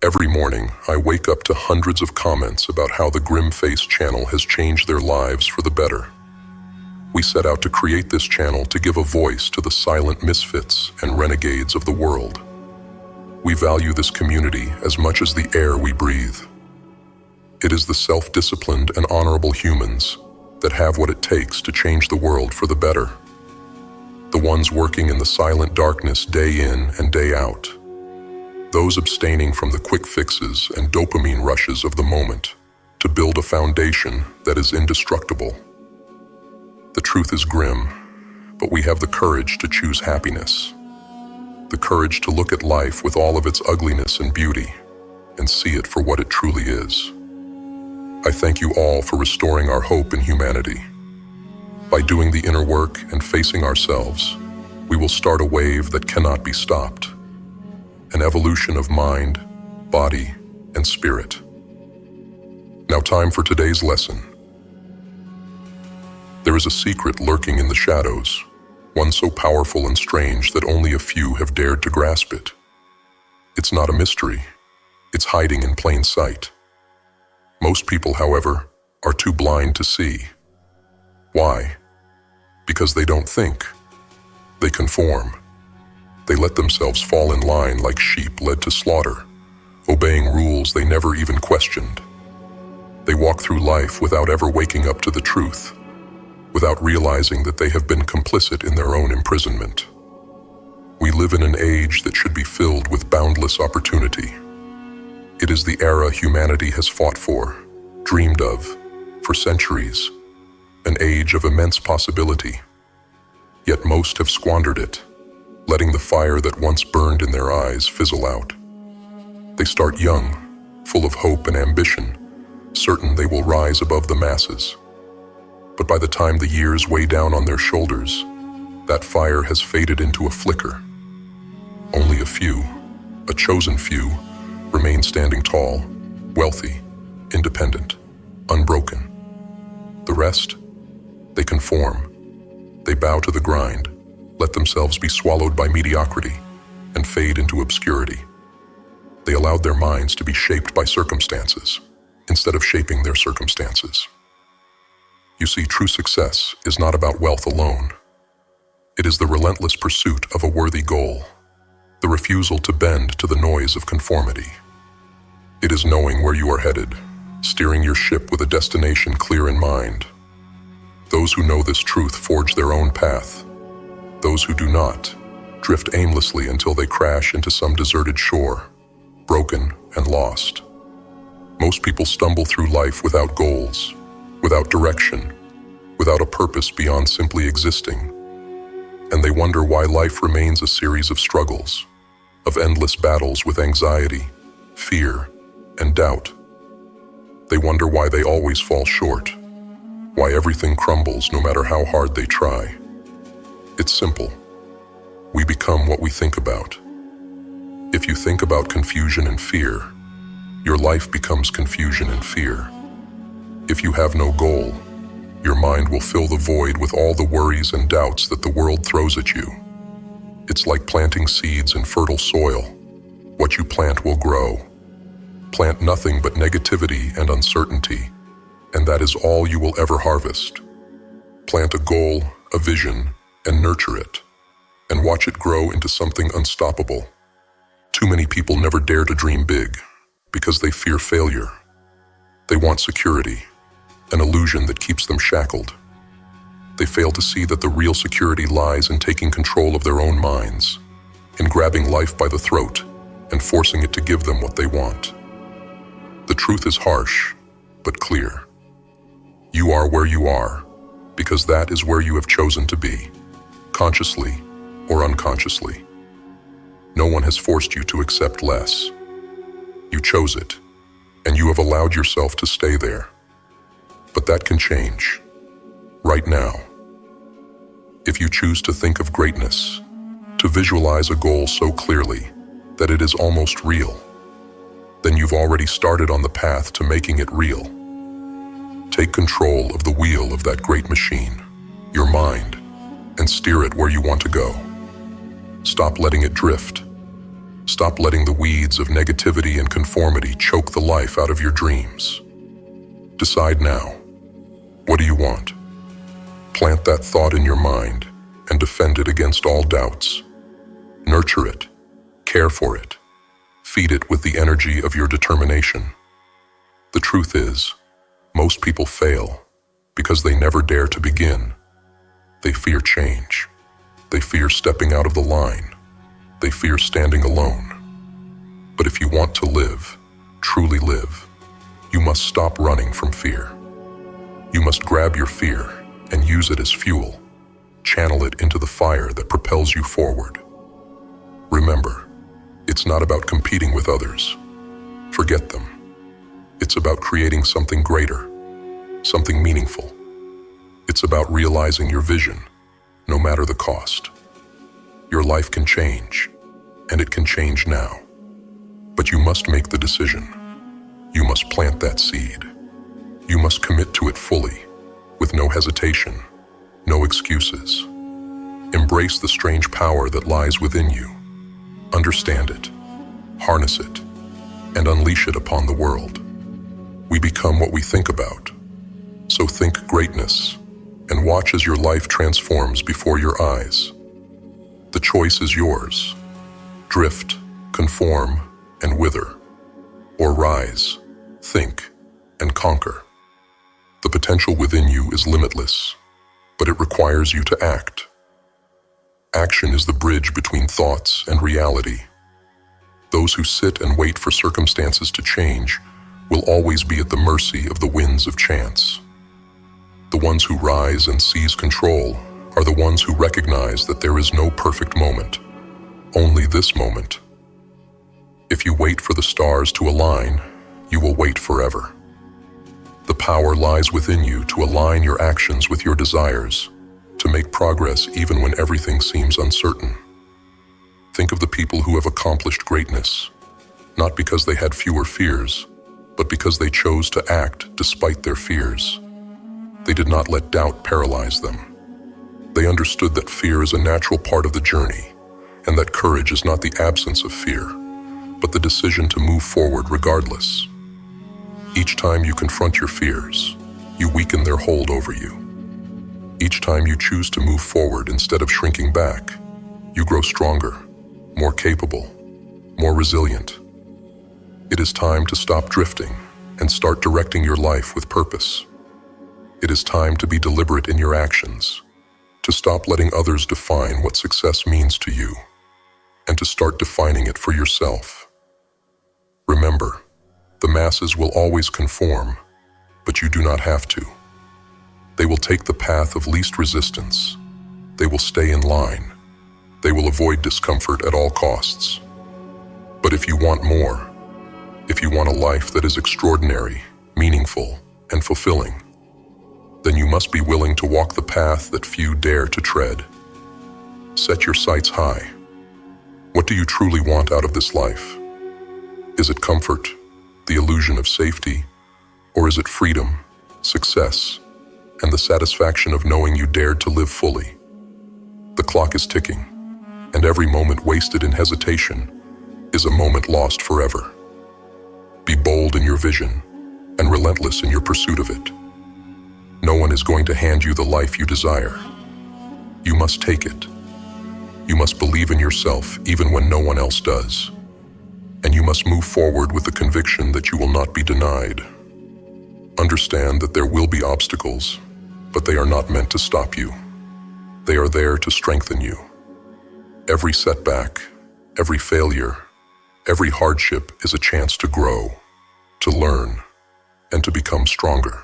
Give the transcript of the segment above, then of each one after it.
Every morning, I wake up to hundreds of comments about how the Grim Face channel has changed their lives for the better. We set out to create this channel to give a voice to the silent misfits and renegades of the world. We value this community as much as the air we breathe. It is the self-disciplined and honorable humans that have what it takes to change the world for the better. The ones working in the silent darkness day in and day out. Those abstaining from the quick fixes and dopamine rushes of the moment to build a foundation that is indestructible. The truth is grim, but we have the courage to choose happiness. The courage to look at life with all of its ugliness and beauty and see it for what it truly is. I thank you all for restoring our hope in humanity. By doing the inner work and facing ourselves, we will start a wave that cannot be stopped. An evolution of mind, body, and spirit. Now time for today's lesson. There is a secret lurking in the shadows, one so powerful and strange that only a few have dared to grasp it. It's not a mystery, it's hiding in plain sight. Most people, however, are too blind to see. Why? Because they don't think. They conform. They let themselves fall in line like sheep led to slaughter, obeying rules they never even questioned. They walk through life without ever waking up to the truth, without realizing that they have been complicit in their own imprisonment. We live in an age that should be filled with boundless opportunity. It is the era humanity has fought for, dreamed of, for centuries, an age of immense possibility. Yet most have squandered it, letting the fire that once burned in their eyes fizzle out. They start young, full of hope and ambition, certain they will rise above the masses. But by the time the years weigh down on their shoulders, that fire has faded into a flicker. Only a few, a chosen few, remain standing tall, wealthy, independent, unbroken. The rest, they conform. They bow to the grind, let themselves be swallowed by mediocrity, and fade into obscurity. They allowed their minds to be shaped by circumstances, instead of shaping their circumstances. You see, true success is not about wealth alone. It is the relentless pursuit of a worthy goal, the refusal to bend to the noise of conformity. It is knowing where you are headed, steering your ship with a destination clear in mind. Those who know this truth forge their own path. Those who do not, drift aimlessly until they crash into some deserted shore, broken and lost. Most people stumble through life without goals, without direction, without a purpose beyond simply existing. And they wonder why life remains a series of struggles, of endless battles with anxiety, fear, and doubt. They wonder why they always fall short, why everything crumbles no matter how hard they try. It's simple. We become what we think about. If you think about confusion and fear, your life becomes confusion and fear. If you have no goal, your mind will fill the void with all the worries and doubts that the world throws at you. It's like planting seeds in fertile soil. What you plant will grow. Plant nothing but negativity and uncertainty, and that is all you will ever harvest. Plant a goal, a vision, and nurture it, and watch it grow into something unstoppable. Too many people never dare to dream big because they fear failure. They want security, an illusion that keeps them shackled. They fail to see that the real security lies in taking control of their own minds, in grabbing life by the throat and forcing it to give them what they want. The truth is harsh, but clear. You are where you are because that is where you have chosen to be, consciously or unconsciously. No one has forced you to accept less. You chose it, and you have allowed yourself to stay there. But that can change, right now. If you choose to think of greatness, to visualize a goal so clearly that it is almost real, then you've already started on the path to making it real. Take control of the wheel of that great machine, your mind, and steer it where you want to go. Stop letting it drift. Stop letting the weeds of negativity and conformity choke the life out of your dreams. Decide now. What do you want? Plant that thought in your mind and defend it against all doubts. Nurture it, care for it, feed it with the energy of your determination. The truth is, most people fail because they never dare to begin. They fear change. They fear stepping out of the line. They fear standing alone. But if you want to live, truly live, you must stop running from fear. You must grab your fear and use it as fuel. Channel it into the fire that propels you forward. Remember, it's not about competing with others. Forget them. It's about creating something greater, something meaningful. It's about realizing your vision, no matter the cost. Your life can change, and it can change now. But you must make the decision. You must plant that seed. You must commit to it fully, with no hesitation, no excuses. Embrace the strange power that lies within you. Understand it, harness it, and unleash it upon the world. We become what we think about. So think greatness, and watch as your life transforms before your eyes. The choice is yours. Drift, conform, and wither. Or rise, think, and conquer. The potential within you is limitless, but it requires you to act. Action is the bridge between thoughts and reality. Those who sit and wait for circumstances to change will always be at the mercy of the winds of chance. The ones who rise and seize control are the ones who recognize that there is no perfect moment, only this moment. If you wait for the stars to align, you will wait forever. The power lies within you to align your actions with your desires, to make progress even when everything seems uncertain. Think of the people who have accomplished greatness, not because they had fewer fears, but because they chose to act despite their fears. They did not let doubt paralyze them. They understood that fear is a natural part of the journey, and that courage is not the absence of fear, but the decision to move forward regardless. Each time you confront your fears, you weaken their hold over you. Each time you choose to move forward instead of shrinking back, you grow stronger, more capable, more resilient. It is time to stop drifting and start directing your life with purpose. It is time to be deliberate in your actions, to stop letting others define what success means to you, and to start defining it for yourself. Remember, the masses will always conform, but you do not have to. They will take the path of least resistance. They will stay in line. They will avoid discomfort at all costs. But if you want more, if you want a life that is extraordinary, meaningful, and fulfilling, then you must be willing to walk the path that few dare to tread. Set your sights high. What do you truly want out of this life? Is it comfort, the illusion of safety, or is it freedom, success, and the satisfaction of knowing you dared to live fully? The clock is ticking, and every moment wasted in hesitation is a moment lost forever. Be bold in your vision and relentless in your pursuit of it. No one is going to hand you the life you desire. You must take it. You must believe in yourself even when no one else does. And you must move forward with the conviction that you will not be denied. Understand that there will be obstacles, but they are not meant to stop you. They are there to strengthen you. Every setback, every failure, every hardship is a chance to grow, to learn, and to become stronger.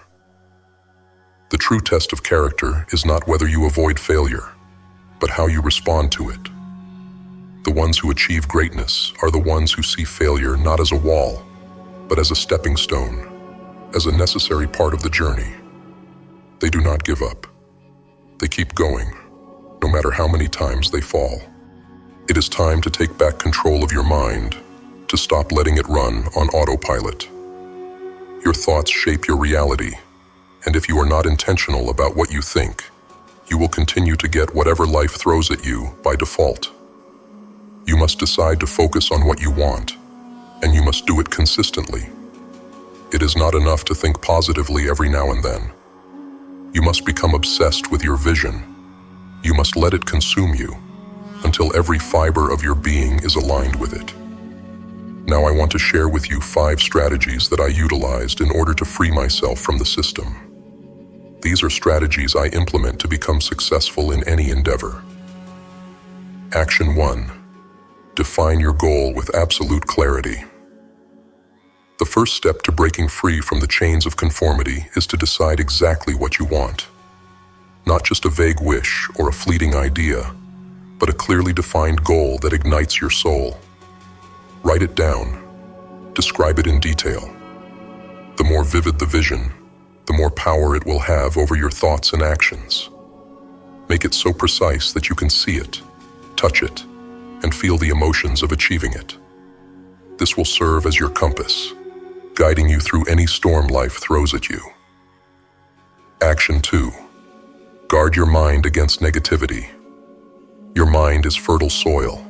The true test of character is not whether you avoid failure, but how you respond to it. The ones who achieve greatness are the ones who see failure not as a wall, but as a stepping stone, as a necessary part of the journey. They do not give up. They keep going, no matter how many times they fall. It is time to take back control of your mind, to stop letting it run on autopilot. Your thoughts shape your reality, and if you are not intentional about what you think, you will continue to get whatever life throws at you by default. You must decide to focus on what you want, and you must do it consistently. It is not enough to think positively every now and then. You must become obsessed with your vision. You must let it consume you until every fiber of your being is aligned with it. Now I want to share with you 5 strategies that I utilized in order to free myself from the system. These are strategies I implement to become successful in any endeavor. Action 1. Define your goal with absolute clarity. The first step to breaking free from the chains of conformity is to decide exactly what you want. Not just a vague wish or a fleeting idea, but a clearly defined goal that ignites your soul. Write it down. Describe it in detail. The more vivid the vision, the more power it will have over your thoughts and actions. Make it so precise that you can see it, touch it, and feel the emotions of achieving it. This will serve as your compass, guiding you through any storm life throws at you. Action 2. Guard your mind against negativity. Your mind is fertile soil.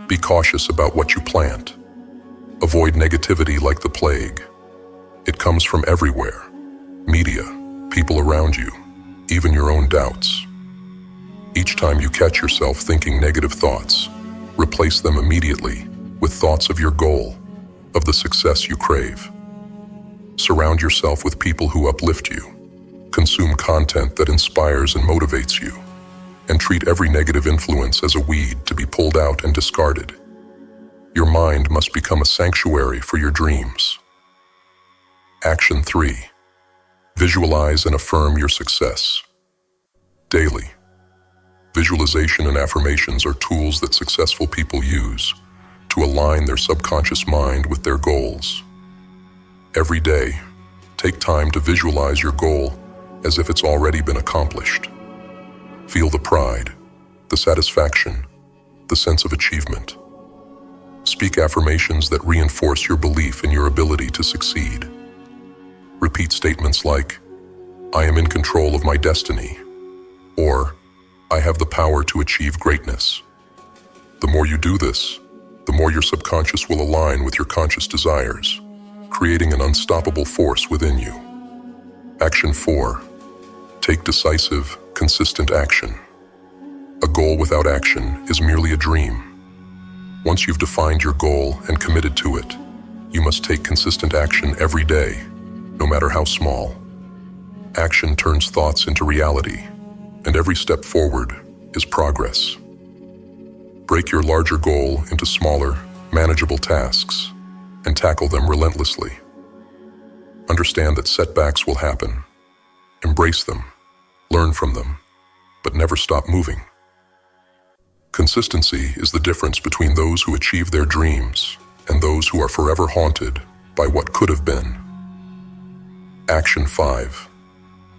Be cautious about what you plant. Avoid negativity like the plague. It comes from everywhere. Media, people around you, even your own doubts. Each time you catch yourself thinking negative thoughts, replace them immediately with thoughts of your goal, of the success you crave. Surround yourself with people who uplift you. Consume content that inspires and motivates you. And treat every negative influence as a weed to be pulled out and discarded. Your mind must become a sanctuary for your dreams. Action 3. Visualize and affirm your success. Daily. Visualization and affirmations are tools that successful people use to align their subconscious mind with their goals. Every day, take time to visualize your goal as if it's already been accomplished. Feel the pride, the satisfaction, the sense of achievement. Speak affirmations that reinforce your belief in your ability to succeed. Repeat statements like, "I am in control of my destiny," or "I have the power to achieve greatness." The more you do this, the more your subconscious will align with your conscious desires, creating an unstoppable force within you. Action 4. Take decisive, consistent action. A goal without action is merely a dream. Once you've defined your goal and committed to it, you must take consistent action every day, no matter how small. Action turns thoughts into reality, and every step forward is progress. Break your larger goal into smaller, manageable tasks, and tackle them relentlessly. Understand that setbacks will happen. Embrace them, learn from them, but never stop moving. Consistency is the difference between those who achieve their dreams and those who are forever haunted by what could have been. Action 5.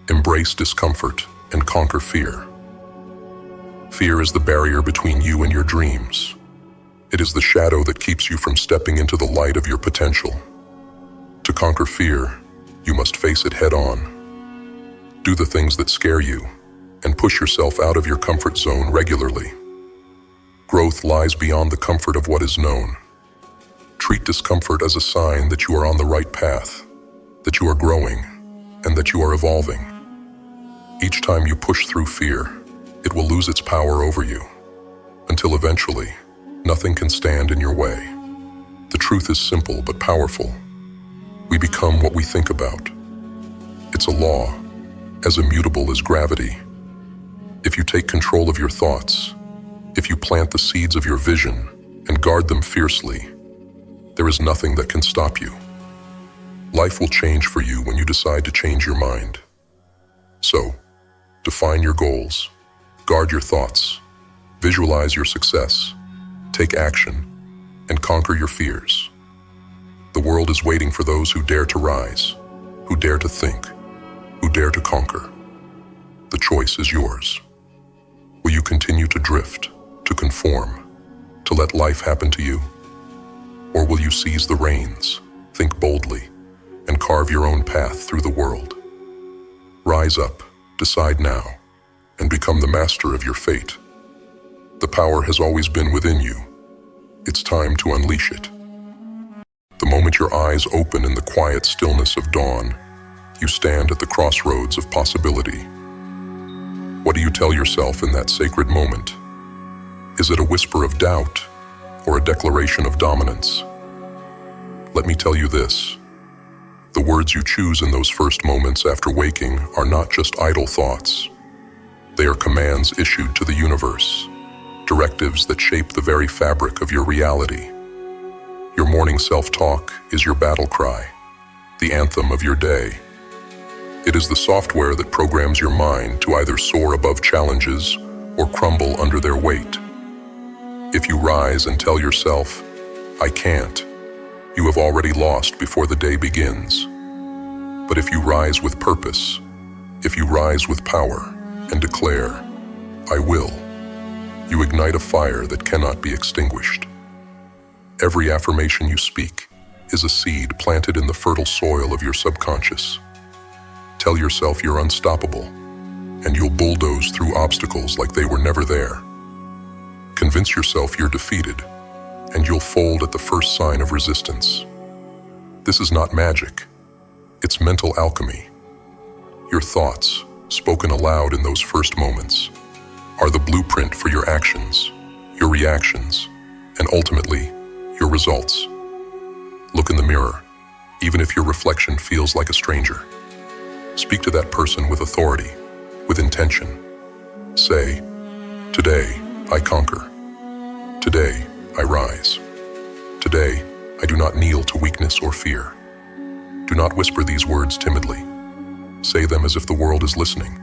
Embrace discomfort and conquer fear. Fear is the barrier between you and your dreams. It is the shadow that keeps you from stepping into the light of your potential. To conquer fear, you must face it head on. Do the things that scare you, and push yourself out of your comfort zone regularly. Growth lies beyond the comfort of what is known. Treat discomfort as a sign that you are on the right path, that you are growing, and that you are evolving. Each time you push through fear, it will lose its power over you, until eventually, nothing can stand in your way. The truth is simple but powerful. We become what we think about. It's a law, as immutable as gravity. If you take control of your thoughts, if you plant the seeds of your vision and guard them fiercely, there is nothing that can stop you. Life will change for you when you decide to change your mind. So, define your goals, guard your thoughts, visualize your success, take action, and conquer your fears. The world is waiting for those who dare to rise, who dare to think, who dare to conquer. The choice is yours. Will you continue to drift, to conform, to let life happen to you? Or will you seize the reins, think boldly, and carve your own path through the world? Rise up, decide now, and become the master of your fate. The power has always been within you. It's time to unleash it. The moment your eyes open in the quiet stillness of dawn, you stand at the crossroads of possibility. What do you tell yourself in that sacred moment? Is it a whisper of doubt or a declaration of dominance? Let me tell you this. The words you choose in those first moments after waking are not just idle thoughts. They are commands issued to the universe, directives that shape the very fabric of your reality. Your morning self-talk is your battle cry, the anthem of your day. It is the software that programs your mind to either soar above challenges or crumble under their weight. If you rise and tell yourself, "I can't," you have already lost before the day begins. But if you rise with purpose, if you rise with power and declare, "I will," you ignite a fire that cannot be extinguished. Every affirmation you speak is a seed planted in the fertile soil of your subconscious. Tell yourself you're unstoppable, and you'll bulldoze through obstacles like they were never there. Convince yourself you're defeated, and you'll fold at the first sign of resistance. This is not magic. It's mental alchemy. Your thoughts, spoken aloud in those first moments, are the blueprint for your actions, your reactions, and ultimately, your results. Look in the mirror, even if your reflection feels like a stranger. Speak to that person with authority, with intention. Say, "Today, I conquer. Today, I rise. Today, I do not kneel to weakness or fear." Do not whisper these words timidly. Say them as if the world is listening.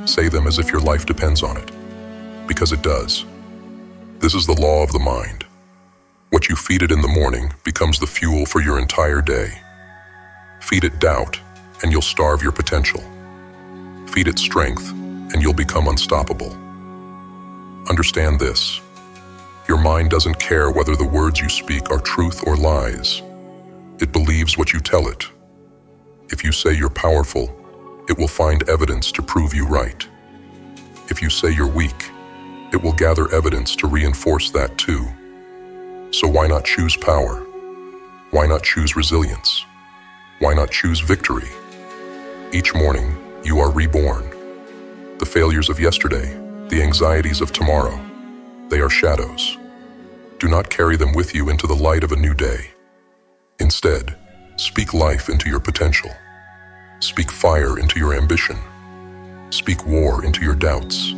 Say them as if your life depends on it, because it does. This is the law of the mind. What you feed it in the morning becomes the fuel for your entire day. Feed it doubt, and you'll starve your potential. Feed it strength, and you'll become unstoppable. Understand this. Your mind doesn't care whether the words you speak are truth or lies. It believes what you tell it. If you say you're powerful, it will find evidence to prove you right. If you say you're weak, it will gather evidence to reinforce that too. So why not choose power? Why not choose resilience? Why not choose victory? Each morning, you are reborn. The failures of yesterday, the anxieties of tomorrow, they are shadows. Do not carry them with you into the light of a new day. Instead, speak life into your potential. Speak fire into your ambition. Speak war into your doubts.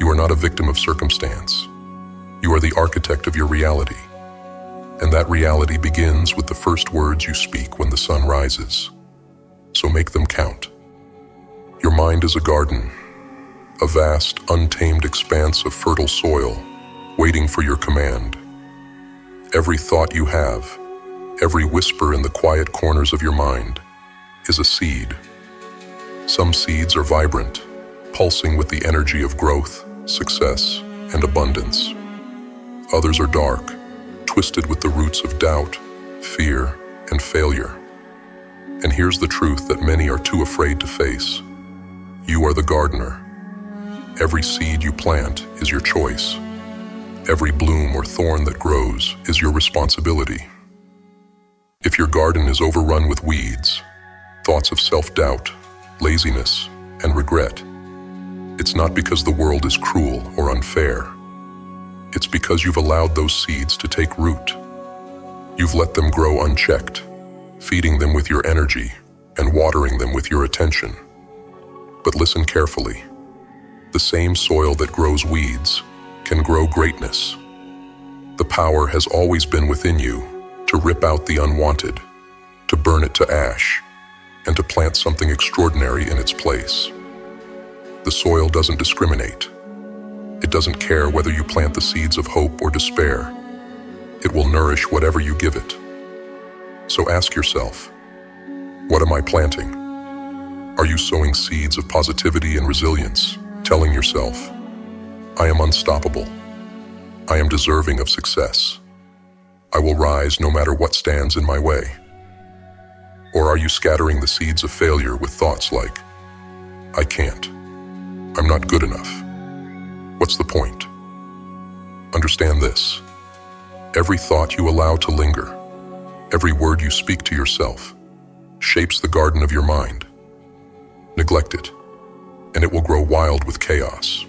You are not a victim of circumstance. You are the architect of your reality. And that reality begins with the first words you speak when the sun rises. So make them count. Your mind is a garden, a vast, untamed expanse of fertile soil, waiting for your command. Every thought you have, every whisper in the quiet corners of your mind, is a seed. Some seeds are vibrant, pulsing with the energy of growth, success, and abundance. Others are dark, twisted with the roots of doubt, fear, and failure. And here's the truth that many are too afraid to face. You are the gardener. Every seed you plant is your choice. Every bloom or thorn that grows is your responsibility. If your garden is overrun with weeds, thoughts of self-doubt, laziness, and regret, it's not because the world is cruel or unfair. It's because you've allowed those seeds to take root. You've let them grow unchecked, feeding them with your energy and watering them with your attention. But listen carefully. The same soil that grows weeds can grow greatness. The power has always been within you to rip out the unwanted, to burn it to ash, and to plant something extraordinary in its place. The soil doesn't discriminate. It doesn't care whether you plant the seeds of hope or despair. It will nourish whatever you give it. So ask yourself, what am I planting? Are you sowing seeds of positivity and resilience, telling yourself, I am unstoppable. I am deserving of success. I will rise no matter what stands in my way. Or are you scattering the seeds of failure with thoughts like, I can't. I'm not good enough. What's the point? Understand this. Every thought you allow to linger, every word you speak to yourself, shapes the garden of your mind. Neglect it, and it will grow wild with chaos.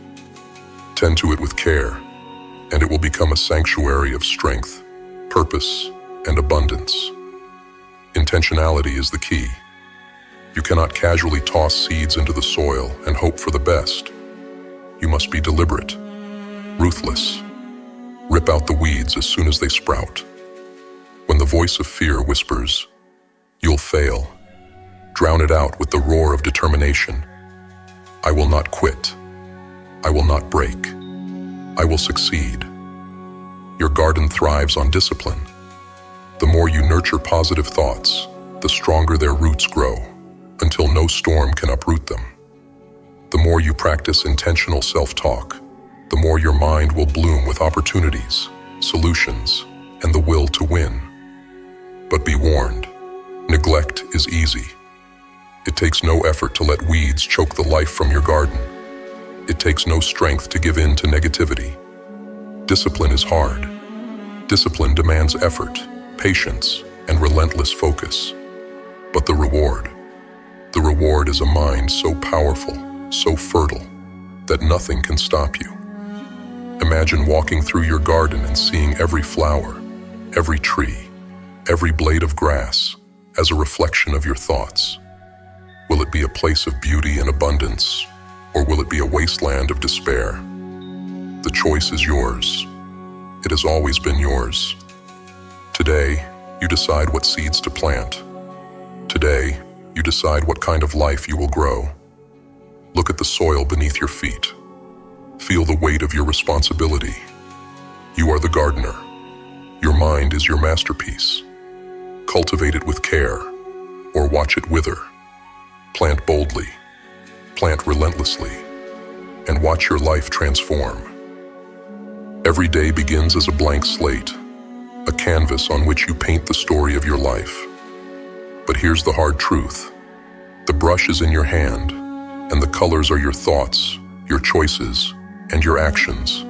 Tend to it with care, and it will become a sanctuary of strength, purpose, and abundance. Intentionality is the key. You cannot casually toss seeds into the soil and hope for the best. You must be deliberate, ruthless. Rip out the weeds as soon as they sprout. When the voice of fear whispers, "You'll fail," drown it out with the roar of determination. "I will not quit. I will not break. I will succeed." Your garden thrives on discipline. The more you nurture positive thoughts, the stronger their roots grow, until no storm can uproot them. The more you practice intentional self-talk, the more your mind will bloom with opportunities, solutions, and the will to win. But be warned, neglect is easy. It takes no effort to let weeds choke the life from your garden. It takes no strength to give in to negativity. Discipline is hard. Discipline demands effort, patience, and relentless focus. But the reward is a mind so powerful, so fertile, that nothing can stop you. Imagine walking through your garden and seeing every flower, every tree, every blade of grass as a reflection of your thoughts. Will it be a place of beauty and abundance, or will it be a wasteland of despair? The choice is yours. It has always been yours. Today, you decide what seeds to plant. Today, you decide what kind of life you will grow. Look at the soil beneath your feet. Feel the weight of your responsibility. You are the gardener. Your mind is your masterpiece. Cultivate it with care, or watch it wither. Plant boldly, plant relentlessly, and watch your life transform. Every day begins as a blank slate, a canvas on which you paint the story of your life. But here's the hard truth. The brush is in your hand, and the colors are your thoughts, your choices, and your actions.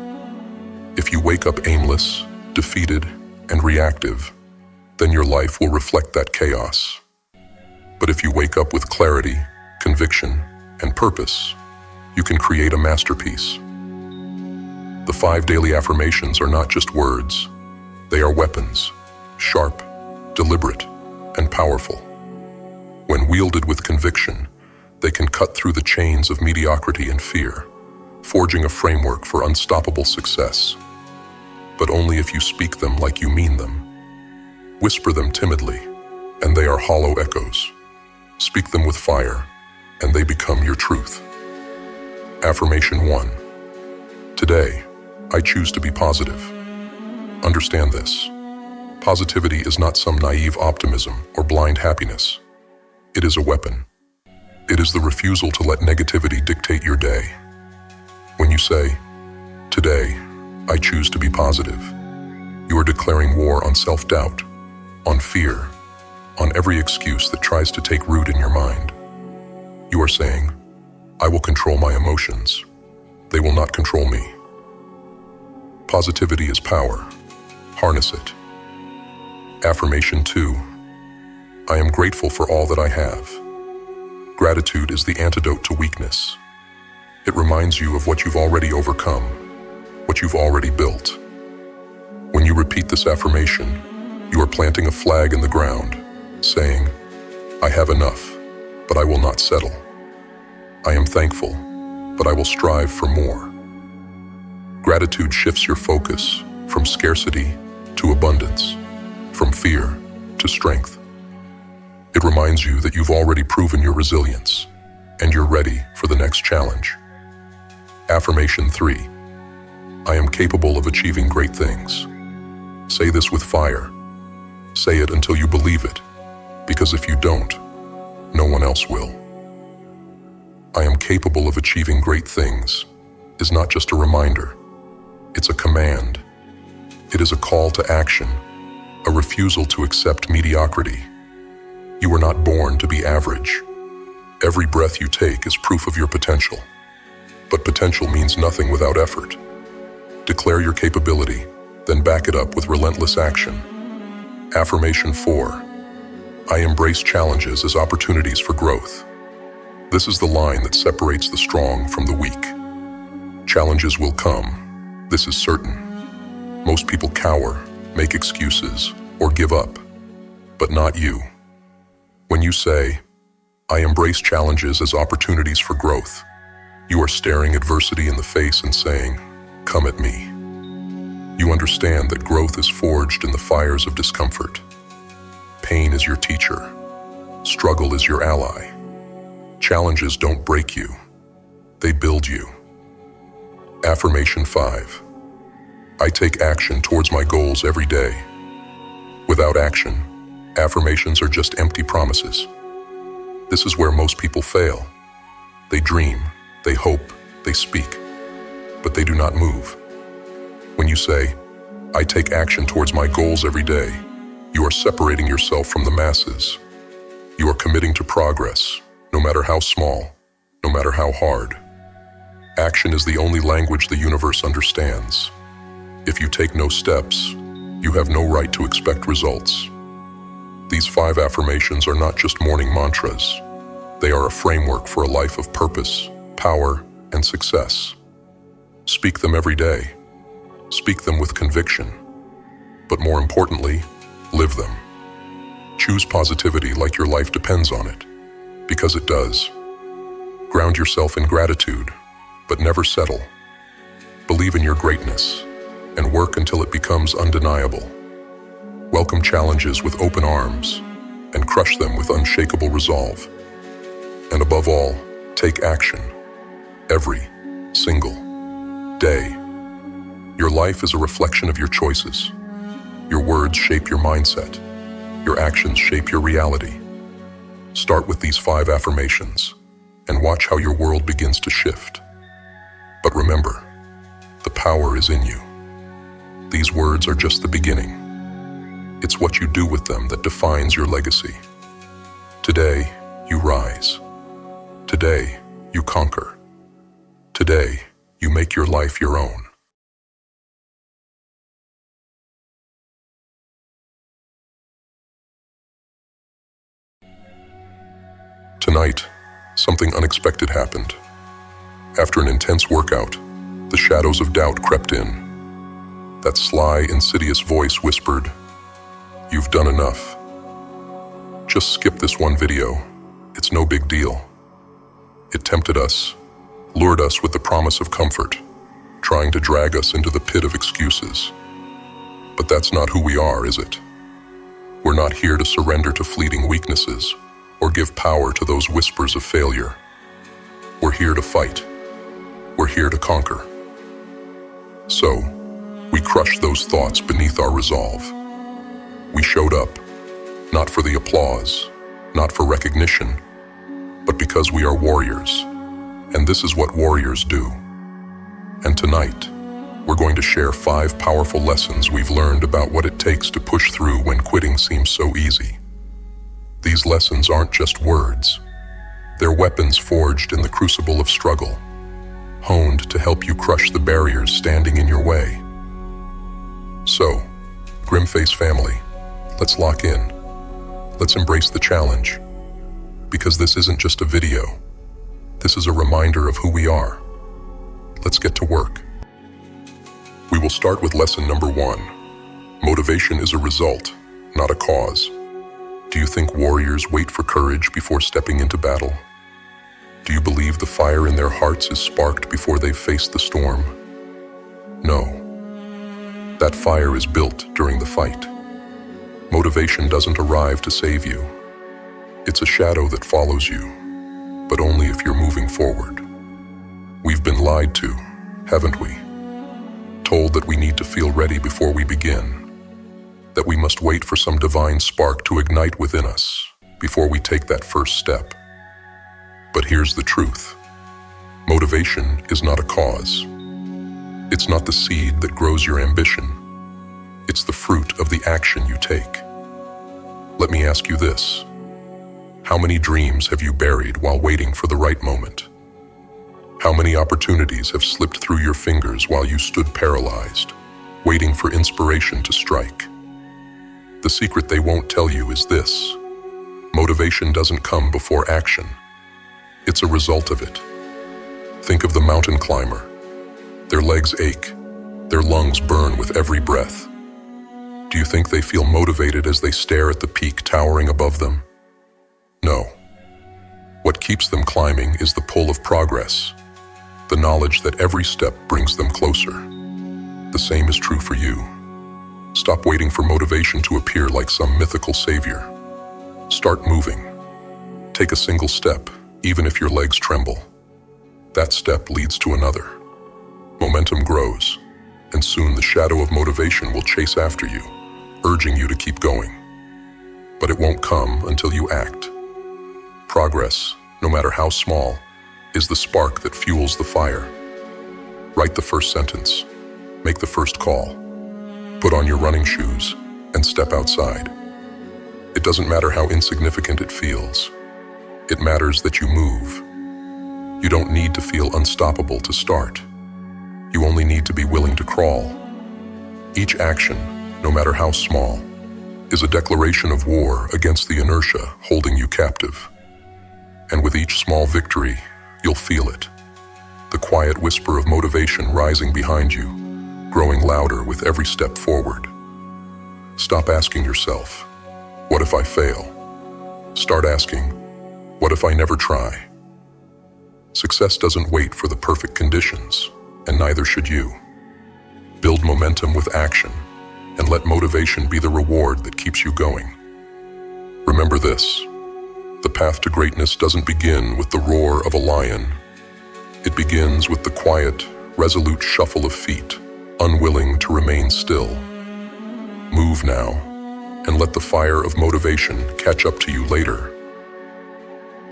If you wake up aimless, defeated, and reactive, then your life will reflect that chaos. But if you wake up with clarity, conviction, and purpose, you can create a masterpiece. The 5 daily affirmations are not just words. They are weapons, sharp, deliberate, and powerful. When wielded with conviction, they can cut through the chains of mediocrity and fear, forging a framework for unstoppable success. But only if you speak them like you mean them. Whisper them timidly, and they are hollow echoes. Speak them with fire, and they become your truth. Affirmation 1. Today, I choose to be positive. Understand this. Positivity is not some naive optimism or blind happiness. It is a weapon. It is the refusal to let negativity dictate your day. When you say, "Today, I choose to be positive," you are declaring war on self-doubt, on fear, on every excuse that tries to take root in your mind. You are saying, "I will control my emotions. They will not control me." Positivity is power. Harness it. Affirmation 2. I am grateful for all that I have. Gratitude is the antidote to weakness. It reminds you of what you've already overcome, what you've already built. When you repeat this affirmation, you are planting a flag in the ground, saying, "I have enough, but I will not settle. I am thankful, but I will strive for more." Gratitude shifts your focus from scarcity to abundance, from fear to strength. It reminds you that you've already proven your resilience, and you're ready for the next challenge. Affirmation 3. I am capable of achieving great things. Say this with fire. Say it until you believe it, because if you don't, no one else will. I am capable of achieving great things is not just a reminder. It's a command. It is a call to action, a refusal to accept mediocrity. You were not born to be average. Every breath you take is proof of your potential. But potential means nothing without effort. Declare your capability, then back it up with relentless action. Affirmation 4. I embrace challenges as opportunities for growth. This is the line that separates the strong from the weak. Challenges will come, this is certain. Most people cower, make excuses, or give up, but not you. When you say, I embrace challenges as opportunities for growth, you are staring adversity in the face and saying, come at me. You understand that growth is forged in the fires of discomfort. Pain is your teacher. Struggle is your ally. Challenges don't break you. They build you. Affirmation 5. I take action towards my goals every day. Without action, affirmations are just empty promises. This is where most people fail. They dream, they hope, they speak, but they do not move. When you say, I take action towards my goals every day, you are separating yourself from the masses. You are committing to progress, no matter how small, no matter how hard. Action is the only language the universe understands. If you take no steps, you have no right to expect results. These 5 affirmations are not just morning mantras. They are a framework for a life of purpose, power, and success. Speak them every day. Speak them with conviction. But more importantly, live them. Choose positivity like your life depends on it, because it does. Ground yourself in gratitude, but never settle. Believe in your greatness, and work until it becomes undeniable. Welcome challenges with open arms, and crush them with unshakable resolve. And above all, take action, every single day. Your life is a reflection of your choices. Your words shape your mindset. Your actions shape your reality. Start with these 5 affirmations, and watch how your world begins to shift. But remember, the power is in you. These words are just the beginning. It's what you do with them that defines your legacy. Today, you rise. Today, you conquer. Today, you make your life your own. Tonight, something unexpected happened. After an intense workout, the shadows of doubt crept in. That sly, insidious voice whispered, "You've done enough. Just skip this one video. It's no big deal." It tempted us, lured us with the promise of comfort, trying to drag us into the pit of excuses. But that's not who we are, is it? We're not here to surrender to fleeting weaknesses or give power to those whispers of failure. We're here to fight. We're here to conquer. So, we crushed those thoughts beneath our resolve. We showed up, not for the applause, not for recognition, but because we are warriors, and this is what warriors do. And tonight, we're going to share 5 powerful lessons we've learned about what it takes to push through when quitting seems so easy. These lessons aren't just words. They're weapons forged in the crucible of struggle, honed to help you crush the barriers standing in your way. So, Grimface family, let's lock in. Let's embrace the challenge. Because this isn't just a video. This is a reminder of who we are. Let's get to work. We will start with lesson number 1. Motivation is a result, not a cause. Do you think warriors wait for courage before stepping into battle? Do you believe the fire in their hearts is sparked before they've faced the storm? No. That fire is built during the fight. Motivation doesn't arrive to save you. It's a shadow that follows you, but only if you're moving forward. We've been lied to, haven't we? Told that we need to feel ready before we begin. That we must wait for some divine spark to ignite within us before we take that first step. But here's the truth. Motivation is not a cause. It's not the seed that grows your ambition. It's the fruit of the action you take. Let me ask you this. How many dreams have you buried while waiting for the right moment? How many opportunities have slipped through your fingers while you stood paralyzed, waiting for inspiration to strike. The secret they won't tell you is this: motivation doesn't come before action. It's a result of it. Think of the mountain climber. Their legs ache, their lungs burn with every breath. Do you think they feel motivated as they stare at the peak towering above them? No. What keeps them climbing is the pull of progress, the knowledge that every step brings them closer. The same is true for you. Stop waiting for motivation to appear like some mythical savior. Start moving. Take a single step, even if your legs tremble. That step leads to another. Momentum grows, and soon the shadow of motivation will chase after you, urging you to keep going. But it won't come until you act. Progress, no matter how small, is the spark that fuels the fire. Write the first sentence. Make the first call. Put on your running shoes and step outside. It doesn't matter how insignificant it feels. It matters that you move. You don't need to feel unstoppable to start. You only need to be willing to crawl. Each action, no matter how small, is a declaration of war against the inertia holding you captive. And with each small victory, you'll feel it. The quiet whisper of motivation rising behind you, growing louder with every step forward. Stop asking yourself, what if I fail? Start asking, what if I never try? Success doesn't wait for the perfect conditions, and neither should you. Build momentum with action, and let motivation be the reward that keeps you going. Remember this: the path to greatness doesn't begin with the roar of a lion. It begins with the quiet, resolute shuffle of feet, unwilling to remain still. Move now, and let the fire of motivation catch up to you later.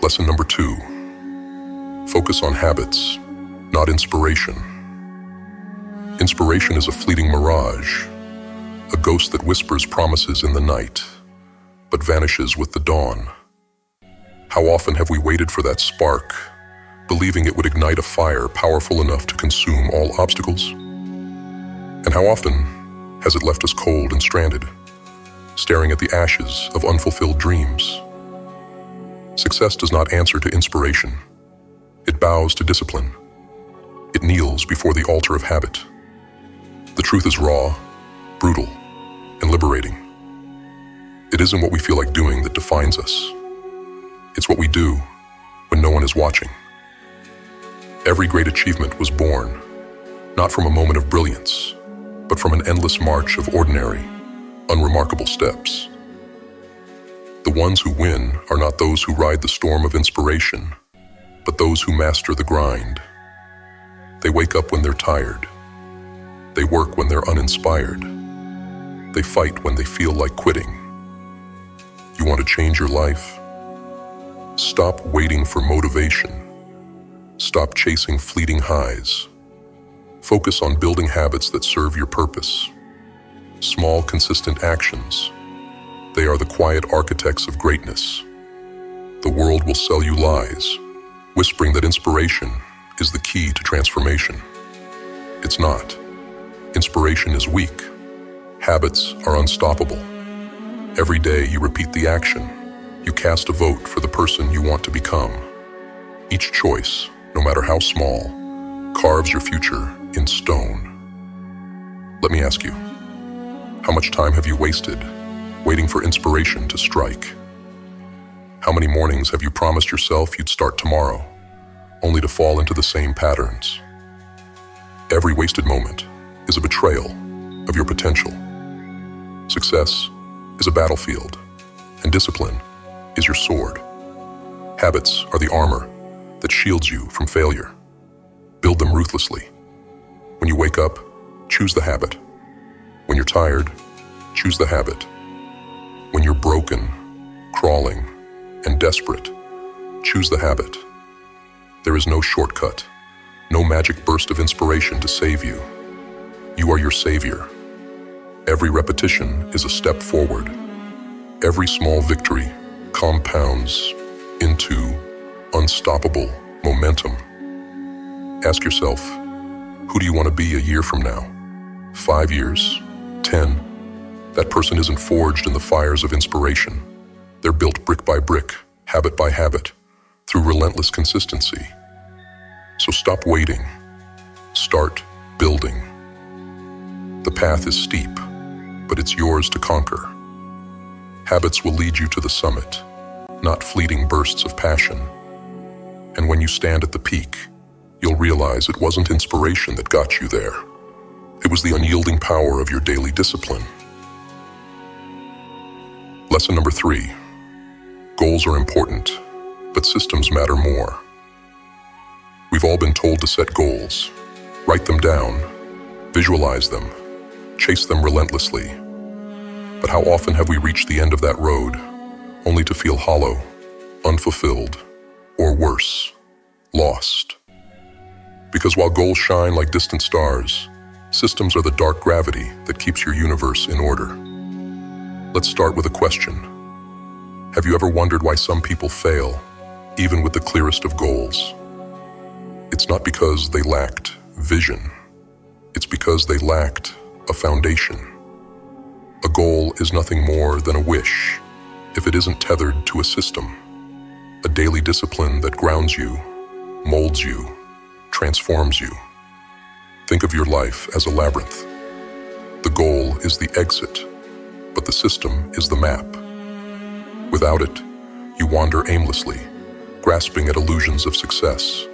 Lesson number 2. Focus on habits, not inspiration. Inspiration is a fleeting mirage, a ghost that whispers promises in the night, but vanishes with the dawn. How often have we waited for that spark, believing it would ignite a fire powerful enough to consume all obstacles? And how often has it left us cold and stranded, staring at the ashes of unfulfilled dreams? Success does not answer to inspiration. It bows to discipline. It kneels before the altar of habit. The truth is raw, brutal, and liberating. It isn't what we feel like doing that defines us. It's what we do when no one is watching. Every great achievement was born, not from a moment of brilliance, but from an endless march of ordinary, unremarkable steps. The ones who win are not those who ride the storm of inspiration, but those who master the grind. They wake up when they're tired. They work when they're uninspired. They fight when they feel like quitting. You want to change your life? Stop waiting for motivation. Stop chasing fleeting highs. Focus on building habits that serve your purpose. Small, consistent actions. They are the quiet architects of greatness. The world will sell you lies, whispering that inspiration is the key to transformation. It's not. Inspiration is weak. Habits are unstoppable. Every day you repeat the action. You cast a vote for the person you want to become. Each choice, no matter how small, carves your future in stone. Let me ask you, how much time have you wasted waiting for inspiration to strike? How many mornings have you promised yourself you'd start tomorrow, only to fall into the same patterns? Every wasted moment is a betrayal of your potential. Success is a battlefield, and discipline is your sword. Habits are the armor that shields you from failure. Build them ruthlessly. When you wake up, choose the habit. When you're tired, choose the habit. When you're broken, crawling, and desperate, choose the habit. There is no shortcut, no magic burst of inspiration to save you. You are your savior. Every repetition is a step forward. Every small victory compounds into unstoppable momentum. Ask yourself, who do you want to be a year from now? 5 years, 10, that person isn't forged in the fires of inspiration. They're built brick by brick, habit by habit, through relentless consistency. So stop waiting. Start building. The path is steep, but it's yours to conquer. Habits will lead you to the summit, not fleeting bursts of passion. And when you stand at the peak, you'll realize it wasn't inspiration that got you there. It was the unyielding power of your daily discipline. Lesson number 3. Goals are important, but systems matter more. We've all been told to set goals, write them down, visualize them, chase them relentlessly. But how often have we reached the end of that road, only to feel hollow, unfulfilled, or worse, lost? Because while goals shine like distant stars, systems are the dark gravity that keeps your universe in order. Let's start with a question. Have you ever wondered why some people fail, even with the clearest of goals? It's not because they lacked vision. It's because they lacked a foundation. A goal is nothing more than a wish if it isn't tethered to a system, a daily discipline that grounds you, molds you, transforms you. Think of your life as a labyrinth. The goal is the exit, but the system is the map. Without it, you wander aimlessly, grasping at illusions of success.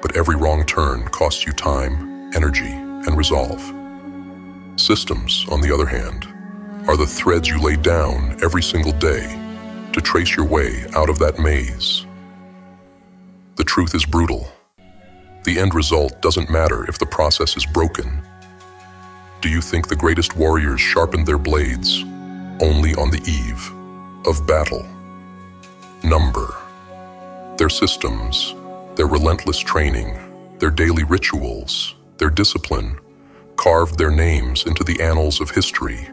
But every wrong turn costs you time, energy, and resolve. Systems, on the other hand, are the threads you lay down every single day to trace your way out of that maze. The truth is brutal. The end result doesn't matter if the process is broken. Do you think the greatest warriors sharpened their blades only on the eve of battle? Number. Their systems, their relentless training, their daily rituals, their discipline carved their names into the annals of history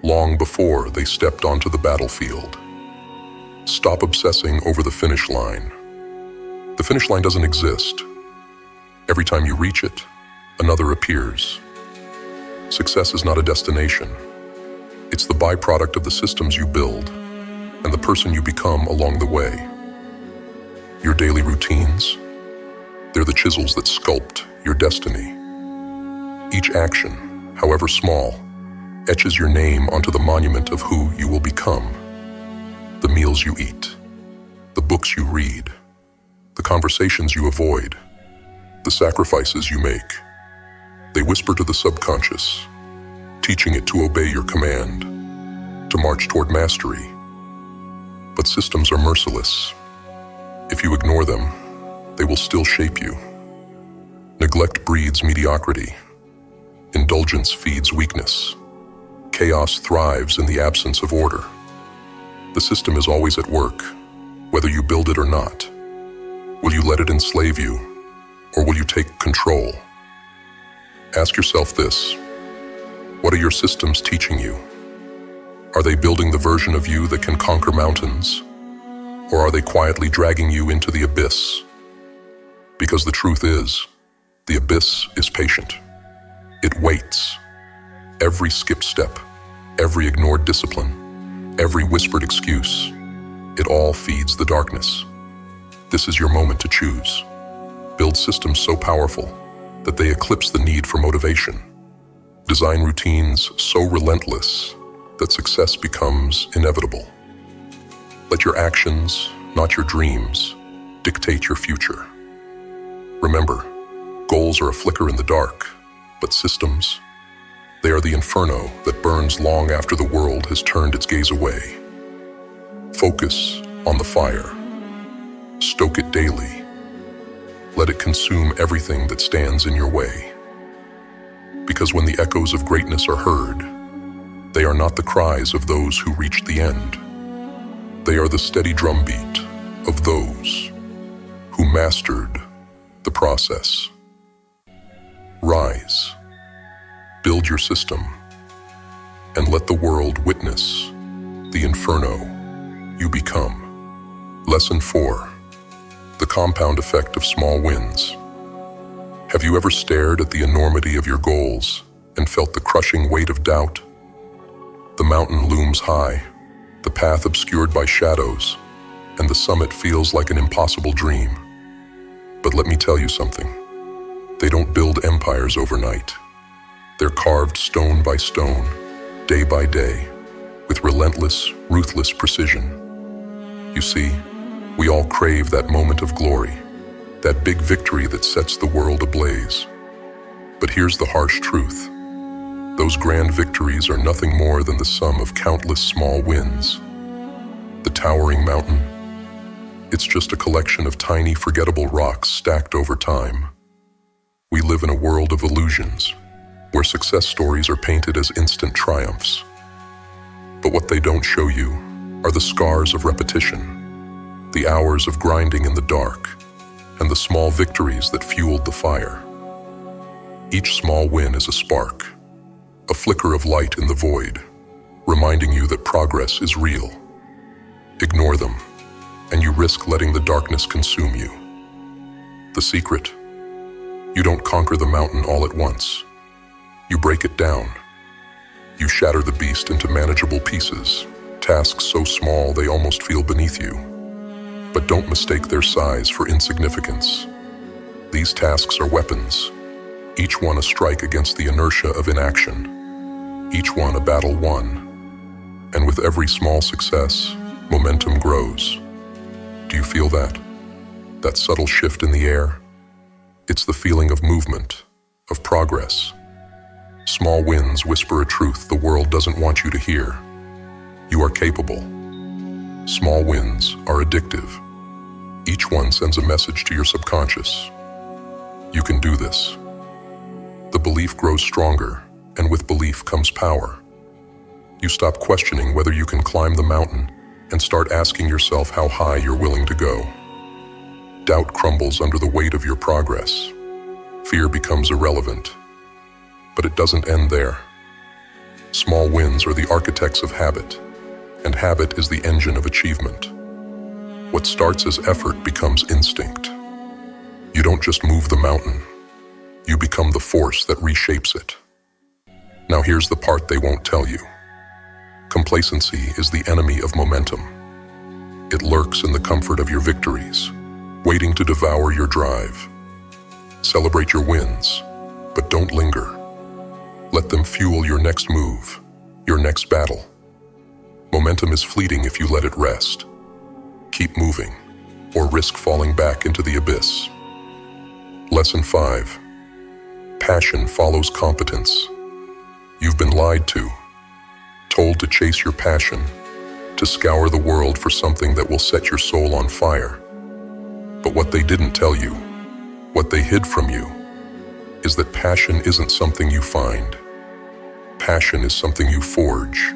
long before they stepped onto the battlefield. Stop obsessing over the finish line. The finish line doesn't exist. Every time you reach it, another appears. Success is not a destination. It's the byproduct of the systems you build and the person you become along the way. Your daily routines, they're the chisels that sculpt your destiny. Each action, however small, etches your name onto the monument of who you will become. The meals you eat, the books you read, the conversations you avoid, the sacrifices you make. They whisper to the subconscious, teaching it to obey your command, to march toward mastery. But systems are merciless. If you ignore them, they will still shape you. Neglect breeds mediocrity. Indulgence feeds weakness. Chaos thrives in the absence of order. The system is always at work, whether you build it or not. Will you let it enslave you, or will you take control? Ask yourself this: what are your systems teaching you? Are they building the version of you that can conquer mountains? Or are they quietly dragging you into the abyss? Because the truth is, the abyss is patient. It waits. Every skipped step, every ignored discipline, every whispered excuse, it all feeds the darkness. This is your moment to choose. Build systems so powerful that they eclipse the need for motivation. Design routines so relentless that success becomes inevitable. Let your actions, not your dreams, dictate your future. Remember, goals are a flicker in the dark, but systems, they are the inferno that burns long after the world has turned its gaze away. Focus on the fire. Stoke it daily. Let it consume everything that stands in your way. Because when the echoes of greatness are heard, they are not the cries of those who reached the end. They are the steady drumbeat of those who mastered the process. Rise, build your system, and let the world witness the inferno you become. Lesson 4. The compound effect of small wins. Have you ever stared at the enormity of your goals and felt the crushing weight of doubt? The mountain looms high, the path obscured by shadows, and the summit feels like an impossible dream. But let me tell you something. They don't build empires overnight. They're carved stone by stone, day by day, with relentless, ruthless precision. You see, we all crave that moment of glory, that big victory that sets the world ablaze. But here's the harsh truth. Those grand victories are nothing more than the sum of countless small wins. The towering mountain, it's just a collection of tiny, forgettable rocks stacked over time. We live in a world of illusions, where success stories are painted as instant triumphs. But what they don't show you are the scars of repetition, the hours of grinding in the dark, and the small victories that fueled the fire. Each small win is a spark, a flicker of light in the void, reminding you that progress is real. Ignore them, and you risk letting the darkness consume you. The secret: you don't conquer the mountain all at once. You break it down. You shatter the beast into manageable pieces, tasks so small they almost feel beneath you. But don't mistake their size for insignificance. These tasks are weapons, each one a strike against the inertia of inaction, each one a battle won. And with every small success, momentum grows. Do you feel that? That subtle shift in the air? It's the feeling of movement, of progress. Small wins whisper a truth the world doesn't want you to hear. You are capable. Small wins are addictive. Each one sends a message to your subconscious. You can do this. The belief grows stronger, and with belief comes power. You stop questioning whether you can climb the mountain and start asking yourself how high you're willing to go. Doubt crumbles under the weight of your progress. Fear becomes irrelevant. But it doesn't end there. Small wins are the architects of habit, and habit is the engine of achievement. What starts as effort becomes instinct. You don't just move the mountain, you become the force that reshapes it. Now here's the part they won't tell you. Complacency is the enemy of momentum. It lurks in the comfort of your victories, waiting to devour your drive. Celebrate your wins, but don't linger. Let them fuel your next move, your next battle. Momentum is fleeting if you let it rest. Keep moving, or risk falling back into the abyss. Lesson 5. Passion follows competence. You've been lied to, told to chase your passion, to scour the world for something that will set your soul on fire. But what they didn't tell you, what they hid from you, is that passion isn't something you find. Passion is something you forge.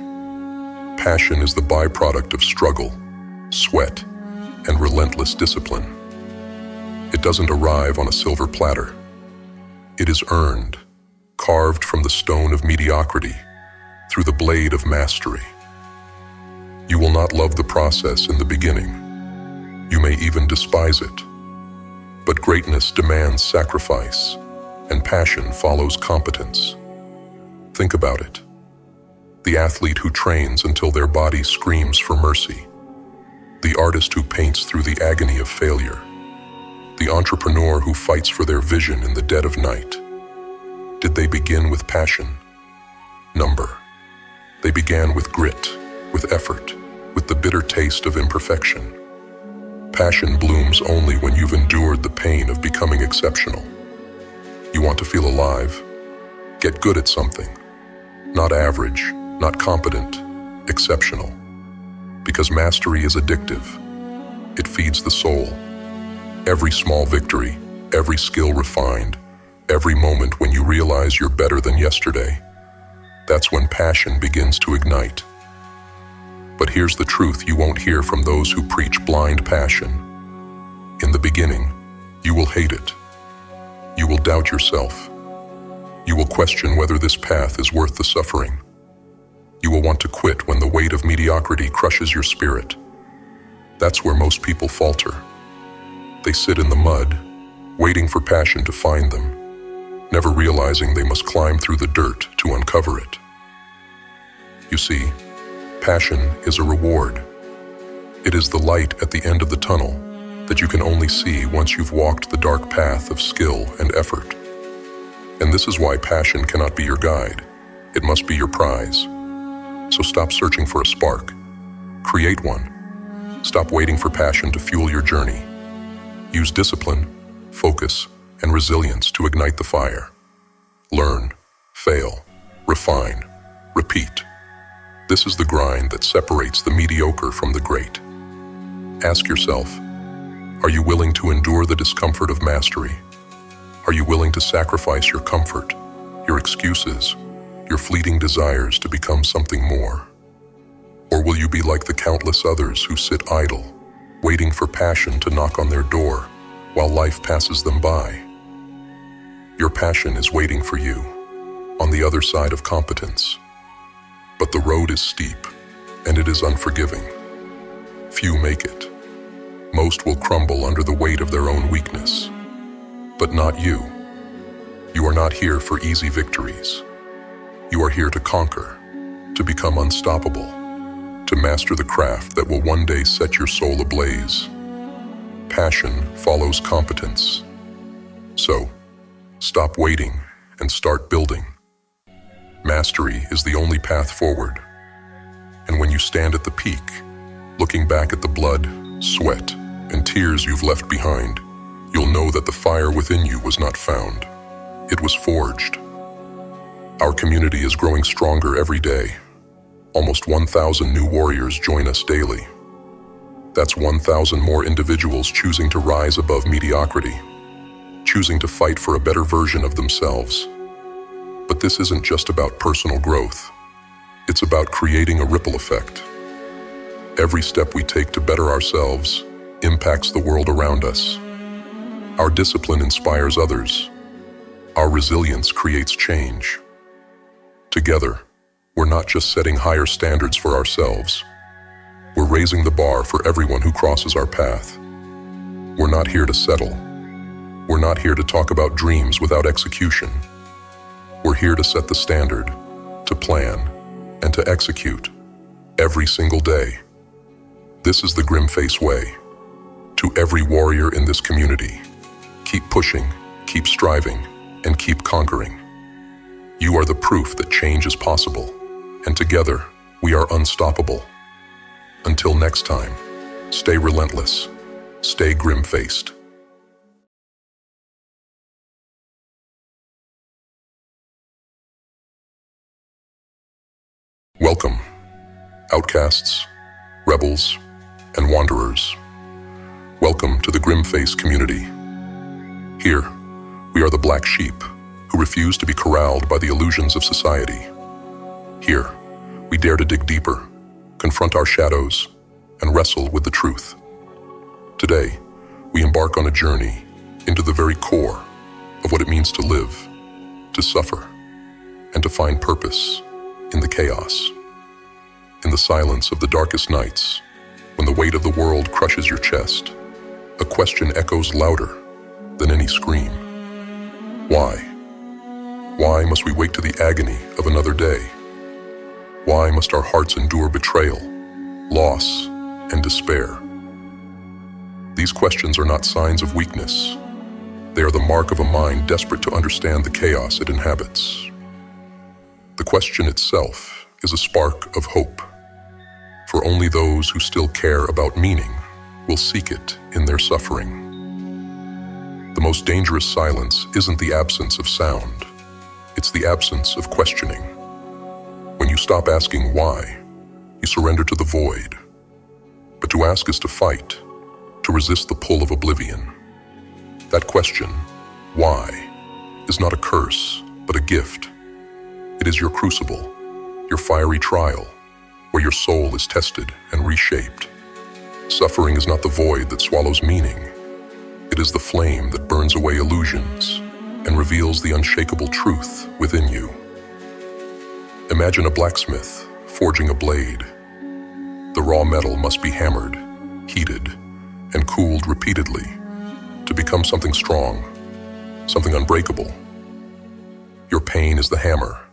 Passion is the byproduct of struggle, sweat, and relentless discipline. It doesn't arrive on a silver platter. It is earned, carved from the stone of mediocrity, through the blade of mastery. You will not love the process in the beginning. You may even despise it. But greatness demands sacrifice, and passion follows competence. Think about it. The athlete who trains until their body screams for mercy. The artist who paints through the agony of failure. The entrepreneur who fights for their vision in the dead of night. Did they begin with passion? Number. They began with grit, with effort, with the bitter taste of imperfection. Passion blooms only when you've endured the pain of becoming exceptional. You want to feel alive? Get good at something. Not average, not competent, exceptional. Because mastery is addictive. It feeds the soul. Every small victory, every skill refined, every moment when you realize you're better than yesterday, that's when passion begins to ignite. But here's the truth you won't hear from those who preach blind passion. In the beginning, you will hate it. You will doubt yourself. You will question whether this path is worth the suffering. You will want to quit when the weight of mediocrity crushes your spirit. That's where most people falter. They sit in the mud, waiting for passion to find them. never realizing they must climb through the dirt to uncover it. You see, passion is a reward. It is the light at the end of the tunnel that you can only see once you've walked the dark path of skill and effort. And this is why passion cannot be your guide. It must be your prize. So stop searching for a spark. Create one. Stop waiting for passion to fuel your journey. Use discipline, focus, and resilience to ignite the fire. Learn, fail, refine, repeat. This is the grind that separates the mediocre from the great. Ask yourself, are you willing to endure the discomfort of mastery? Are you willing to sacrifice your comfort, your excuses, your fleeting desires to become something more? Or will you be like the countless others who sit idle, waiting for passion to knock on their door while life passes them by? Your passion is waiting for you on the other side of competence. But the road is steep, and it is unforgiving. Few make it. Most will crumble under the weight of their own weakness. But not you. You are not here for easy victories. You are here to conquer, to become unstoppable, to master the craft that will one day set your soul ablaze. Passion follows competence. So, stop waiting and start building. Mastery is the only path forward. And when you stand at the peak, looking back at the blood, sweat, and tears you've left behind, you'll know that the fire within you was not found. It was forged. Our community is growing stronger every day. Almost 1,000 new warriors join us daily. That's 1,000 more individuals choosing to rise above mediocrity, choosing to fight for a better version of themselves. But this isn't just about personal growth. It's about creating a ripple effect. Every step we take to better ourselves impacts the world around us. Our discipline inspires others. Our resilience creates change. Together, we're not just setting higher standards for ourselves. We're raising the bar for everyone who crosses our path. We're not here to settle. We're not here to talk about dreams without execution. We're here to set the standard, to plan, and to execute every single day. This is the Grimface way. To every warrior in this community, keep pushing, keep striving, and keep conquering. You are the proof that change is possible, and together, we are unstoppable. Until next time, stay relentless, stay grim-faced. Welcome, outcasts, rebels, and wanderers. Welcome to the Grimface community. Here, we are the black sheep who refuse to be corralled by the illusions of society. Here, we dare to dig deeper, confront our shadows, and wrestle with the truth. Today, we embark on a journey into the very core of what it means to live, to suffer, and to find purpose in the chaos. In the silence of the darkest nights, when the weight of the world crushes your chest, a question echoes louder than any scream. Why? Why must we wait to the agony of another day? Why must our hearts endure betrayal, loss, and despair? These questions are not signs of weakness. They are the mark of a mind desperate to understand the chaos it inhabits. The question itself is a spark of hope, for only those who still care about meaning will seek it in their suffering. The most dangerous silence isn't the absence of sound, it's the absence of questioning. When you stop asking why, you surrender to the void. But to ask is to fight, to resist the pull of oblivion. That question, why, is not a curse, but a gift. It is your crucible, your fiery trial, where your soul is tested and reshaped. Suffering is not the void that swallows meaning. It is the flame that burns away illusions and reveals the unshakable truth within you. Imagine a blacksmith forging a blade. The raw metal must be hammered, heated, and cooled repeatedly to become something strong, something unbreakable. Your pain is the hammer.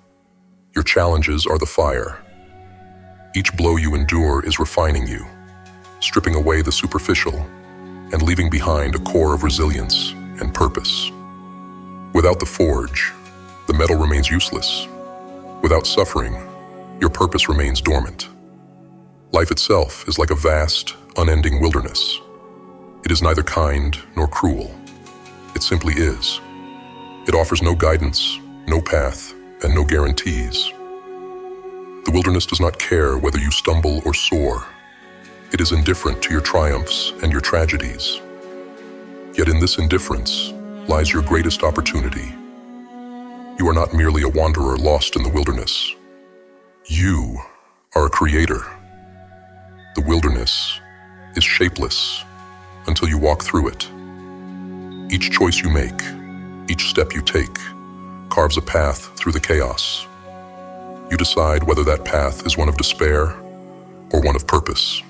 Your challenges are the fire. Each blow you endure is refining you, stripping away the superficial and leaving behind a core of resilience and purpose. Without the forge, the metal remains useless. Without suffering, your purpose remains dormant. Life itself is like a vast, unending wilderness. It is neither kind nor cruel. It simply is. It offers no guidance, no path, and no guarantees. The wilderness does not care whether you stumble or soar. It is indifferent to your triumphs and your tragedies. Yet in this indifference lies your greatest opportunity. You are not merely a wanderer lost in the wilderness. You are a creator. The wilderness is shapeless until you walk through it. Each choice you make, each step you take, carves a path through the chaos. You decide whether that path is one of despair or one of purpose.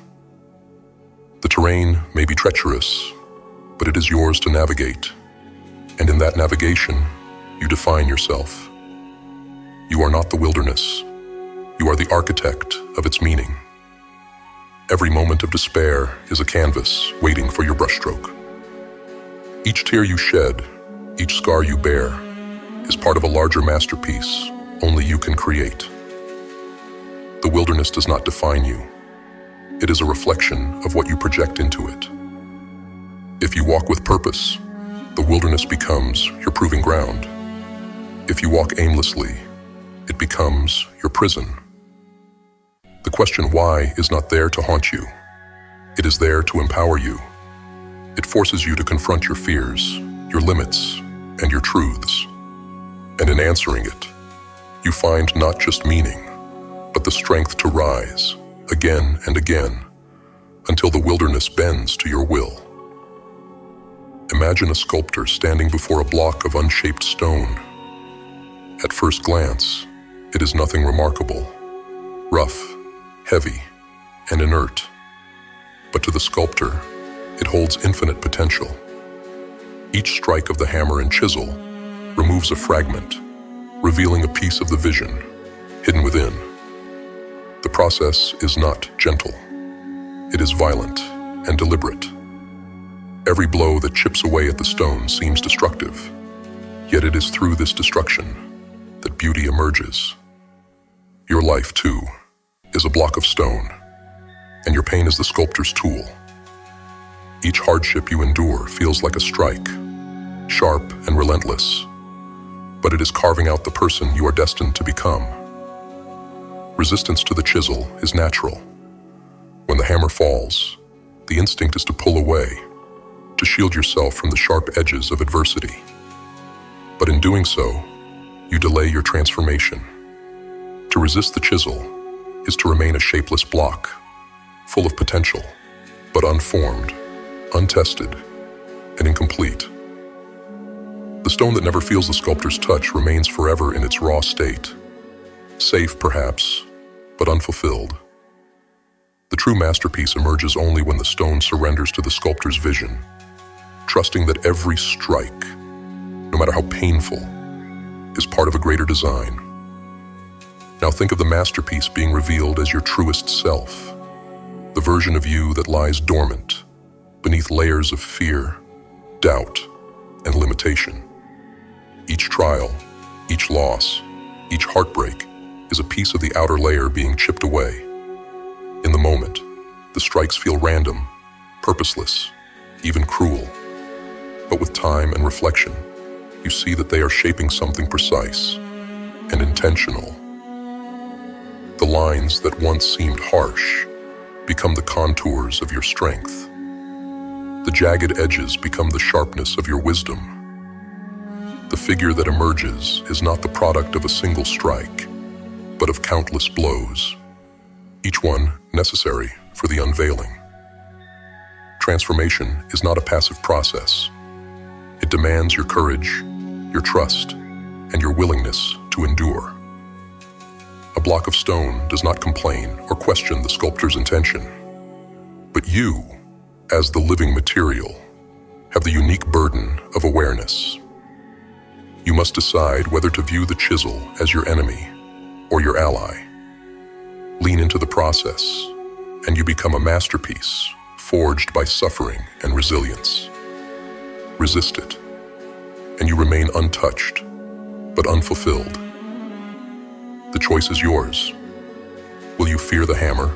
The terrain may be treacherous, but it is yours to navigate. And in that navigation, you define yourself. You are not the wilderness. You are the architect of its meaning. Every moment of despair is a canvas waiting for your brushstroke. Each tear you shed, each scar you bear, is part of a larger masterpiece only you can create. The wilderness does not define you. It is a reflection of what you project into it. If you walk with purpose, the wilderness becomes your proving ground. If you walk aimlessly, it becomes your prison. The question why is not there to haunt you. It is there to empower you. It forces you to confront your fears, your limits, and your truths. And in answering it, you find not just meaning, but the strength to rise again and again until the wilderness bends to your will. Imagine a sculptor standing before a block of unshaped stone. At first glance, it is nothing remarkable, rough, heavy, and inert. But to the sculptor, it holds infinite potential. Each strike of the hammer and chisel removes a fragment, revealing a piece of the vision hidden within. The process is not gentle. It is violent and deliberate. Every blow that chips away at the stone seems destructive, yet it is through this destruction that beauty emerges. Your life, too, is a block of stone, and your pain is the sculptor's tool. Each hardship you endure feels like a strike, sharp and relentless, but it is carving out the person you are destined to become. Resistance to the chisel is natural. When the hammer falls, the instinct is to pull away, to shield yourself from the sharp edges of adversity. But in doing so, you delay your transformation. To resist the chisel is to remain a shapeless block, full of potential, but unformed, untested, and incomplete. The stone that never feels the sculptor's touch remains forever in its raw state, safe perhaps, but unfulfilled. The true masterpiece emerges only when the stone surrenders to the sculptor's vision, trusting that every strike, no matter how painful, is part of a greater design. Now think of the masterpiece being revealed as your truest self, the version of you that lies dormant beneath layers of fear, doubt, and limitation. Each trial, each loss, each heartbreak is a piece of the outer layer being chipped away. In the moment, the strikes feel random, purposeless, even cruel. But with time and reflection, you see that they are shaping something precise and intentional. The lines that once seemed harsh become the contours of your strength. The jagged edges become the sharpness of your wisdom. The figure that emerges is not the product of a single strike, but of countless blows, each one necessary for the unveiling. Transformation is not a passive process. It demands your courage, your trust, and your willingness to endure. A block of stone does not complain or question the sculptor's intention, but you, as the living material, have the unique burden of awareness. You must decide whether to view the chisel as your enemy or your ally. Lean into the process, and you become a masterpiece forged by suffering and resilience. Resist it, and you remain untouched, but unfulfilled. The choice is yours. Will you fear the hammer,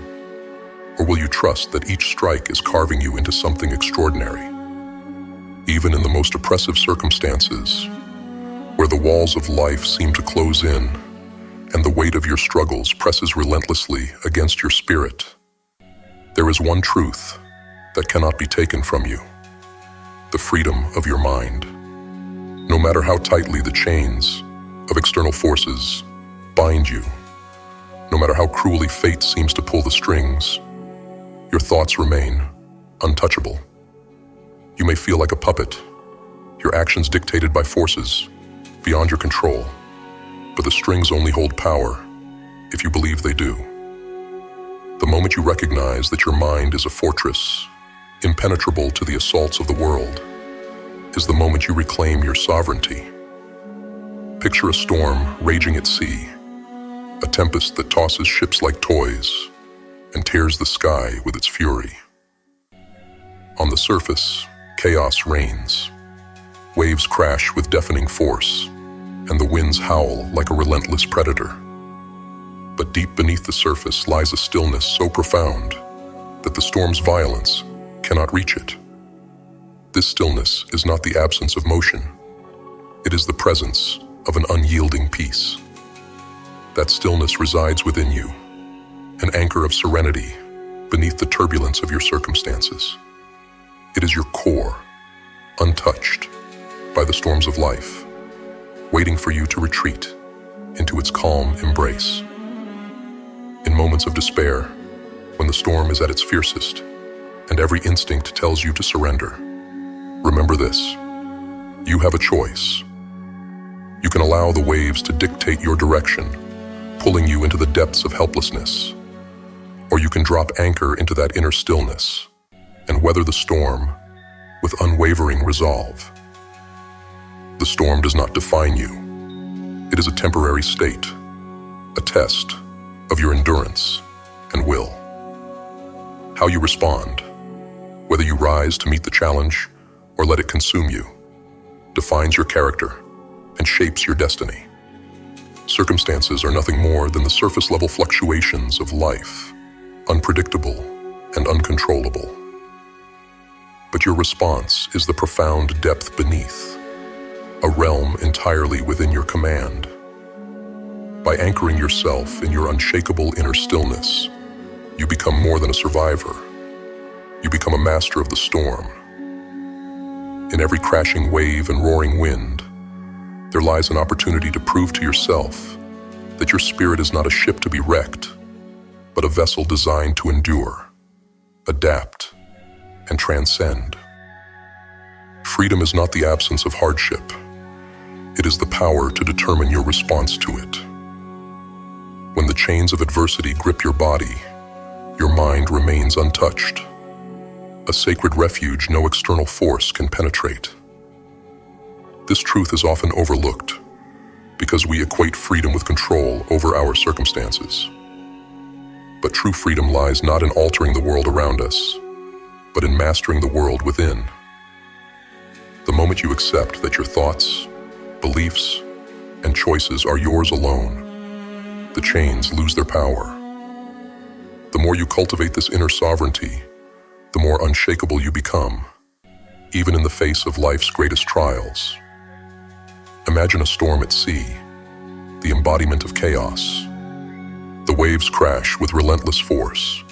or will you trust that each strike is carving you into something extraordinary? Even in the most oppressive circumstances, where the walls of life seem to close in, and the weight of your struggles presses relentlessly against your spirit, there is one truth that cannot be taken from you: the freedom of your mind. No matter how tightly the chains of external forces bind you, no matter how cruelly fate seems to pull the strings, your thoughts remain untouchable. You may feel like a puppet, your actions dictated by forces beyond your control, but the strings only hold power if you believe they do. The moment you recognize that your mind is a fortress, impenetrable to the assaults of the world, is the moment you reclaim your sovereignty. Picture a storm raging at sea, a tempest that tosses ships like toys and tears the sky with its fury. On the surface, chaos reigns. Waves crash with deafening force, and the winds howl like a relentless predator. But deep beneath the surface lies a stillness so profound that the storm's violence cannot reach it. This stillness is not the absence of motion. It is the presence of an unyielding peace. That stillness resides within you, an anchor of serenity beneath the turbulence of your circumstances. It is your core, untouched by the storms of life, waiting for you to retreat into its calm embrace. In moments of despair, when the storm is at its fiercest, and every instinct tells you to surrender, remember this: you have a choice. You can allow the waves to dictate your direction, pulling you into the depths of helplessness, or you can drop anchor into that inner stillness and weather the storm with unwavering resolve. The storm does not define you. It is a temporary state, a test of your endurance and will. How you respond, whether you rise to meet the challenge or let it consume you, defines your character and shapes your destiny. Circumstances are nothing more than the surface-level fluctuations of life, unpredictable and uncontrollable. But your response is the profound depth beneath, a realm entirely within your command. By anchoring yourself in your unshakable inner stillness, you become more than a survivor. You become a master of the storm. In every crashing wave and roaring wind, there lies an opportunity to prove to yourself that your spirit is not a ship to be wrecked, but a vessel designed to endure, adapt, and transcend. Freedom is not the absence of hardship. It is the power to determine your response to it. When the chains of adversity grip your body, your mind remains untouched, a sacred refuge no external force can penetrate. This truth is often overlooked because we equate freedom with control over our circumstances. But true freedom lies not in altering the world around us, but in mastering the world within. The moment you accept that your thoughts, beliefs, and choices are yours alone, the chains lose their power. The more you cultivate this inner sovereignty, the more unshakable you become, even in the face of life's greatest trials. Imagine a storm at sea, the embodiment of chaos. The waves crash with relentless force,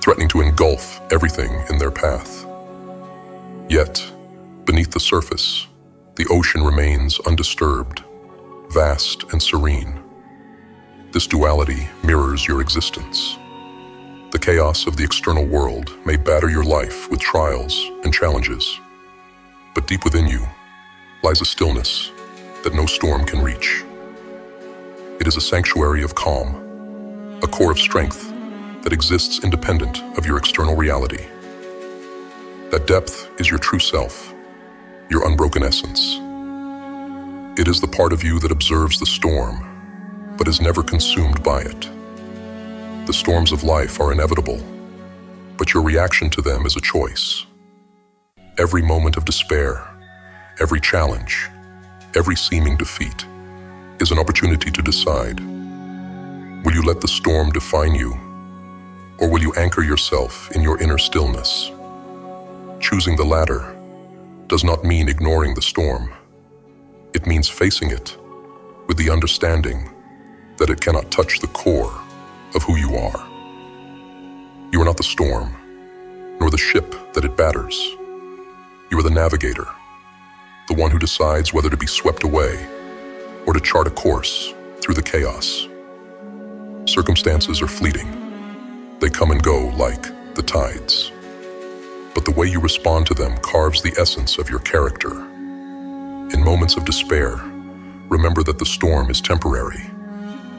threatening to engulf everything in their path. Yet, beneath the surface, the ocean remains undisturbed, vast and serene. This duality mirrors your existence. The chaos of the external world may batter your life with trials and challenges, but deep within you lies a stillness that no storm can reach. It is a sanctuary of calm, a core of strength that exists independent of your external reality. That depth is your true self, your unbroken essence. It is the part of you that observes the storm, but is never consumed by it. The storms of life are inevitable, but your reaction to them is a choice. Every moment of despair, every challenge, every seeming defeat is an opportunity to decide. Will you let the storm define you, or will you anchor yourself in your inner stillness? Choosing the latter does not mean ignoring the storm. It means facing it with the understanding that it cannot touch the core of who you are. You are not the storm, nor the ship that it batters. You are the navigator, the one who decides whether to be swept away or to chart a course through the chaos. Circumstances are fleeting. They come and go like the tides. But the way you respond to them carves the essence of your character. In moments of despair, remember that the storm is temporary,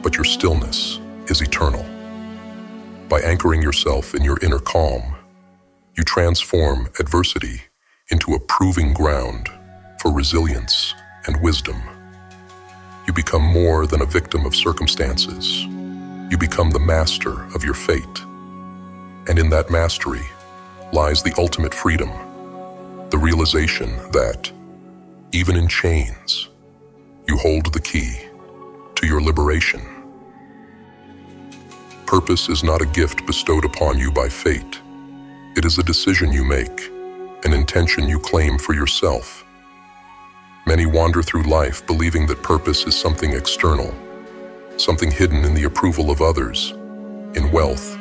but your stillness is eternal. By anchoring yourself in your inner calm, you transform adversity into a proving ground for resilience and wisdom. You become more than a victim of circumstances. You become the master of your fate. And in that mastery lies the ultimate freedom, the realization that, even in chains, you hold the key to your liberation. Purpose is not a gift bestowed upon you by fate. It is a decision you make, an intention you claim for yourself. Many wander through life believing that purpose is something external, something hidden in the approval of others, in wealth,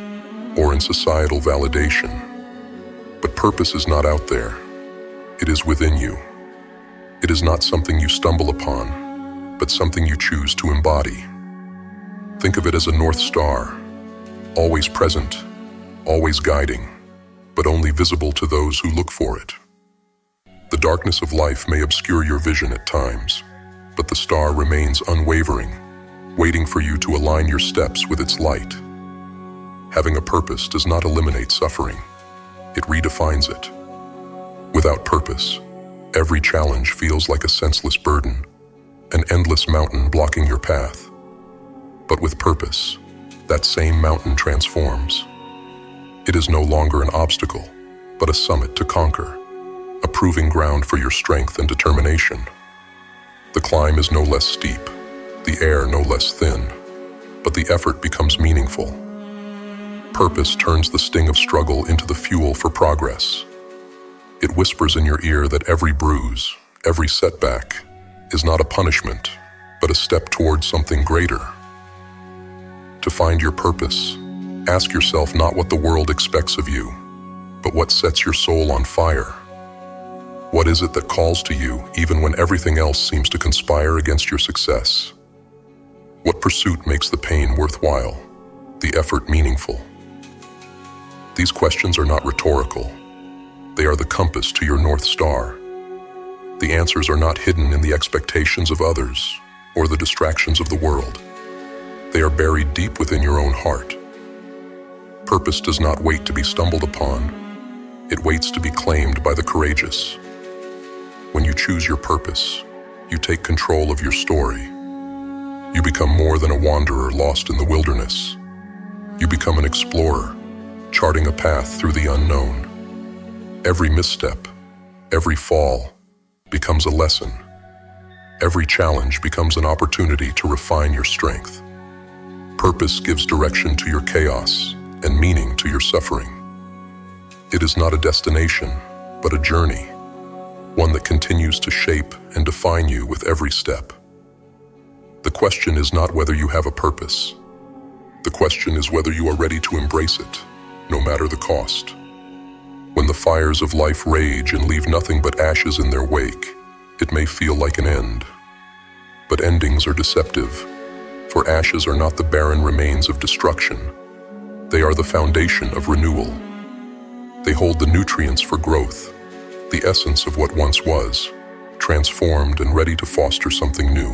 or in societal validation. But purpose is not out there. It is within you. It is not something you stumble upon, but something you choose to embody. Think of it as a North Star, always present, always guiding, but only visible to those who look for it. The darkness of life may obscure your vision at times, but the star remains unwavering, waiting for you to align your steps with its light. Having a purpose does not eliminate suffering. It redefines it. Without purpose, every challenge feels like a senseless burden, an endless mountain blocking your path. But with purpose, that same mountain transforms. It is no longer an obstacle, but a summit to conquer, a proving ground for your strength and determination. The climb is no less steep, the air no less thin, but the effort becomes meaningful. Purpose turns the sting of struggle into the fuel for progress. It whispers in your ear that every bruise, every setback, is not a punishment, but a step towards something greater. To find your purpose, ask yourself not what the world expects of you, but what sets your soul on fire. What is it that calls to you even when everything else seems to conspire against your success? What pursuit makes the pain worthwhile, the effort meaningful? These questions are not rhetorical. They are the compass to your North Star. The answers are not hidden in the expectations of others or the distractions of the world. They are buried deep within your own heart. Purpose does not wait to be stumbled upon. It waits to be claimed by the courageous. When you choose your purpose, you take control of your story. You become more than a wanderer lost in the wilderness. You become an explorer, charting a path through the unknown. Every misstep, every fall, becomes a lesson. Every challenge becomes an opportunity to refine your strength. Purpose gives direction to your chaos and meaning to your suffering. It is not a destination, but a journey, one that continues to shape and define you with every step. The question is not whether you have a purpose. The question is whether you are ready to embrace it, no matter the cost. When the fires of life rage and leave nothing but ashes in their wake, it may feel like an end. But endings are deceptive, for ashes are not the barren remains of destruction. They are the foundation of renewal. They hold the nutrients for growth, the essence of what once was, transformed and ready to foster something new.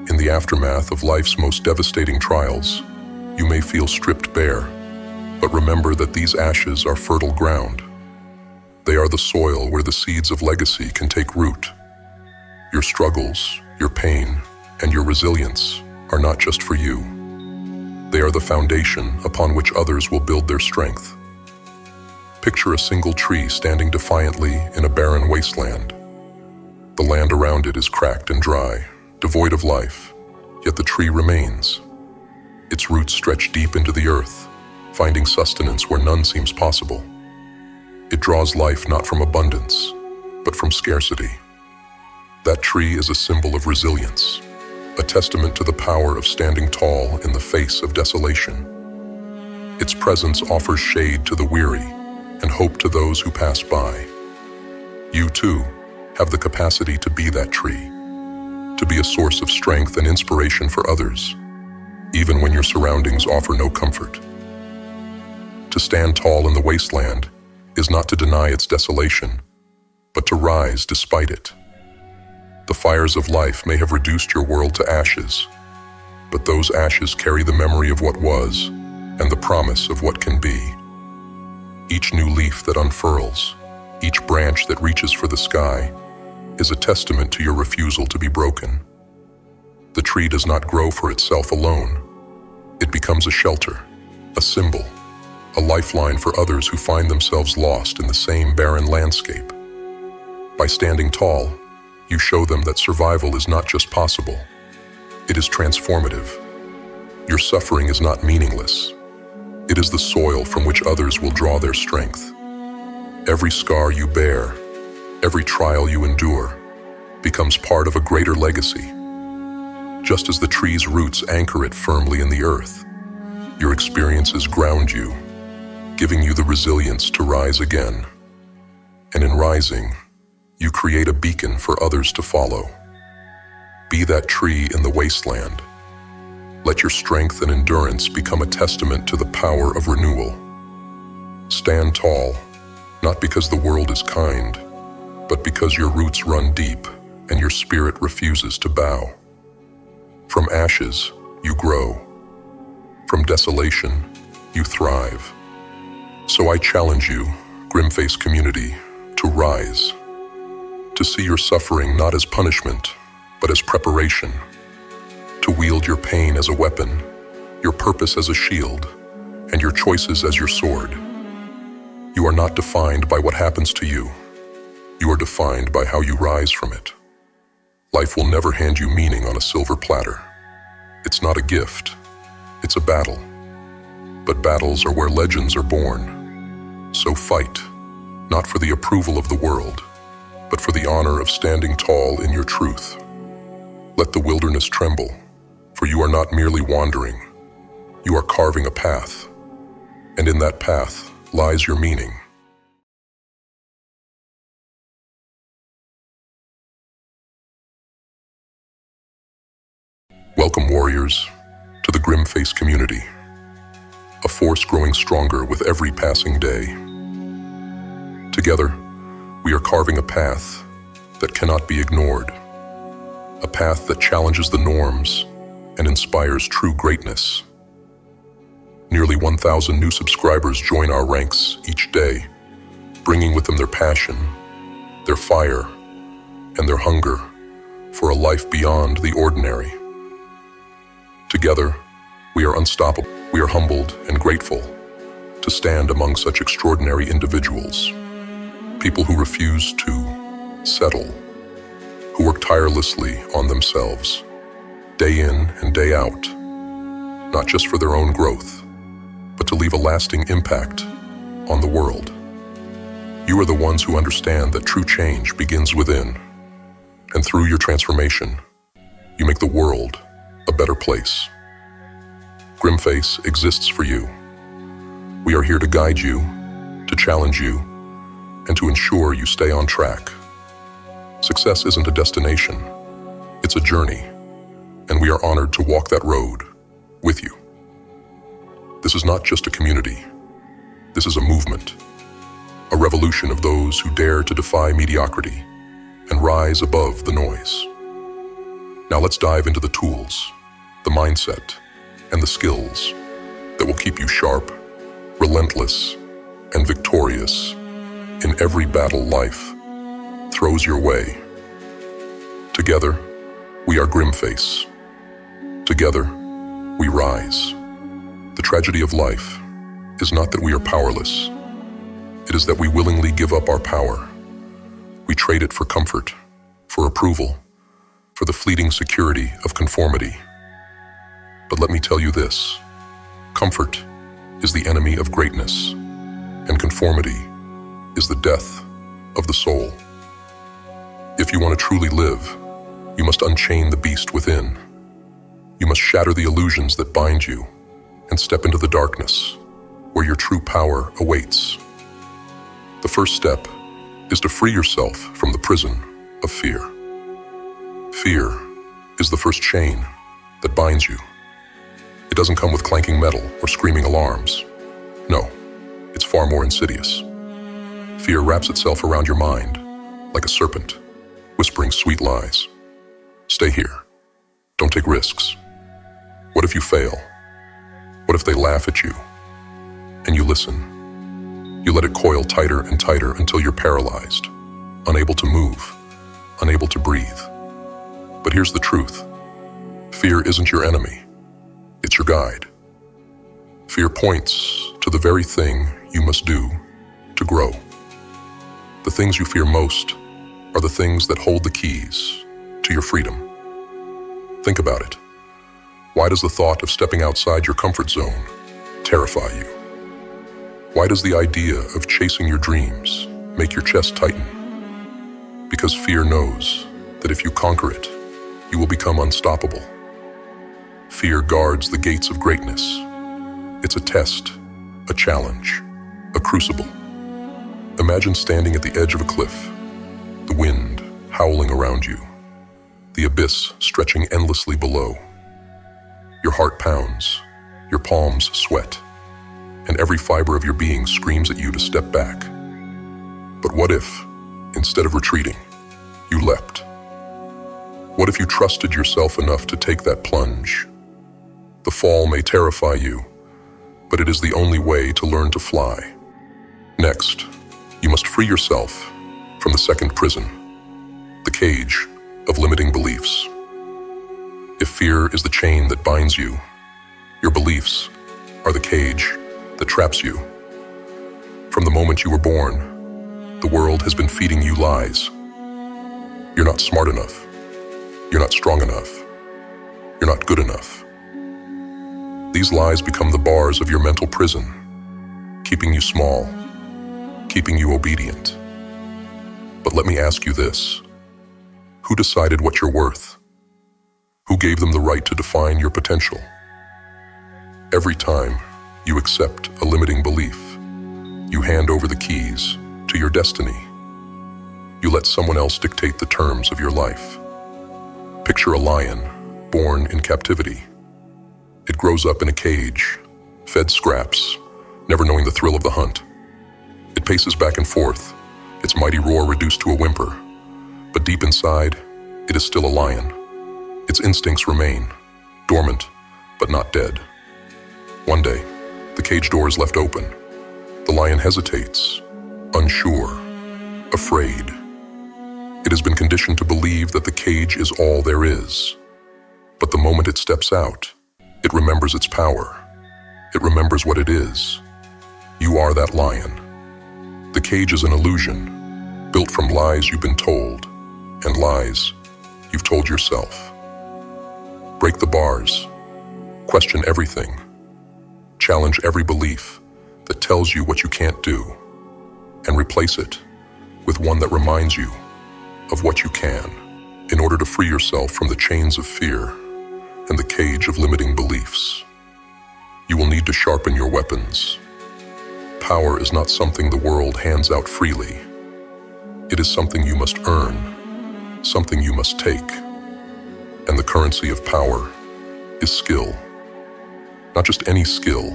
In the aftermath of life's most devastating trials, you may feel stripped bare, but remember that these ashes are fertile ground. They are the soil where the seeds of legacy can take root. Your struggles, your pain, and your resilience are not just for you. They are the foundation upon which others will build their strength. Picture a single tree standing defiantly in a barren wasteland. The land around it is cracked and dry, devoid of life, yet the tree remains. Its roots stretch deep into the earth, finding sustenance where none seems possible. It draws life not from abundance, but from scarcity. That tree is a symbol of resilience, a testament to the power of standing tall in the face of desolation. Its presence offers shade to the weary and hope to those who pass by. You, too, have the capacity to be that tree, to be a source of strength and inspiration for others, even when your surroundings offer no comfort. To stand tall in the wasteland is not to deny its desolation, but to rise despite it. The fires of life may have reduced your world to ashes, but those ashes carry the memory of what was and the promise of what can be. Each new leaf that unfurls, each branch that reaches for the sky, is a testament to your refusal to be broken. The tree does not grow for itself alone. It becomes a shelter, a symbol, a lifeline for others who find themselves lost in the same barren landscape. By standing tall, you show them that survival is not just possible, it is transformative. Your suffering is not meaningless. It is the soil from which others will draw their strength. Every scar you bear, every trial you endure, becomes part of a greater legacy. Just as the tree's roots anchor it firmly in the earth, your experiences ground you, giving you the resilience to rise again. And in rising, you create a beacon for others to follow. Be that tree in the wasteland. Let your strength and endurance become a testament to the power of renewal. Stand tall, not because the world is kind, but because your roots run deep and your spirit refuses to bow. From ashes, you grow. From desolation, you thrive. So I challenge you, Grimface community, to rise. To see your suffering not as punishment, but as preparation. To wield your pain as a weapon, your purpose as a shield, and your choices as your sword. You are not defined by what happens to you. You are defined by how you rise from it. Life will never hand you meaning on a silver platter. It's not a gift, it's a battle. But battles are where legends are born. So fight, not for the approval of the world, but for the honor of standing tall in your truth. Let the wilderness tremble, for you are not merely wandering. You are carving a path, and in that path lies your meaning. Welcome, warriors, to the Grimface community, a force growing stronger with every passing day. Together, we are carving a path that cannot be ignored, a path that challenges the norms and inspires true greatness. Nearly 1,000 new subscribers join our ranks each day, bringing with them their passion, their fire, and their hunger for a life beyond the ordinary. Together, we are unstoppable. We are humbled and grateful to stand among such extraordinary individuals, people who refuse to settle, who work tirelessly on themselves, day in and day out, not just for their own growth, but to leave a lasting impact on the world. You are the ones who understand that true change begins within, and through your transformation, you make the world a better place. Grimface exists for you. We are here to guide you, to challenge you, and to ensure you stay on track. Success isn't a destination, it's a journey, and we are honored to walk that road with you. This is not just a community, this is a movement, a revolution of those who dare to defy mediocrity and rise above the noise. Now let's dive into the tools, the mindset, and the skills that will keep you sharp, relentless, and victorious in every battle life throws your way. Together, we are Grimface. Together, we rise. The tragedy of life is not that we are powerless. It is that we willingly give up our power. We trade it for comfort, for approval, for the fleeting security of conformity. But let me tell you this: comfort is the enemy of greatness, and conformity is the death of the soul. If you want to truly live, you must unchain the beast within. You must shatter the illusions that bind you and step into the darkness where your true power awaits. The first step is to free yourself from the prison of fear. Fear is the first chain that binds you. It doesn't come with clanking metal or screaming alarms. No, it's far more insidious. Fear wraps itself around your mind like a serpent, whispering sweet lies. Stay here. Don't take risks. What if you fail? What if they laugh at you? And you listen. You let it coil tighter and tighter until you're paralyzed, unable to move, unable to breathe. But here's the truth. Fear isn't your enemy. It's your guide. Fear points to the very thing you must do to grow. The things you fear most are the things that hold the keys to your freedom. Think about it. Why does the thought of stepping outside your comfort zone terrify you? Why does the idea of chasing your dreams make your chest tighten? Because fear knows that if you conquer it, you will become unstoppable. Fear guards the gates of greatness. It's a test, a challenge, a crucible. Imagine standing at the edge of a cliff, the wind howling around you, the abyss stretching endlessly below. Your heart pounds, your palms sweat, and every fiber of your being screams at you to step back. But what if, instead of retreating, you leapt? What if you trusted yourself enough to take that plunge? The fall may terrify you, but it is the only way to learn to fly. Next, you must free yourself from the second prison, the cage of limiting beliefs. If fear is the chain that binds you, your beliefs are the cage that traps you. From the moment you were born, the world has been feeding you lies. You're not smart enough. You're not strong enough. You're not good enough. These lies become the bars of your mental prison, keeping you small, keeping you obedient. But let me ask you this: who decided what you're worth? Who gave them the right to define your potential? Every time you accept a limiting belief, you hand over the keys to your destiny. You let someone else dictate the terms of your life. Picture a lion born in captivity. It grows up in a cage, fed scraps, never knowing the thrill of the hunt. It paces back and forth, its mighty roar reduced to a whimper. But deep inside, it is still a lion. Its instincts remain, dormant, but not dead. One day, the cage door is left open. The lion hesitates, unsure, afraid. It has been conditioned to believe that the cage is all there is. But the moment it steps out, it remembers its power. It remembers what it is. You are that lion. The cage is an illusion, built from lies you've been told, and lies you've told yourself. Break the bars. Question everything. Challenge every belief that tells you what you can't do, and replace it with one that reminds you of what you can, in order to free yourself from the chains of fear and the cage of limiting beliefs. You will need to sharpen your weapons. Power is not something the world hands out freely. It is something you must earn, something you must take. And the currency of power is skill. Not just any skill,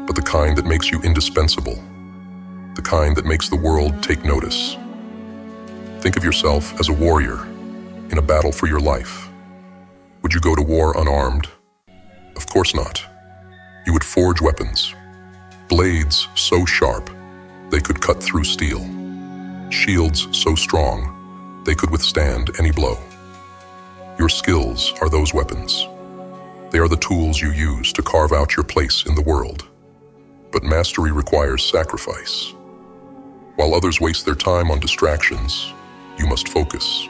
but the kind that makes you indispensable, the kind that makes the world take notice. Think of yourself as a warrior in a battle for your life. Would you go to war unarmed? Of course not. You would forge weapons, blades so sharp they could cut through steel, shields so strong they could withstand any blow. Your skills are those weapons. They are the tools you use to carve out your place in the world. But mastery requires sacrifice. While others waste their time on distractions, you must focus.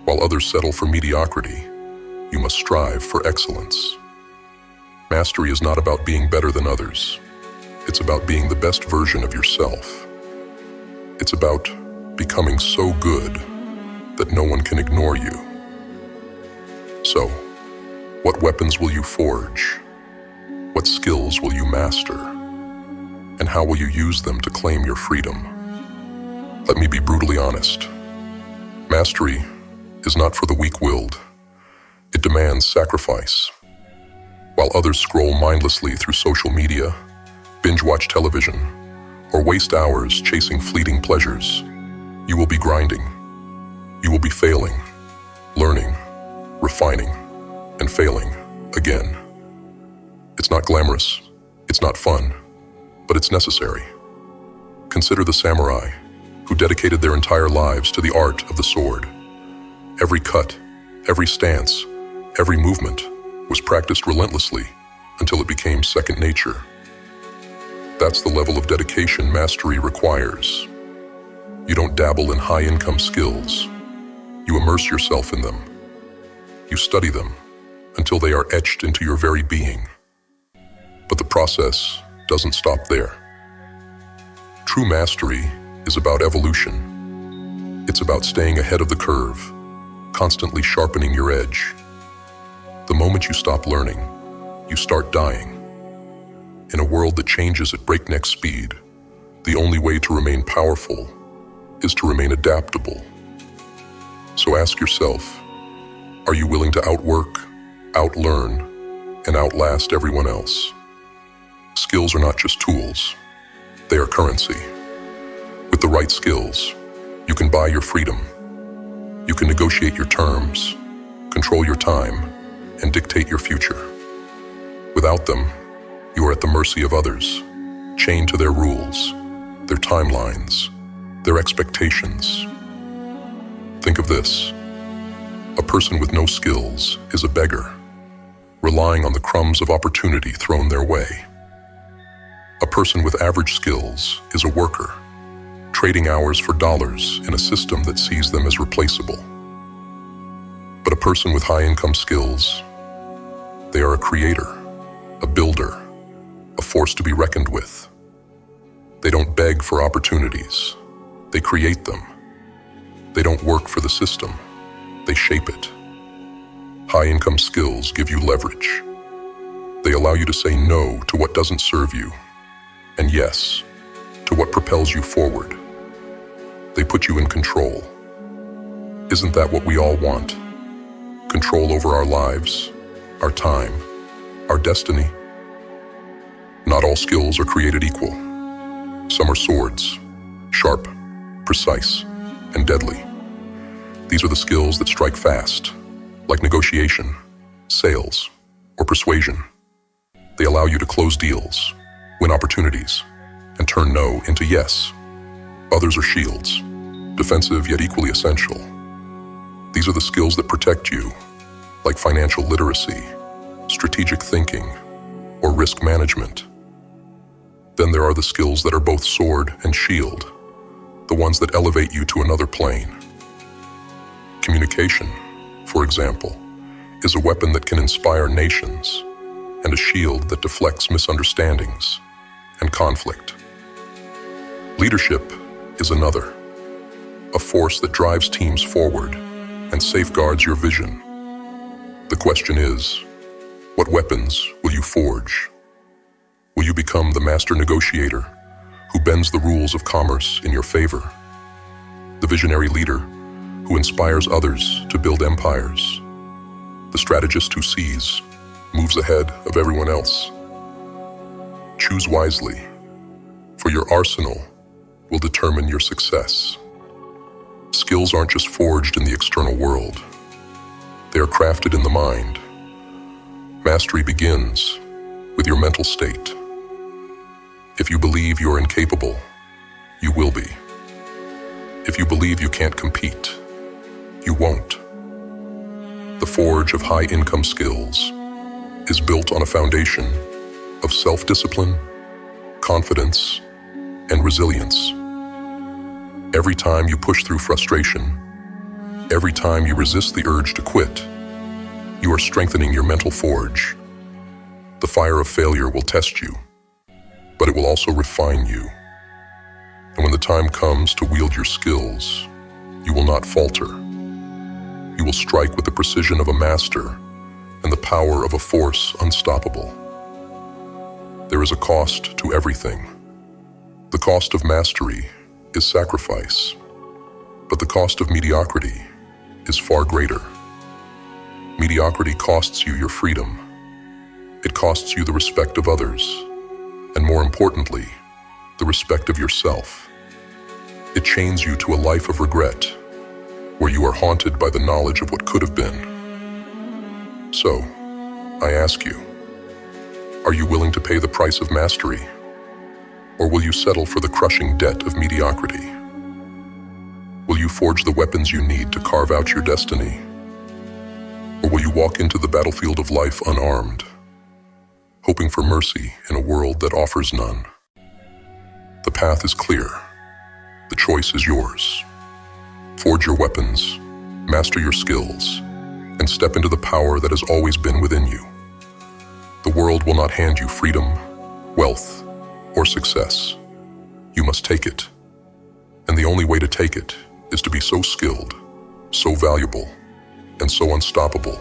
While others settle for mediocrity, you must strive for excellence. Mastery is not about being better than others. It's about being the best version of yourself. It's about becoming so good that no one can ignore you. So, what weapons will you forge? What skills will you master? And how will you use them to claim your freedom? Let me be brutally honest. Mastery is not for the weak-willed. It demands sacrifice. While others scroll mindlessly through social media, binge-watch television, or waste hours chasing fleeting pleasures, you will be grinding. You will be failing, learning, refining, and failing again. It's not glamorous, it's not fun, but it's necessary. Consider the samurai, who dedicated their entire lives to the art of the sword. Every cut, every stance, every movement was practiced relentlessly until it became second nature. That's the level of dedication mastery requires. You don't dabble in high-income skills. You immerse yourself in them. You study them until they are etched into your very being. But the process doesn't stop there. True mastery is about evolution. It's about staying ahead of the curve, constantly sharpening your edge. The moment you stop learning, you start dying. In a world that changes at breakneck speed, the only way to remain powerful is to remain adaptable. So ask yourself, are you willing to outwork, outlearn, and outlast everyone else? Skills are not just tools, they are currency. With the right skills, you can buy your freedom. You can negotiate your terms, control your time, and dictate your future. Without them, you are at the mercy of others, chained to their rules, their timelines, their expectations. Think of this. A person with no skills is a beggar, relying on the crumbs of opportunity thrown their way. A person with average skills is a worker, trading hours for dollars in a system that sees them as replaceable. But a person with high-income skills, they are a creator, a builder, a force to be reckoned with. They don't beg for opportunities, they create them. They don't work for the system, they shape it. High-income skills give you leverage. They allow you to say no to what doesn't serve you, and yes to what propels you forward. They put you in control. Isn't that what we all want? Control over our lives, our time, our destiny. Not all skills are created equal. Some are swords, sharp, precise, and deadly. These are the skills that strike fast, like negotiation, sales, or persuasion. They allow you to close deals, win opportunities, and turn no into yes. Others are shields, defensive yet equally essential. These are the skills that protect you, like financial literacy, strategic thinking, or risk management. Then there are the skills that are both sword and shield, the ones that elevate you to another plane. Communication, for example, is a weapon that can inspire nations, and a shield that deflects misunderstandings and conflict. Leadership is another, a force that drives teams forward and safeguards your vision. The question is, what weapons will you forge? Will you become the master negotiator who bends the rules of commerce in your favor? The visionary leader who inspires others to build empires? The strategist who sees, moves ahead of everyone else? Choose wisely, for your arsenal will determine your success. Skills aren't just forged in the external world. They are crafted in the mind. Mastery begins with your mental state. If you believe you're incapable, you will be. If you believe you can't compete, you won't. the forge of high-income skills, is built on a foundation of self-discipline, confidence, and resilience. Every time you push through frustration, every time you resist the urge to quit, you are strengthening your mental forge. The fire of failure will test you, but it will also refine you. And when the time comes to wield your skills, you will not falter. You will strike with the precision of a master and the power of a force unstoppable. There is a cost to everything. The cost of mastery is sacrifice, but the cost of mediocrity is far greater. Mediocrity costs you your freedom. It costs you the respect of others, and more importantly, the respect of yourself. It chains you to a life of regret, where you are haunted by the knowledge of what could have been. So, I ask you, are you willing to pay the price of mastery, or will you settle for the crushing debt of mediocrity? Will you forge the weapons you need to carve out your destiny, or will you walk into the battlefield of life unarmed, hoping for mercy in a world that offers none? The path is clear. The choice is yours. Forge your weapons, master your skills, and step into the power that has always been within you. The world will not hand you freedom, wealth, or success. You must take it. And the only way to take it is to be so skilled, so valuable, and so unstoppable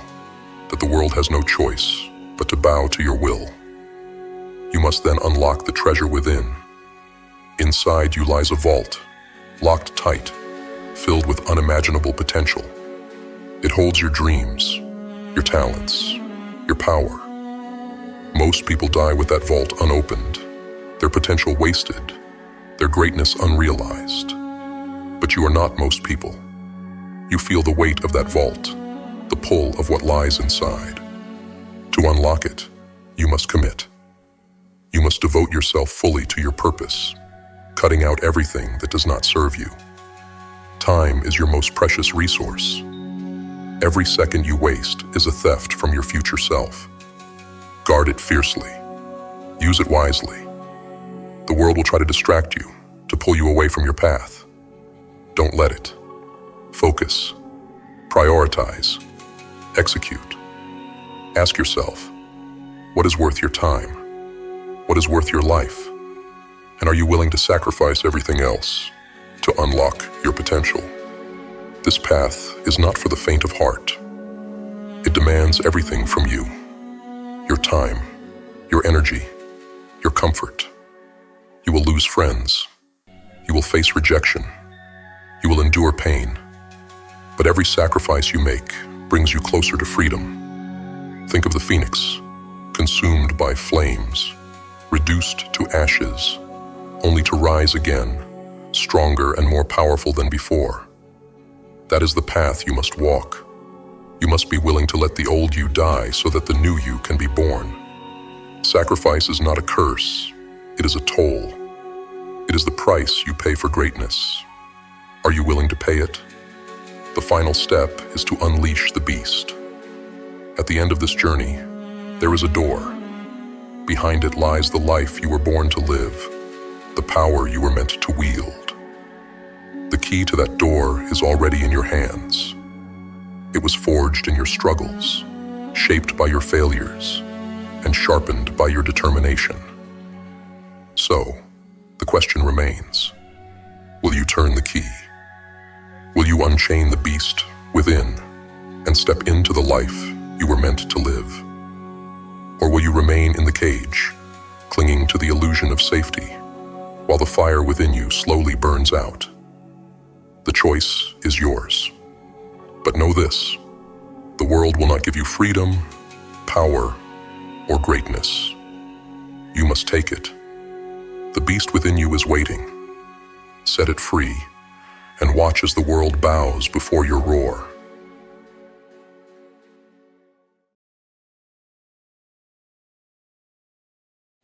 that the world has no choice but to bow to your will. You must then unlock the treasure within. Inside you lies a vault, locked tight, filled with unimaginable potential. It holds your dreams, your talents, your power. Most people die with that vault unopened, their potential wasted, their greatness unrealized. But you are not most people. You feel the weight of that vault, the pull of what lies inside. To unlock it, you must commit. You must devote yourself fully to your purpose, cutting out everything that does not serve you. Time is your most precious resource. Every second you waste is a theft from your future self. Guard it fiercely. Use it wisely. The world will try to distract you, to pull you away from your path. Don't let it. Focus. Prioritize. Execute. Ask yourself, what is worth your time? What is worth your life? And are you willing to sacrifice everything else to unlock your potential? This path is not for the faint of heart. It demands everything from you. Your time, your energy, your comfort. You will lose friends. You will face rejection. You will endure pain. But every sacrifice you make brings you closer to freedom. Think of the phoenix, consumed by flames, reduced to ashes, only to rise again, stronger and more powerful than before. That is the path you must walk. You must be willing to let the old you die so that the new you can be born. Sacrifice is not a curse. It is a toll. It is the price you pay for greatness. Are you willing to pay it? The final step is to unleash the beast. At the end of this journey, there is a door. Behind it lies the life you were born to live, the power you were meant to wield. The key to that door is already in your hands. It was forged in your struggles, shaped by your failures, and sharpened by your determination. So, the question remains, will you turn the key? Will you unchain the beast within and step into the life you were meant to live? Or will you remain in the cage, clinging to the illusion of safety, while the fire within you slowly burns out? The choice is yours. But know this, the world will not give you freedom, power, or greatness. You must take it. The beast within you is waiting. Set it free, and watch as the world bows before your roar.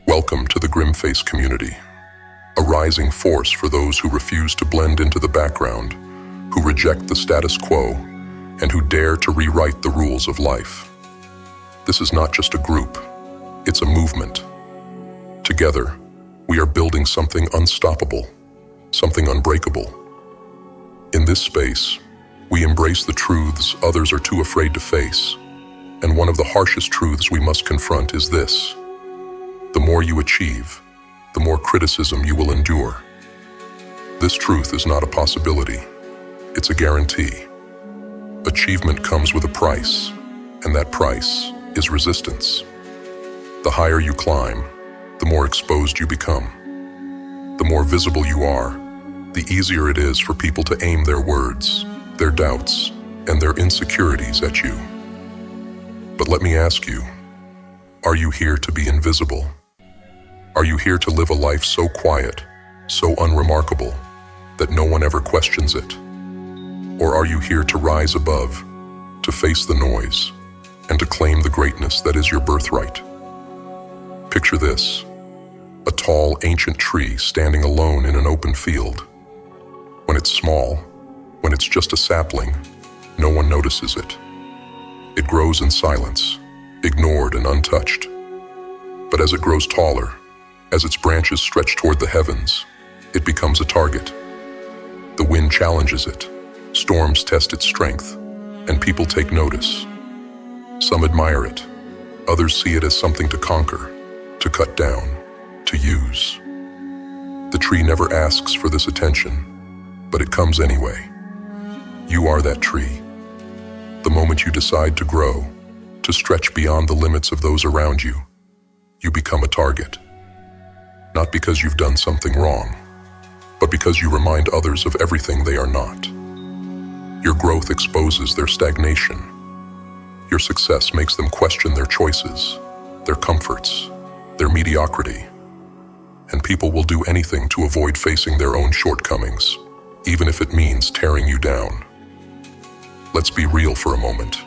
Welcome to the Grimface community, a rising force for those who refuse to blend into the background, who reject the status quo, and who dare to rewrite the rules of life. This is not just a group, it's a movement. Together, we are building something unstoppable, something unbreakable. In this space, we embrace the truths others are too afraid to face, and one of the harshest truths we must confront is this: the more you achieve, the more criticism you will endure. This truth is not a possibility, it's a guarantee. Achievement comes with a price, and that price is resistance. The higher you climb, the more exposed you become. The more visible you are, the easier it is for people to aim their words, their doubts, and their insecurities at you. But let me ask you, are you here to be invisible? Are you here to live a life so quiet, so unremarkable, that no one ever questions it? Or are you here to rise above, to face the noise, and to claim the greatness that is your birthright? Picture this: a tall, ancient tree standing alone in an open field. When it's small, when it's just a sapling, no one notices it. It grows in silence, ignored and untouched. But as it grows taller, as its branches stretch toward the heavens, it becomes a target. The wind challenges it, storms test its strength, and people take notice. Some admire it, others see it as something to conquer, to cut down, to use. The tree never asks for this attention, but it comes anyway. You are that tree. The moment you decide to grow, to stretch beyond the limits of those around you, you become a target. Not because you've done something wrong, but because you remind others of everything they are not. Your growth exposes their stagnation. Your success makes them question their choices, their comforts, their mediocrity. And people will do anything to avoid facing their own shortcomings, even if it means tearing you down. Let's be real for a moment.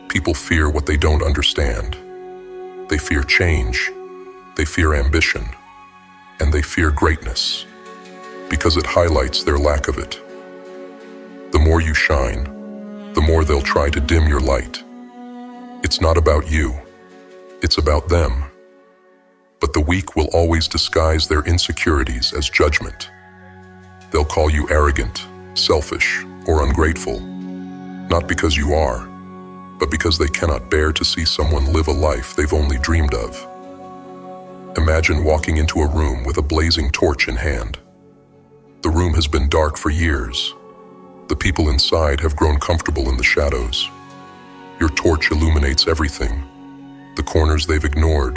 People fear what they don't understand. They fear change, they fear ambition, and they fear greatness, because it highlights their lack of it. The more you shine, the more they'll try to dim your light. It's not about you, it's about them. But the weak will always disguise their insecurities as judgment. They'll call you arrogant, selfish, or ungrateful, not because you are, but because they cannot bear to see someone live a life they've only dreamed of. Imagine walking into a room with a blazing torch in hand. The room has been dark for years. The people inside have grown comfortable in the shadows. Your torch illuminates everything: the corners they've ignored,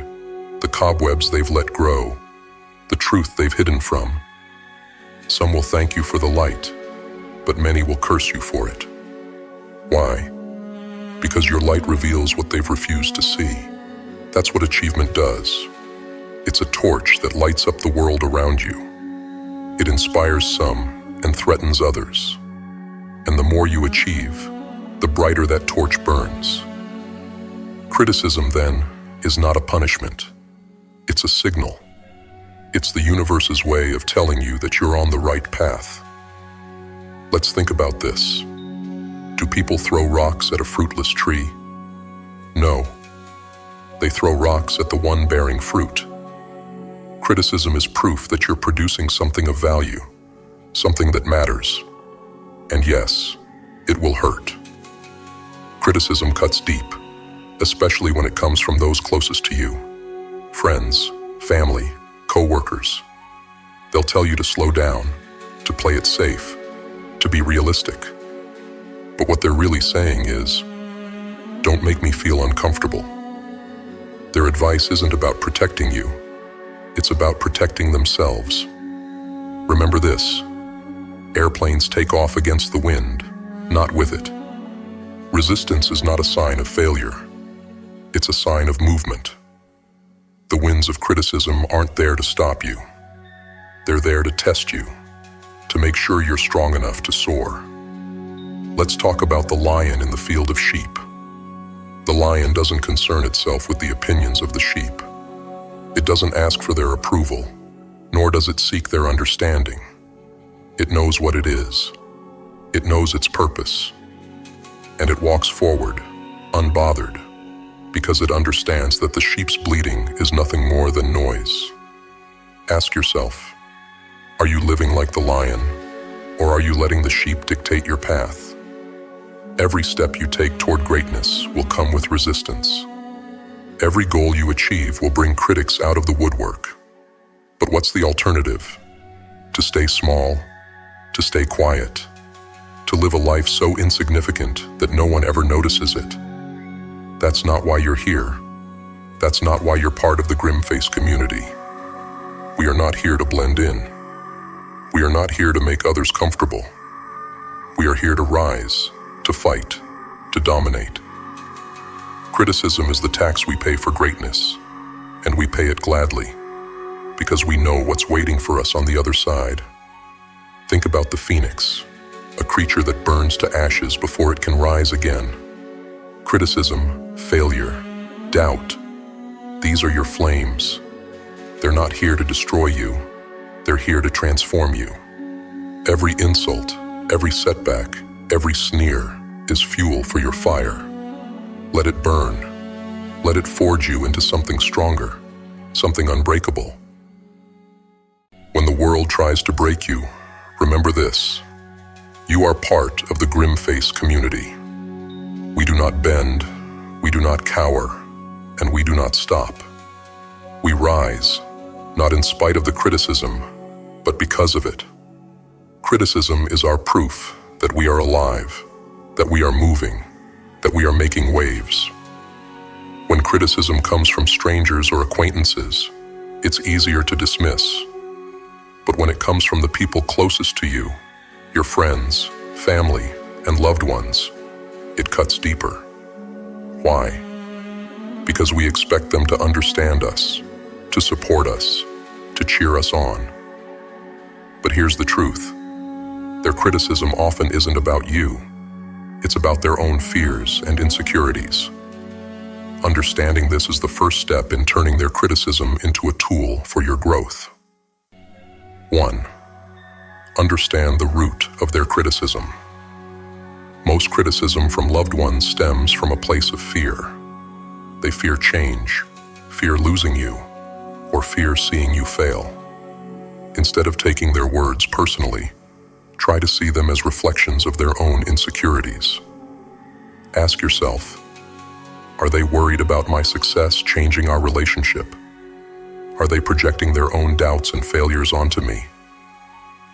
the cobwebs they've let grow, the truth they've hidden from. Some will thank you for the light, but many will curse you for it. Why? Because your light reveals what they've refused to see. That's what achievement does. It's a torch that lights up the world around you. It inspires some and threatens others. And the more you achieve, the brighter that torch burns. Criticism, then, is not a punishment. It's a signal. It's the universe's way of telling you that you're on the right path. Let's think about this. Do people throw rocks at a fruitless tree? No. They throw rocks at the one bearing fruit. Criticism is proof that you're producing something of value, something that matters. And yes, it will hurt. Criticism cuts deep, especially when it comes from those closest to you. Friends, family, co-workers. They'll tell you to slow down, to play it safe, to be realistic. But what they're really saying is, don't make me feel uncomfortable. Their advice isn't about protecting you. It's about protecting themselves. Remember this: airplanes take off against the wind, not with it. Resistance is not a sign of failure. It's a sign of movement. The winds of criticism aren't there to stop you. They're there to test you, to make sure you're strong enough to soar. Let's talk about the lion in the field of sheep. The lion doesn't concern itself with the opinions of the sheep. It doesn't ask for their approval, nor does it seek their understanding. It knows what it is. It knows its purpose. and it walks forward, unbothered, because it understands that the sheep's bleating is nothing more than noise. Ask yourself, are you living like the lion, or are you letting the sheep dictate your path? Every step you take toward greatness will come with resistance. Every goal you achieve will bring critics out of the woodwork. But what's the alternative? To stay small, to stay quiet, to live a life so insignificant that no one ever notices it. That's not why you're here. That's not why you're part of the Grimface community. We are not here to blend in. We are not here to make others comfortable. We are here to rise, to fight, to dominate. Criticism is the tax we pay for greatness, and we pay it gladly, because we know what's waiting for us on the other side. Think about the phoenix, a creature that burns to ashes before it can rise again. Criticism, failure, doubt, these are your flames. They're not here to destroy you. They're here to transform you. Every insult, every setback, every sneer is fuel for your fire. Let it burn. Let it forge you into something stronger, something unbreakable. When the world tries to break you, remember this. You are part of the Grimface community. We do not bend, we do not cower, and we do not stop. We rise, not in spite of the criticism, but because of it. Criticism is our proof that we are alive, that we are moving, that we are making waves. When criticism comes from strangers or acquaintances, it's easier to dismiss. But when it comes from the people closest to you, your friends, family, and loved ones, it cuts deeper. Why? Because we expect them to understand us, to support us, to cheer us on. But here's the truth. Their criticism often isn't about you. It's about their own fears and insecurities. Understanding this is the first step in turning their criticism into a tool for your growth. 1. Understand the root of their criticism. Most criticism from loved ones stems from a place of fear. They fear change, fear losing you, or fear seeing you fail. Instead of taking their words personally, try to see them as reflections of their own insecurities. Ask yourself, are they worried about my success changing our relationship? Are they projecting their own doubts and failures onto me?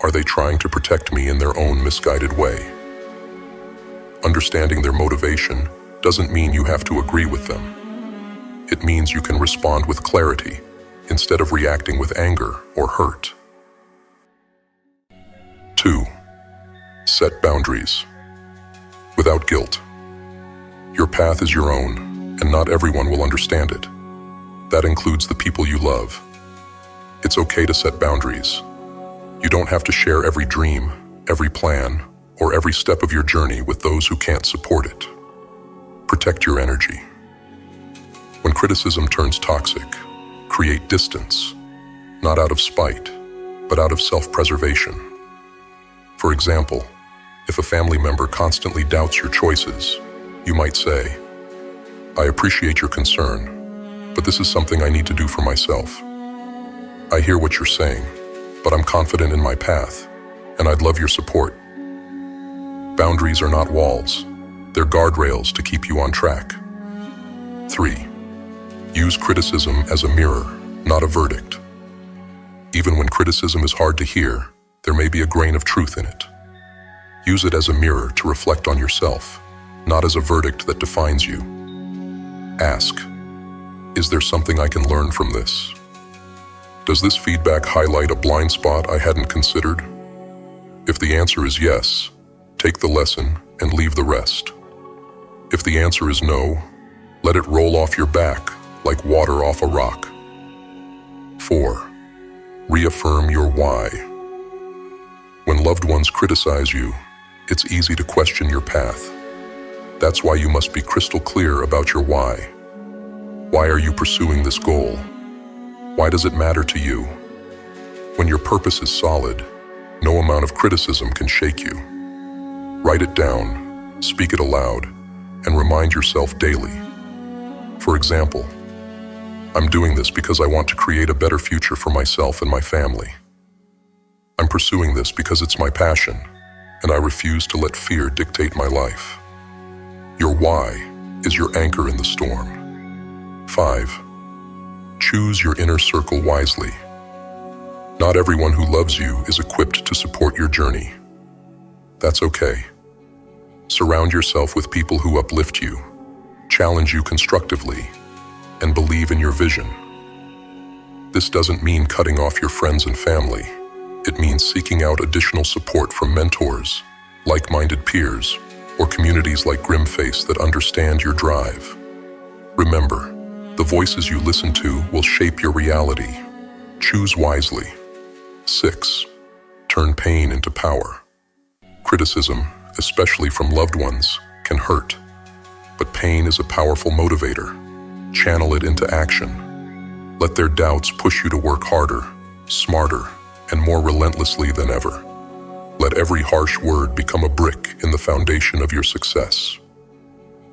Are they trying to protect me in their own misguided way? Understanding their motivation doesn't mean you have to agree with them. It means you can respond with clarity instead of reacting with anger or hurt. 2. Set boundaries. Without guilt. Your path is your own, and not everyone will understand it. That includes the people you love. It's okay to set boundaries. You don't have to share every dream, every plan, or every step of your journey with those who can't support it. Protect your energy. When criticism turns toxic, create distance, not out of spite, but out of self-preservation. For example, if a family member constantly doubts your choices, you might say, I appreciate your concern, but this is something I need to do for myself. I hear what you're saying, but I'm confident in my path, and I'd love your support. Boundaries are not walls. They're guardrails to keep you on track. 3. Use criticism as a mirror, not a verdict. Even when criticism is hard to hear, there may be a grain of truth in it. Use it as a mirror to reflect on yourself, not as a verdict that defines you. Ask, is there something I can learn from this? Does this feedback highlight a blind spot I hadn't considered? If the answer is yes, take the lesson and leave the rest. If the answer is no, let it roll off your back like water off a rock. 4. Reaffirm your why. When loved ones criticize you, it's easy to question your path. That's why you must be crystal clear about your why. Why are you pursuing this goal? Why does it matter to you? When your purpose is solid, no amount of criticism can shake you. Write it down, speak it aloud, and remind yourself daily. For example, I'm doing this because I want to create a better future for myself and my family. I'm pursuing this because it's my passion, and I refuse to let fear dictate my life. Your why is your anchor in the storm. 5. Choose your inner circle wisely. Not everyone who loves you is equipped to support your journey. That's okay. Surround yourself with people who uplift you, challenge you constructively, and believe in your vision. This doesn't mean cutting off your friends and family. It means seeking out additional support from mentors, like-minded peers, or communities like Grimface that understand your drive. Remember, the voices you listen to will shape your reality. Choose wisely. 6. Turn pain into power. Criticism, especially from loved ones, can hurt, but pain is a powerful motivator. Channel it into action. Let their doubts push you to work harder, smarter, and more relentlessly than ever. Let every harsh word become a brick in the foundation of your success.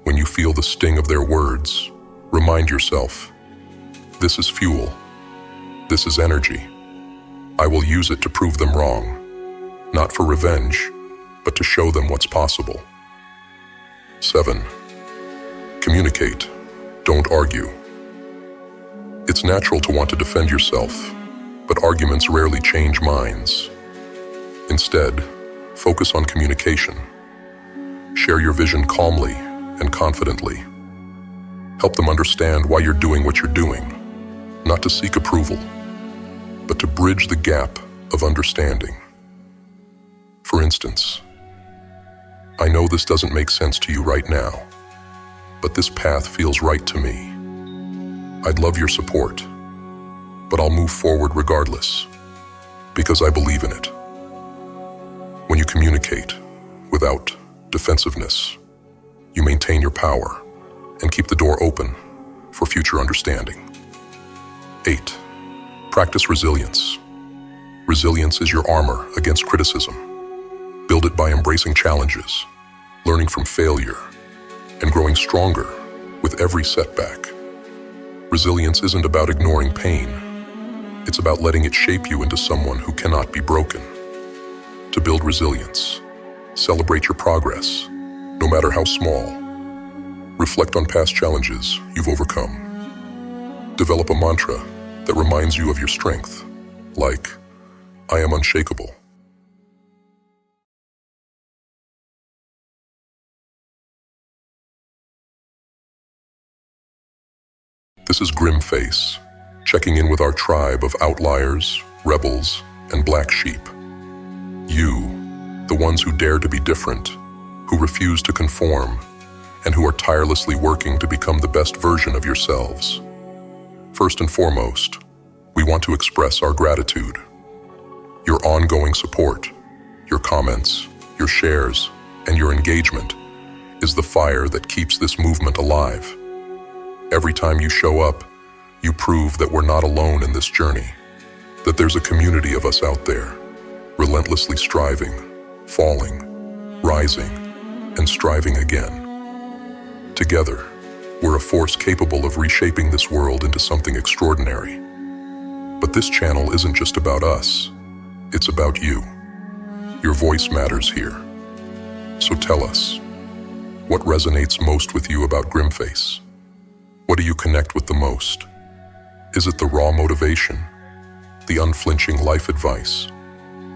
When you feel the sting of their words, remind yourself, this is fuel. This is energy. I will use it to prove them wrong, not for revenge, but to show them what's possible. 7. Communicate. Don't argue. It's natural to want to defend yourself, but arguments rarely change minds. Instead, focus on communication. Share your vision calmly and confidently. Help them understand why you're doing what you're doing, not to seek approval, but to bridge the gap of understanding. For instance, I know this doesn't make sense to you right now, but this path feels right to me. I'd love your support, but I'll move forward regardless, because I believe in it. When you communicate without defensiveness, you maintain your power and keep the door open for future understanding. 8. Practice resilience. Resilience is your armor against criticism. Build it by embracing challenges, learning from failure, and growing stronger with every setback. Resilience isn't about ignoring pain. It's about letting it shape you into someone who cannot be broken. To build resilience, celebrate your progress, no matter how small. Reflect on past challenges you've overcome. Develop a mantra that reminds you of your strength, like, I am unshakable. This is Grimface, checking in with our tribe of outliers, rebels, and black sheep. You, the ones who dare to be different, who refuse to conform, and who are tirelessly working to become the best version of yourselves. First and foremost, we want to express our gratitude. Your ongoing support, your comments, your shares, and your engagement is the fire that keeps this movement alive. Every time you show up, you prove that we're not alone in this journey, that there's a community of us out there, relentlessly striving, falling, rising, and striving again. Together, we're a force capable of reshaping this world into something extraordinary. But this channel isn't just about us, it's about you. Your voice matters here. So tell us, what resonates most with you about Grimface? What do you connect with the most? Is it the raw motivation, the unflinching life advice,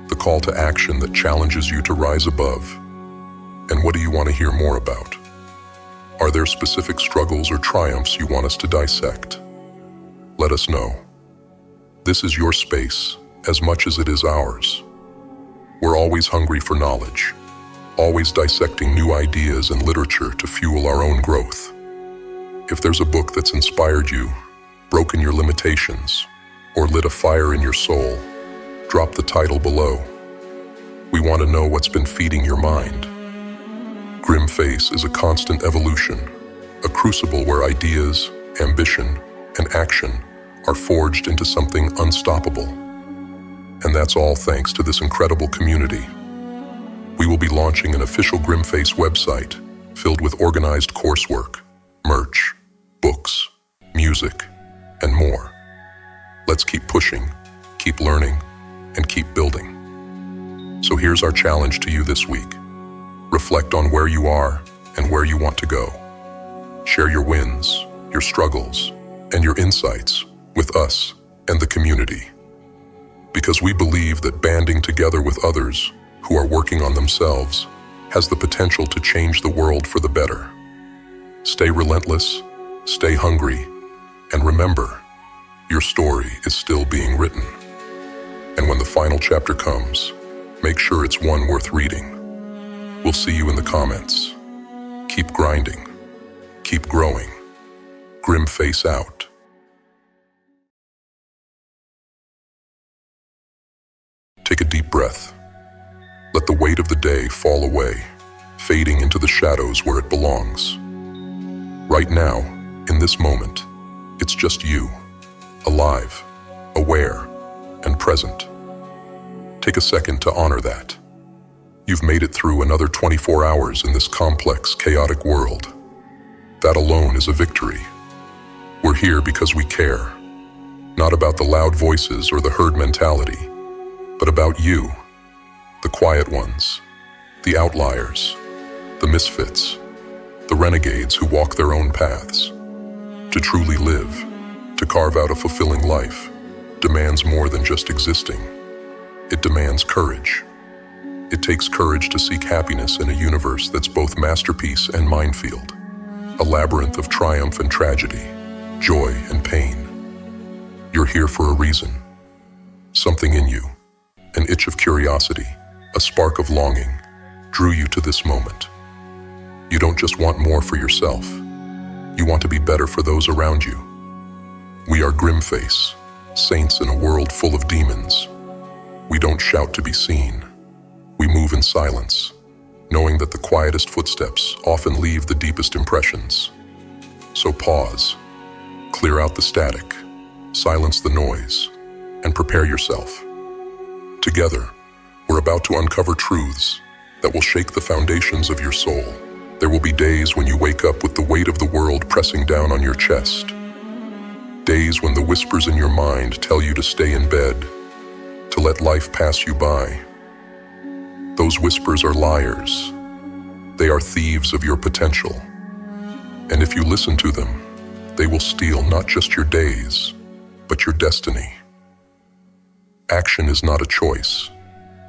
the call to action that challenges you to rise above? And what do you want to hear more about? Are there specific struggles or triumphs you want us to dissect? Let us know. This is your space as much as it is ours. We're always hungry for knowledge, always dissecting new ideas and literature to fuel our own growth. If there's a book that's inspired you, broken your limitations, or lit a fire in your soul, drop the title below. We want to know what's been feeding your mind. Grimface is a constant evolution, a crucible where ideas, ambition, and action are forged into something unstoppable. And that's all thanks to this incredible community. We will be launching an official Grimface website, filled with organized coursework, merch, books, music, and more. Let's keep pushing, keep learning, and keep building. So here's our challenge to you this week. Reflect on where you are and where you want to go. Share your wins, your struggles, and your insights with us and the community. Because we believe that banding together with others who are working on themselves has the potential to change the world for the better. Stay relentless, stay hungry, and remember, your story is still being written. And when the final chapter comes, make sure it's one worth reading. We'll see you in the comments. Keep grinding. Keep growing. Grim face out. Take a deep breath. Let the weight of the day fall away, fading into the shadows where it belongs. Right now, in this moment, it's just you, alive, aware, and present. Take a second to honor that. You've made it through another 24 hours in this complex, chaotic world. That alone is a victory. We're here because we care, not about the loud voices or the herd mentality, but about you, the quiet ones, the outliers, the misfits, the renegades who walk their own paths. To truly live, to carve out a fulfilling life, demands more than just existing. It demands courage. It takes courage to seek happiness in a universe that's both masterpiece and minefield, a labyrinth of triumph and tragedy, joy and pain. You're here for a reason. Something in you, an itch of curiosity, a spark of longing, drew you to this moment. You don't just want more for yourself. You want to be better for those around you. We are Grimface, saints in a world full of demons. We don't shout to be seen. We move in silence, knowing that the quietest footsteps often leave the deepest impressions. So pause, clear out the static, silence the noise, and prepare yourself. Together, we're about to uncover truths that will shake the foundations of your soul. There will be days when you wake up with the weight of the world pressing down on your chest. Days when the whispers in your mind tell you to stay in bed, to let life pass you by. Those whispers are liars. They are thieves of your potential. And if you listen to them, they will steal not just your days, but your destiny. Action is not a choice.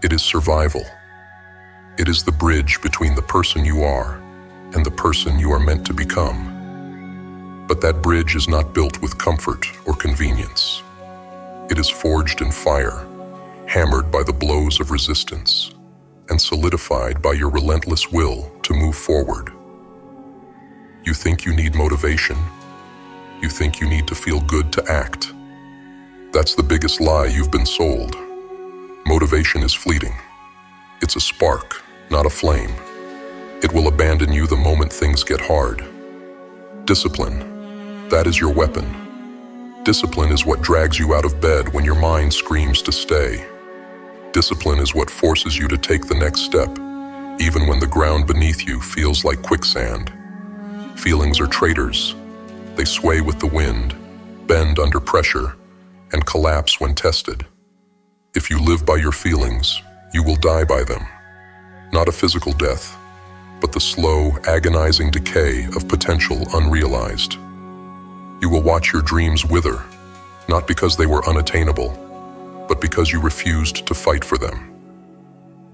It is survival. It is the bridge between the person you are and the person you are meant to become. But that bridge is not built with comfort or convenience. It is forged in fire, hammered by the blows of resistance, and solidified by your relentless will to move forward. You think you need motivation. You think you need to feel good to act. That's the biggest lie you've been sold. Motivation is fleeting. It's a spark, not a flame. It will abandon you the moment things get hard. Discipline, that is your weapon. Discipline is what drags you out of bed when your mind screams to stay. Discipline is what forces you to take the next step, even when the ground beneath you feels like quicksand. Feelings are traitors. They sway with the wind, bend under pressure, and collapse when tested. If you live by your feelings, you will die by them. Not a physical death, but the slow, agonizing decay of potential unrealized. You will watch your dreams wither, not because they were unattainable, but because you refused to fight for them.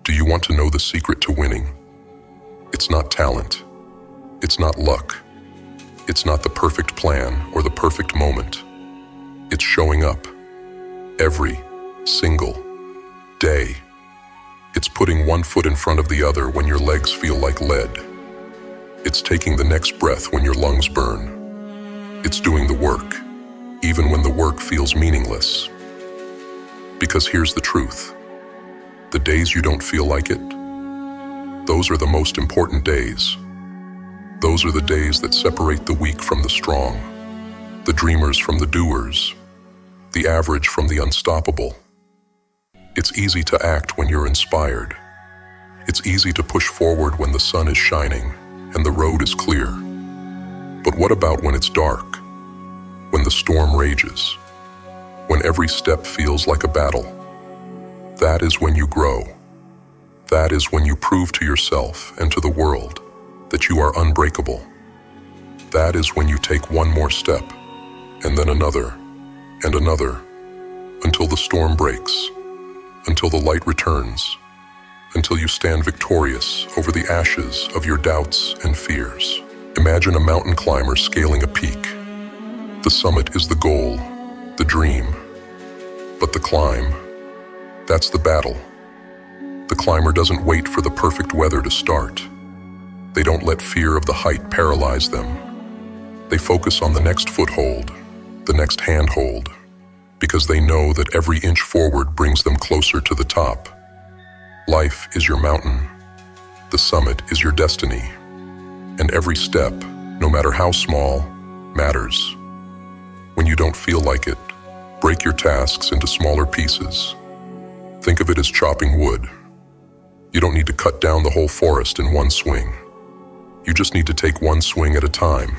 Do you want to know the secret to winning? It's not talent. It's not luck. It's not the perfect plan or the perfect moment. It's showing up every single day. It's putting one foot in front of the other when your legs feel like lead. It's taking the next breath when your lungs burn. It's doing the work, even when the work feels meaningless. Because here's the truth. The days you don't feel like it, those are the most important days. Those are the days that separate the weak from the strong, the dreamers from the doers, the average from the unstoppable. It's easy to act when you're inspired. It's easy to push forward when the sun is shining, and the road is clear. But what about when it's dark? When the storm rages? When every step feels like a battle? That is when you grow. That is when you prove to yourself and to the world that you are unbreakable. That is when you take one more step, and then another, and another, until the storm breaks, until the light returns, until you stand victorious over the ashes of your doubts and fears. Imagine a mountain climber scaling a peak. The summit is the goal, the dream. But the climb, that's the battle. The climber doesn't wait for the perfect weather to start. They don't let fear of the height paralyze them. They focus on the next foothold, the next handhold, because they know that every inch forward brings them closer to the top. Life is your mountain. The summit is your destiny. And every step, no matter how small, matters. When you don't feel like it, break your tasks into smaller pieces. Think of it as chopping wood. You don't need to cut down the whole forest in one swing. You just need to take one swing at a time,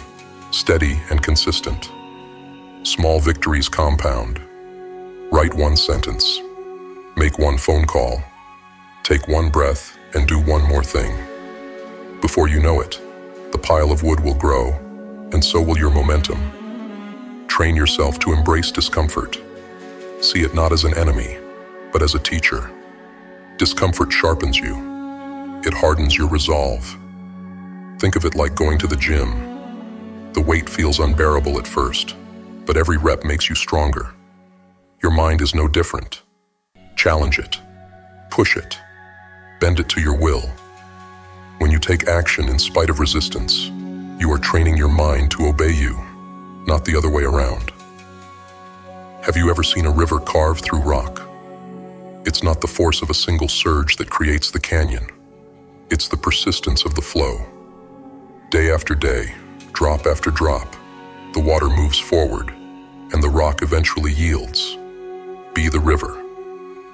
steady and consistent. Small victories compound. Write one sentence. Make one phone call. Take one breath and do one more thing. Before you know it, the pile of wood will grow, and so will your momentum. Train yourself to embrace discomfort. See it not as an enemy, but as a teacher. Discomfort sharpens you. It hardens your resolve. Think of it like going to the gym. The weight feels unbearable at first, but every rep makes you stronger. Your mind is no different. Challenge it. Push it. Bend it to your will. When you take action in spite of resistance, you are training your mind to obey you, not the other way around. Have you ever seen a river carve through rock? It's not the force of a single surge that creates the canyon. It's the persistence of the flow. Day after day, drop after drop, the water moves forward, and the rock eventually yields. Be the river,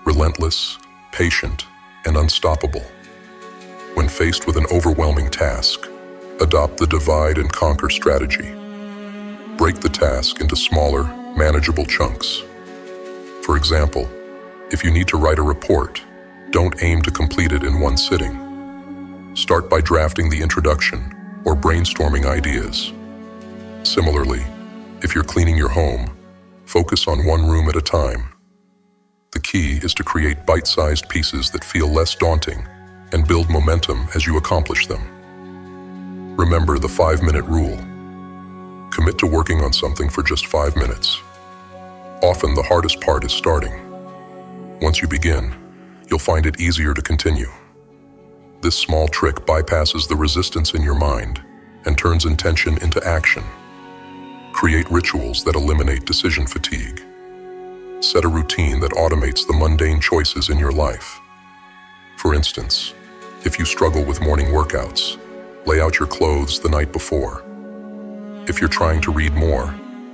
relentless, patient, and unstoppable. When faced with an overwhelming task, adopt the divide and conquer strategy. Break the task into smaller, manageable chunks. For example, if you need to write a report, don't aim to complete it in one sitting. Start by drafting the introduction or brainstorming ideas. Similarly, if you're cleaning your home, focus on one room at a time. The key is to create bite-sized pieces that feel less daunting and build momentum as you accomplish them. Remember the 5-minute rule. Commit to working on something for just 5 minutes. Often the hardest part is starting. Once you begin, you'll find it easier to continue. This small trick bypasses the resistance in your mind and turns intention into action. Create rituals that eliminate decision fatigue. Set a routine that automates the mundane choices in your life. For instance, if you struggle with morning workouts, lay out your clothes the night before. If you're trying to read more,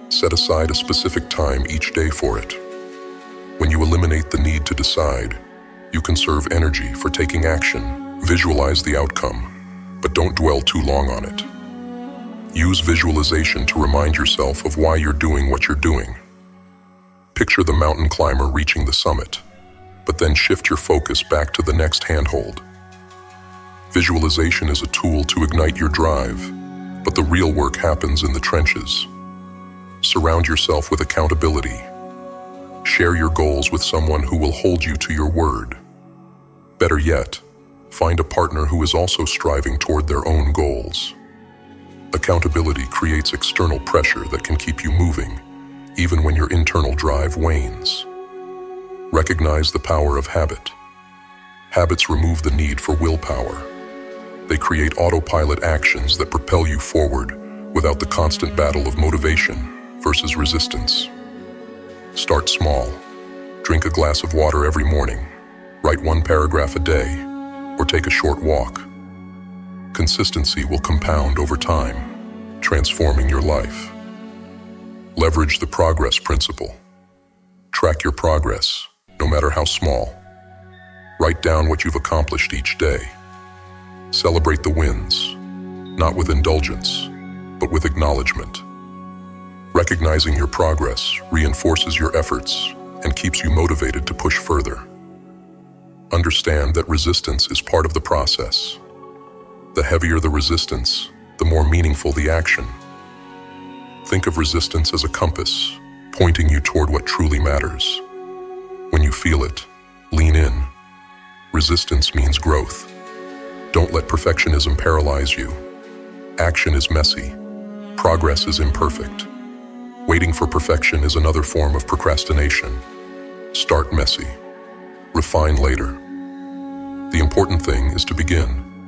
set aside a specific time each day for it. When you eliminate the need to decide, you conserve energy for taking action. Visualize the outcome, but don't dwell too long on it. Use visualization to remind yourself of why you're doing what you're doing. Picture the mountain climber reaching the summit, but then shift your focus back to the next handhold. Visualization is a tool to ignite your drive, but the real work happens in the trenches. Surround yourself with accountability. Share your goals with someone who will hold you to your word. Better yet, find a partner who is also striving toward their own goals. Accountability creates external pressure that can keep you moving, even when your internal drive wanes. Recognize the power of habit. Habits remove the need for willpower. They create autopilot actions that propel you forward without the constant battle of motivation versus resistance. Start small. Drink a glass of water every morning. Write one paragraph a day, or take a short walk. Consistency will compound over time, transforming your life. Leverage the progress principle. Track your progress, no matter how small. Write down what you've accomplished each day. Celebrate the wins. not with indulgence, but with acknowledgement. Recognizing your progress reinforces your efforts and keeps you motivated to push further. Understand that resistance is part of the process. The heavier the resistance, the more meaningful the action. Think of resistance as a compass, pointing you toward what truly matters. When you feel it, lean in. Resistance means growth. Don't let perfectionism paralyze you. Action is messy. Progress is imperfect. Waiting for perfection is another form of procrastination. Start messy. Refine later. The important thing is to begin.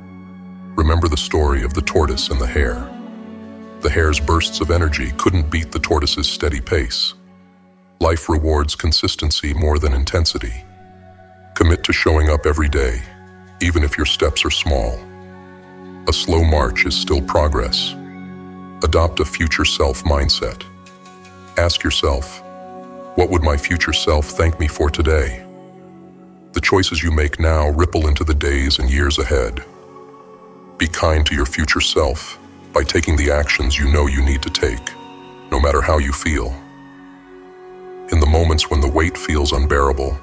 Remember the story of the tortoise and the hare. The hare's bursts of energy couldn't beat the tortoise's steady pace. Life rewards consistency more than intensity. Commit to showing up every day, even if your steps are small. A slow march is still progress. Adopt a future self mindset. Ask yourself, what would my future self thank me for today? The choices you make now ripple into the days and years ahead. Be kind to your future self by taking the actions you know you need to take, no matter how you feel. In the moments when the weight feels unbearable,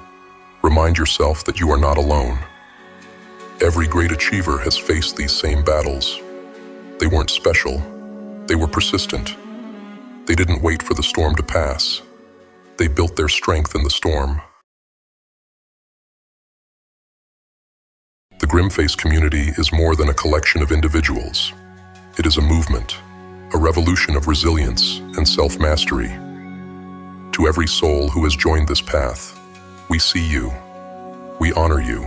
remind yourself that you are not alone. Every great achiever has faced these same battles. They weren't special. They were persistent. They didn't wait for the storm to pass. They built their strength in the storm. The Grimface community is more than a collection of individuals. It is a movement, a revolution of resilience and self-mastery. To every soul who has joined this path, we see you. We honor you.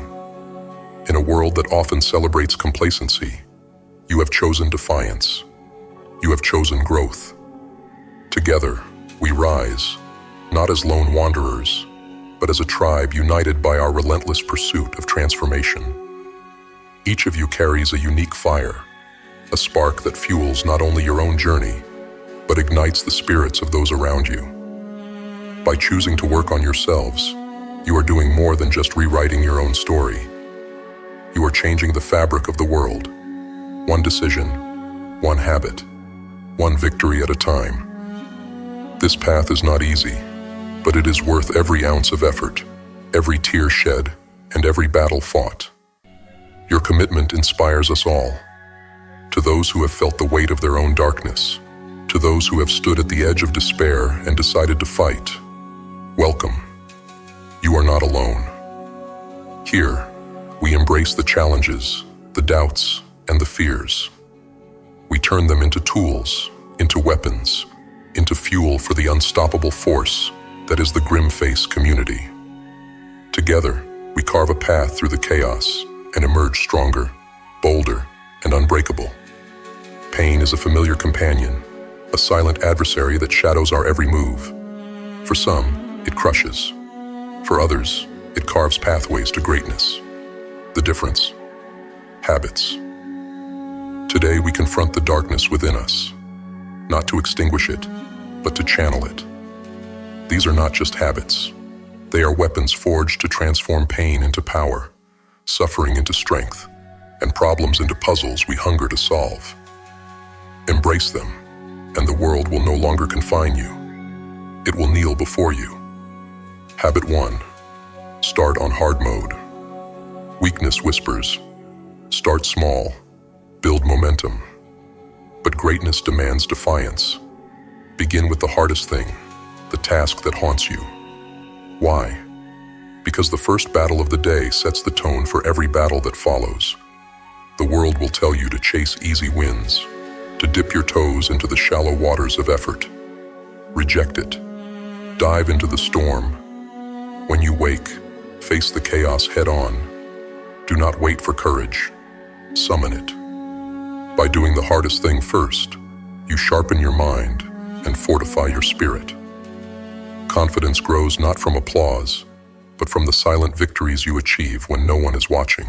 In a world that often celebrates complacency, you have chosen defiance. You have chosen growth. Together, we rise, not as lone wanderers, but as a tribe united by our relentless pursuit of transformation. Each of you carries a unique fire, a spark that fuels not only your own journey, but ignites the spirits of those around you. By choosing to work on yourselves, you are doing more than just rewriting your own story. You are changing the fabric of the world, one decision, one habit, one victory at a time. This path is not easy, but it is worth every ounce of effort, every tear shed, and every battle fought. Your commitment inspires us all. To those who have felt the weight of their own darkness, to those who have stood at the edge of despair and decided to fight, welcome. You are not alone. Here, we embrace the challenges, the doubts, and the fears. We turn them into tools, into weapons, into fuel for the unstoppable force that is the Grimface community. Together, we carve a path through the chaos and emerge stronger, bolder, and unbreakable. Pain is a familiar companion, a silent adversary that shadows our every move. For some, it crushes. For others, it carves pathways to greatness. The difference? Habits. Today we confront the darkness within us, not to extinguish it, but to channel it. These are not just habits. They are weapons forged to transform pain into power, suffering into strength, and problems into puzzles we hunger to solve. Embrace them, and the world will no longer confine you. It will kneel before you. Habit 1. Start on hard mode. Weakness whispers. Start small. Build momentum. But greatness demands defiance. Begin with the hardest thing, the task that haunts you. Why? Because the first battle of the day sets the tone for every battle that follows. The world will tell you to chase easy wins, to dip your toes into the shallow waters of effort. Reject it. Dive into the storm. When you wake, face the chaos head-on. Do not wait for courage. Summon it. By doing the hardest thing first, you sharpen your mind and fortify your spirit. Confidence grows not from applause, but from the silent victories you achieve when no one is watching.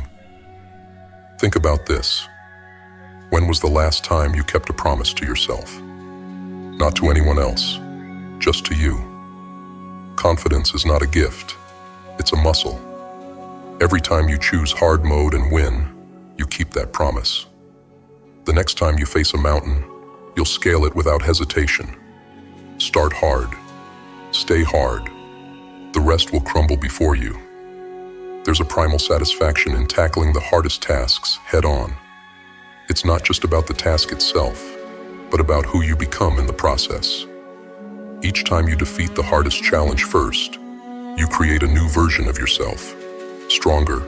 Think about this. When was the last time you kept a promise to yourself? Not to anyone else, just to you. Confidence is not a gift, it's a muscle. Every time you choose hard mode and win, you keep that promise. The next time you face a mountain, you'll scale it without hesitation. Start hard. Stay hard. The rest will crumble before you. There's a primal satisfaction in tackling the hardest tasks head-on. It's not just about the task itself, but about who you become in the process. Each time you defeat the hardest challenge first, you create a new version of yourself, stronger,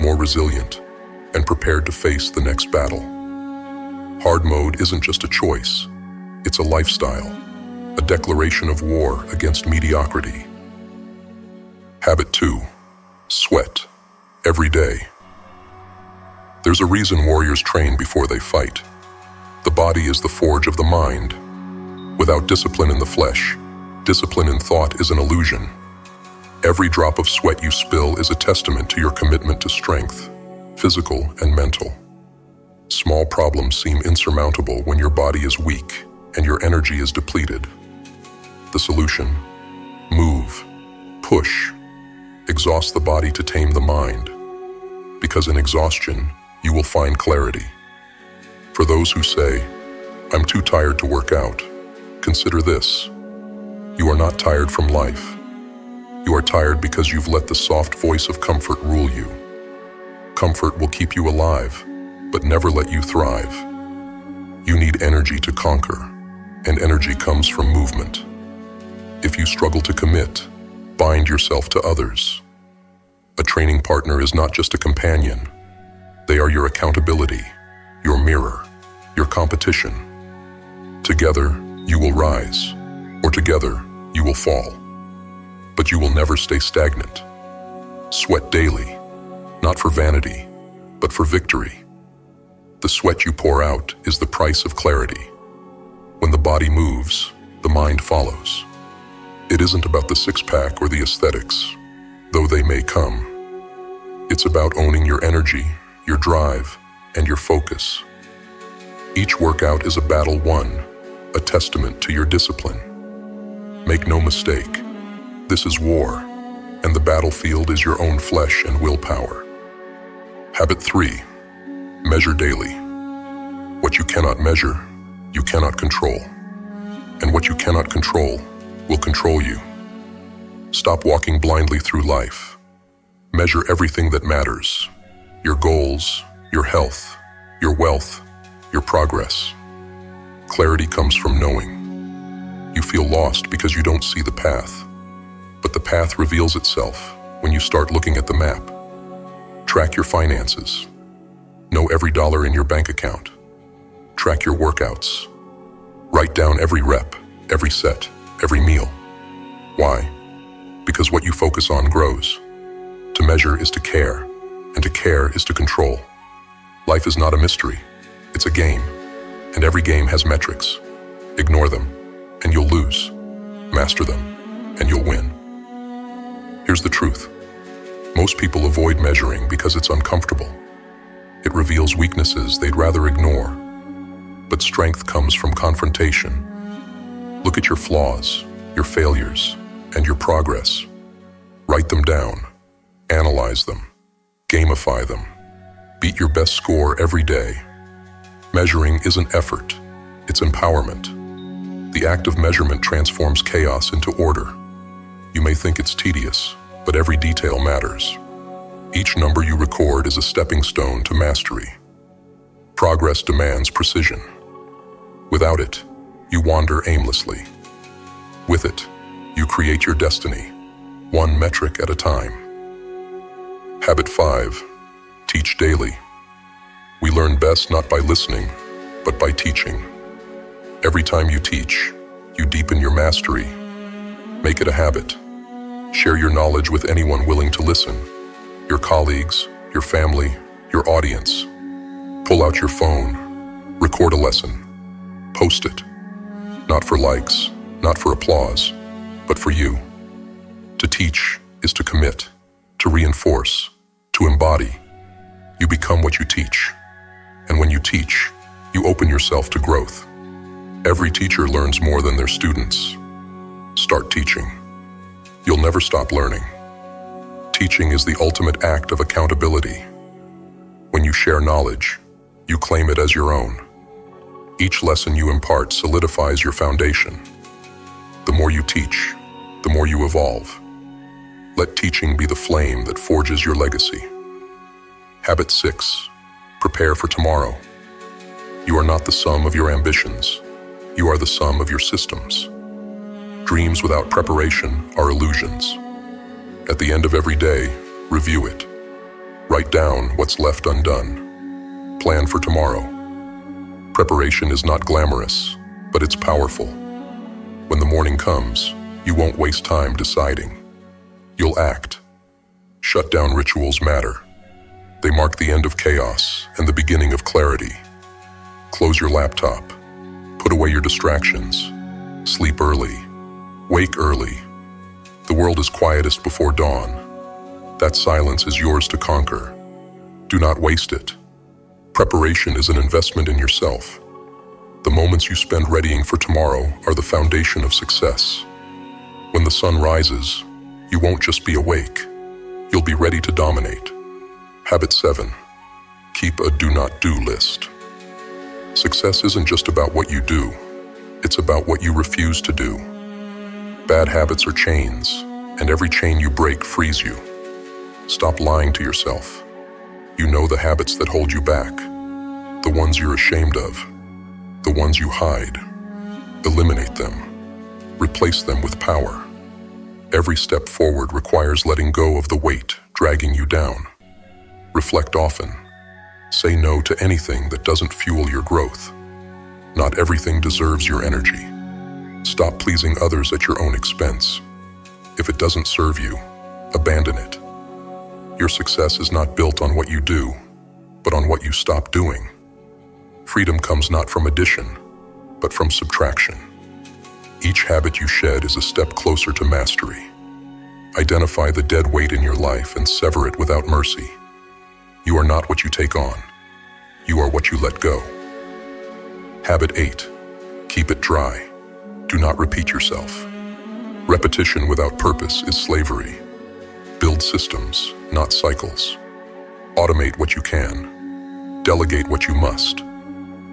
more resilient, and prepared to face the next battle. Hard mode isn't just a choice, it's a lifestyle, a declaration of war against mediocrity. Habit 2. Sweat. Every day. There's a reason warriors train before they fight. The body is the forge of the mind. Without discipline in the flesh, discipline in thought is an illusion. Every drop of sweat you spill is a testament to your commitment to strength, physical and mental. Small problems seem insurmountable when your body is weak and your energy is depleted. The solution? Move, push, exhaust the body to tame the mind. Because in exhaustion, you will find clarity. For those who say, "I'm too tired to work out," consider this. You are not tired from life. You are tired because you've let the soft voice of comfort rule you. Comfort will keep you alive, but never let you thrive. You need energy to conquer, and energy comes from movement. If you struggle to commit, bind yourself to others. A training partner is not just a companion. They are your accountability, your mirror, your competition. Together, you will rise, or together, you will fall. But you will never stay stagnant. Sweat daily, not for vanity, but for victory. The sweat you pour out is the price of clarity. When the body moves, the mind follows. It isn't about the six-pack or the aesthetics, though they may come. It's about owning your energy, your drive, and your focus. Each workout is a battle won, a testament to your discipline. Make no mistake, this is war, and the battlefield is your own flesh and willpower. Habit 3. Measure daily. What you cannot measure, you cannot control. And what you cannot control will control you. Stop walking blindly through life. Measure everything that matters. Your goals, your health, your wealth, your progress. Clarity comes from knowing. You feel lost because you don't see the path. But the path reveals itself when you start looking at the map. Track your finances. Know every dollar in your bank account. Track your workouts. Write down every rep, every set, every meal. Why? Because what you focus on grows. To measure is to care, and to care is to control. Life is not a mystery. It's a game, and every game has metrics. Ignore them, and you'll lose. Master them, and you'll win. Here's the truth. Most people avoid measuring because it's uncomfortable. It reveals weaknesses they'd rather ignore. But strength comes from confrontation. Look at your flaws, your failures, and your progress. Write them down. Analyze them. Gamify them. Beat your best score every day. Measuring isn't effort, it's empowerment. The act of measurement transforms chaos into order. You may think it's tedious, but every detail matters. Each number you record is a stepping stone to mastery. Progress demands precision. Without it, you wander aimlessly. With it, you create your destiny, one metric at a time. Habit 5. Teach daily. We learn best not by listening, but by teaching. Every time you teach, you deepen your mastery. Make it a habit. Share your knowledge with anyone willing to listen. Your colleagues, your family, your audience. Pull out your phone. Record a lesson. Post it. Not for likes, not for applause, but for you. To teach is to commit, to reinforce, to embody. You become what you teach. And when you teach, you open yourself to growth. Every teacher learns more than their students. Start teaching. You'll never stop learning. Teaching is the ultimate act of accountability. When you share knowledge, you claim it as your own. Each lesson you impart solidifies your foundation. The more you teach, the more you evolve. Let teaching be the flame that forges your legacy. Habit 6. Prepare for tomorrow. You are not the sum of your ambitions. You are the sum of your systems. Dreams without preparation are illusions. At the end of every day, review it. Write down what's left undone. Plan for tomorrow. Preparation is not glamorous, but it's powerful. When the morning comes, you won't waste time deciding. You'll act. Shut down rituals matter. They mark the end of chaos and the beginning of clarity. Close your laptop. Put away your distractions. Sleep early. Wake early. The world is quietest before dawn. That silence is yours to conquer. Do not waste it. Preparation is an investment in yourself. The moments you spend readying for tomorrow are the foundation of success. When the sun rises, you won't just be awake. You'll be ready to dominate. Habit 7. Keep a do-not-do list. Success isn't just about what you do. It's about what you refuse to do. Bad habits are chains, and every chain you break frees you. Stop lying to yourself. You know the habits that hold you back, the ones you're ashamed of, the ones you hide. Eliminate them. Replace them with power. Every step forward requires letting go of the weight dragging you down. Reflect often. Say no to anything that doesn't fuel your growth. Not everything deserves your energy. Stop pleasing others at your own expense. If it doesn't serve you, abandon it. Your success is not built on what you do, but on what you stop doing. Freedom comes not from addition, but from subtraction. Each habit you shed is a step closer to mastery. Identify the dead weight in your life and sever it without mercy. You are not what you take on. You are what you let go. Habit 8. Keep it dry. Do not repeat yourself. Repetition without purpose is slavery. Build systems, not cycles. Automate what you can. Delegate what you must.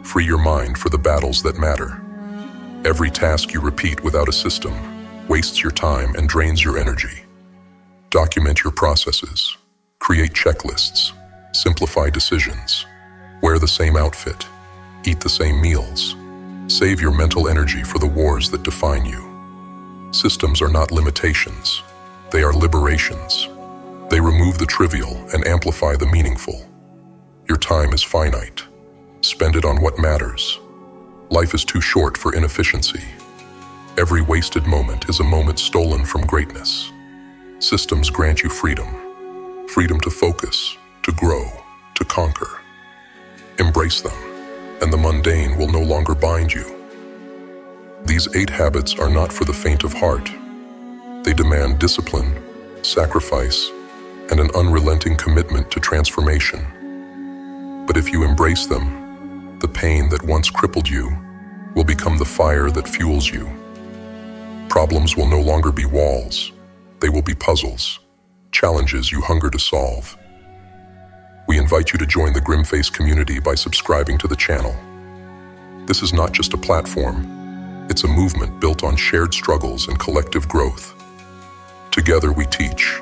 Free your mind for the battles that matter. Every task you repeat without a system wastes your time and drains your energy. Document your processes. Create checklists. Simplify decisions. Wear the same outfit. Eat the same meals. Save your mental energy for the wars that define you. Systems are not limitations. They are liberations. They remove the trivial and amplify the meaningful. Your time is finite. Spend it on what matters. Life is too short for inefficiency. Every wasted moment is a moment stolen from greatness. Systems grant you freedom. Freedom to focus, to grow, to conquer. Embrace them, and the mundane will no longer bind you. These 8 habits are not for the faint of heart. They demand discipline, sacrifice, and an unrelenting commitment to transformation. But if you embrace them, the pain that once crippled you will become the fire that fuels you. Problems will no longer be walls. They will be puzzles, challenges you hunger to solve. We invite you to join the Grimface community by subscribing to the channel. This is not just a platform. It's a movement built on shared struggles and collective growth. Together we teach,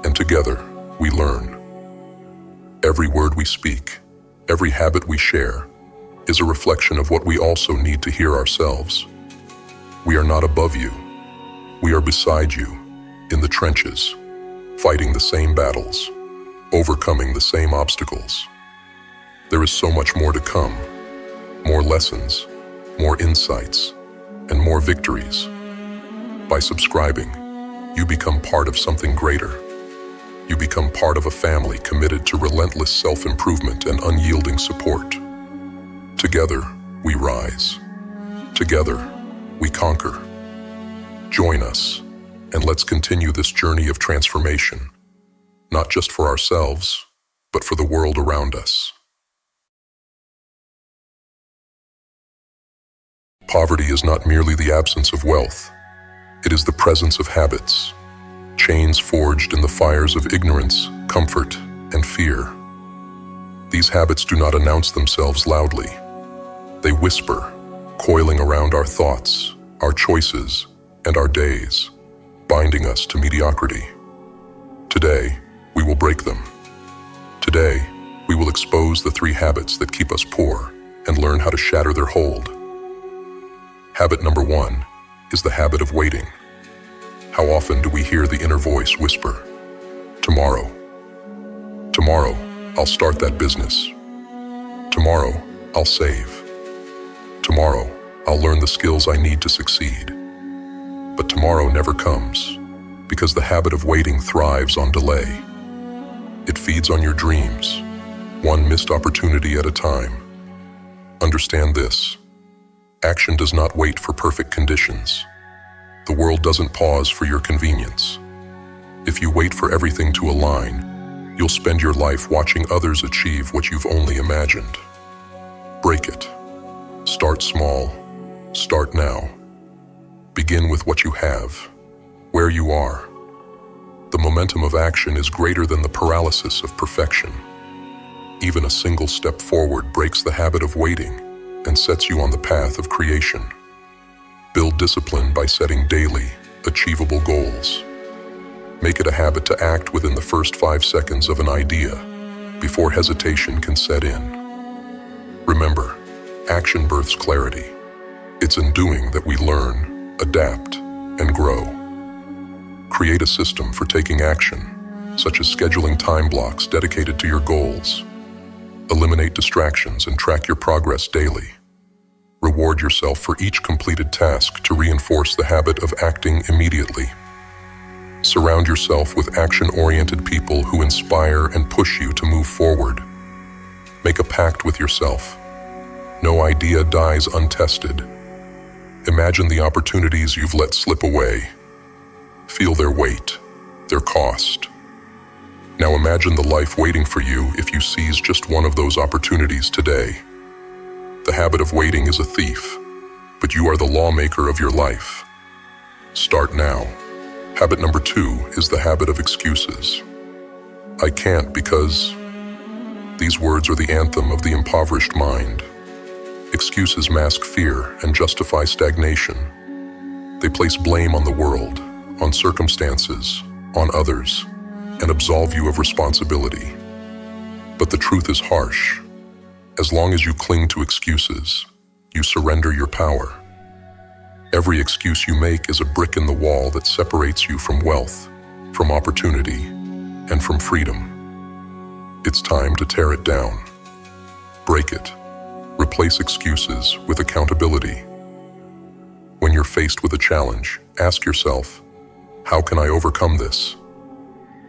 and together we learn. Every word we speak, every habit we share, is a reflection of what we also need to hear ourselves. We are not above you. We are beside you, in the trenches, fighting the same battles, overcoming the same obstacles. There is so much more to come, more lessons, more insights, and more victories. By subscribing, you become part of something greater. You become part of a family committed to relentless self-improvement and unyielding support. Together, we rise. Together, we conquer. Join us, and let's continue this journey of transformation, not just for ourselves, but for the world around us. Poverty is not merely the absence of wealth. It is the presence of habits, chains forged in the fires of ignorance, comfort, and fear. These habits do not announce themselves loudly. They whisper, coiling around our thoughts, our choices, and our days, binding us to mediocrity. Today, we will break them. Today, we will expose the 3 habits that keep us poor and learn how to shatter their hold. Habit number 1 is the habit of waiting. How often do we hear the inner voice whisper, "Tomorrow. Tomorrow, I'll start that business. Tomorrow, I'll save. Tomorrow, I'll learn the skills I need to succeed." But tomorrow never comes, because the habit of waiting thrives on delay. It feeds on your dreams, one missed opportunity at a time. Understand this: action does not wait for perfect conditions. The world doesn't pause for your convenience. If you wait for everything to align, you'll spend your life watching others achieve what you've only imagined. Break it. Start small. Start now. Begin with what you have, where you are. The momentum of action is greater than the paralysis of perfection. Even a single step forward breaks the habit of waiting and sets you on the path of creation. Build discipline by setting daily, achievable goals. Make it a habit to act within the first 5 seconds of an idea, before hesitation can set in. Remember, action births clarity. It's in doing that we learn, adapt, and grow. Create a system for taking action, such as scheduling time blocks dedicated to your goals. Eliminate distractions and track your progress daily. Reward yourself for each completed task to reinforce the habit of acting immediately. Surround yourself with action-oriented people who inspire and push you to move forward. Make a pact with yourself. No idea dies untested. Imagine the opportunities you've let slip away. Feel their weight, their cost. Now imagine the life waiting for you if you seize just one of those opportunities today. The habit of waiting is a thief, but you are the lawmaker of your life. Start now. Habit number 2 is the habit of excuses. I can't because... These words are the anthem of the impoverished mind. Excuses mask fear and justify stagnation. They place blame on the world, on circumstances, on others, and absolve you of responsibility. But the truth is harsh. As long as you cling to excuses, you surrender your power. Every excuse you make is a brick in the wall that separates you from wealth, from opportunity, and from freedom. It's time to tear it down. Break it. Replace excuses with accountability. When you're faced with a challenge, ask yourself, how can I overcome this?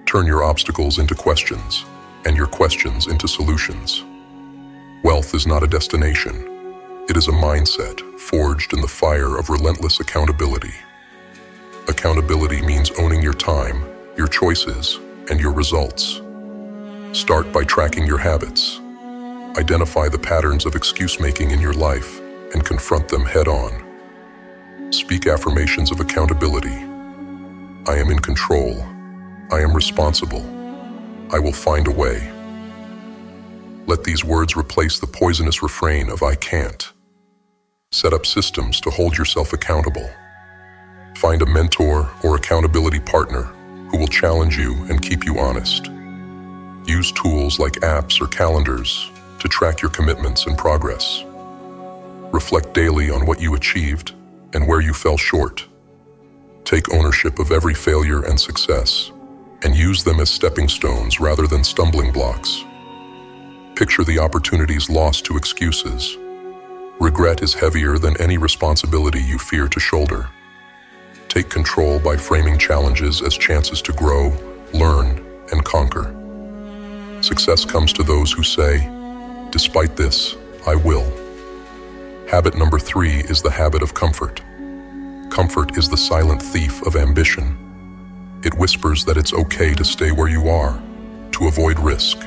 Turn your obstacles into questions, and your questions into solutions. Wealth is not a destination. It is a mindset forged in the fire of relentless accountability. Accountability means owning your time, your choices, and your results. Start by tracking your habits. Identify the patterns of excuse-making in your life and confront them head-on. Speak affirmations of accountability. I am in control. I am responsible. I will find a way. Let these words replace the poisonous refrain of I can't. Set up systems to hold yourself accountable. Find a mentor or accountability partner who will challenge you and keep you honest. Use tools like apps or calendars to track your commitments and progress. Reflect daily on what you achieved and where you fell short. Take ownership of every failure and success, and use them as stepping stones rather than stumbling blocks. Picture the opportunities lost to excuses. Regret is heavier than any responsibility you fear to shoulder. Take control by framing challenges as chances to grow, learn, and conquer. Success comes to those who say, despite this, I will. Habit number 3 is the habit of comfort. Comfort is the silent thief of ambition. It whispers that it's okay to stay where you are, to avoid risk,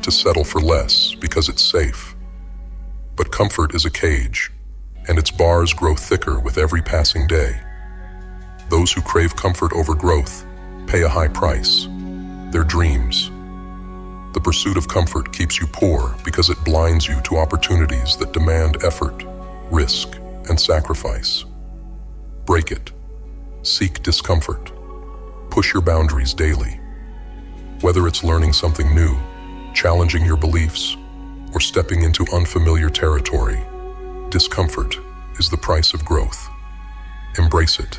to settle for less because it's safe. But comfort is a cage, and its bars grow thicker with every passing day. Those who crave comfort over growth pay a high price, their dreams. The pursuit of comfort keeps you poor because it blinds you to opportunities that demand effort, risk, and sacrifice. Break it. Seek discomfort. Push your boundaries daily. Whether it's learning something new, challenging your beliefs, or stepping into unfamiliar territory, discomfort is the price of growth. Embrace it.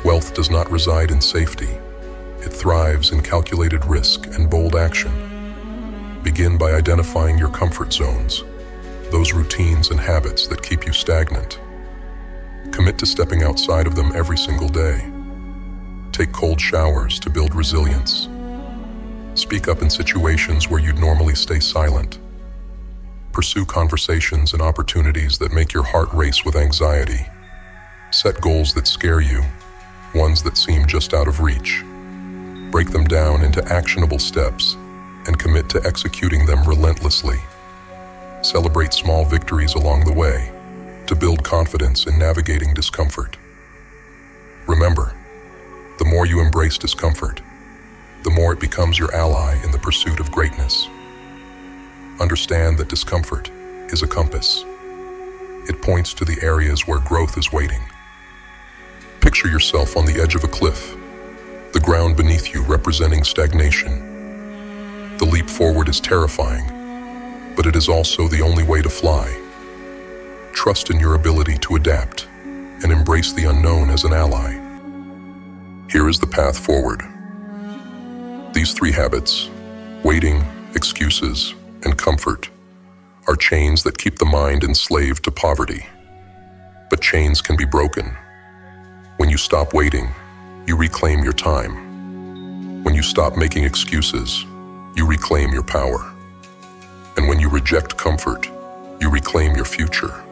Wealth does not reside in safety. It thrives in calculated risk and bold action. Begin by identifying your comfort zones, those routines and habits that keep you stagnant. Commit to stepping outside of them every single day. Take cold showers to build resilience. Speak up in situations where you'd normally stay silent. Pursue conversations and opportunities that make your heart race with anxiety. Set goals that scare you, ones that seem just out of reach. Break them down into actionable steps and commit to executing them relentlessly. Celebrate small victories along the way to build confidence in navigating discomfort. Remember, the more you embrace discomfort, the more it becomes your ally in the pursuit of greatness. Understand that discomfort is a compass. It points to the areas where growth is waiting. Picture yourself on the edge of a cliff, the ground beneath you representing stagnation. The leap forward is terrifying, but it is also the only way to fly. Trust in your ability to adapt and embrace the unknown as an ally. Here is the path forward. These 3 habits, waiting, excuses, and comfort, are chains that keep the mind enslaved to poverty. But chains can be broken. When you stop waiting, you reclaim your time. When you stop making excuses, you reclaim your power. And when you reject comfort, you reclaim your future.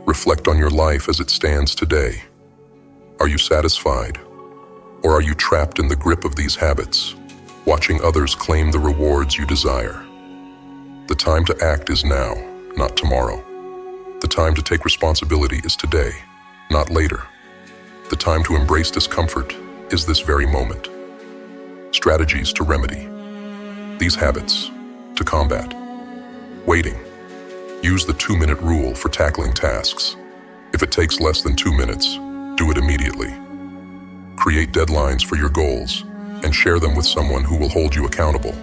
Reflect on your life as it stands today. Are you satisfied? Or are you trapped in the grip of these habits, watching others claim the rewards you desire? The time to act is now, not tomorrow. The time to take responsibility is today, not later. The time to embrace discomfort is this very moment. Strategies to remedy these habits. To combat waiting. Use the 2-minute rule for tackling tasks. If it takes less than 2 minutes, do it immediately. Create deadlines for your goals and share them with someone who will hold you accountable.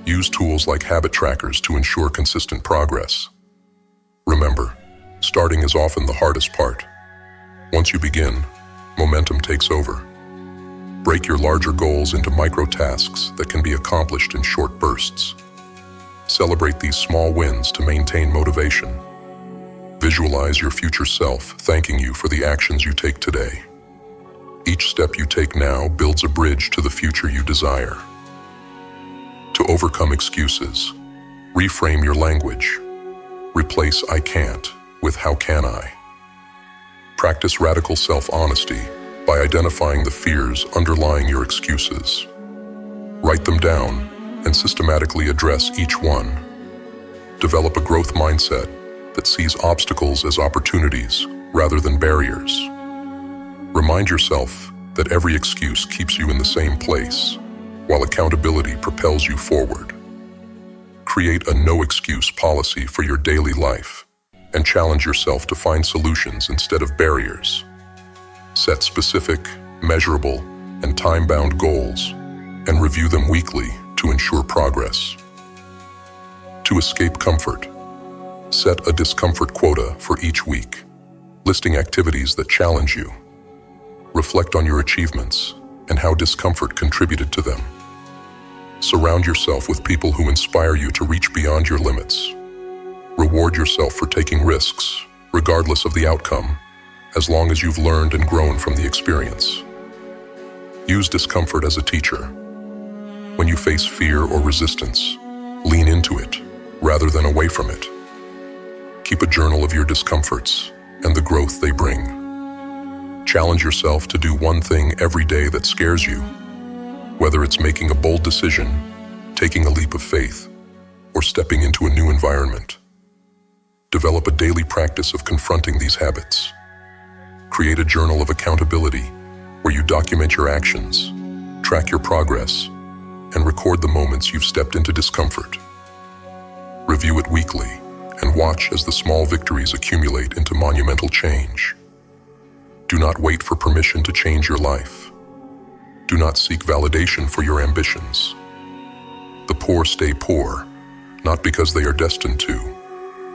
Use tools like habit trackers to ensure consistent progress. Remember, starting is often the hardest part. Once you begin, momentum takes over. Break your larger goals into micro tasks that can be accomplished in short bursts. Celebrate these small wins to maintain motivation. Visualize your future self thanking you for the actions you take today. Each step you take now builds a bridge to the future you desire. To overcome excuses, reframe your language. Replace "I can't" with "how can I?" Practice radical self-honesty by identifying the fears underlying your excuses. Write them down and systematically address each one. Develop a growth mindset that sees obstacles as opportunities rather than barriers. Remind yourself that every excuse keeps you in the same place, while accountability propels you forward. Create a no-excuse policy for your daily life and challenge yourself to find solutions instead of barriers. Set specific, measurable, and time-bound goals and review them weekly to ensure progress. To escape comfort, set a discomfort quota for each week, listing activities that challenge you. Reflect on your achievements and how discomfort contributed to them. Surround yourself with people who inspire you to reach beyond your limits. Reward yourself for taking risks, regardless of the outcome, as long as you've learned and grown from the experience. Use discomfort as a teacher. When you face fear or resistance, lean into it rather than away from it. Keep a journal of your discomforts and the growth they bring. Challenge yourself to do one thing every day that scares you, whether it's making a bold decision, taking a leap of faith, or stepping into a new environment. Develop a daily practice of confronting these habits. Create a journal of accountability where you document your actions, track your progress, and record the moments you've stepped into discomfort. Review it weekly and watch as the small victories accumulate into monumental change. Do not wait for permission to change your life. Do not seek validation for your ambitions. The poor stay poor, not because they are destined to,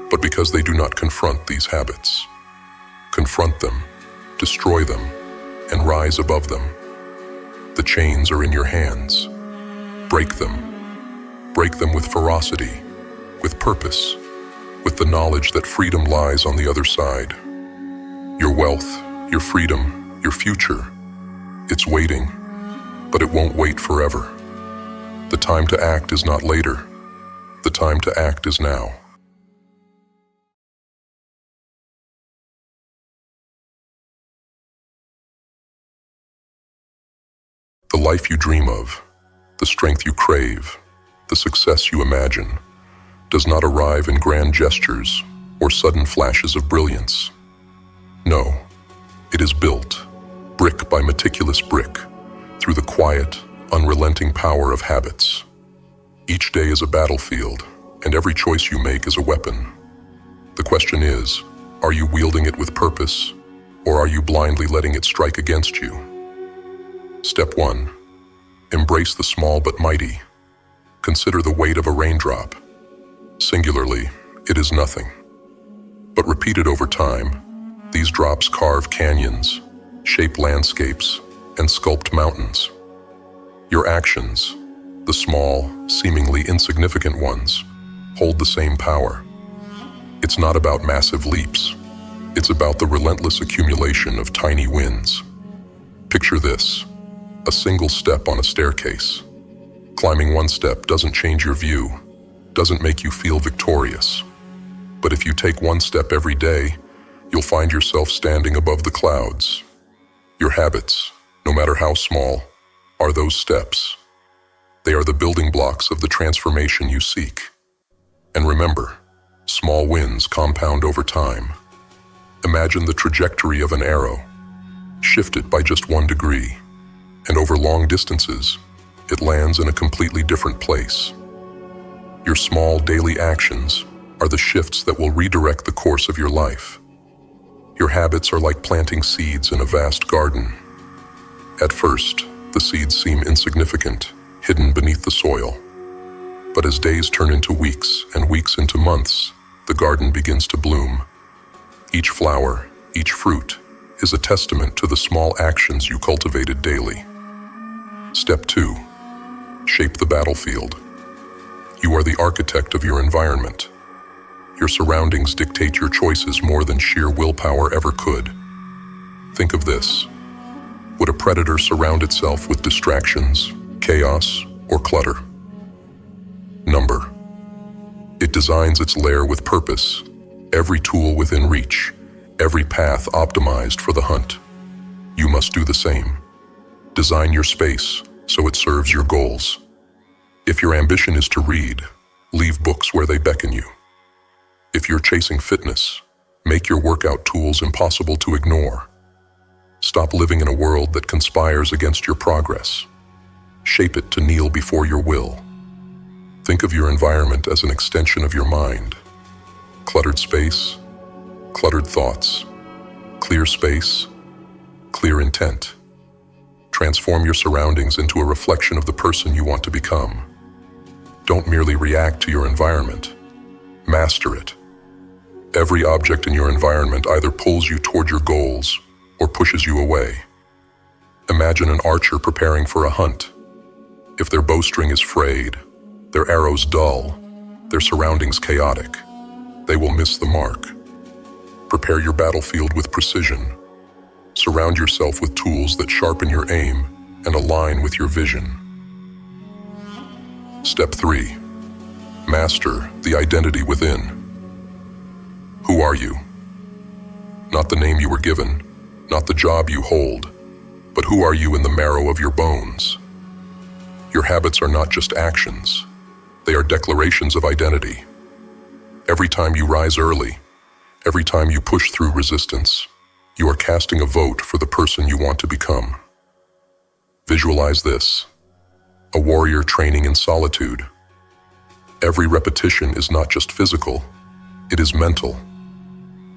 but because they do not confront these habits. Confront them, destroy them, and rise above them. The chains are in your hands. Break them. Break them with ferocity, with purpose, with the knowledge that freedom lies on the other side. Your wealth, your freedom, your future, it's waiting, but it won't wait forever. The time to act is not later. The time to act is now. The life you dream of, the strength you crave, the success you imagine, does not arrive in grand gestures or sudden flashes of brilliance. No, it is built, brick by meticulous brick, through the quiet, unrelenting power of habits. Each day is a battlefield, and every choice you make is a weapon. The question is, are you wielding it with purpose, or are you blindly letting it strike against you? Step 1. Embrace the small but mighty. Consider the weight of a raindrop. Singularly, it is nothing. But repeated over time, these drops carve canyons, shape landscapes, and sculpt mountains. Your actions, the small, seemingly insignificant ones, hold the same power. It's not about massive leaps. It's about the relentless accumulation of tiny wins. Picture this. A single step on a staircase. Climbing one step doesn't change your view, doesn't make you feel victorious. But if you take one step every day, you'll find yourself standing above the clouds. Your habits, no matter how small, are those steps. They are the building blocks of the transformation you seek. And remember, small wins compound over time. Imagine the trajectory of an arrow, shifted by just 1 degree. And over long distances, it lands in a completely different place. Your small daily actions are the shifts that will redirect the course of your life. Your habits are like planting seeds in a vast garden. At first, the seeds seem insignificant, hidden beneath the soil. But as days turn into weeks and weeks into months, the garden begins to bloom. Each flower, each fruit, is a testament to the small actions you cultivated daily. Step 2. Shape the battlefield. You are the architect of your environment. Your surroundings dictate your choices more than sheer willpower ever could. Think of this. Would a predator surround itself with distractions, chaos, or clutter? Number. It designs its lair with purpose, every tool within reach, every path optimized for the hunt. You must do the same. Design your space so it serves your goals. If your ambition is to read, leave books where they beckon you. If you're chasing fitness, make your workout tools impossible to ignore. Stop living in a world that conspires against your progress. Shape it to kneel before your will. Think of your environment as an extension of your mind. Cluttered space, cluttered thoughts. Clear space, clear intent. Transform your surroundings into a reflection of the person you want to become. Don't merely react to your environment. Master it. Every object in your environment either pulls you toward your goals or pushes you away. Imagine an archer preparing for a hunt. If their bowstring is frayed, their arrows dull, their surroundings chaotic, they will miss the mark. Prepare your battlefield with precision. Surround yourself with tools that sharpen your aim and align with your vision. Step 3. Master the identity within. Who are you? Not the name you were given, not the job you hold, but who are you in the marrow of your bones? Your habits are not just actions. They are declarations of identity. Every time you rise early, every time you push through resistance, you are casting a vote for the person you want to become. Visualize this. a warrior training in solitude. Every repetition is not just physical, it is mental.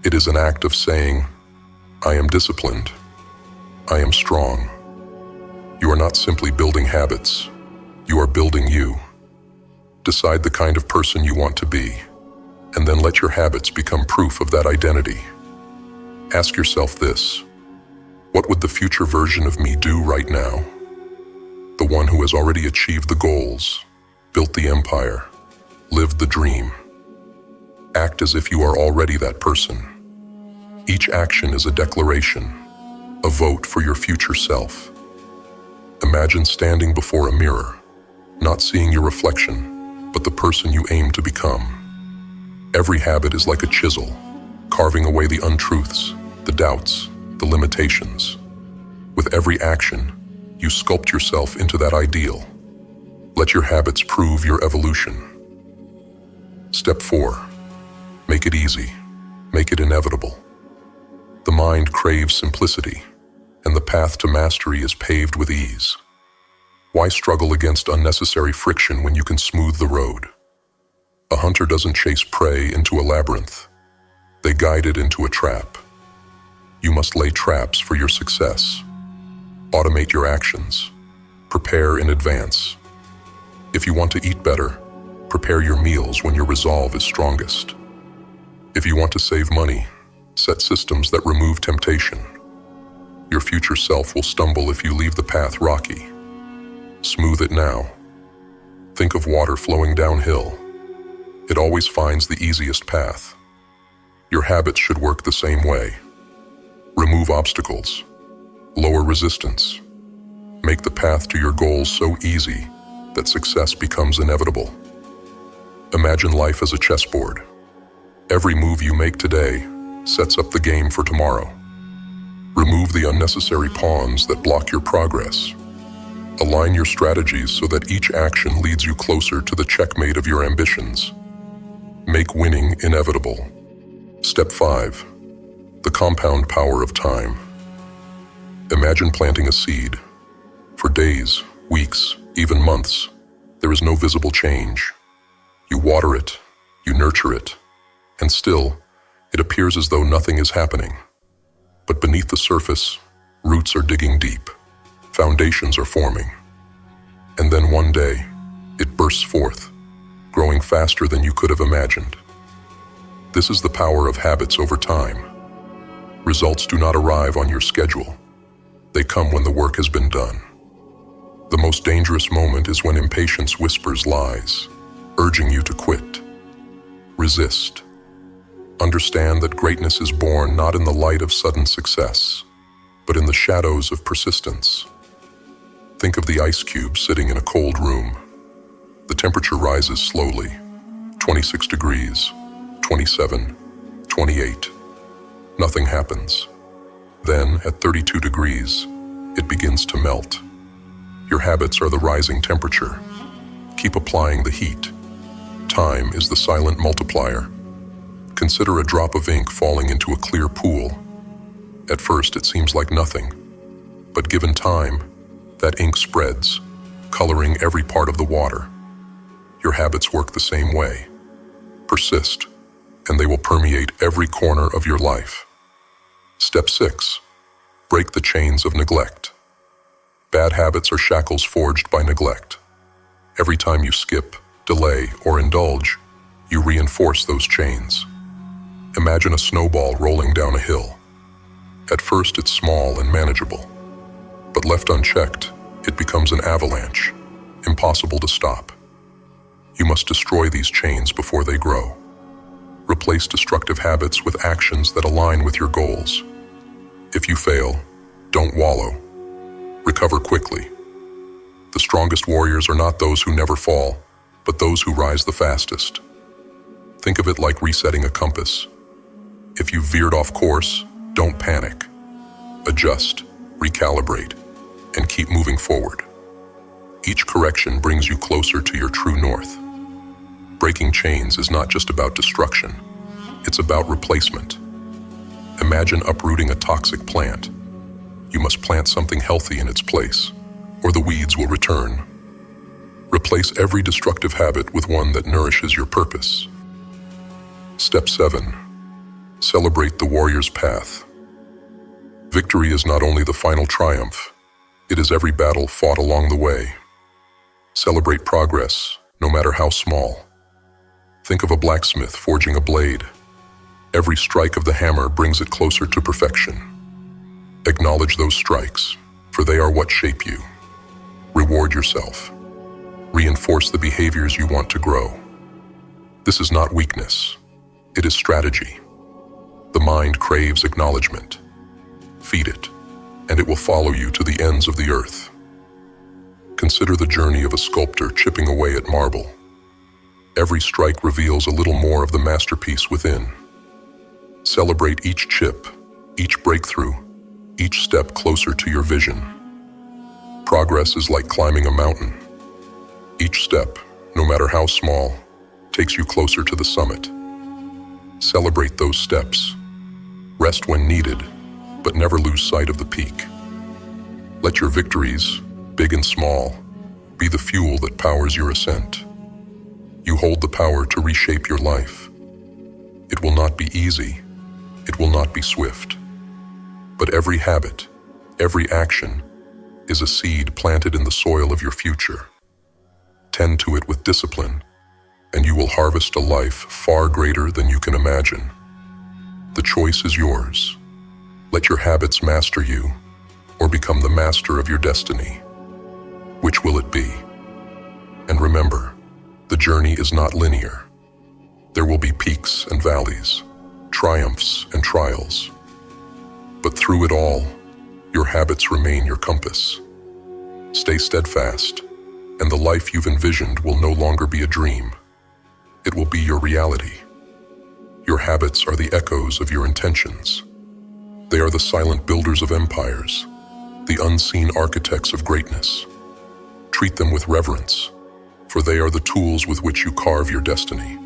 It is an act of saying, I am disciplined. I am strong. You are not simply building habits, you are building you. Decide the kind of person you want to be, and then let your habits become proof of that identity. Ask yourself this: what would the future version of me do right now? The one who has already achieved the goals, built the empire, lived the dream. Act as if you are already that person. Each action is a declaration, a vote for your future self. Imagine standing before a mirror, not seeing your reflection, but the person you aim to become. Every habit is like a chisel, carving away the untruths, the doubts, the limitations. With every action, you sculpt yourself into that ideal. Let your habits prove your evolution. Step 4. Make it easy. Make it inevitable. The mind craves simplicity, and the path to mastery is paved with ease. Why struggle against unnecessary friction when you can smooth the road? A hunter doesn't chase prey into a labyrinth. They guide it into a trap. You must lay traps for your success. Automate your actions. Prepare in advance. If you want to eat better, prepare your meals when your resolve is strongest. If you want to save money, set systems that remove temptation. Your future self will stumble if you leave the path rocky. Smooth it now. Think of water flowing downhill. It always finds the easiest path. Your habits should work the same way. Remove obstacles. Lower resistance. Make the path to your goals so easy that success becomes inevitable. Imagine life as a chessboard. Every move you make today sets up the game for tomorrow. Remove the unnecessary pawns that block your progress. Align your strategies so that each action leads you closer to the checkmate of your ambitions. Make winning inevitable. Step 5. The compound power of time. Imagine planting a seed. For days, weeks, even months, there is no visible change. You water it, you nurture it, and still, it appears as though nothing is happening. But beneath the surface, roots are digging deep. Foundations are forming. And then one day, it bursts forth, growing faster than you could have imagined. This is the power of habits over time. Results do not arrive on your schedule. They come when the work has been done. The most dangerous moment is when impatience whispers lies, urging you to quit. Resist. Understand that greatness is born not in the light of sudden success, but in the shadows of persistence. Think of the ice cube sitting in a cold room. The temperature rises slowly, 26 degrees, 27, 28. Nothing happens. Then, at 32 degrees, it begins to melt. Your habits are the rising temperature. Keep applying the heat. Time is the silent multiplier. Consider a drop of ink falling into a clear pool. At first, it seems like nothing. But given time, that ink spreads, coloring every part of the water. Your habits work the same way. Persist, and they will permeate every corner of your life. Step 6. Break the chains of neglect. Bad habits are shackles forged by neglect. Every time you skip, delay, or indulge, you reinforce those chains. Imagine a snowball rolling down a hill. At first, it's small and manageable. But left unchecked, it becomes an avalanche, impossible to stop. You must destroy these chains before they grow. Replace destructive habits with actions that align with your goals. If you fail, don't wallow. Recover quickly. The strongest warriors are not those who never fall, but those who rise the fastest. Think of it like resetting a compass. If you've veered off course, don't panic. Adjust, recalibrate, and keep moving forward. Each correction brings you closer to your true north. Breaking chains is not just about destruction, it's about replacement. Imagine uprooting a toxic plant. You must plant something healthy in its place, or the weeds will return. Replace every destructive habit with one that nourishes your purpose. Step 7. Celebrate the warrior's path. Victory is not only the final triumph, it is every battle fought along the way. Celebrate progress, no matter how small. Think of a blacksmith forging a blade. Every strike of the hammer brings it closer to perfection. Acknowledge those strikes, for they are what shape you. Reward yourself. Reinforce the behaviors you want to grow. This is not weakness. It is strategy. The mind craves acknowledgement. Feed it, and it will follow you to the ends of the earth. Consider the journey of a sculptor chipping away at marble. Every strike reveals a little more of the masterpiece within. Celebrate each chip, each breakthrough, each step closer to your vision. Progress is like climbing a mountain. Each step, no matter how small, takes you closer to the summit. Celebrate those steps. Rest when needed, but never lose sight of the peak. Let your victories, big and small, be the fuel that powers your ascent. You hold the power to reshape your life. It will not be easy. It will not be swift. But every habit, every action, is a seed planted in the soil of your future. Tend to it with discipline, and you will harvest a life far greater than you can imagine. The choice is yours. Let your habits master you, or become the master of your destiny. Which will it be? And remember, the journey is not linear. There will be peaks and valleys, triumphs and trials. But through it all, your habits remain your compass. Stay steadfast, and the life you've envisioned will no longer be a dream. It will be your reality. Your habits are the echoes of your intentions. They are the silent builders of empires, the unseen architects of greatness. Treat them with reverence, for they are the tools with which you carve your destiny.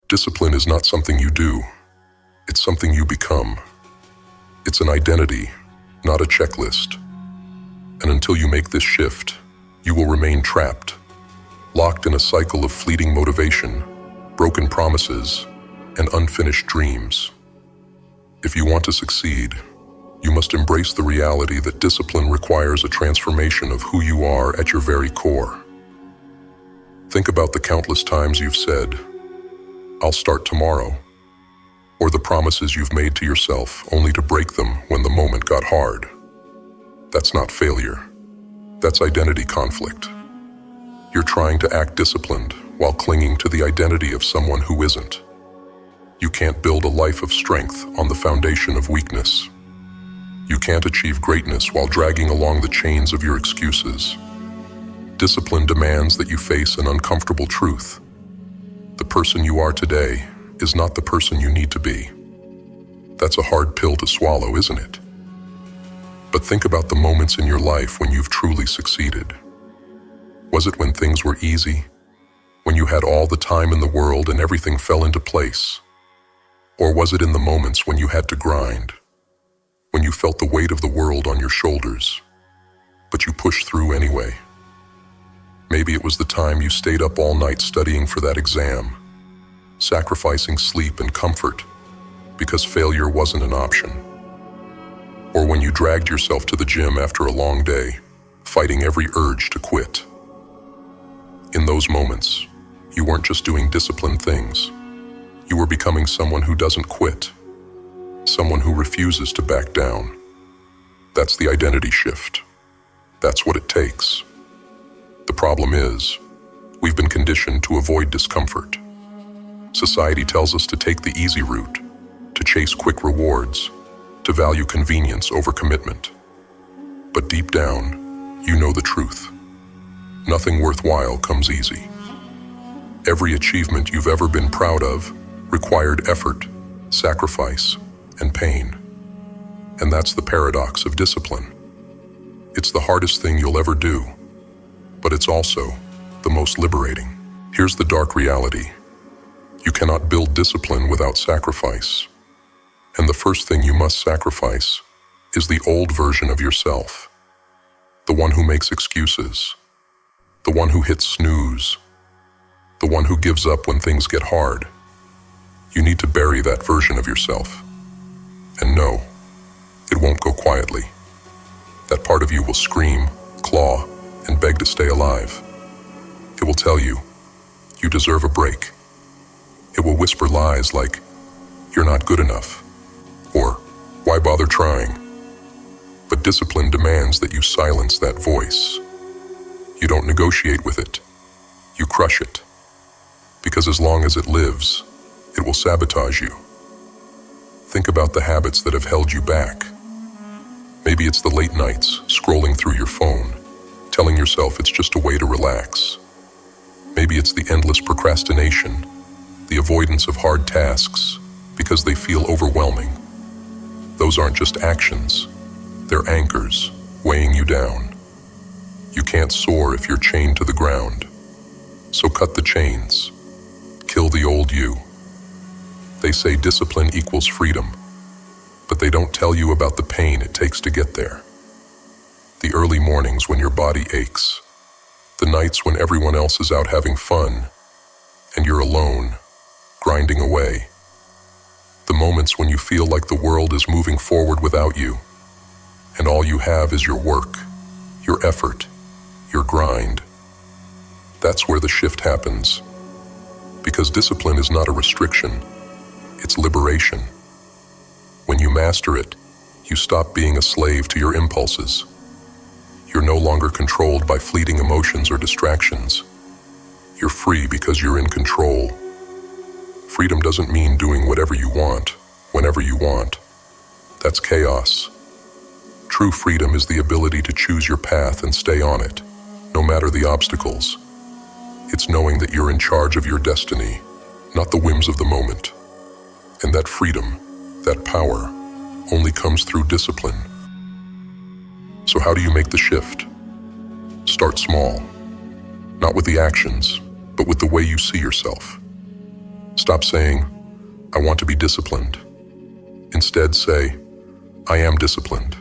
Discipline is not something you do. It's something you become. It's an identity, not a checklist. And until you make this shift, you will remain trapped, locked in a cycle of fleeting motivation, broken promises, and unfinished dreams. If you want to succeed, you must embrace the reality that discipline requires a transformation of who you are at your very core. Think about the countless times you've said, "I'll start tomorrow," or the promises you've made to yourself only to break them when the moment got hard. That's not failure. That's identity conflict. You're trying to act disciplined while clinging to the identity of someone who isn't. You can't build a life of strength on the foundation of weakness. You can't achieve greatness while dragging along the chains of your excuses. Discipline demands that you face an uncomfortable truth. The person you are today is not the person you need to be. That's a hard pill to swallow, isn't it? But think about the moments in your life when you've truly succeeded. Was it when things were easy? When you had all the time in the world and everything fell into place? Or was it in the moments when you had to grind? When you felt the weight of the world on your shoulders, but you pushed through anyway? Maybe it was the time you stayed up all night studying for that exam, sacrificing sleep and comfort because failure wasn't an option. Or when you dragged yourself to the gym after a long day, fighting every urge to quit. In those moments, you weren't just doing disciplined things. You were becoming someone who doesn't quit, someone who refuses to back down. That's the identity shift. That's what it takes. The problem is, we've been conditioned to avoid discomfort. Society tells us to take the easy route, to chase quick rewards, to value convenience over commitment. But deep down, you know the truth. Nothing worthwhile comes easy. Every achievement you've ever been proud of required effort, sacrifice, and pain. And that's the paradox of discipline. It's the hardest thing you'll ever do, but it's also the most liberating. Here's the dark reality. You cannot build discipline without sacrifice. And the first thing you must sacrifice is the old version of yourself. the one who makes excuses, the one who hits snooze, the one who gives up when things get hard. You need to bury that version of yourself. And no, it won't go quietly. That part of you will scream, claw, and beg to stay alive. It will tell you, you deserve a break. It will whisper lies like, you're not good enough, or why bother trying? But discipline demands that you silence that voice. You don't negotiate with it. You crush it. Because as long as it lives, it will sabotage you. Think about the habits that have held you back. Maybe it's the late nights, scrolling through your phone, telling yourself it's just a way to relax. Maybe it's the endless procrastination, the avoidance of hard tasks, because they feel overwhelming. Those aren't just actions, they're anchors, weighing you down. You can't soar if you're chained to the ground. So cut the chains. Kill the old you. They say discipline equals freedom, but they don't tell you about the pain it takes to get there. The early mornings when your body aches, the nights when everyone else is out having fun, and you're alone, grinding away. The moments when you feel like the world is moving forward without you, and all you have is your work, your effort, your grind. That's where the shift happens. Because discipline is not a restriction, it's liberation. When you master it, you stop being a slave to your impulses. You're no longer controlled by fleeting emotions or distractions. You're free because you're in control. Freedom doesn't mean doing whatever you want, whenever you want. That's chaos. True freedom is the ability to choose your path and stay on it, no matter the obstacles. It's knowing that you're in charge of your destiny, not the whims of the moment. And that freedom, that power, only comes through discipline. So how do you make the shift? Start small. Not with the actions, but with the way you see yourself. Stop saying, I want to be disciplined. Instead say, I am disciplined.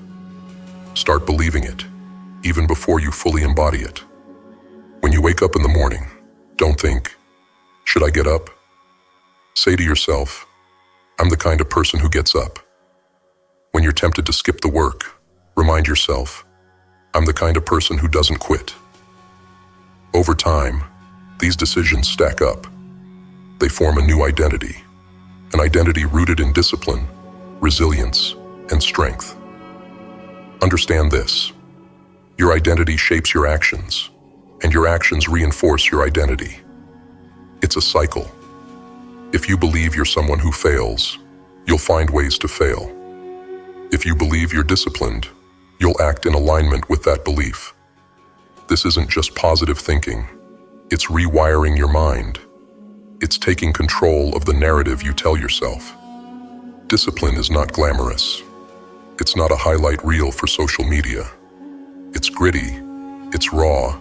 Start believing it, even before you fully embody it. When you wake up in the morning, don't think, should I get up? Say to yourself, I'm the kind of person who gets up. When you're tempted to skip the work, remind yourself, I'm the kind of person who doesn't quit. Over time, these decisions stack up. They form a new identity, an identity rooted in discipline, resilience, and strength. Understand this. Your identity shapes your actions, and your actions reinforce your identity. It's a cycle. If you believe you're someone who fails, you'll find ways to fail. If you believe you're disciplined, you'll act in alignment with that belief. This isn't just positive thinking. It's rewiring your mind. It's taking control of the narrative you tell yourself. Discipline is not glamorous. It's not a highlight reel for social media. It's gritty, it's raw,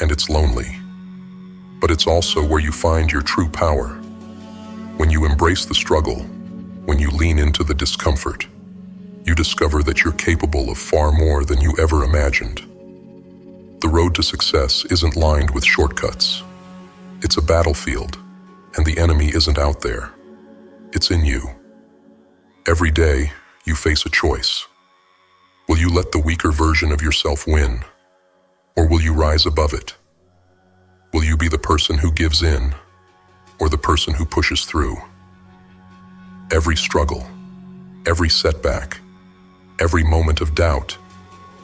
and it's lonely. But it's also where you find your true power. When you embrace the struggle, when you lean into the discomfort, you discover that you're capable of far more than you ever imagined. The road to success isn't lined with shortcuts. It's a battlefield, and the enemy isn't out there. It's in you. Every day, you face a choice. Will you let the weaker version of yourself win, or will you rise above it? Will you be the person who gives in, or the person who pushes through? Every struggle, every setback, every moment of doubt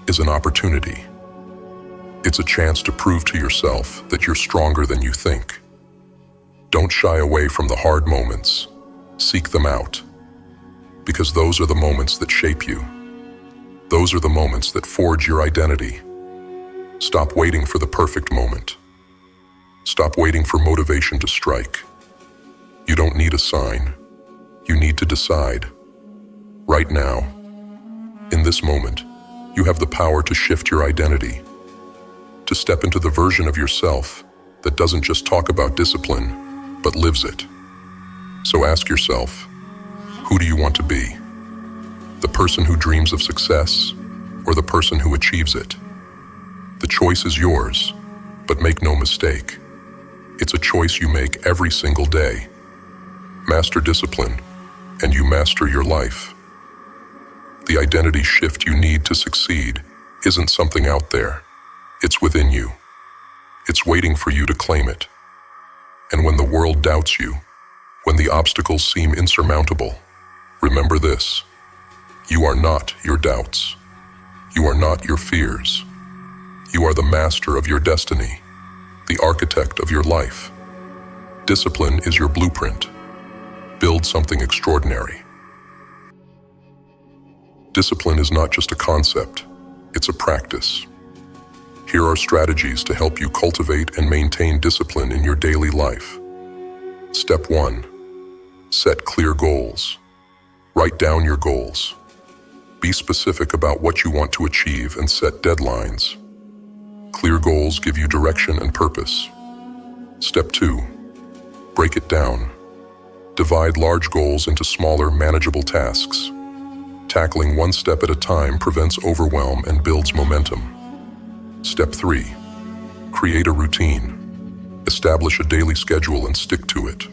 is an opportunity. It's a chance to prove to yourself that you're stronger than you think. Don't shy away from the hard moments. Seek them out. Because those are the moments that shape you. Those are the moments that forge your identity. Stop waiting for the perfect moment. Stop waiting for motivation to strike. You don't need a sign. You need to decide. Right now, in this moment, you have the power to shift your identity, to step into the version of yourself that doesn't just talk about discipline, but lives it. So ask yourself, who do you want to be? The person who dreams of success, or the person who achieves it? The choice is yours, but make no mistake. It's a choice you make every single day. Master discipline, and you master your life. The identity shift you need to succeed isn't something out there. It's within you. It's waiting for you to claim it. And when the world doubts you, when the obstacles seem insurmountable, remember this: you are not your doubts. You are not your fears. You are the master of your destiny, the architect of your life. Discipline is your blueprint. Build something extraordinary. Discipline is not just a concept, it's a practice. Here are strategies to help you cultivate and maintain discipline in your daily life. Step 1. Set clear goals. Write down your goals. Be specific about what you want to achieve and set deadlines. Clear goals give you direction and purpose. Step 2. Break it down. Divide large goals into smaller, manageable tasks. Tackling one step at a time prevents overwhelm and builds momentum. Step 3. Create a routine. Establish a daily schedule and stick to it.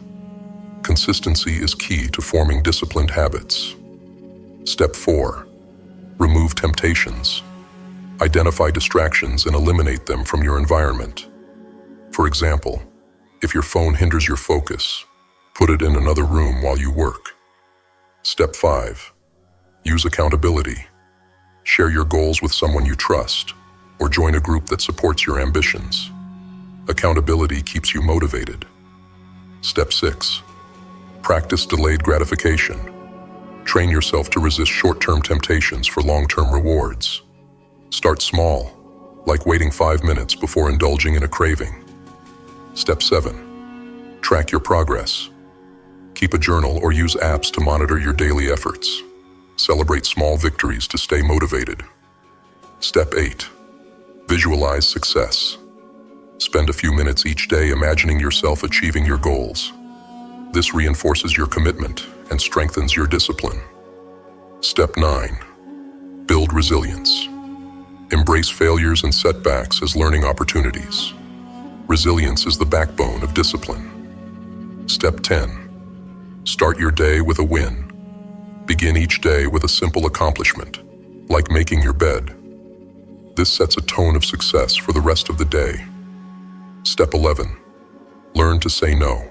Consistency is key to forming disciplined habits. Step 4. Remove temptations. Identify distractions and eliminate them from your environment. For example, if your phone hinders your focus, put it in another room while you work. Step 5. Use accountability. Share your goals with someone you trust, or join a group that supports your ambitions. Accountability keeps you motivated. Step 6. Practice delayed gratification. Train yourself to resist short-term temptations for long-term rewards. Start small, like waiting 5 minutes before indulging in a craving. Step 7. Track your progress. Keep a journal or use apps to monitor your daily efforts. Celebrate small victories to stay motivated. Step 8. Visualize success. Spend a few minutes each day imagining yourself achieving your goals. This reinforces your commitment and strengthens your discipline. Step 9. Build resilience. Embrace failures and setbacks as learning opportunities. Resilience is the backbone of discipline. Step 10. Start your day with a win. Begin each day with a simple accomplishment, like making your bed. This sets a tone of success for the rest of the day. Step 11. Learn to say no.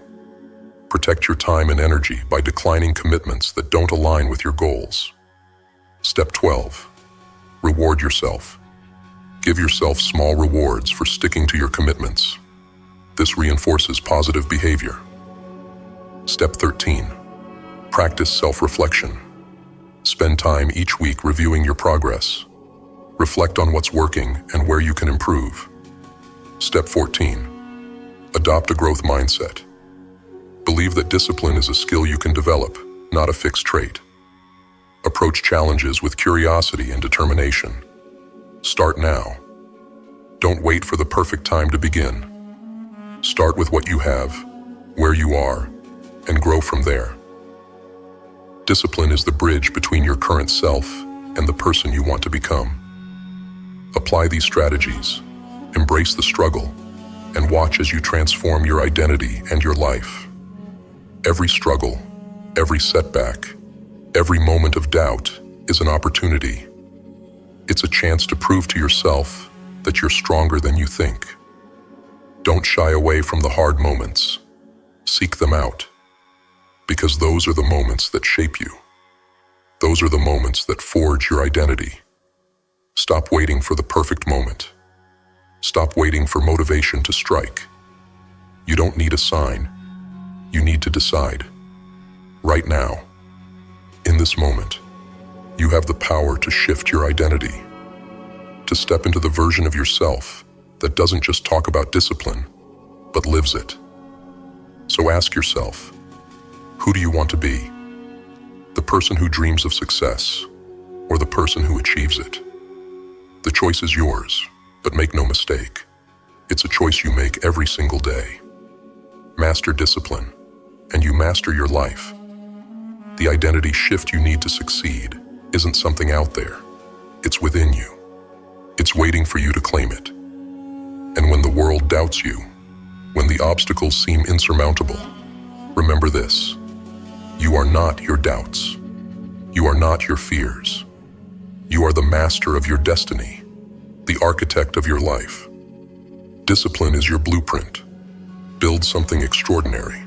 Protect your time and energy by declining commitments that don't align with your goals. Step 12. Reward yourself. Give yourself small rewards for sticking to your commitments. This reinforces positive behavior. Step 13. Practice self-reflection. Spend time each week reviewing your progress. Reflect on what's working and where you can improve. Step 14. Adopt a growth mindset. Believe that discipline is a skill you can develop, not a fixed trait. Approach challenges with curiosity and determination. Start now. Don't wait for the perfect time to begin. Start with what you have, where you are, and grow from there. Discipline is the bridge between your current self and the person you want to become. Apply these strategies, embrace the struggle, and watch as you transform your identity and your life. Every struggle, every setback, every moment of doubt is an opportunity. It's a chance to prove to yourself that you're stronger than you think. Don't shy away from the hard moments. Seek them out, because those are the moments that shape you. Those are the moments that forge your identity. Stop waiting for the perfect moment. Stop waiting for motivation to strike. You don't need a sign. You need to decide. Right now, in this moment, you have the power to shift your identity, to step into the version of yourself that doesn't just talk about discipline, but lives it. So ask yourself, who do you want to be? The person who dreams of success, or the person who achieves it? The choice is yours, but make no mistake, it's a choice you make every single day. Master discipline, and you master your life. The identity shift you need to succeed isn't something out there. It's within you. It's waiting for you to claim it. And when the world doubts you, when the obstacles seem insurmountable, remember this: you are not your doubts. You are not your fears. You are the master of your destiny, the architect of your life. Discipline is your blueprint. Build something extraordinary.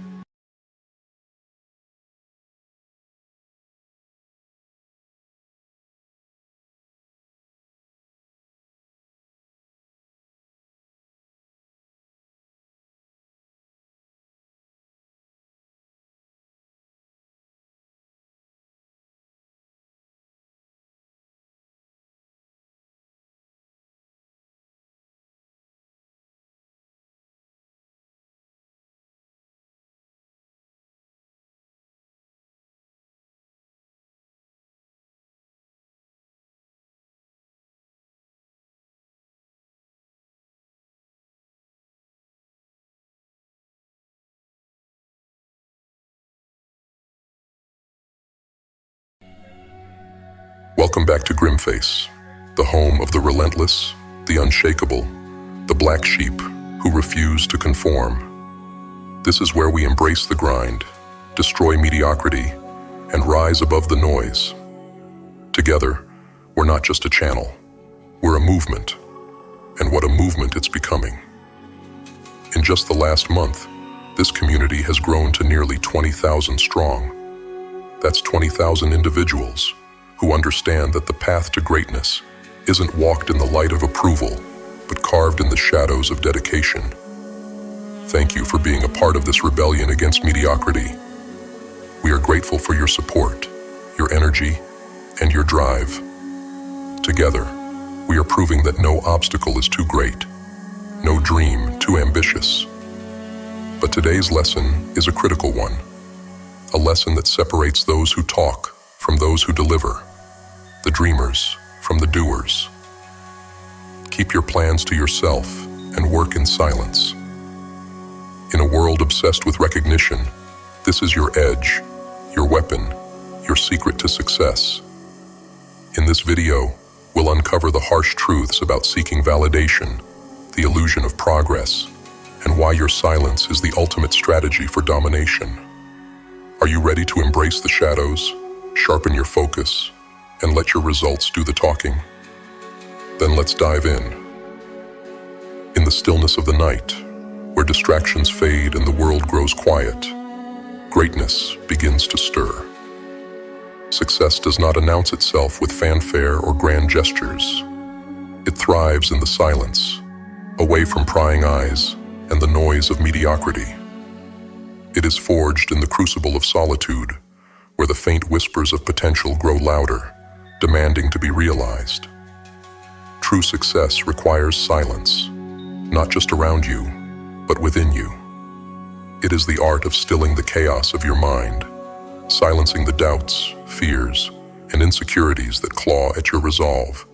Welcome back to Grimface, the home of the relentless, the unshakable, the black sheep who refuse to conform. This is where we embrace the grind, destroy mediocrity, and rise above the noise. Together, we're not just a channel, we're a movement, and what a movement it's becoming. In just the last month, this community has grown to nearly 20,000 strong. That's 20,000 individuals who understand that the path to greatness isn't walked in the light of approval, but carved in the shadows of dedication. Thank you for being a part of this rebellion against mediocrity. We are grateful for your support, your energy, and your drive. Together, we are proving that no obstacle is too great, no dream too ambitious. But today's lesson is a critical one, a lesson that separates those who talk from those who deliver, the dreamers from the doers. Keep your plans to yourself and work in silence. In a world obsessed with recognition, this is your edge, your weapon, your secret to success. In this video, we'll uncover the harsh truths about seeking validation, the illusion of progress, and why your silence is the ultimate strategy for domination. Are you ready to embrace the shadows, sharpen your focus, and let your results do the talking? Then let's dive in. In the stillness of the night, where distractions fade and the world grows quiet, greatness begins to stir. Success does not announce itself with fanfare or grand gestures. It thrives in the silence, away from prying eyes and the noise of mediocrity. It is forged in the crucible of solitude, where the faint whispers of potential grow louder, demanding to be realized. True success requires silence, not just around you, but within you. It is the art of stilling the chaos of your mind, silencing the doubts, fears, and insecurities that claw at your resolve.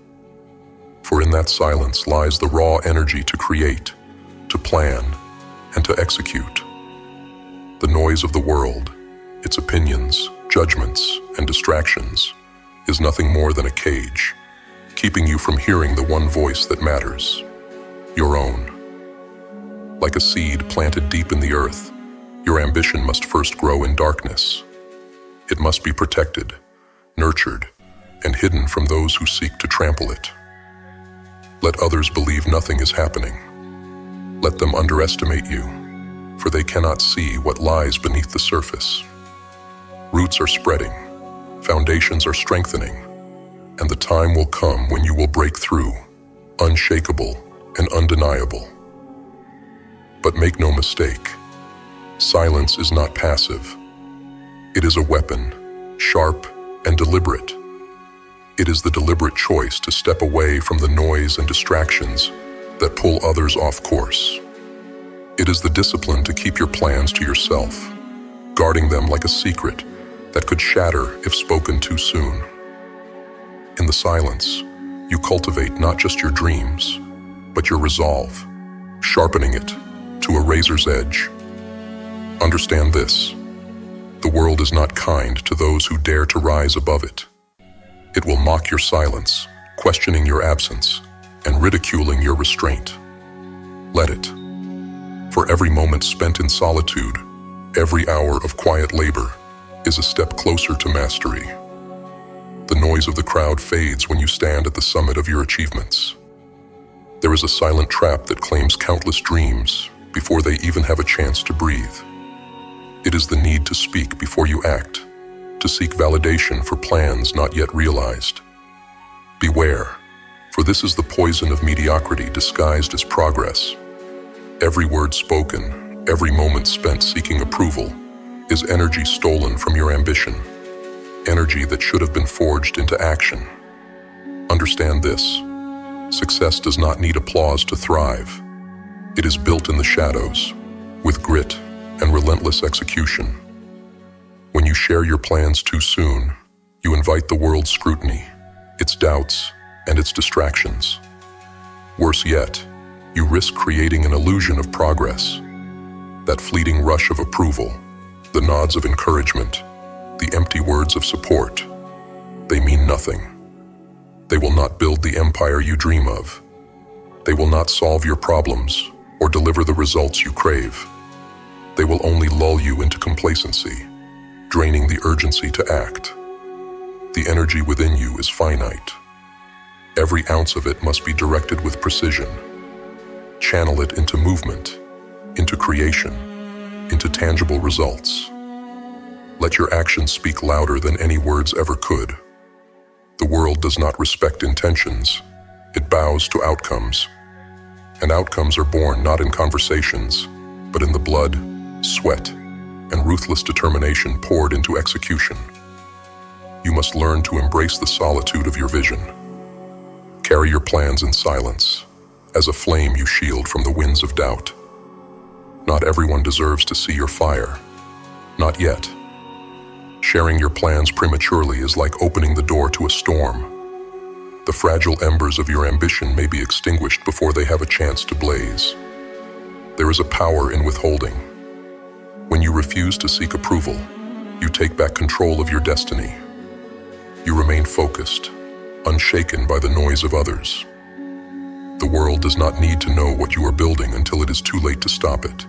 For in that silence lies the raw energy to create, to plan, and to execute. The noise of the world, its opinions, judgments, and distractions, is nothing more than a cage, keeping you from hearing the one voice that matters, your own. Like a seed planted deep in the earth, your ambition must first grow in darkness. It must be protected, nurtured, and hidden from those who seek to trample it. Let others believe nothing is happening. Let them underestimate you, for they cannot see what lies beneath the surface. Roots are spreading, foundations are strengthening, and the time will come when you will break through, unshakable and undeniable. But make no mistake, silence is not passive. It is a weapon, sharp and deliberate. It is the deliberate choice to step away from the noise and distractions that pull others off course. It is the discipline to keep your plans to yourself, guarding them like a secret that could shatter if spoken too soon. In the silence, you cultivate not just your dreams, but your resolve, sharpening it to a razor's edge. Understand this: the world is not kind to those who dare to rise above it. It will mock your silence, questioning your absence, and ridiculing your restraint. Let it. For every moment spent in solitude, every hour of quiet labor, is a step closer to mastery. The noise of the crowd fades when you stand at the summit of your achievements. There is a silent trap that claims countless dreams before they even have a chance to breathe. It is the need to speak before you act, to seek validation for plans not yet realized. Beware, for this is the poison of mediocrity disguised as progress. Every word spoken, every moment spent seeking approval, is energy stolen from your ambition, energy that should have been forged into action. Understand this: success does not need applause to thrive. It is built in the shadows, with grit and relentless execution. When you share your plans too soon, you invite the world's scrutiny, its doubts, and its distractions. Worse yet, you risk creating an illusion of progress. That fleeting rush of approval, the nods of encouragement, the empty words of support, they mean nothing. They will not build the empire you dream of. They will not solve your problems or deliver the results you crave. They will only lull you into complacency, draining the urgency to act. The energy within you is finite. Every ounce of it must be directed with precision. Channel it into movement, into creation, into tangible results. Let your actions speak louder than any words ever could. The world does not respect intentions, it bows to outcomes. And outcomes are born not in conversations, but in the blood, sweat, and ruthless determination poured into execution. You must learn to embrace the solitude of your vision. Carry your plans in silence, as a flame you shield from the winds of doubt. Not everyone deserves to see your fire. Not yet. Sharing your plans prematurely is like opening the door to a storm. The fragile embers of your ambition may be extinguished before they have a chance to blaze. There is a power in withholding. When you refuse to seek approval, you take back control of your destiny. You remain focused, unshaken by the noise of others. The world does not need to know what you are building until it is too late to stop it.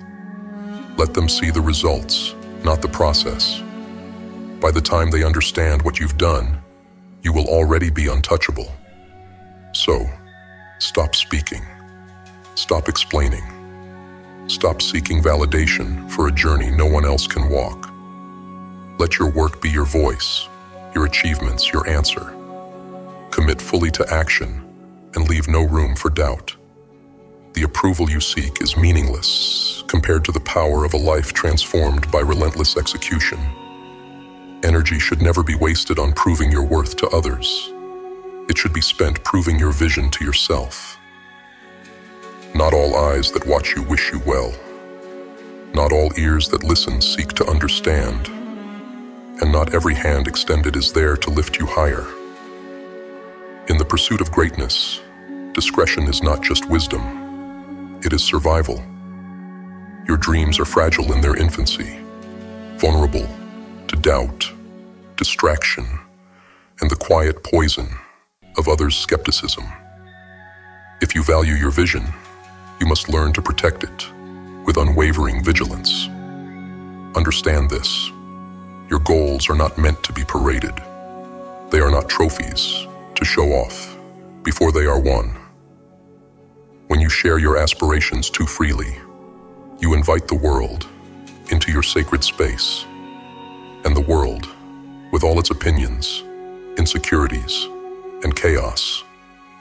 Let them see the results, not the process. By the time they understand what you've done, you will already be untouchable. So, stop speaking. Stop explaining. Stop seeking validation for a journey no one else can walk. Let your work be your voice, your achievements your answer. Commit fully to action and leave no room for doubt. The approval you seek is meaningless compared to the power of a life transformed by relentless execution. Energy should never be wasted on proving your worth to others. It should be spent proving your vision to yourself. Not all eyes that watch you wish you well. Not all ears that listen seek to understand. And not every hand extended is there to lift you higher. In the pursuit of greatness, discretion is not just wisdom, it is survival. Your dreams are fragile in their infancy, vulnerable to doubt, distraction, and the quiet poison of others' skepticism. If you value your vision, you must learn to protect it with unwavering vigilance. Understand this: your goals are not meant to be paraded. They are not trophies to show off before they are won. When you share your aspirations too freely, you invite the world into your sacred space. And the world, with all its opinions, insecurities, and chaos,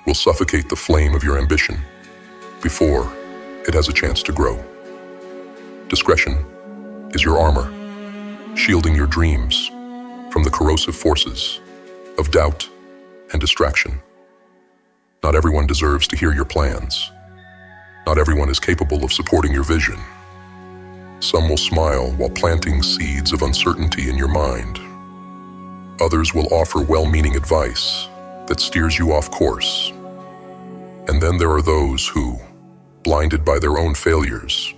will suffocate the flame of your ambition before it has a chance to grow. Discretion is your armor, shielding your dreams from the corrosive forces of doubt and distraction. Not everyone deserves to hear your plans. Not everyone is capable of supporting your vision. Some will smile while planting seeds of uncertainty in your mind. Others will offer well-meaning advice that steers you off course. And then there are those who, blinded by their own failures,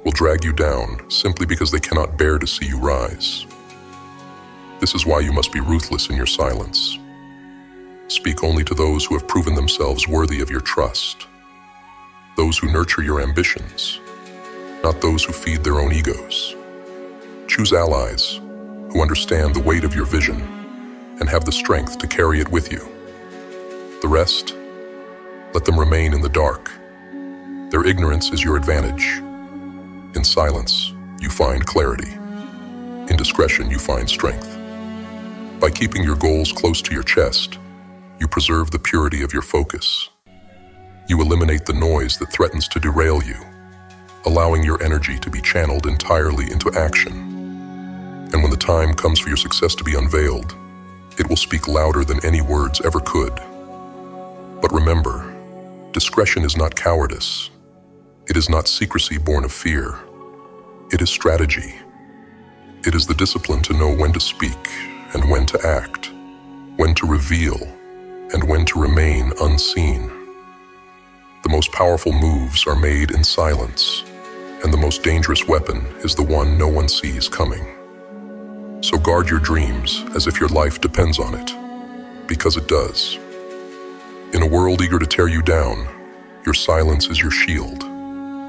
will drag you down simply because they cannot bear to see you rise. This is why you must be ruthless in your silence. Speak only to those who have proven themselves worthy of your trust. those who nurture your ambitions, not those who feed their own egos. Choose allies who understand the weight of your vision and have the strength to carry it with you. The rest, let them remain in the dark. Their ignorance is your advantage. In silence, you find clarity. In discretion, you find strength. By keeping your goals close to your chest, you preserve the purity of your focus. You eliminate the noise that threatens to derail you, allowing your energy to be channeled entirely into action. And when the time comes for your success to be unveiled, it will speak louder than any words ever could. But remember, discretion is not cowardice. It is not secrecy born of fear. It is strategy. It is the discipline to know when to speak and when to act, when to reveal and when to remain unseen. The most powerful moves are made in silence, and the most dangerous weapon is the one no one sees coming. So guard your dreams as if your life depends on it, because it does. In a world eager to tear you down, your silence is your shield,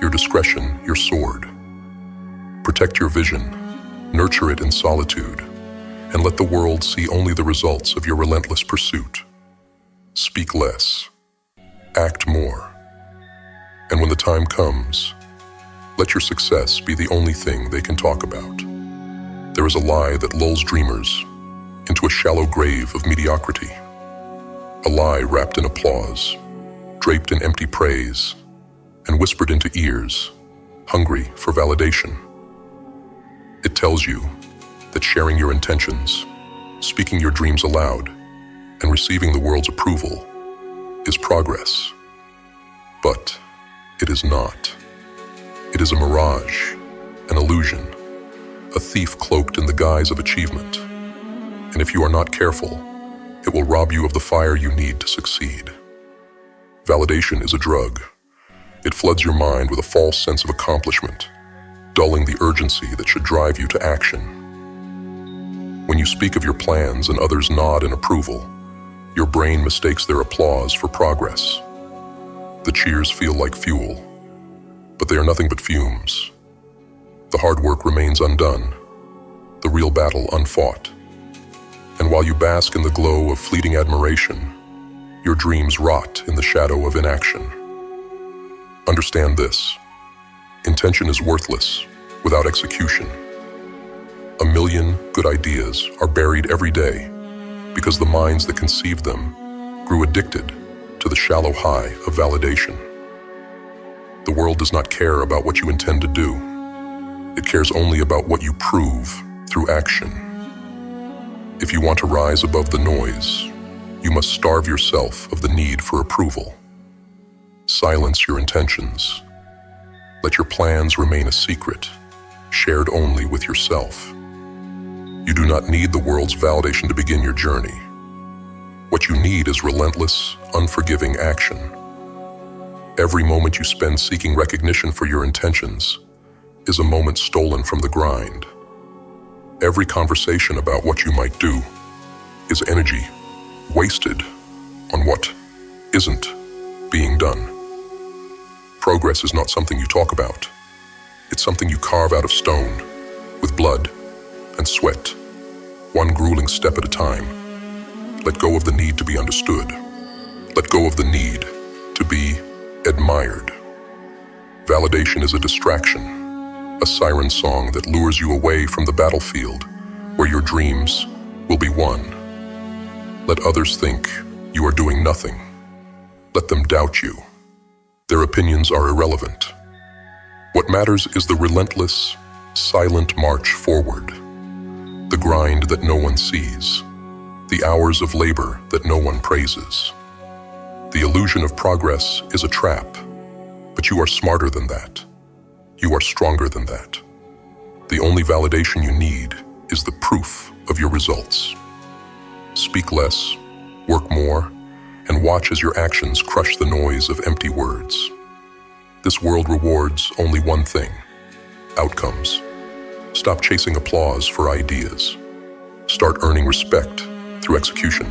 your discretion your sword. Protect your vision, nurture it in solitude, and let the world see only the results of your relentless pursuit. Speak less, act more. And when the time comes, let your success be the only thing they can talk about. There is a lie that lulls dreamers into a shallow grave of mediocrity. A lie wrapped in applause, draped in empty praise, and whispered into ears, hungry for validation. It tells you that sharing your intentions, speaking your dreams aloud, and receiving the world's approval is progress. But it is not. It is a mirage, an illusion, a thief cloaked in the guise of achievement. And if you are not careful, it will rob you of the fire you need to succeed. Validation is a drug. It floods your mind with a false sense of accomplishment, dulling the urgency that should drive you to action. When you speak of your plans and others nod in approval, your brain mistakes their applause for progress. The cheers feel like fuel, but they are nothing but fumes. The hard work remains undone, the real battle unfought. And while you bask in the glow of fleeting admiration, your dreams rot in the shadow of inaction. Understand this: intention is worthless without execution. A million good ideas are buried every day because the minds that conceived them grew addicted to the shallow high of validation. The world does not care about what you intend to do. It cares only about what you prove through action. If you want to rise above the noise, you must starve yourself of the need for approval. Silence your intentions. Let your plans remain a secret, shared only with yourself. You do not need the world's validation to begin your journey. What you need is relentless, unforgiving action. Every moment you spend seeking recognition for your intentions is a moment stolen from the grind. Every conversation about what you might do is energy wasted on what isn't being done. Progress is not something you talk about. It's something you carve out of stone, with blood and sweat, one grueling step at a time. Let go of the need to be understood. Let go of the need to be admired. Validation is a distraction, a siren song that lures you away from the battlefield where your dreams will be won. Let others think you are doing nothing. Let them doubt you. Their opinions are irrelevant. What matters is the relentless, silent march forward, the grind that no one sees, the hours of labor that no one praises. The illusion of progress is a trap, but you are smarter than that. You are stronger than that. The only validation you need is the proof of your results. Speak less, work more, and watch as your actions crush the noise of empty words. This world rewards only one thing: outcomes. Stop chasing applause for ideas. Start earning respect through execution.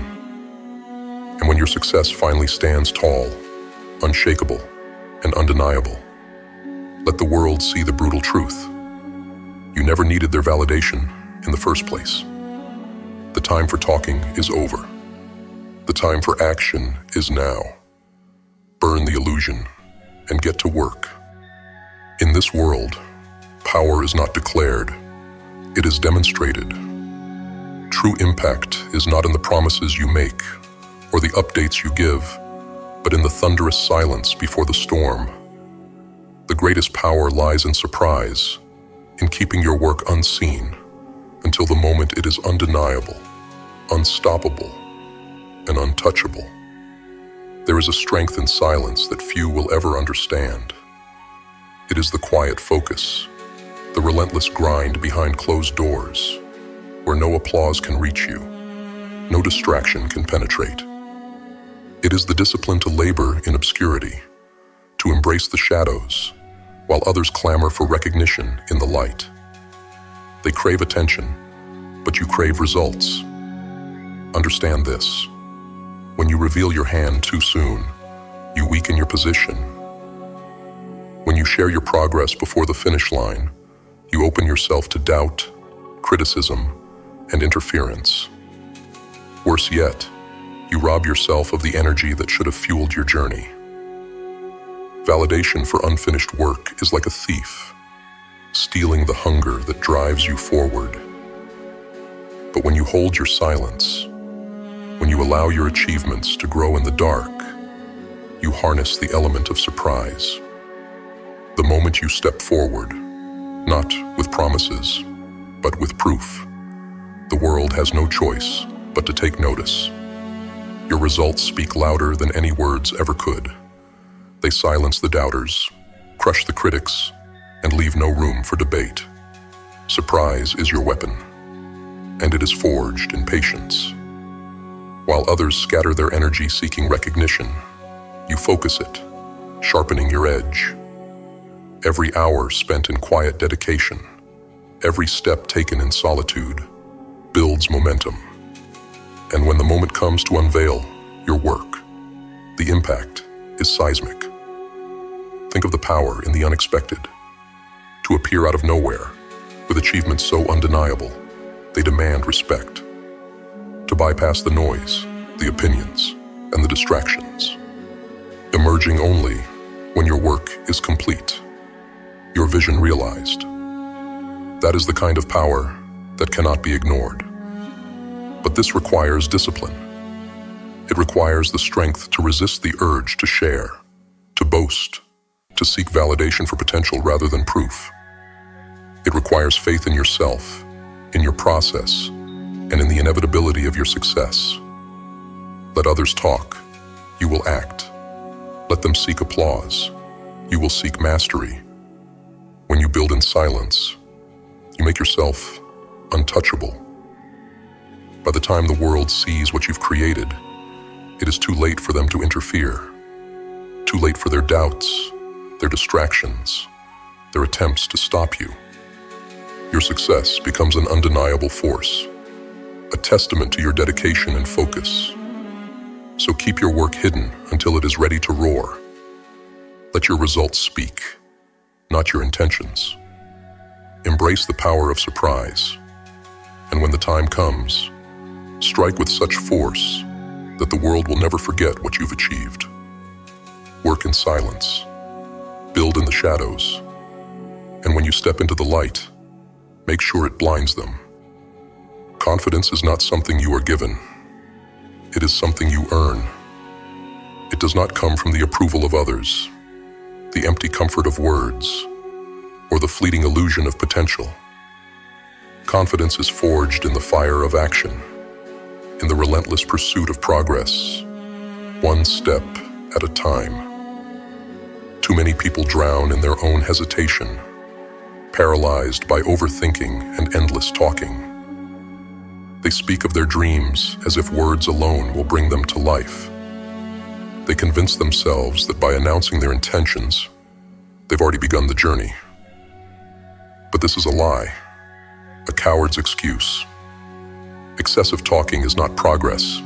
And when your success finally stands tall, unshakable, and undeniable. Let the world see the brutal truth. You never needed their validation in the first place. The time for talking is over. The time for action is now. Burn the illusion and get to work. In this world, power is not declared, it is demonstrated. True impact is not in the promises you make or the updates you give, but in the thunderous silence before the storm. The greatest power lies in surprise, in keeping your work unseen until the moment it is undeniable, unstoppable, and untouchable. There is a strength in silence that few will ever understand. It is the quiet focus, the relentless grind behind closed doors, where no applause can reach you, no distraction can penetrate. It is the discipline to labor in obscurity, to embrace the shadows, while others clamor for recognition in the light. They crave attention, but you crave results. Understand this. When you reveal your hand too soon, you weaken your position. When you share your progress before the finish line, you open yourself to doubt, criticism, and interference. Worse yet, you rob yourself of the energy that should have fueled your journey. Validation for unfinished work is like a thief, stealing the hunger that drives you forward. But when you hold your silence, when you allow your achievements to grow in the dark, you harness the element of surprise. The moment you step forward, not with promises, but with proof, the world has no choice but to take notice. Your results speak louder than any words ever could. They silence the doubters, crush the critics, and leave no room for debate. Surprise is your weapon, and it is forged in patience. While others scatter their energy seeking recognition, you focus it, sharpening your edge. Every hour spent in quiet dedication, every step taken in solitude, builds momentum. And when the moment comes to unveil your work, the impact is seismic. Think of the power in the unexpected. To appear out of nowhere, with achievements so undeniable, they demand respect. To bypass the noise, the opinions, and the distractions. Emerging only when your work is complete, your vision realized. That is the kind of power that cannot be ignored. But this requires discipline. It requires the strength to resist the urge to share, to boast, to seek validation for potential rather than proof. It requires faith in yourself, in your process, and in the inevitability of your success. Let others talk, you will act. Let them seek applause, you will seek mastery. When you build in silence, you make yourself untouchable. By the time the world sees what you've created, it is too late for them to interfere. Too late for their doubts, their distractions, their attempts to stop you. Your success becomes an undeniable force, a testament to your dedication and focus. So keep your work hidden until it is ready to roar. Let your results speak, not your intentions. Embrace the power of surprise. And when the time comes, strike with such force that the world will never forget what you've achieved. Work in silence. Build in the shadows. And when you step into the light, make sure it blinds them. Confidence is not something you are given. It is something you earn. It does not come from the approval of others, the empty comfort of words, or the fleeting illusion of potential. Confidence is forged in the fire of action, in the relentless pursuit of progress, one step at a time. Too many people drown in their own hesitation, paralyzed by overthinking and endless talking. They speak of their dreams as if words alone will bring them to life. They convince themselves that by announcing their intentions, they've already begun the journey. But this is a lie, a coward's excuse. Excessive talking is not progress.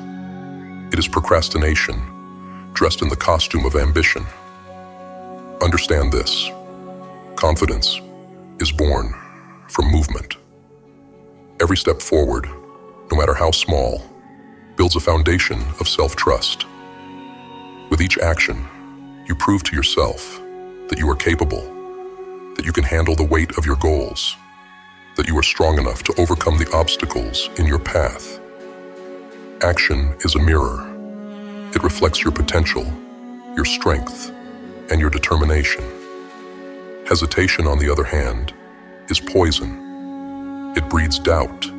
It is procrastination, dressed in the costume of ambition. Understand this. Confidence is born from movement. Every step forward, no matter how small, builds a foundation of self-trust. With each action, you prove to yourself that you are capable, that you can handle the weight of your goals, that you are strong enough to overcome the obstacles in your path. Action is a mirror. It reflects your potential, your strength, and your determination. Hesitation, on the other hand, is poison. It breeds doubt,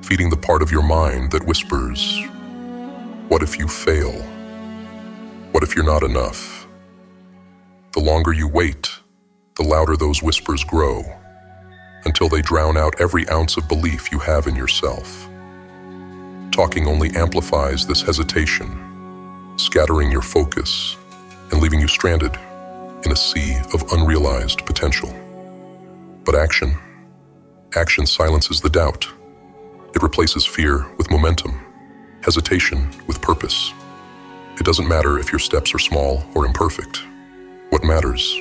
feeding the part of your mind that whispers, "What if you fail? What if you're not enough?" The longer you wait, the louder those whispers grow, until they drown out every ounce of belief you have in yourself. Talking only amplifies this hesitation, scattering your focus and leaving you stranded in a sea of unrealized potential. But action silences the doubt. It replaces fear with momentum, hesitation with purpose. It doesn't matter if your steps are small or imperfect. What matters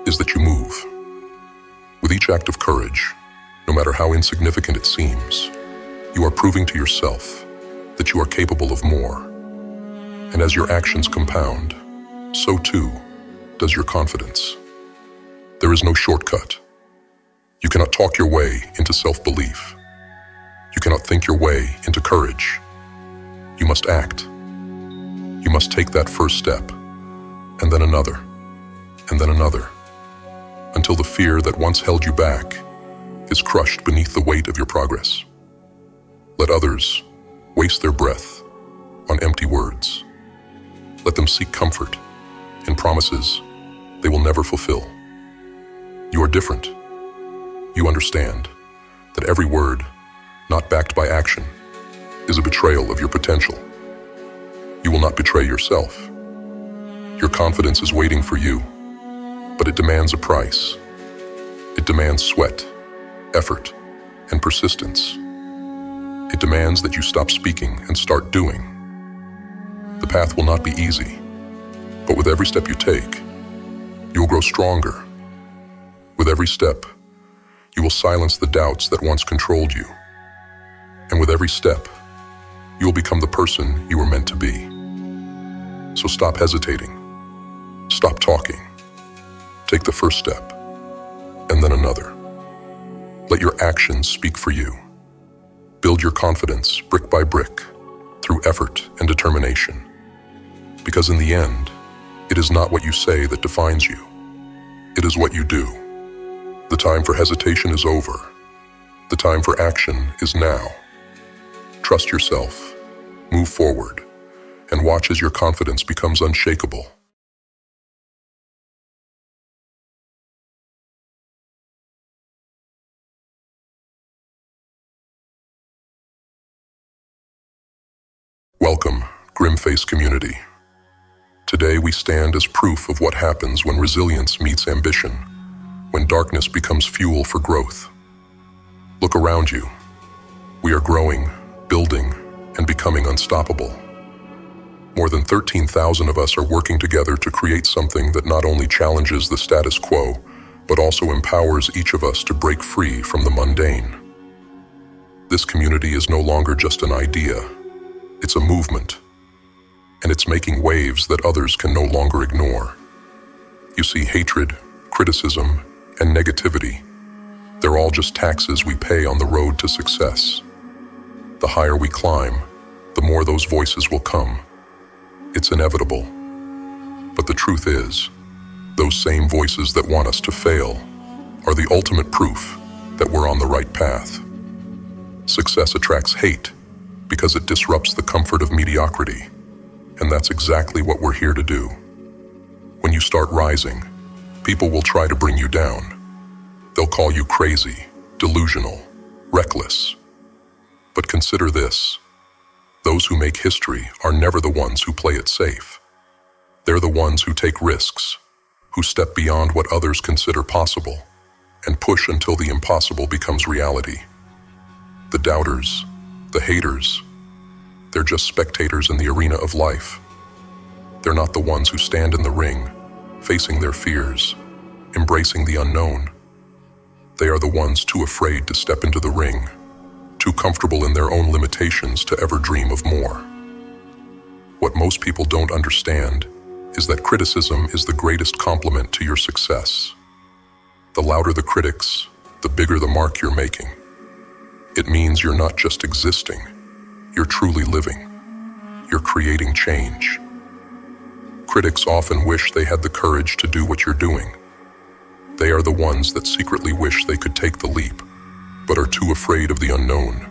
is that you move. With each act of courage, no matter how insignificant it seems, you are proving to yourself that you are capable of more. And as your actions compound, so too does your confidence. There is no shortcut. You cannot talk your way into self-belief. You cannot think your way into courage. You must act. You must take that first step, and then another, and then another, until the fear that once held you back is crushed beneath the weight of your progress. Let others waste their breath on empty words. Let them seek comfort in promises they will never fulfill. You are different. You understand that every word not backed by action is a betrayal of your potential. You will not betray yourself. Your confidence is waiting for you, but it demands a price. It demands sweat, effort, and persistence. It demands that you stop speaking and start doing. The path will not be easy, but with every step you take, you will grow stronger. With every step, you will silence the doubts that once controlled you. And with every step, you will become the person you were meant to be. So stop hesitating. Stop talking. Take the first step, and then another. Let your actions speak for you. Build your confidence brick by brick through effort and determination. Because in the end, it is not what you say that defines you. It is what you do. The time for hesitation is over. The time for action is now. Trust yourself, move forward, and watch as your confidence becomes unshakable. Welcome, Grimface community. Today we stand as proof of what happens when resilience meets ambition, when darkness becomes fuel for growth. Look around you. We are growing, building, and becoming unstoppable. More than 13,000 of us are working together to create something that not only challenges the status quo, but also empowers each of us to break free from the mundane. This community is no longer just an idea. It's a movement, and it's making waves that others can no longer ignore. You see, hatred, criticism, and negativity, they're all just taxes we pay on the road to success. The higher we climb, the more those voices will come. It's inevitable. But the truth is, those same voices that want us to fail are the ultimate proof that we're on the right path. Success attracts hate because it disrupts the comfort of mediocrity, and that's exactly what we're here to do. When you start rising, people will try to bring you down. They'll call you crazy, delusional, reckless. But consider this. Those who make history are never the ones who play it safe. They're the ones who take risks, who step beyond what others consider possible, and push until the impossible becomes reality. The doubters, the haters, they're just spectators in the arena of life. They're not the ones who stand in the ring, facing their fears, embracing the unknown. They are the ones too afraid to step into the ring, too comfortable in their own limitations to ever dream of more. What most people don't understand is that criticism is the greatest compliment to your success. The louder the critics, the bigger the mark you're making. It means you're not just existing, you're truly living. You're creating change. Critics often wish they had the courage to do what you're doing. They are the ones that secretly wish they could take the leap, but are too afraid of the unknown.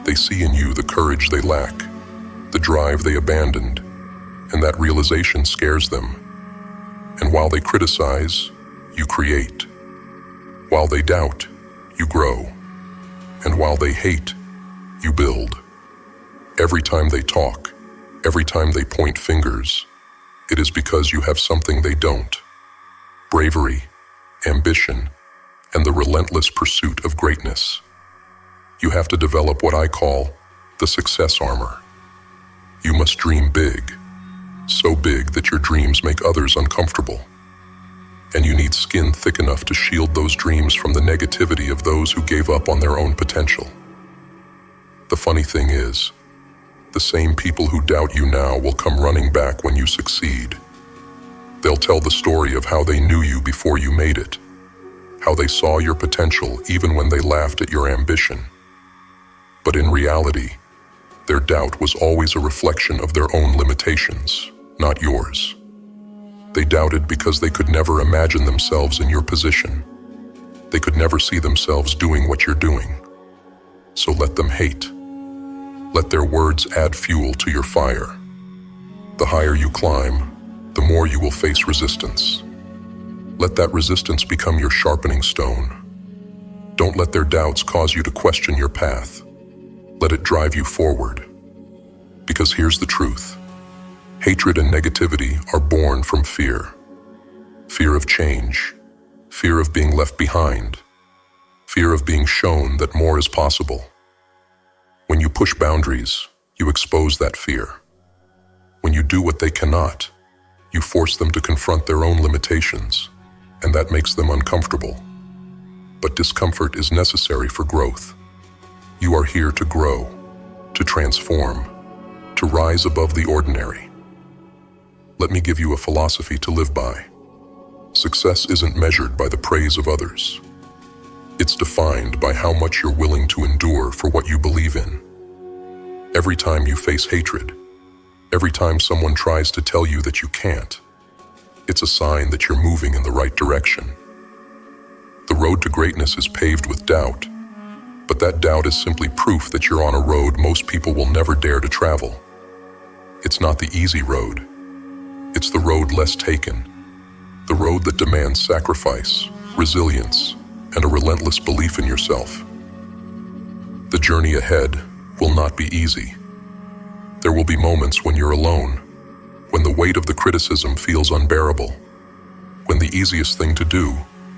They see in you the courage they lack, the drive they abandoned, and that realization scares them. And while they criticize, you create. While they doubt, you grow. And while they hate, you build. Every time they talk, every time they point fingers, it is because you have something they don't. Bravery, ambition, and the relentless pursuit of greatness. You have to develop what I call the success armor. You must dream big, so big that your dreams make others uncomfortable. And you need skin thick enough to shield those dreams from the negativity of those who gave up on their own potential. The funny thing is, the same people who doubt you now will come running back when you succeed. They'll tell the story of how they knew you before you made it, how they saw your potential even when they laughed at your ambition. But in reality, their doubt was always a reflection of their own limitations, not yours. They doubted because they could never imagine themselves in your position. They could never see themselves doing what you're doing. So let them hate. Let their words add fuel to your fire. The higher you climb, the more you will face resistance. Let that resistance become your sharpening stone. Don't let their doubts cause you to question your path. Let it drive you forward. Because here's the truth. Hatred and negativity are born from fear. Fear of change. Fear of being left behind. Fear of being shown that more is possible. When you push boundaries, you expose that fear. When you do what they cannot, you force them to confront their own limitations, and that makes them uncomfortable. But discomfort is necessary for growth. You are here to grow, to transform, to rise above the ordinary. Let me give you a philosophy to live by. Success isn't measured by the praise of others. It's defined by how much you're willing to endure for what you believe in. Every time you face hatred, every time someone tries to tell you that you can't, it's a sign that you're moving in the right direction. The road to greatness is paved with doubt, but that doubt is simply proof that you're on a road most people will never dare to travel. It's not the easy road. It's the road less taken, the road that demands sacrifice, resilience, and a relentless belief in yourself. The journey ahead will not be easy. There will be moments when you're alone, when the weight of the criticism feels unbearable, when the easiest thing to do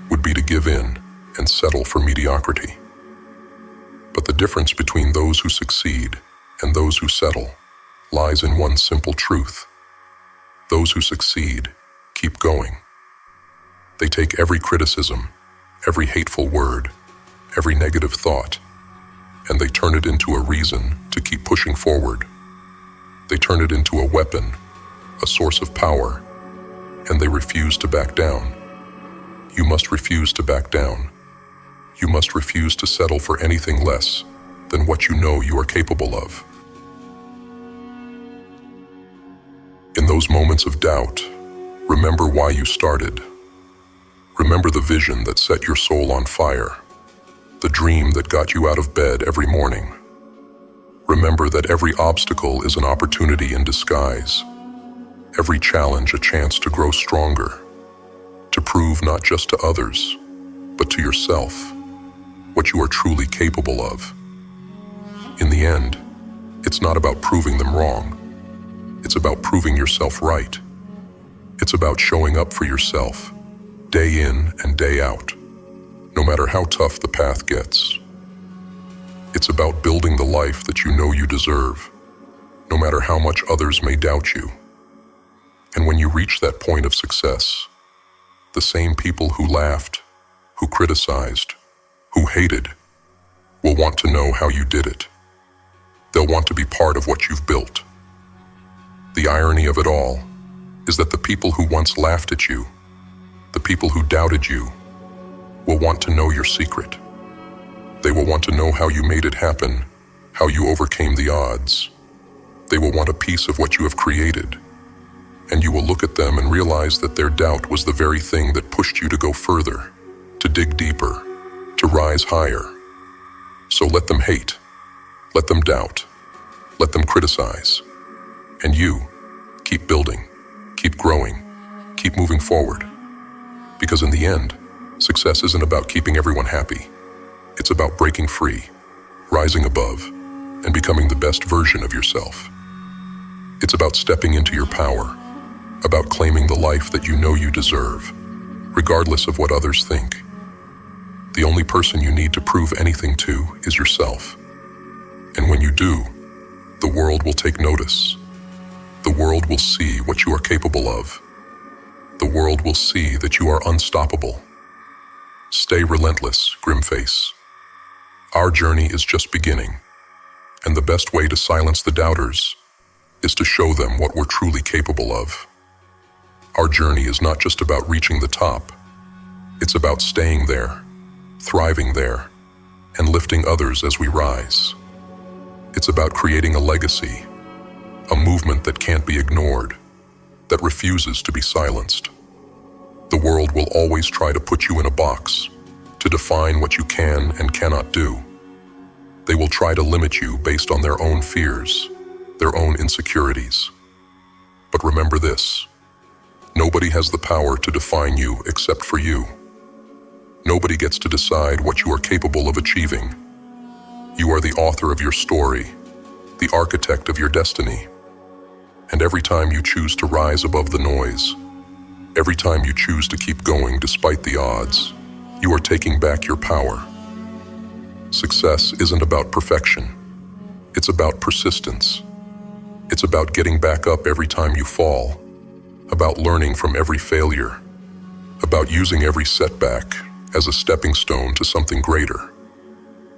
would be to give in and settle for mediocrity. But the difference between those who succeed and those who settle lies in one simple truth. Those who succeed keep going. They take every criticism, every hateful word, every negative thought, and they turn it into a reason to keep pushing forward. They turn it into a weapon, a source of power, and they refuse to back down. You must refuse to back down. You must refuse to settle for anything less than what you know you are capable of. In those moments of doubt, remember why you started. Remember the vision that set your soul on fire, the dream that got you out of bed every morning. Remember that every obstacle is an opportunity in disguise, every challenge a chance to grow stronger, to prove not just to others, but to yourself, what you are truly capable of. In the end, it's not about proving them wrong. It's about proving yourself right. It's about showing up for yourself, day in and day out, no matter how tough the path gets. It's about building the life that you know you deserve, no matter how much others may doubt you. And when you you reach that point of success, the same people who laughed, who criticized, who hated, will want to know how you did it. They'll want to be part of what you've built. The irony of it all is that the people who once laughed at you, the people who doubted you, will want to know your secret. They will want to know how you made it happen, how you overcame the odds. They will want a piece of what you have created. And you will look at them and realize that their doubt was the very thing that pushed you to go further, to dig deeper, to rise higher. So let them hate, let them doubt, let them criticize. And you, keep building, keep growing, keep moving forward. Because in the end, success isn't about keeping everyone happy. It's about breaking free, rising above, and becoming the best version of yourself. It's about stepping into your power, about claiming the life that you know you deserve, regardless of what others think. The only person you need to prove anything to is yourself. And when you do, the world will take notice. The world will see what you are capable of. The world will see that you are unstoppable. Stay relentless, Grimface. Our journey is just beginning, and the best way to silence the doubters is to show them what we're truly capable of. Our journey is not just about reaching the top. It's about staying there, thriving there, and lifting others as we rise. It's about creating a legacy, a movement that can't be ignored, that refuses to be silenced. The world will always try to put you in a box, to define what you can and cannot do. They will try to limit you based on their own fears, their own insecurities. But remember this: nobody has the power to define you except for you. Nobody gets to decide what you are capable of achieving. You are the author of your story, the architect of your destiny. And every time you choose to rise above the noise, every time you choose to keep going despite the odds, you are taking back your power. Success isn't about perfection. It's about persistence. It's about getting back up every time you fall, about learning from every failure, about using every setback as a stepping stone to something greater.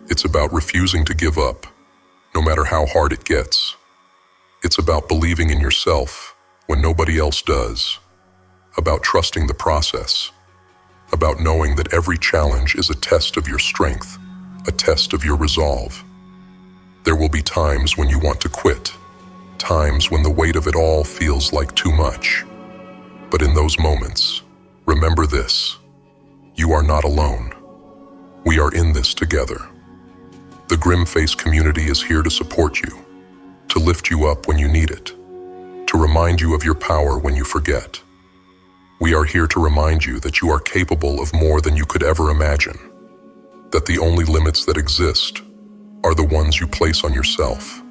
It's about refusing to give up, no matter how hard it gets. It's about believing in yourself when nobody else does, about trusting the process, about knowing that every challenge is a test of your strength, a test of your resolve. There will be times when you want to quit, times when the weight of it all feels like too much. But in those moments, remember this: you are not alone. We are in this together. The Grimface community is here to support you, to lift you up when you need it, to remind you of your power when you forget. We are here to remind you that you are capable of more than you could ever imagine, that the only limits that exist are the ones you place on yourself.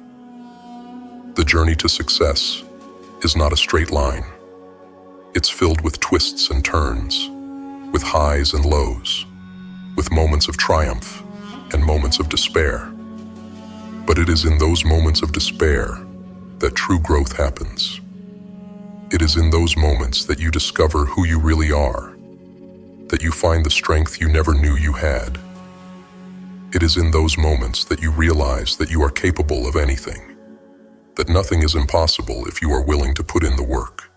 The journey to success is not a straight line. It's filled with twists and turns, with highs and lows, with moments of triumph and moments of despair. But it is in those moments of despair that true growth happens. It is in those moments that you discover who you really are, that you find the strength you never knew you had. It is in those moments that you realize that you are capable of anything, that nothing is impossible if you are willing to put in the work.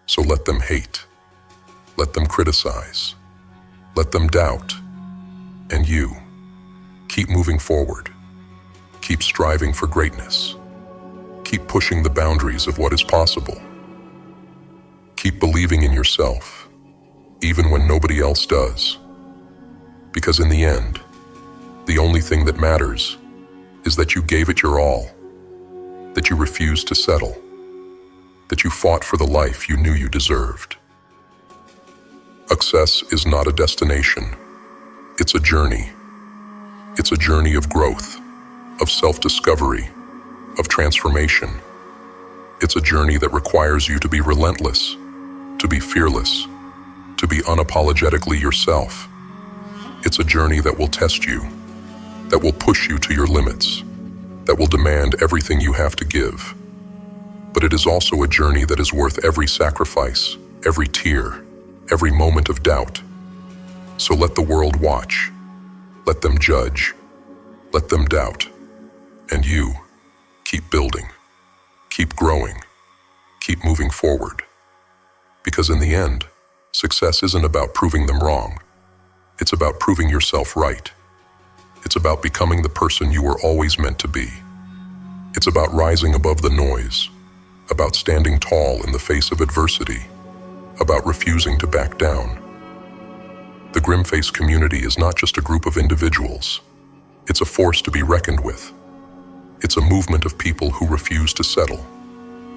So let them hate, let them criticize, let them doubt, and you, keep moving forward. Keep striving for greatness. Keep pushing the boundaries of what is possible. Keep believing in yourself, even when nobody else does. Because in the end, the only thing that matters is that you gave it your all, that you refused to settle, that you fought for the life you knew you deserved. Success is not a destination. It's a journey. It's a journey of growth, of self-discovery, of transformation. It's a journey that requires you to be relentless, to be fearless, to be unapologetically yourself. It's a journey that will test you, that will push you to your limits, that will demand everything you have to give. But it is also a journey that is worth every sacrifice, every tear, every moment of doubt. So let the world watch. Let them judge. Let them doubt. And you, keep building. Keep growing. Keep moving forward. Because in the end, success isn't about proving them wrong. It's about proving yourself right. It's about becoming the person you were always meant to be. It's about rising above the noise, about standing tall in the face of adversity, about refusing to back down. The Grimface community is not just a group of individuals. It's a force to be reckoned with. It's a movement of people who refuse to settle,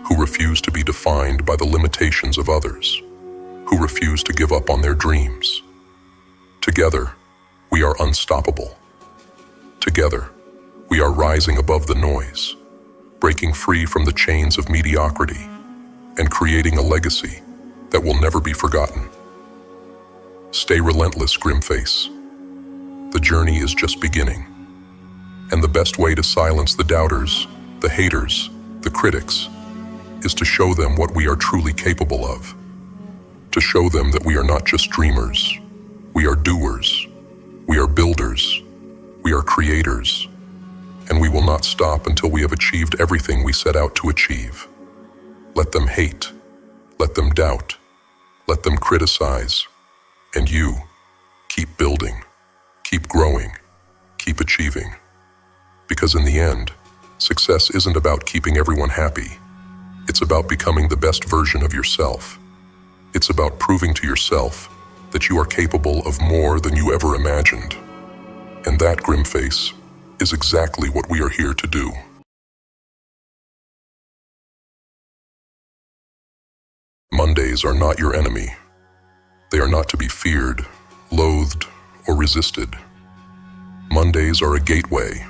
who refuse to be defined by the limitations of others, who refuse to give up on their dreams. Together, we are unstoppable. Together, we are rising above the noise, breaking free from the chains of mediocrity, and creating a legacy that will never be forgotten. Stay relentless, Grimface. The journey is just beginning. And the best way to silence the doubters, the haters, the critics, is to show them what we are truly capable of. To show them that we are not just dreamers. We are doers. We are builders. We are creators. And we will not stop until we have achieved everything we set out to achieve. Let them hate. Let them doubt. Let them criticize. And you, keep building. Keep growing. Keep achieving. Because in the end, success isn't about keeping everyone happy. It's about becoming the best version of yourself. It's about proving to yourself that you are capable of more than you ever imagined. And that, Grimface, is exactly what we are here to do. Mondays are not your enemy. They are not to be feared, loathed, or resisted. Mondays are a gateway,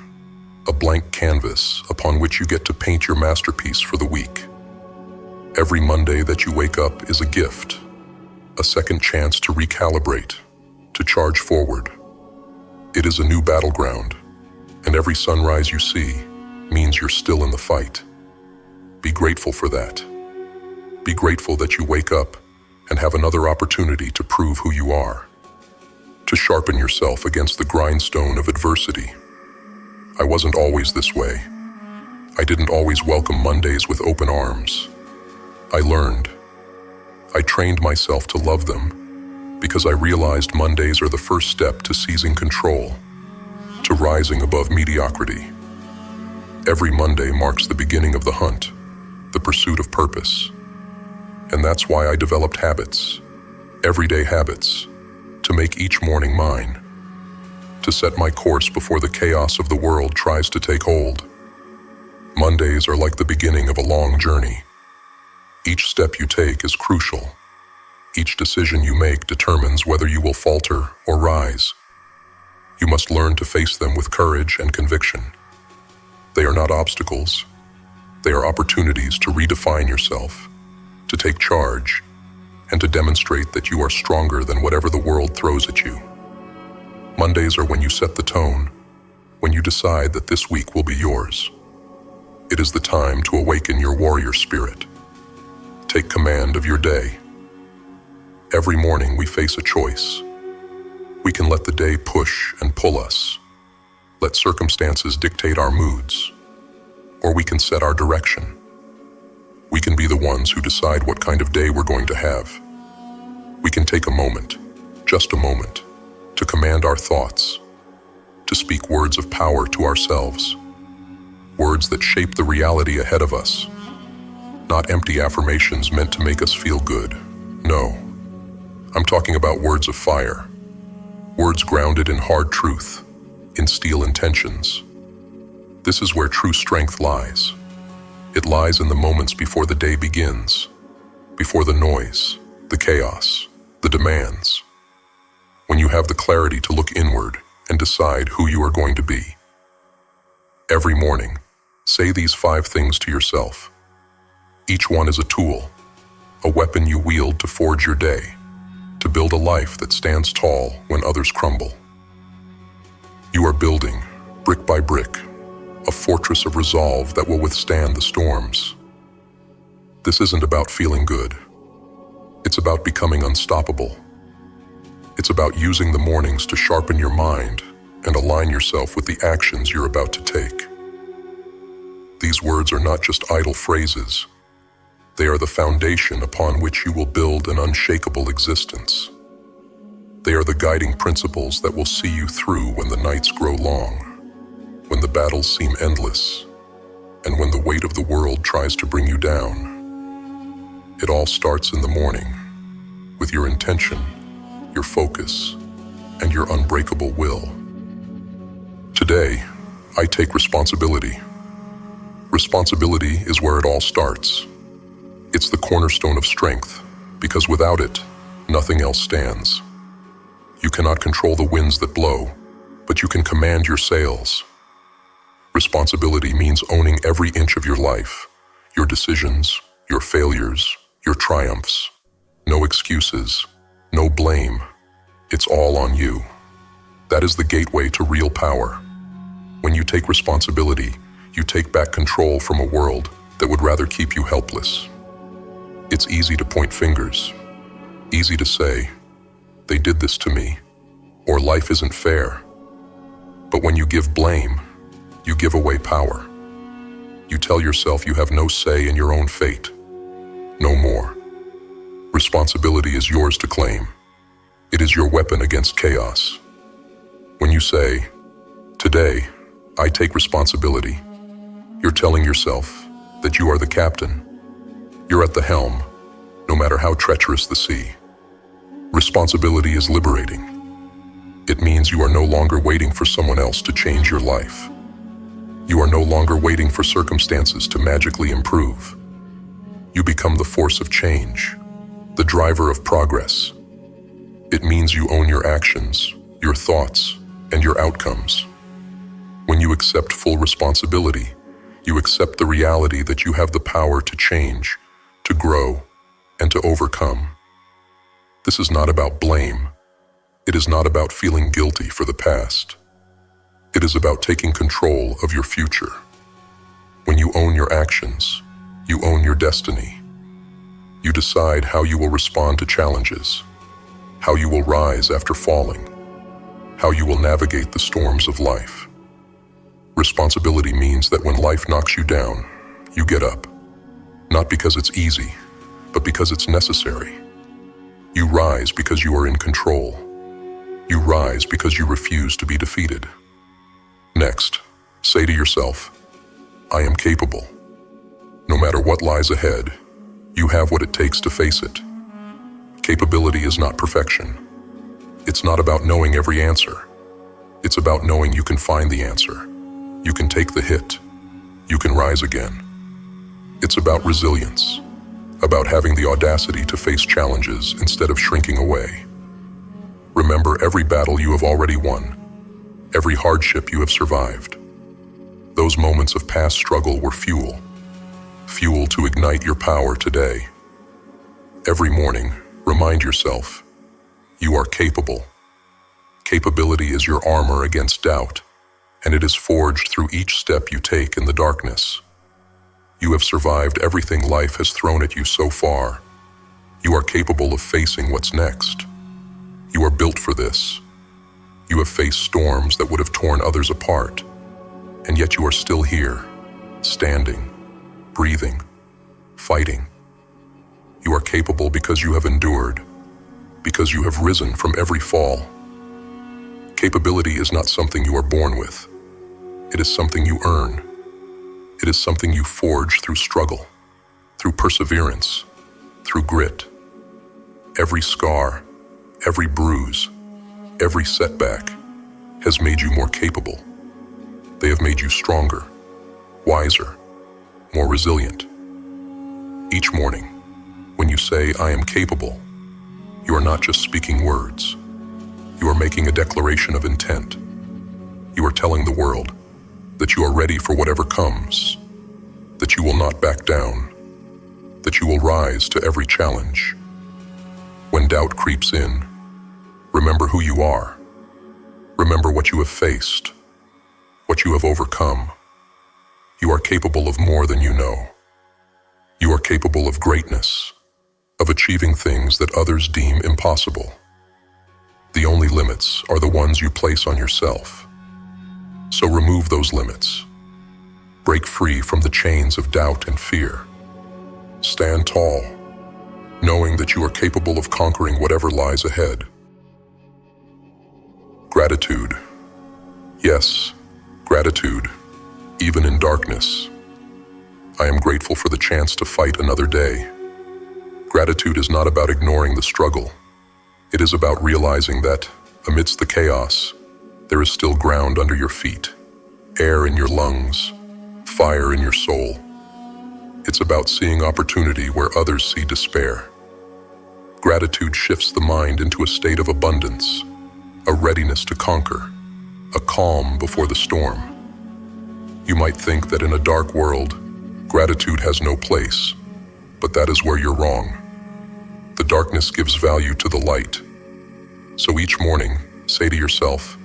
a blank canvas upon which you get to paint your masterpiece for the week. Every Monday that you wake up is a gift, a second chance to recalibrate, to charge forward. It is a new battleground, and every sunrise you see means you're still in the fight. Be grateful for that. Be grateful that you wake up and have another opportunity to prove who you are, to sharpen yourself against the grindstone of adversity. I wasn't always this way. I didn't always welcome Mondays with open arms. I learned. I trained myself to love them because I realized Mondays are the first step to seizing control, to rising above mediocrity. Every Monday marks the beginning of the hunt, the pursuit of purpose. And that's why I developed habits, everyday habits, to make each morning mine, to set my course before the chaos of the world tries to take hold. Mondays are like the beginning of a long journey. Each step you take is crucial. Each decision you make determines whether you will falter or rise. You must learn to face them with courage and conviction. They are not obstacles. They are opportunities to redefine yourself, to take charge, and to demonstrate that you are stronger than whatever the world throws at you. Mondays are when you set the tone, when you decide that this week will be yours. It is the time to awaken your warrior spirit. Take command of your day. Every morning we face a choice. We can let the day push and pull us, let circumstances dictate our moods, or we can set our direction. We can be the ones who decide what kind of day we're going to have. We can take a moment, just a moment, to command our thoughts, to speak words of power to ourselves, words that shape the reality ahead of us. Not empty affirmations meant to make us feel good. No. I'm talking about words of fire. Words grounded in hard truth, in steel intentions. This is where true strength lies. It lies in the moments before the day begins, before the noise, the chaos, the demands. When you have the clarity to look inward and decide who you are going to be. Every morning, say these 5 things to yourself. Each one is a tool, a weapon you wield to forge your day, to build a life that stands tall when others crumble. You are building, brick by brick, a fortress of resolve that will withstand the storms. This isn't about feeling good. It's about becoming unstoppable. It's about using the mornings to sharpen your mind and align yourself with the actions you're about to take. These words are not just idle phrases. They are the foundation upon which you will build an unshakable existence. They are the guiding principles that will see you through when the nights grow long, when the battles seem endless, and when the weight of the world tries to bring you down. It all starts in the morning, with your intention, your focus, and your unbreakable will. Today, I take responsibility. Responsibility is where it all starts. It's the cornerstone of strength, because without it, nothing else stands. You cannot control the winds that blow, but you can command your sails. Responsibility means owning every inch of your life, your decisions, your failures, your triumphs. No excuses, no blame. It's all on you. That is the gateway to real power. When you take responsibility, you take back control from a world that would rather keep you helpless. It's easy to point fingers, easy to say, "They did this to me," or "Life isn't fair." But when you give blame, you give away power. You tell yourself you have no say in your own fate. No more. Responsibility is yours to claim. It is your weapon against chaos. When you say, "Today, I take responsibility," you're telling yourself that you are the captain. You're at the helm, no matter how treacherous the sea. Responsibility is liberating. It means you are no longer waiting for someone else to change your life. You are no longer waiting for circumstances to magically improve. You become the force of change, the driver of progress. It means you own your actions, your thoughts, and your outcomes. When you accept full responsibility, you accept the reality that you have the power to change, to grow, and to overcome. This is not about blame. It is not about feeling guilty for the past. It is about taking control of your future. When you own your actions, you own your destiny. You decide how you will respond to challenges, how you will rise after falling, how you will navigate the storms of life. Responsibility means that when life knocks you down, you get up. Not because it's easy, but because it's necessary. You rise because you are in control. You rise because you refuse to be defeated. Next, say to yourself, "I am capable." No matter what lies ahead, you have what it takes to face it. Capability is not perfection. It's not about knowing every answer. It's about knowing you can find the answer. You can take the hit. You can rise again. It's about resilience, about having the audacity to face challenges instead of shrinking away. Remember every battle you have already won, every hardship you have survived. Those moments of past struggle were fuel to ignite your power today. Every morning, remind yourself, you are capable. Capability is your armor against doubt, and it is forged through each step you take in the darkness. You have survived everything life has thrown at you so far. You are capable of facing what's next. You are built for this. You have faced storms that would have torn others apart, and yet you are still here, standing, breathing, fighting. You are capable because you have endured, because you have risen from every fall. Capability is not something you are born with. It is something you earn. It is something you forge through struggle, through perseverance, through grit. Every scar, every bruise, every setback has made you more capable. They have made you stronger, wiser, more resilient. Each morning, when you say, "I am capable," you are not just speaking words. You are making a declaration of intent. You are telling the world that you are ready for whatever comes, that you will not back down, that you will rise to every challenge. When doubt creeps in, remember who you are. Remember what you have faced, what you have overcome. You are capable of more than you know. You are capable of greatness, of achieving things that others deem impossible. The only limits are the ones you place on yourself. So remove those limits. Break free from the chains of doubt and fear. Stand tall, knowing that you are capable of conquering whatever lies ahead. Gratitude. Yes, gratitude, even in darkness. I am grateful for the chance to fight another day. Gratitude is not about ignoring the struggle. It is about realizing that, amidst the chaos, there is still ground under your feet, air in your lungs, fire in your soul. It's about seeing opportunity where others see despair. Gratitude shifts the mind into a state of abundance, a readiness to conquer, a calm before the storm. You might think that in a dark world, gratitude has no place, but that is where you're wrong. The darkness gives value to the light. So each morning, say to yourself,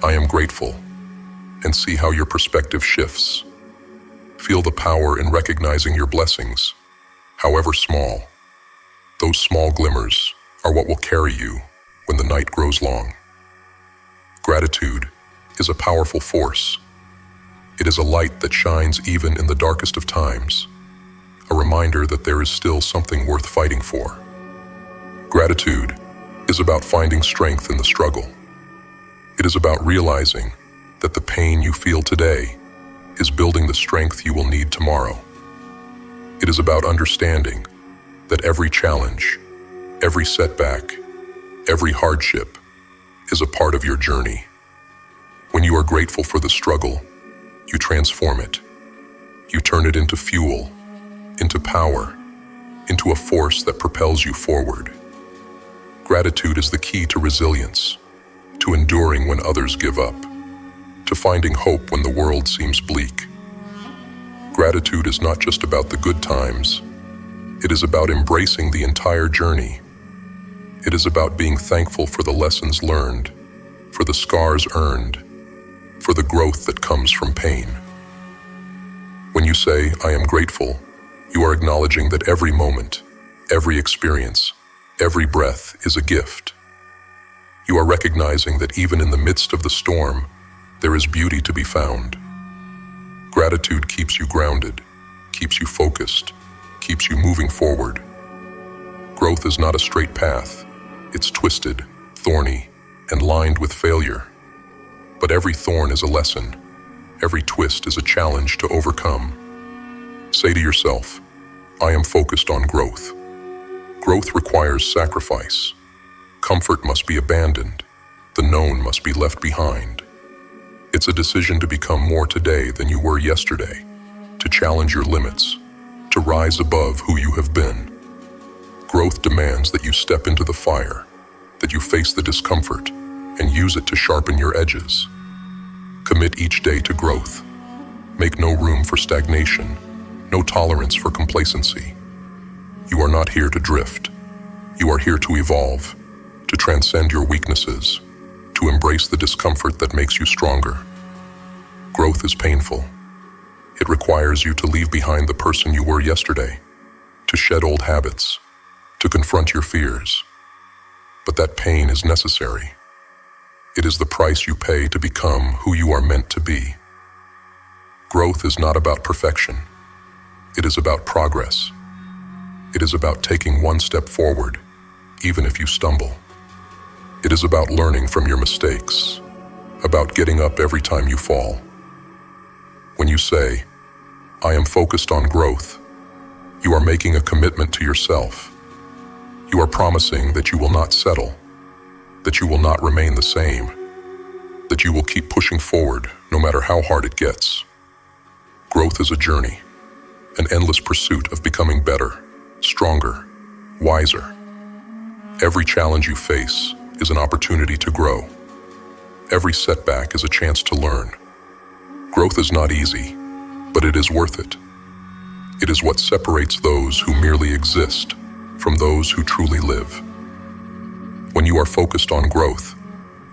I am grateful, and see how your perspective shifts. Feel the power in recognizing your blessings, however small. Those small glimmers are what will carry you when the night grows long. Gratitude is a powerful force. It is a light that shines even in the darkest of times, a reminder that there is still something worth fighting for. Gratitude is about finding strength in the struggle. It is about realizing that the pain you feel today is building the strength you will need tomorrow. It is about understanding that every challenge, every setback, every hardship is a part of your journey. When you are grateful for the struggle, you transform it. You turn it into fuel, into power, into a force that propels you forward. Gratitude is the key to resilience, to enduring when others give up, to finding hope when the world seems bleak. Gratitude is not just about the good times. It is about embracing the entire journey. It is about being thankful for the lessons learned, for the scars earned, for the growth that comes from pain. When you say, I am grateful, you are acknowledging that every moment, every experience, every breath is a gift. You are recognizing that even in the midst of the storm, there is beauty to be found. Gratitude keeps you grounded, keeps you focused, keeps you moving forward. Growth is not a straight path. It's twisted, thorny, and lined with failure. But every thorn is a lesson. Every twist is a challenge to overcome. Say to yourself, I am focused on growth. Growth requires sacrifice. Comfort must be abandoned. The known must be left behind. It's a decision to become more today than you were yesterday, to challenge your limits, to rise above who you have been. Growth demands that you step into the fire, that you face the discomfort, and use it to sharpen your edges. Commit each day to growth. Make no room for stagnation, no tolerance for complacency. You are not here to drift. You are here to evolve, to transcend your weaknesses, to embrace the discomfort that makes you stronger. Growth is painful. It requires you to leave behind the person you were yesterday, to shed old habits, to confront your fears. But that pain is necessary. It is the price you pay to become who you are meant to be. Growth is not about perfection. It is about progress. It is about taking one step forward, even if you stumble. It is about learning from your mistakes, about getting up every time you fall. When you say, I am focused on growth, you are making a commitment to yourself. You are promising that you will not settle, that you will not remain the same, that you will keep pushing forward no matter how hard it gets. Growth is a journey, an endless pursuit of becoming better, stronger, wiser. Every challenge you face is an opportunity to grow. Every setback is a chance to learn. Growth is not easy, but it is worth it. It is what separates those who merely exist from those who truly live. When you are focused on growth,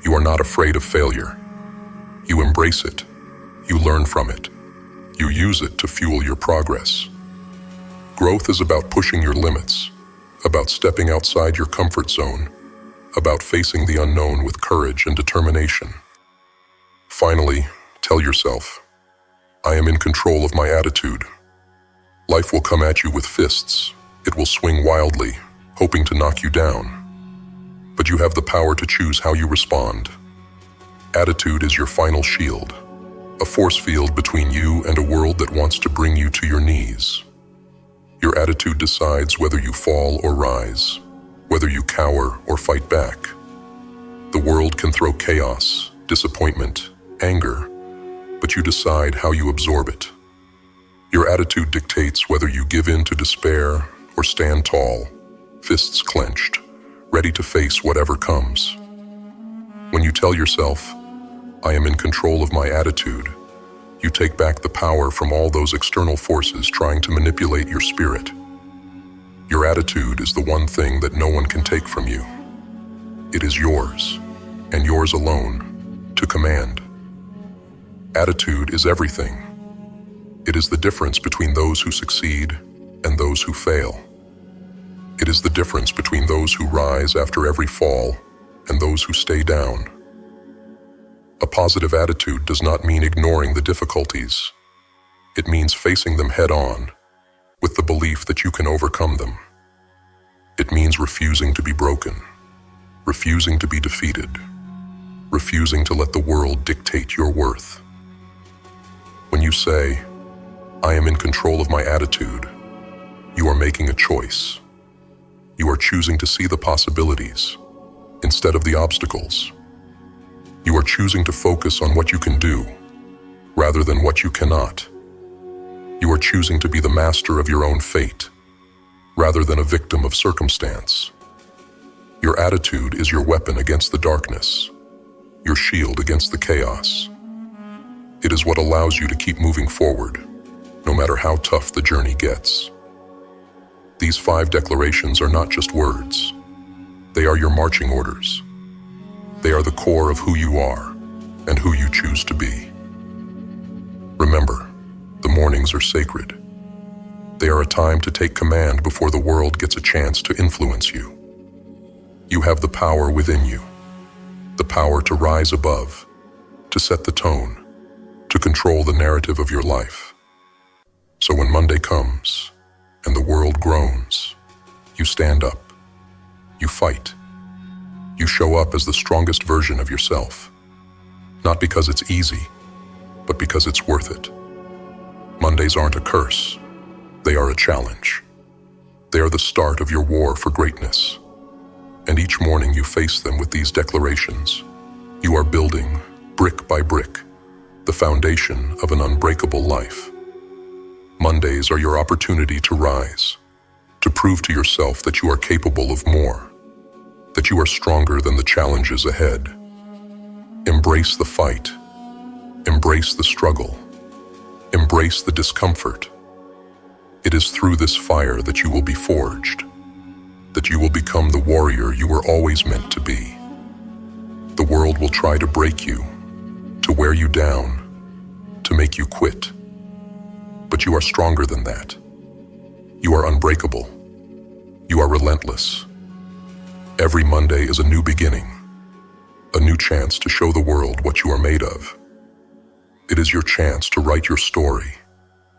you are not afraid of failure. You embrace it. You learn from it. You use it to fuel your progress. Growth is about pushing your limits, about stepping outside your comfort zone, about facing the unknown with courage and determination. Finally, tell yourself, I am in control of my attitude. Life will come at you with fists. It will swing wildly, hoping to knock you down. But you have the power to choose how you respond. Attitude is your final shield, a force field between you and a world that wants to bring you to your knees. Your attitude decides whether you fall or rise, whether you cower or fight back. The world can throw chaos, disappointment, anger, but you decide how you absorb it. Your attitude dictates whether you give in to despair or stand tall, fists clenched, ready to face whatever comes. When you tell yourself, I am in control of my attitude, you take back the power from all those external forces trying to manipulate your spirit. Your attitude is the one thing that no one can take from you. It is yours, and yours alone, to command. Attitude is everything. It is the difference between those who succeed and those who fail. It is the difference between those who rise after every fall and those who stay down. A positive attitude does not mean ignoring the difficulties. It means facing them head-on, with the belief that you can overcome them. It means refusing to be broken, refusing to be defeated, refusing to let the world dictate your worth. When you say, I am in control of my attitude, you are making a choice. You are choosing to see the possibilities instead of the obstacles. You are choosing to focus on what you can do rather than what you cannot. You are choosing to be the master of your own fate rather than a victim of circumstance. Your attitude is your weapon against the darkness, your shield against the chaos. It is what allows you to keep moving forward, no matter how tough the journey gets. These 5 declarations are not just words. They are your marching orders. They are the core of who you are and who you choose to be. Remember, the mornings are sacred. They are a time to take command before the world gets a chance to influence you. You have the power within you, the power to rise above, to set the tone, to control the narrative of your life. So when Monday comes and the world groans, you stand up, you fight. You show up as the strongest version of yourself, not because it's easy, but because it's worth it. Mondays aren't a curse, they are a challenge. They are the start of your war for greatness. And each morning you face them with these declarations. You are building, brick by brick, the foundation of an unbreakable life. Mondays are your opportunity to rise, to prove to yourself that you are capable of more, that you are stronger than the challenges ahead. Embrace the fight. Embrace the struggle. Embrace the discomfort. It is through this fire that you will be forged, that you will become the warrior you were always meant to be. The world will try to break you, to wear you down, to make you quit. But you are stronger than that. You are unbreakable. You are relentless. Every Monday is a new beginning, a new chance to show the world what you are made of. It is your chance to write your story,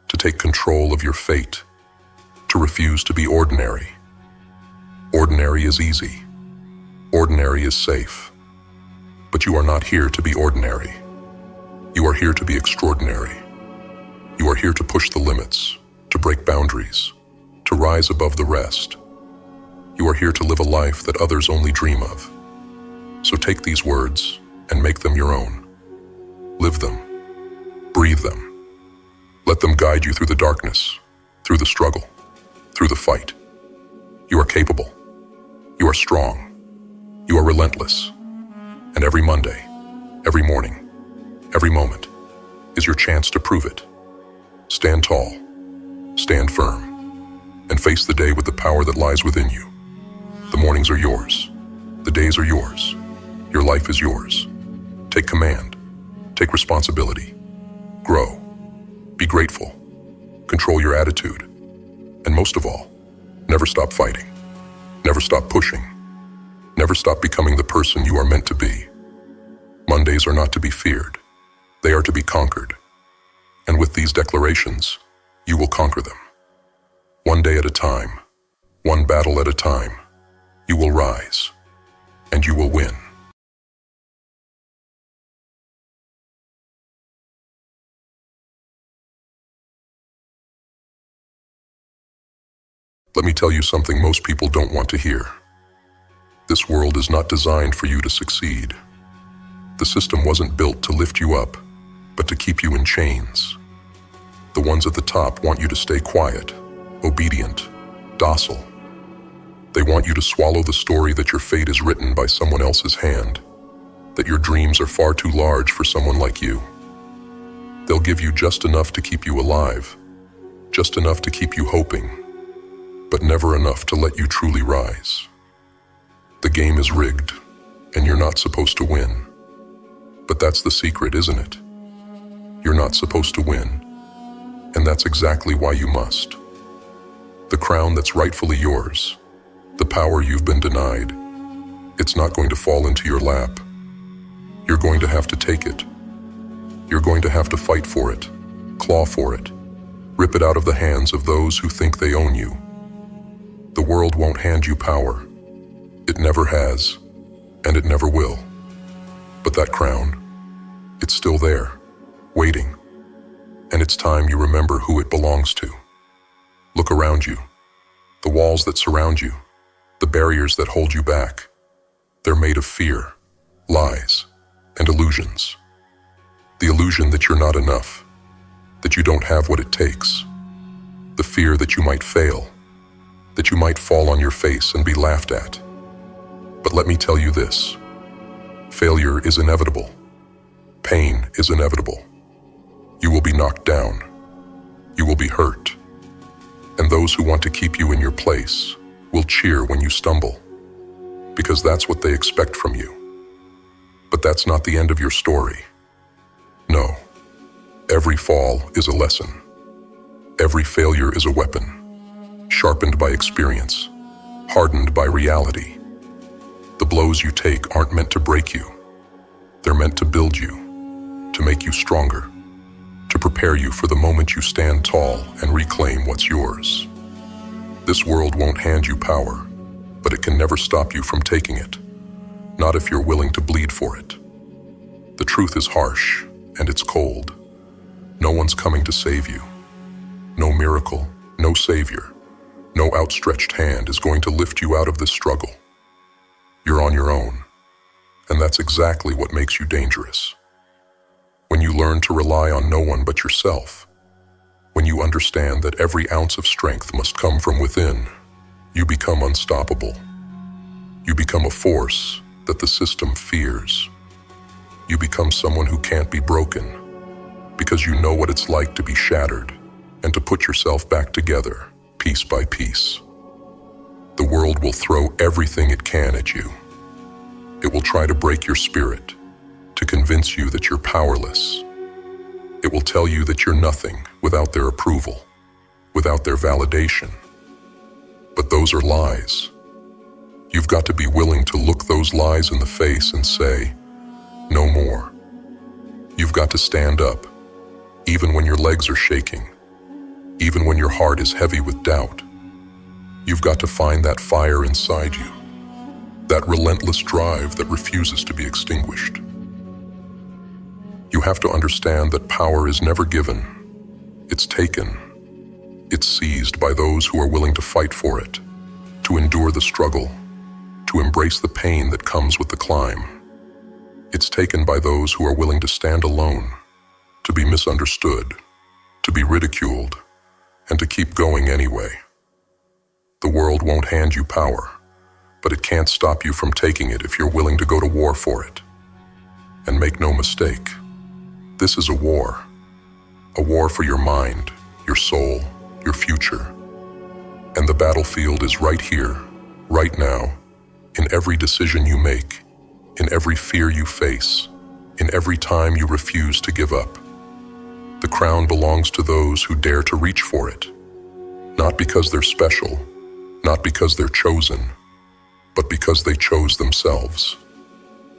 to take control of your fate, to refuse to be ordinary. Ordinary is easy. Ordinary is safe. But you are not here to be ordinary. You are here to be extraordinary. You are here to push the limits, to break boundaries, to rise above the rest. You are here to live a life that others only dream of. So take these words and make them your own. Live them. Breathe them. Let them guide you through the darkness, through the struggle, through the fight. You are capable. You are strong. You are relentless. And every Monday, every morning, every moment is your chance to prove it. Stand tall, stand firm, and face the day with the power that lies within you. The mornings are yours. The days are yours. Your life is yours. Take command. Take responsibility. Grow. Be grateful. Control your attitude. And most of all, never stop fighting. Never stop pushing. Never stop becoming the person you are meant to be. Mondays are not to be feared. They are to be conquered. And with these declarations, you will conquer them. One day at a time, one battle at a time, you will rise, and you will win. Let me tell you something most people don't want to hear. This world is not designed for you to succeed. The system wasn't built to lift you up, but to keep you in chains. The ones at the top want you to stay quiet, obedient, docile. They want you to swallow the story that your fate is written by someone else's hand, that your dreams are far too large for someone like you. They'll give you just enough to keep you alive, just enough to keep you hoping, but never enough to let you truly rise. The game is rigged, and you're not supposed to win. But that's the secret, isn't it? You're not supposed to win, and that's exactly why you must. The crown that's rightfully yours, the power you've been denied, it's not going to fall into your lap. You're going to have to take it. You're going to have to fight for it, claw for it, rip it out of the hands of those who think they own you. The world won't hand you power. It never has, and it never will. But that crown, it's still there, waiting. And it's time you remember who it belongs to. Look around you. The walls that surround you, the barriers that hold you back, they're made of fear, lies, and illusions. The illusion that you're not enough, that you don't have what it takes. The fear that you might fail, that you might fall on your face and be laughed at. But let me tell you this, failure is inevitable. Pain is inevitable. You will be knocked down. You will be hurt. And those who want to keep you in your place will cheer when you stumble, because that's what they expect from you. But that's not the end of your story. No. Every fall is a lesson. Every failure is a weapon, sharpened by experience, hardened by reality. The blows you take aren't meant to break you. They're meant to build you, to make you stronger, to prepare you for the moment you stand tall and reclaim what's yours. This world won't hand you power, but it can never stop you from taking it, not if you're willing to bleed for it. The truth is harsh, and it's cold. No one's coming to save you. No miracle, no savior, no outstretched hand is going to lift you out of this struggle. You're on your own, and that's exactly what makes you dangerous. When you learn to rely on no one but yourself, when you understand that every ounce of strength must come from within, you become unstoppable. You become a force that the system fears. You become someone who can't be broken, because you know what it's like to be shattered and to put yourself back together, piece by piece. The world will throw everything it can at you. It will try to break your spirit, to convince you that you're powerless. It will tell you that you're nothing without their approval, without their validation. But those are lies. You've got to be willing to look those lies in the face and say, no more. You've got to stand up, even when your legs are shaking, even when your heart is heavy with doubt. You've got to find that fire inside you, that relentless drive that refuses to be extinguished. You have to understand that power is never given. It's taken. It's seized by those who are willing to fight for it, to endure the struggle, to embrace the pain that comes with the climb. It's taken by those who are willing to stand alone, to be misunderstood, to be ridiculed, and to keep going anyway. The world won't hand you power, but it can't stop you from taking it if you're willing to go to war for it. And make no mistake, this is a war for your mind, your soul, your future. And the battlefield is right here, right now, in every decision you make, in every fear you face, in every time you refuse to give up. The crown belongs to those who dare to reach for it, Not because they're special, not because they're chosen, but because they chose themselves.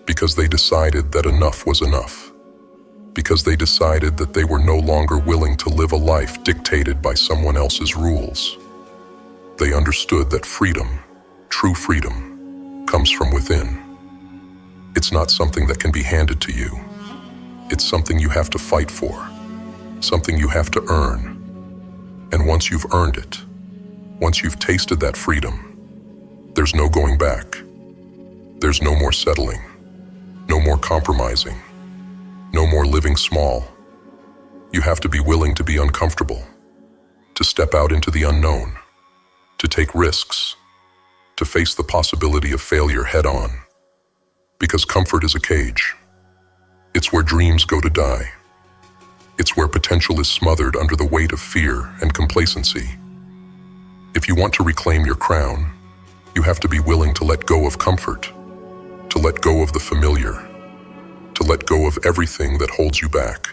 Because they decided that enough was enough. Because they decided that they were no longer willing to live a life dictated by someone else's rules. They understood that freedom, true freedom, comes from within. It's not something that can be handed to you. It's something you have to fight for, something you have to earn. And once you've earned it, once you've tasted that freedom, there's no going back. There's no more settling, no more compromising, no more living small. You have to be willing to be uncomfortable, to step out into the unknown, to take risks, to face the possibility of failure head on. Because comfort is a cage. It's where dreams go to die. It's where potential is smothered under the weight of fear and complacency. If you want to reclaim your crown, you have to be willing to let go of comfort, to let go of the familiar, to let go of everything that holds you back.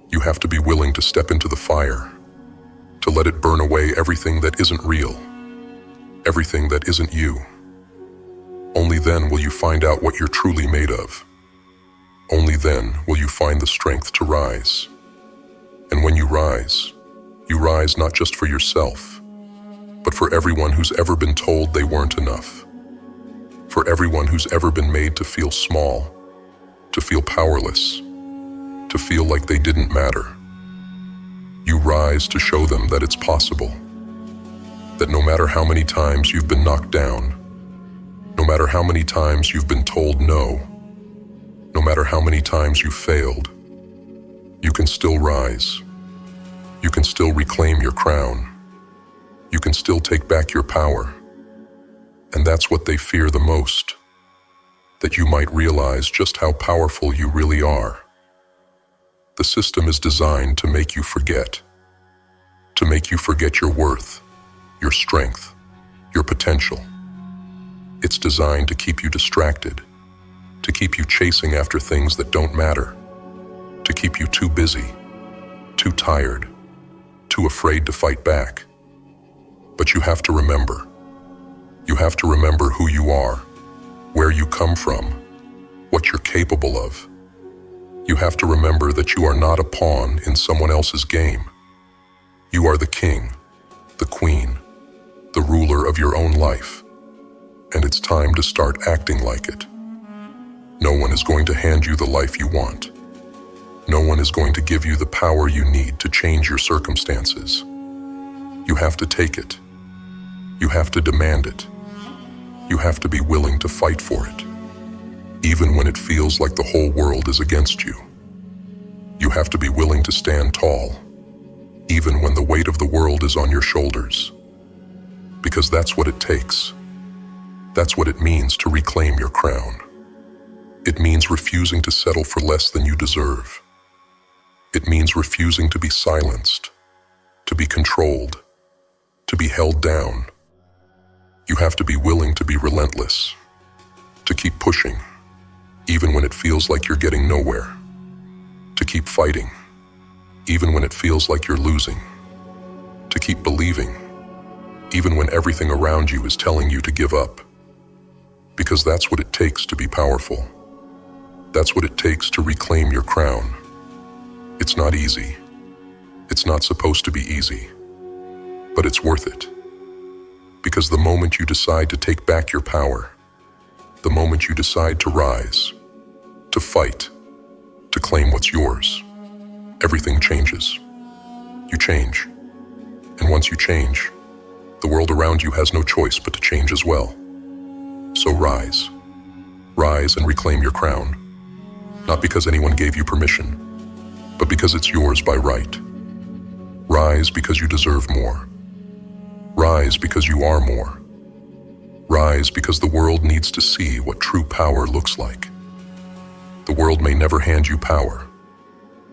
You have to be willing to step into the fire, to let it burn away everything that isn't real, everything that isn't you. Only then will you find out what you're truly made of. Only then will you find the strength to rise. And when you rise not just for yourself, but for everyone who's ever been told they weren't enough. For everyone who's ever been made to feel small, to feel powerless, to feel like they didn't matter. You rise to show them that it's possible. That no matter how many times you've been knocked down, no matter how many times you've been told no, no matter how many times you've failed, you can still rise. You can still reclaim your crown. You can still take back your power. And that's what they fear the most, that you might realize just how powerful you really are. The system is designed to make you forget your worth, your strength, your potential. It's designed to keep you distracted, to keep you chasing after things that don't matter, to keep you too busy, too tired, too afraid to fight back. But you have to remember. You have to remember who you are, where you come from, what you're capable of. You have to remember that you are not a pawn in someone else's game. You are the king, the queen, the ruler of your own life. And it's time to start acting like it. No one is going to hand you the life you want. No one is going to give you the power you need to change your circumstances. You have to take it. You have to demand it. You have to be willing to fight for it, even when it feels like the whole world is against you. You have to be willing to stand tall, even when the weight of the world is on your shoulders. Because that's what it takes. That's what it means to reclaim your crown. It means refusing to settle for less than you deserve. It means refusing to be silenced, to be controlled, to be held down. You have to be willing to be relentless, to keep pushing, even when it feels like you're getting nowhere, to keep fighting, even when it feels like you're losing, to keep believing, even when everything around you is telling you to give up. Because that's what it takes to be powerful. That's what it takes to reclaim your crown. It's not easy. It's not supposed to be easy. But it's worth it. Because the moment you decide to take back your power, the moment you decide to rise, to fight, to claim what's yours, everything changes. You change. And once you change, the world around you has no choice but to change as well. So rise. Rise and reclaim your crown. Not because anyone gave you permission, but because it's yours by right. Rise because you deserve more. Rise because you are more. Rise because the world needs to see what true power looks like. The world may never hand you power,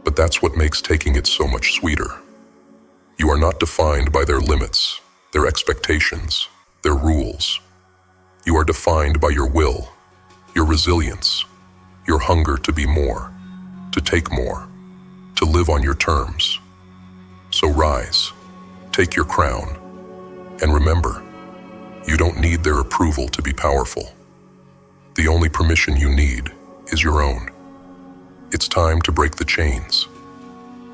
but that's what makes taking it so much sweeter. You are not defined by their limits, their expectations, their rules. You are defined by your will, your resilience, your hunger to be more, to take more, to live on your terms. So rise. Take your crown, and remember, you don't need their approval to be powerful. The only permission you need is your own. It's time to break the chains.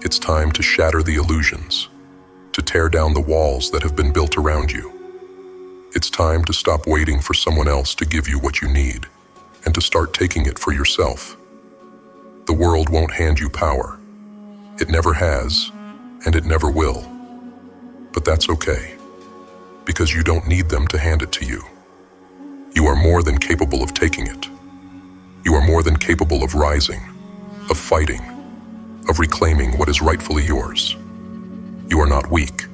It's time to shatter the illusions, to tear down the walls that have been built around you. It's time to stop waiting for someone else to give you what you need, and to start taking it for yourself. The world won't hand you power. It never has, and it never will. But that's okay, because you don't need them to hand it to you. You are more than capable of taking it. You are more than capable of rising, of fighting, of reclaiming what is rightfully yours. You are not weak.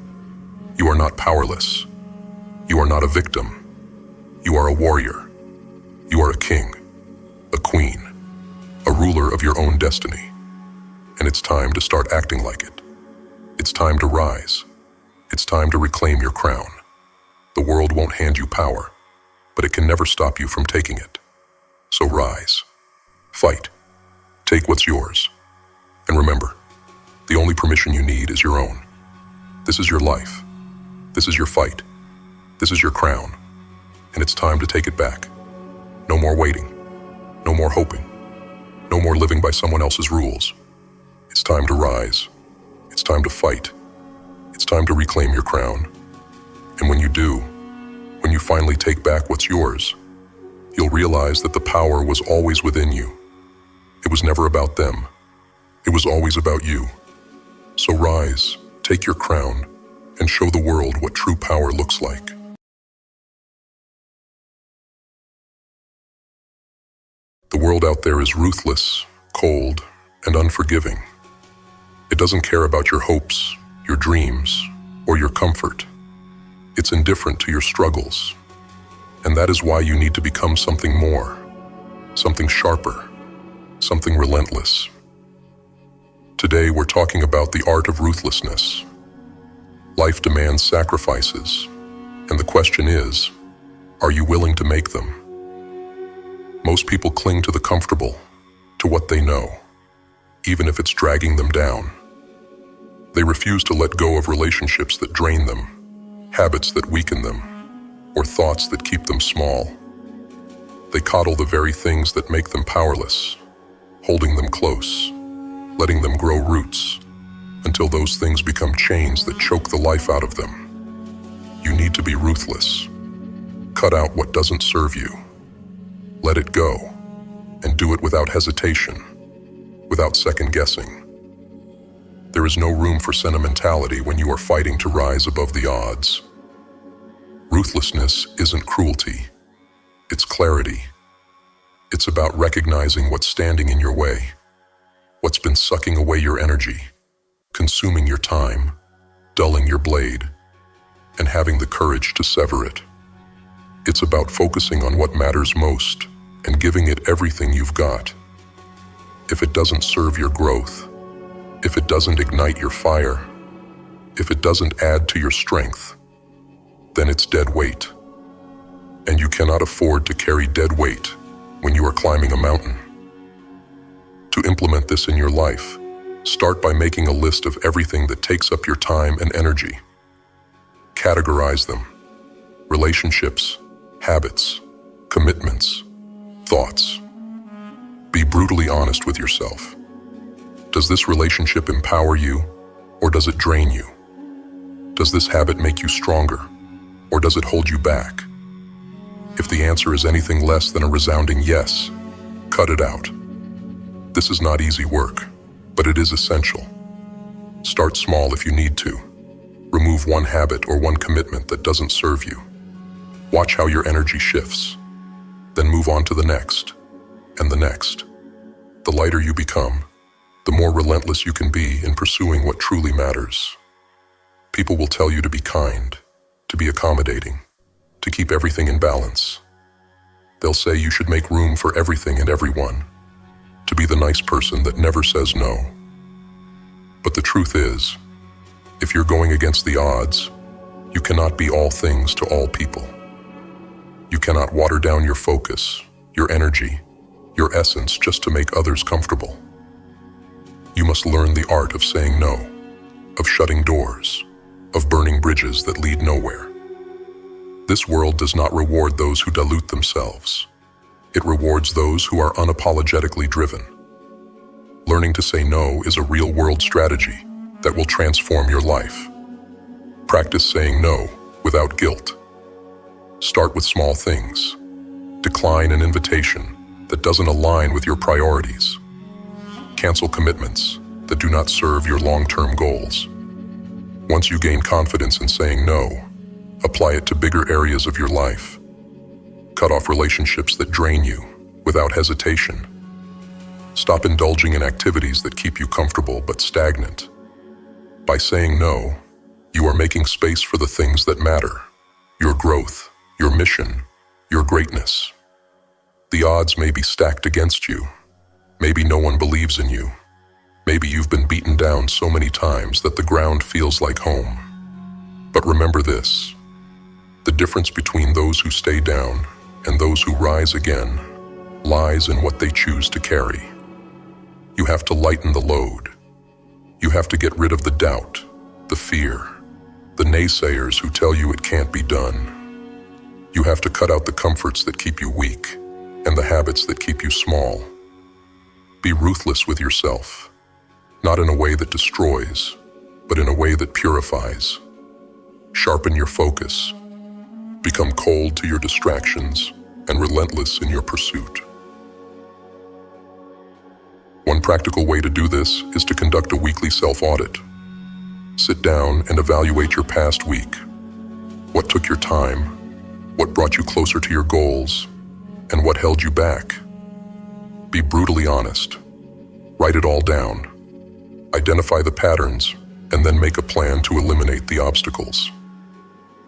You are not powerless. You are not a victim. You are a warrior. You are a king, a queen, a ruler of your own destiny. And it's time to start acting like it. It's time to rise. It's time to reclaim your crown. The world won't hand you power, but it can never stop you from taking it. So rise. Fight. Take what's yours. And remember, the only permission you need is your own. This is your life. This is your fight. This is your crown. And it's time to take it back. No more waiting. No more hoping. No more living by someone else's rules. It's time to rise. It's time to fight. It's time to reclaim your crown. And when you do, when you finally take back what's yours, you'll realize that the power was always within you. It was never about them. It was always about you. So rise, take your crown, and show the world what true power looks like. The world out there is ruthless, cold, and unforgiving. It doesn't care about your hopes, your dreams, or your comfort. It's indifferent to your struggles. And that is why you need to become something more, something sharper, something relentless. Today we're talking about the art of ruthlessness. Life demands sacrifices, and the question is, are you willing to make them? Most people cling to the comfortable, to what they know, even if it's dragging them down. They refuse to let go of relationships that drain them, habits that weaken them, or thoughts that keep them small. They coddle the very things that make them powerless, holding them close, letting them grow roots, until those things become chains that choke the life out of them. You need to be ruthless. Cut out what doesn't serve you. Let it go, and do it without hesitation, without second guessing. There is no room for sentimentality when you are fighting to rise above the odds. Ruthlessness isn't cruelty, it's clarity. It's about recognizing what's standing in your way, what's been sucking away your energy, consuming your time, dulling your blade, and having the courage to sever it. It's about focusing on what matters most and giving it everything you've got. If it doesn't serve your growth, if it doesn't ignite your fire, if it doesn't add to your strength, then it's dead weight. And you cannot afford to carry dead weight when you are climbing a mountain. To implement this in your life, start by making a list of everything that takes up your time and energy. Categorize them: relationships, habits, commitments, thoughts. Be brutally honest with yourself. Does this relationship empower you, or does it drain you? Does this habit make you stronger, or does it hold you back? If the answer is anything less than a resounding yes, cut it out. This is not easy work, but it is essential. Start small if you need to. Remove one habit or one commitment that doesn't serve you. Watch how your energy shifts. Then move on to the next, and the next. The lighter you become, the more relentless you can be in pursuing what truly matters. People will tell you to be kind, to be accommodating, to keep everything in balance. They'll say you should make room for everything and everyone, to be the nice person that never says no. But the truth is, if you're going against the odds, you cannot be all things to all people. You cannot water down your focus, your energy, your essence just to make others comfortable. You must learn the art of saying no, of shutting doors, of burning bridges that lead nowhere. This world does not reward those who dilute themselves. It rewards those who are unapologetically driven. Learning to say no is a real-world strategy that will transform your life. Practice saying no without guilt. Start with small things. Decline an invitation that doesn't align with your priorities. Cancel commitments that do not serve your long-term goals. Once you gain confidence in saying no, apply it to bigger areas of your life. Cut off relationships that drain you without hesitation. Stop indulging in activities that keep you comfortable but stagnant. By saying no, you are making space for the things that matter: your growth, your mission, your greatness. The odds may be stacked against you. Maybe no one believes in you. Maybe you've been beaten down so many times that the ground feels like home. But remember this: the difference between those who stay down and those who rise again lies in what they choose to carry. You have to lighten the load. You have to get rid of the doubt, the fear, the naysayers who tell you it can't be done. You have to cut out the comforts that keep you weak and the habits that keep you small. Be ruthless with yourself, not in a way that destroys, but in a way that purifies. Sharpen your focus. Become cold to your distractions and relentless in your pursuit. One practical way to do this is to conduct a weekly self-audit. Sit down and evaluate your past week. What took your time? What brought you closer to your goals? And what held you back? Be brutally honest. Write it all down. Identify the patterns, and then make a plan to eliminate the obstacles.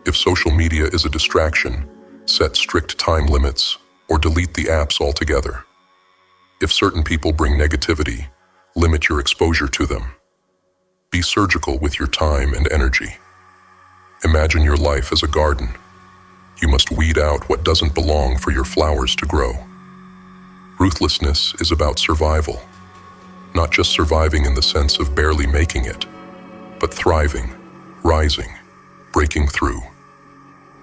If social media is a distraction, set strict time limits or delete the apps altogether. If certain people bring negativity, limit your exposure to them. Be surgical with your time and energy. Imagine your life as a garden. You must weed out what doesn't belong for your flowers to grow. Ruthlessness is about survival. Not just surviving in the sense of barely making it, but thriving, rising, breaking through.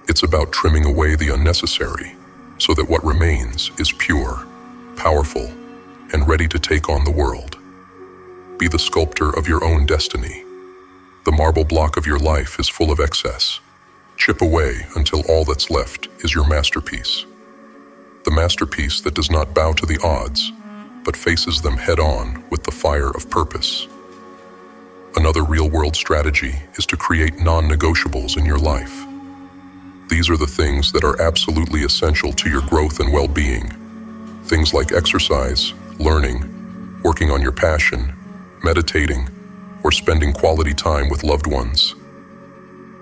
It's about trimming away the unnecessary so that what remains is pure, powerful, and ready to take on the world. Be the sculptor of your own destiny. The marble block of your life is full of excess. Chip away until all that's left is your masterpiece. The masterpiece that does not bow to the odds, but faces them head-on with the fire of purpose. Another real-world strategy is to create non-negotiables in your life. These are the things that are absolutely essential to your growth and well-being. Things like exercise, learning, working on your passion, meditating, or spending quality time with loved ones.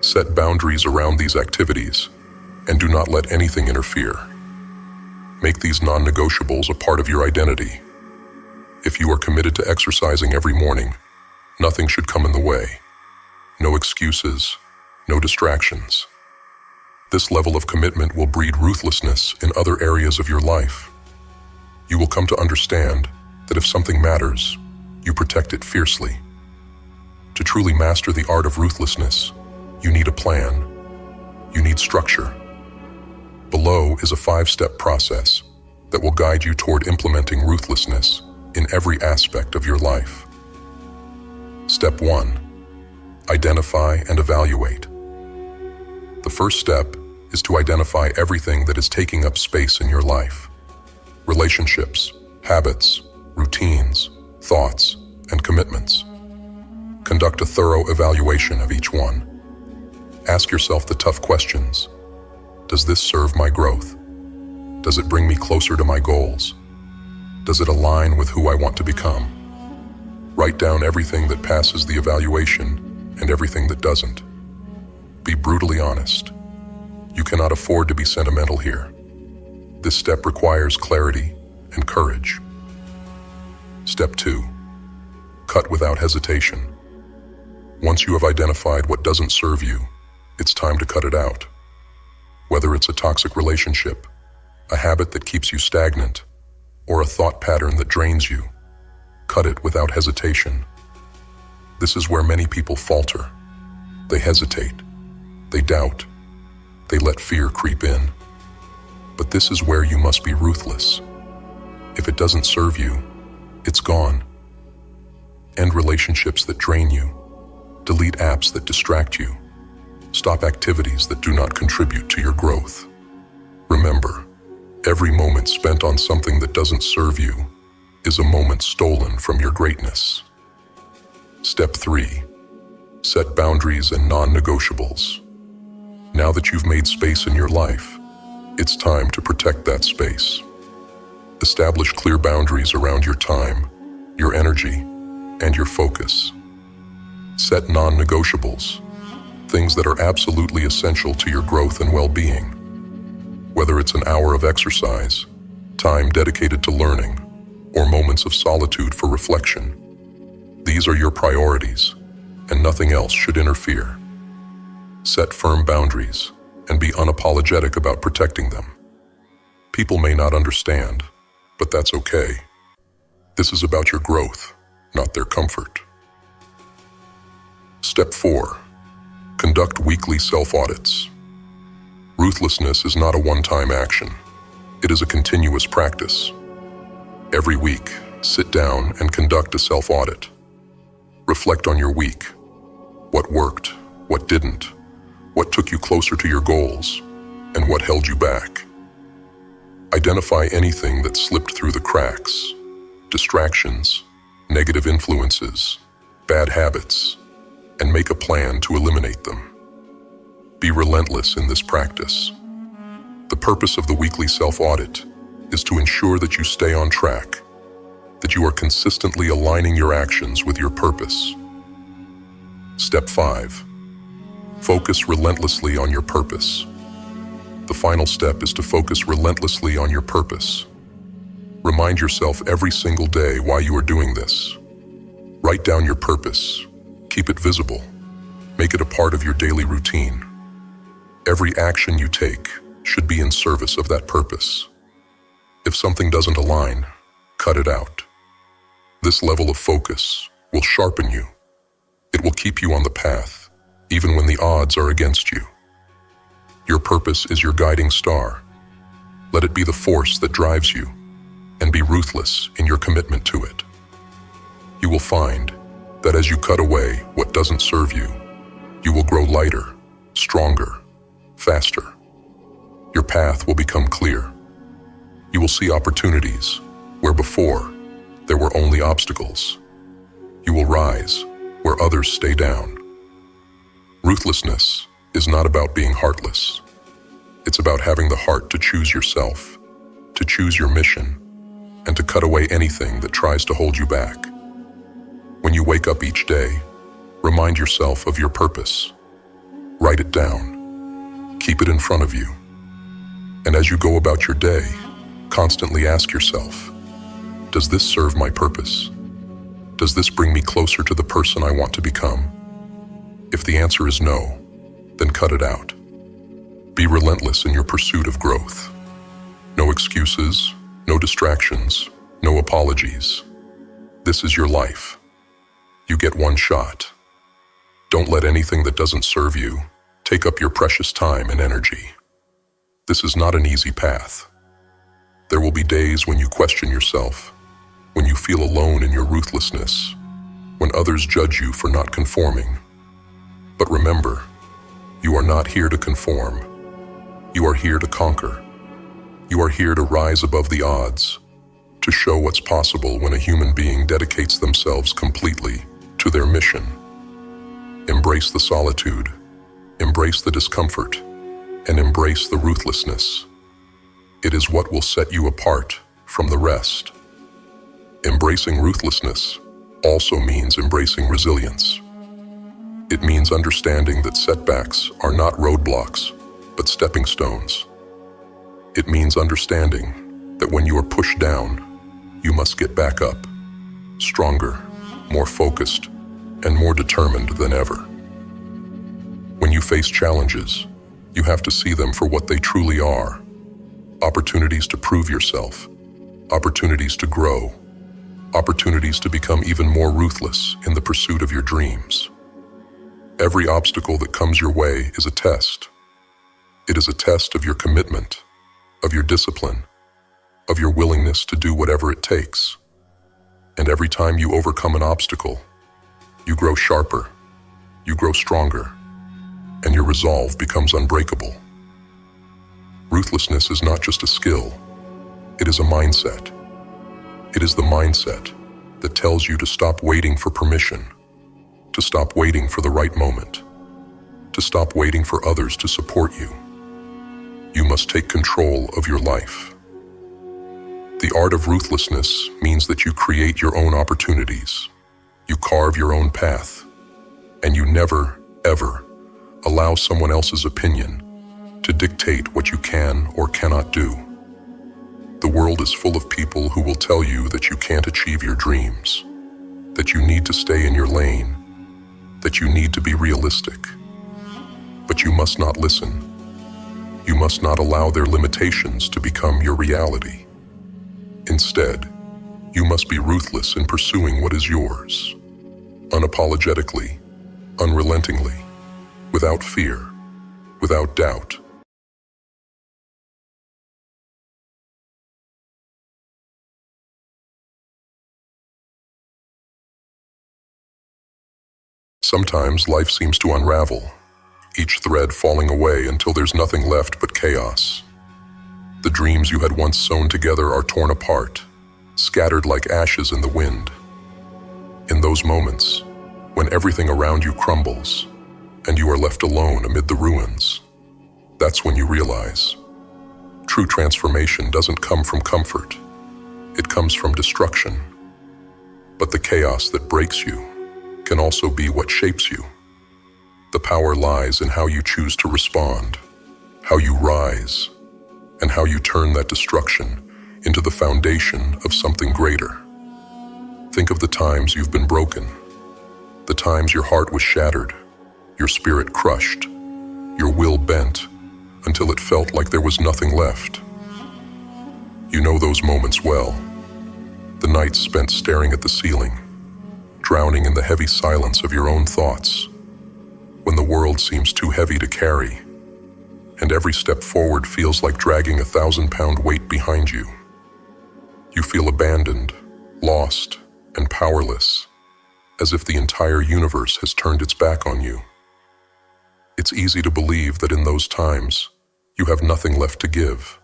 Set boundaries around these activities, and do not let anything interfere. Make these non-negotiables a part of your identity. If you are committed to exercising every morning, nothing should come in the way. No excuses, no distractions. This level of commitment will breed ruthlessness in other areas of your life. You will come to understand that if something matters, you protect it fiercely. To truly master the art of ruthlessness, you need a plan. You need structure. Below is a 5-step process that will guide you toward implementing ruthlessness in every aspect of your life. Step 1. Identify and evaluate. The first step is to identify everything that is taking up space in your life. Relationships, habits, routines, thoughts, and commitments. Conduct a thorough evaluation of each one. Ask yourself the tough questions. Does this serve my growth? Does it bring me closer to my goals? Does it align with who I want to become? Write down everything that passes the evaluation and everything that doesn't. Be brutally honest. You cannot afford to be sentimental here. This step requires clarity and courage. Step 2. Cut without hesitation. Once you have identified what doesn't serve you, it's time to cut it out. Whether it's a toxic relationship, a habit that keeps you stagnant, or a thought pattern that drains you, cut it without hesitation. This is where many people falter. They hesitate. They doubt. They let fear creep in. But this is where you must be ruthless. If it doesn't serve you, it's gone. End relationships that drain you. Delete apps that distract you. Stop activities that do not contribute to your growth. Remember, every moment spent on something that doesn't serve you is a moment stolen from your greatness. Step 3. Set boundaries and non-negotiables. Now that you've made space in your life, it's time to protect that space. Establish clear boundaries around your time, your energy, and your focus. Set non-negotiables, things that are absolutely essential to your growth and well-being. Whether it's an hour of exercise, time dedicated to learning, or moments of solitude for reflection, these are your priorities, and nothing else should interfere. Set firm boundaries and be unapologetic about protecting them. People may not understand, but that's okay. This is about your growth, not their comfort. Step 4. Conduct weekly self-audits. Ruthlessness is not a one-time action. It is a continuous practice. Every week, sit down and conduct a self-audit. Reflect on your week. What worked, what didn't, what took you closer to your goals, and what held you back. Identify anything that slipped through the cracks, distractions, negative influences, bad habits, and make a plan to eliminate them. Be relentless in this practice. The purpose of the weekly self-audit is to ensure that you stay on track, that you are consistently aligning your actions with your purpose. Step 5. Focus relentlessly on your purpose. The final step is to focus relentlessly on your purpose. Remind yourself every single day why you are doing this. Write down your purpose. Keep it visible. Make it a part of your daily routine. Every action you take should be in service of that purpose. If something doesn't align, cut it out. This level of focus will sharpen you. It will keep you on the path, even when the odds are against you. Your purpose is your guiding star. Let it be the force that drives you, and be ruthless in your commitment to it. You will find that as you cut away what doesn't serve you, you will grow lighter, stronger, faster. Your path will become clear. You will see opportunities where before there were only obstacles. You will rise where others stay down. Ruthlessness is not about being heartless. It's about having the heart to choose yourself, to choose your mission, and to cut away anything that tries to hold you back. When you wake up each day, remind yourself of your purpose. Write it down. Keep it in front of you. And as you go about your day, constantly ask yourself, does this serve my purpose? Does this bring me closer to the person I want to become? If the answer is no, then cut it out. Be relentless in your pursuit of growth. No excuses, no distractions, no apologies. This is your life. You get one shot. Don't let anything that doesn't serve you take up your precious time and energy. This is not an easy path. There will be days when you question yourself, when you feel alone in your ruthlessness, when others judge you for not conforming. But remember, you are not here to conform. You are here to conquer. You are here to rise above the odds, to show what's possible when a human being dedicates themselves completely to their mission. Embrace the solitude, embrace the discomfort, and embrace the ruthlessness. It is what will set you apart from the rest. Embracing ruthlessness also means embracing resilience. It means understanding that setbacks are not roadblocks, but stepping stones. It means understanding that when you are pushed down, you must get back up, stronger, more focused, and more determined than ever. When you face challenges, you have to see them for what they truly are. Opportunities to prove yourself, opportunities to grow, opportunities to become even more ruthless in the pursuit of your dreams. Every obstacle that comes your way is a test. It is a test of your commitment, of your discipline, of your willingness to do whatever it takes. And every time you overcome an obstacle, you grow sharper, you grow stronger, and your resolve becomes unbreakable. Ruthlessness is not just a skill, it is a mindset. It is the mindset that tells you to stop waiting for permission, to stop waiting for the right moment, to stop waiting for others to support you. You must take control of your life. The art of ruthlessness means that you create your own opportunities, you carve your own path, and you never, ever allow someone else's opinion to dictate what you can or cannot do. The world is full of people who will tell you that you can't achieve your dreams, that you need to stay in your lane, that you need to be realistic. But you must not listen. You must not allow their limitations to become your reality. Instead, you must be ruthless in pursuing what is yours, unapologetically, unrelentingly, without fear, without doubt. Sometimes life seems to unravel, each thread falling away until there's nothing left but chaos. The dreams you had once sewn together are torn apart, scattered like ashes in the wind. In those moments, when everything around you crumbles, and you are left alone amid the ruins, that's when you realize true transformation doesn't come from comfort, it comes from destruction. But the chaos that breaks you can also be what shapes you. The power lies in how you choose to respond, how you rise, and how you turn that destruction into the foundation of something greater. Think of the times you've been broken, the times your heart was shattered, your spirit crushed, your will bent, until it felt like there was nothing left. You know those moments well. The nights spent staring at the ceiling, drowning in the heavy silence of your own thoughts, when the world seems too heavy to carry, and every step forward feels like dragging a 1,000-pound weight behind you. You feel abandoned, lost, and powerless, as if the entire universe has turned its back on you. It's easy to believe that in those times, you have nothing left to give.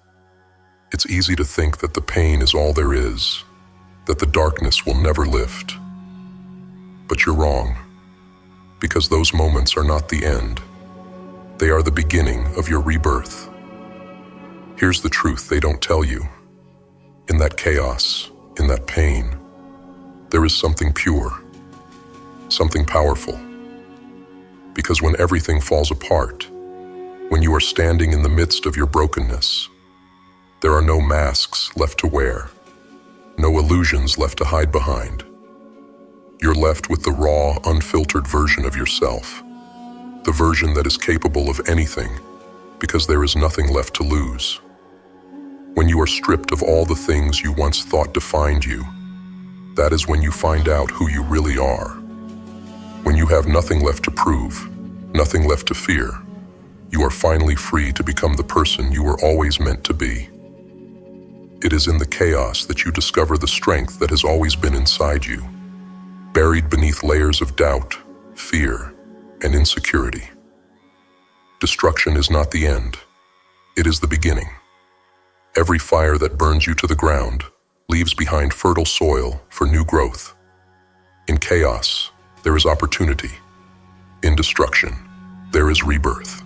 It's easy to think that the pain is all there is, that the darkness will never lift. But you're wrong, because those moments are not the end. They are the beginning of your rebirth. Here's the truth they don't tell you. In that chaos, in that pain, there is something pure, something powerful. Because when everything falls apart, when you are standing in the midst of your brokenness, there are no masks left to wear, no illusions left to hide behind. You're left with the raw, unfiltered version of yourself, the version that is capable of anything, because there is nothing left to lose. When you are stripped of all the things you once thought defined you, that is when you find out who you really are. When you have nothing left to prove, nothing left to fear, you are finally free to become the person you were always meant to be. It is in the chaos that you discover the strength that has always been inside you, buried beneath layers of doubt, fear, and insecurity. Destruction is not the end. It is the beginning. Every fire that burns you to the ground leaves behind fertile soil for new growth. In chaos, there is opportunity. In destruction, there is rebirth.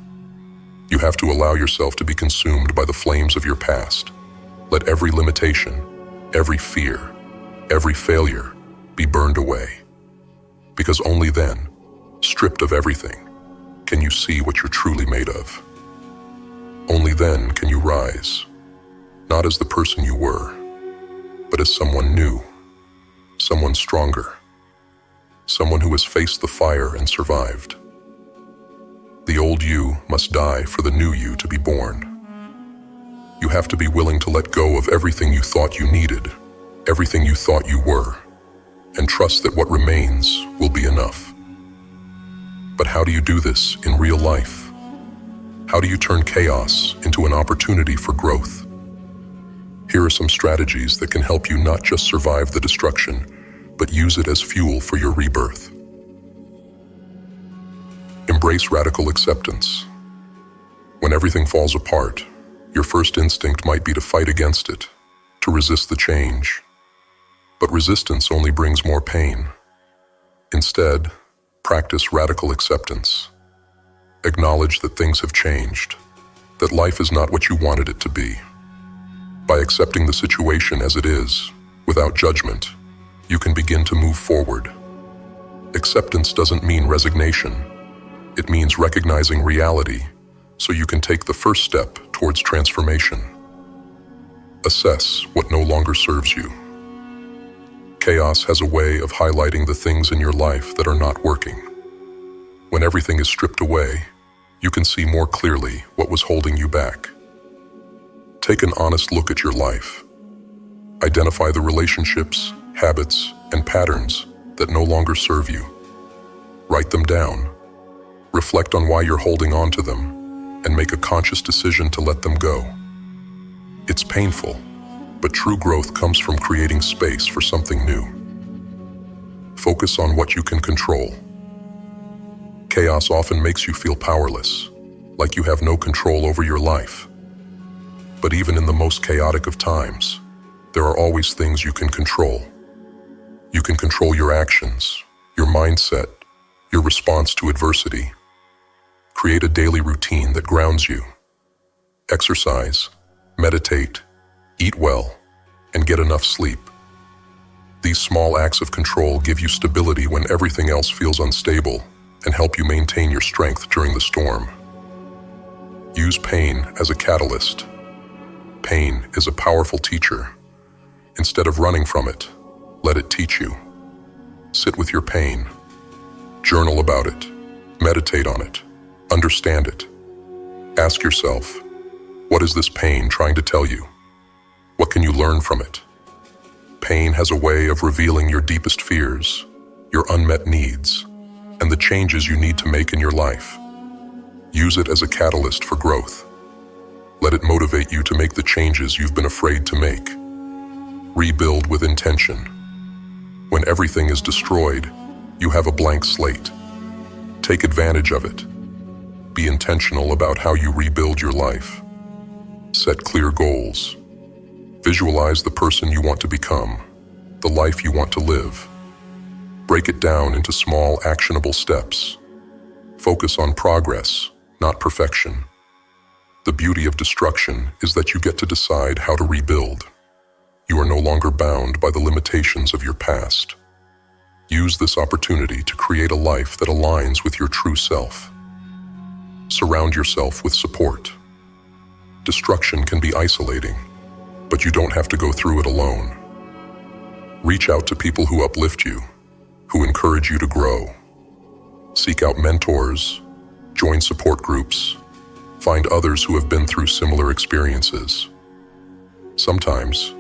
You have to allow yourself to be consumed by the flames of your past. Let every limitation, every fear, every failure be burned away. Because only then, stripped of everything, can you see what you're truly made of. Only then can you rise, not as the person you were, but as someone new, someone stronger, someone who has faced the fire and survived. The old you must die for the new you to be born. You have to be willing to let go of everything you thought you needed, everything you thought you were, and trust that what remains will be enough. But how do you do this in real life? How do you turn chaos into an opportunity for growth? Here are some strategies that can help you not just survive the destruction, but use it as fuel for your rebirth. Embrace radical acceptance. When everything falls apart, your first instinct might be to fight against it, to resist the change. But resistance only brings more pain. Instead, practice radical acceptance. Acknowledge that things have changed, that life is not what you wanted it to be. By accepting the situation as it is, without judgment, you can begin to move forward. Acceptance doesn't mean resignation. It means recognizing reality, so you can take the first step towards transformation. Assess what no longer serves you. Chaos has a way of highlighting the things in your life that are not working. When everything is stripped away, you can see more clearly what was holding you back. Take an honest look at your life. Identify the relationships, habits, and patterns that no longer serve you. Write them down. Reflect on why you're holding on to them, and make a conscious decision to let them go. It's painful, but true growth comes from creating space for something new. Focus on what you can control. Chaos often makes you feel powerless, like you have no control over your life. But even in the most chaotic of times, there are always things you can control. You can control your actions, your mindset, your response to adversity. Create a daily routine that grounds you. Exercise, meditate, eat well, and get enough sleep. These small acts of control give you stability when everything else feels unstable and help you maintain your strength during the storm. Use pain as a catalyst. Pain is a powerful teacher. Instead of running from it, let it teach you. Sit with your pain. Journal about it. Meditate on it. Understand it. Ask yourself, what is this pain trying to tell you? What can you learn from it? Pain has a way of revealing your deepest fears, your unmet needs, and the changes you need to make in your life. Use it as a catalyst for growth. Let it motivate you to make the changes you've been afraid to make. Rebuild with intention. When everything is destroyed, you have a blank slate. Take advantage of it. Be intentional about how you rebuild your life. Set clear goals. Visualize the person you want to become, the life you want to live. Break it down into small, actionable steps. Focus on progress, not perfection. The beauty of destruction is that you get to decide how to rebuild. You are no longer bound by the limitations of your past. Use this opportunity to create a life that aligns with your true self. Surround yourself with support. Destruction can be isolating, but you don't have to go through it alone. Reach out to people who uplift you, who encourage you to grow. Seek out mentors, join support groups, find others who have been through similar experiences. Sometimes,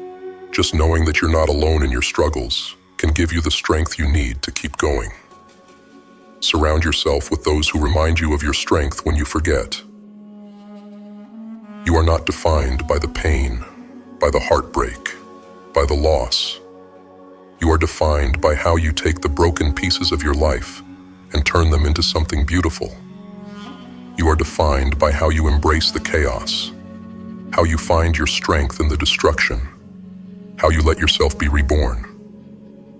just knowing that you're not alone in your struggles can give you the strength you need to keep going. Surround yourself with those who remind you of your strength when you forget. You are not defined by the pain, by the heartbreak, by the loss. You are defined by how you take the broken pieces of your life and turn them into something beautiful. You are defined by how you embrace the chaos, how you find your strength in the destruction, how you let yourself be reborn.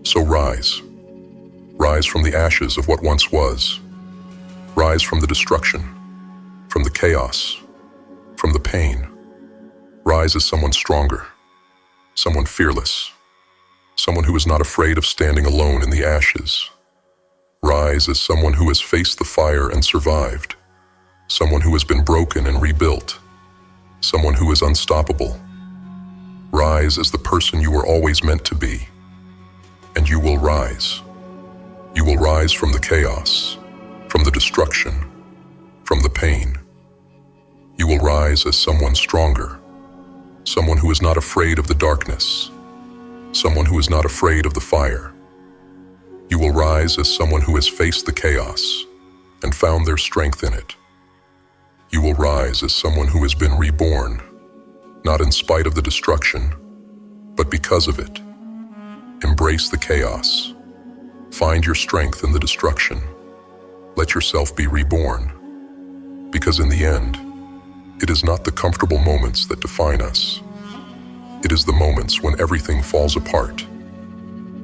So rise. Rise from the ashes of what once was. Rise from the destruction, from the chaos, from the pain. Rise as someone stronger, someone fearless, someone who is not afraid of standing alone in the ashes. Rise as someone who has faced the fire and survived, someone who has been broken and rebuilt, someone who is unstoppable. Rise as the person you were always meant to be, and you will rise. You will rise from the chaos, from the destruction, from the pain. You will rise as someone stronger, someone who is not afraid of the darkness, someone who is not afraid of the fire. You will rise as someone who has faced the chaos, and found their strength in it. You will rise as someone who has been reborn, not in spite of the destruction, but because of it. Embrace the chaos. Find your strength in the destruction. Let yourself be reborn. Because in the end, it is not the comfortable moments that define us. It is the moments when everything falls apart.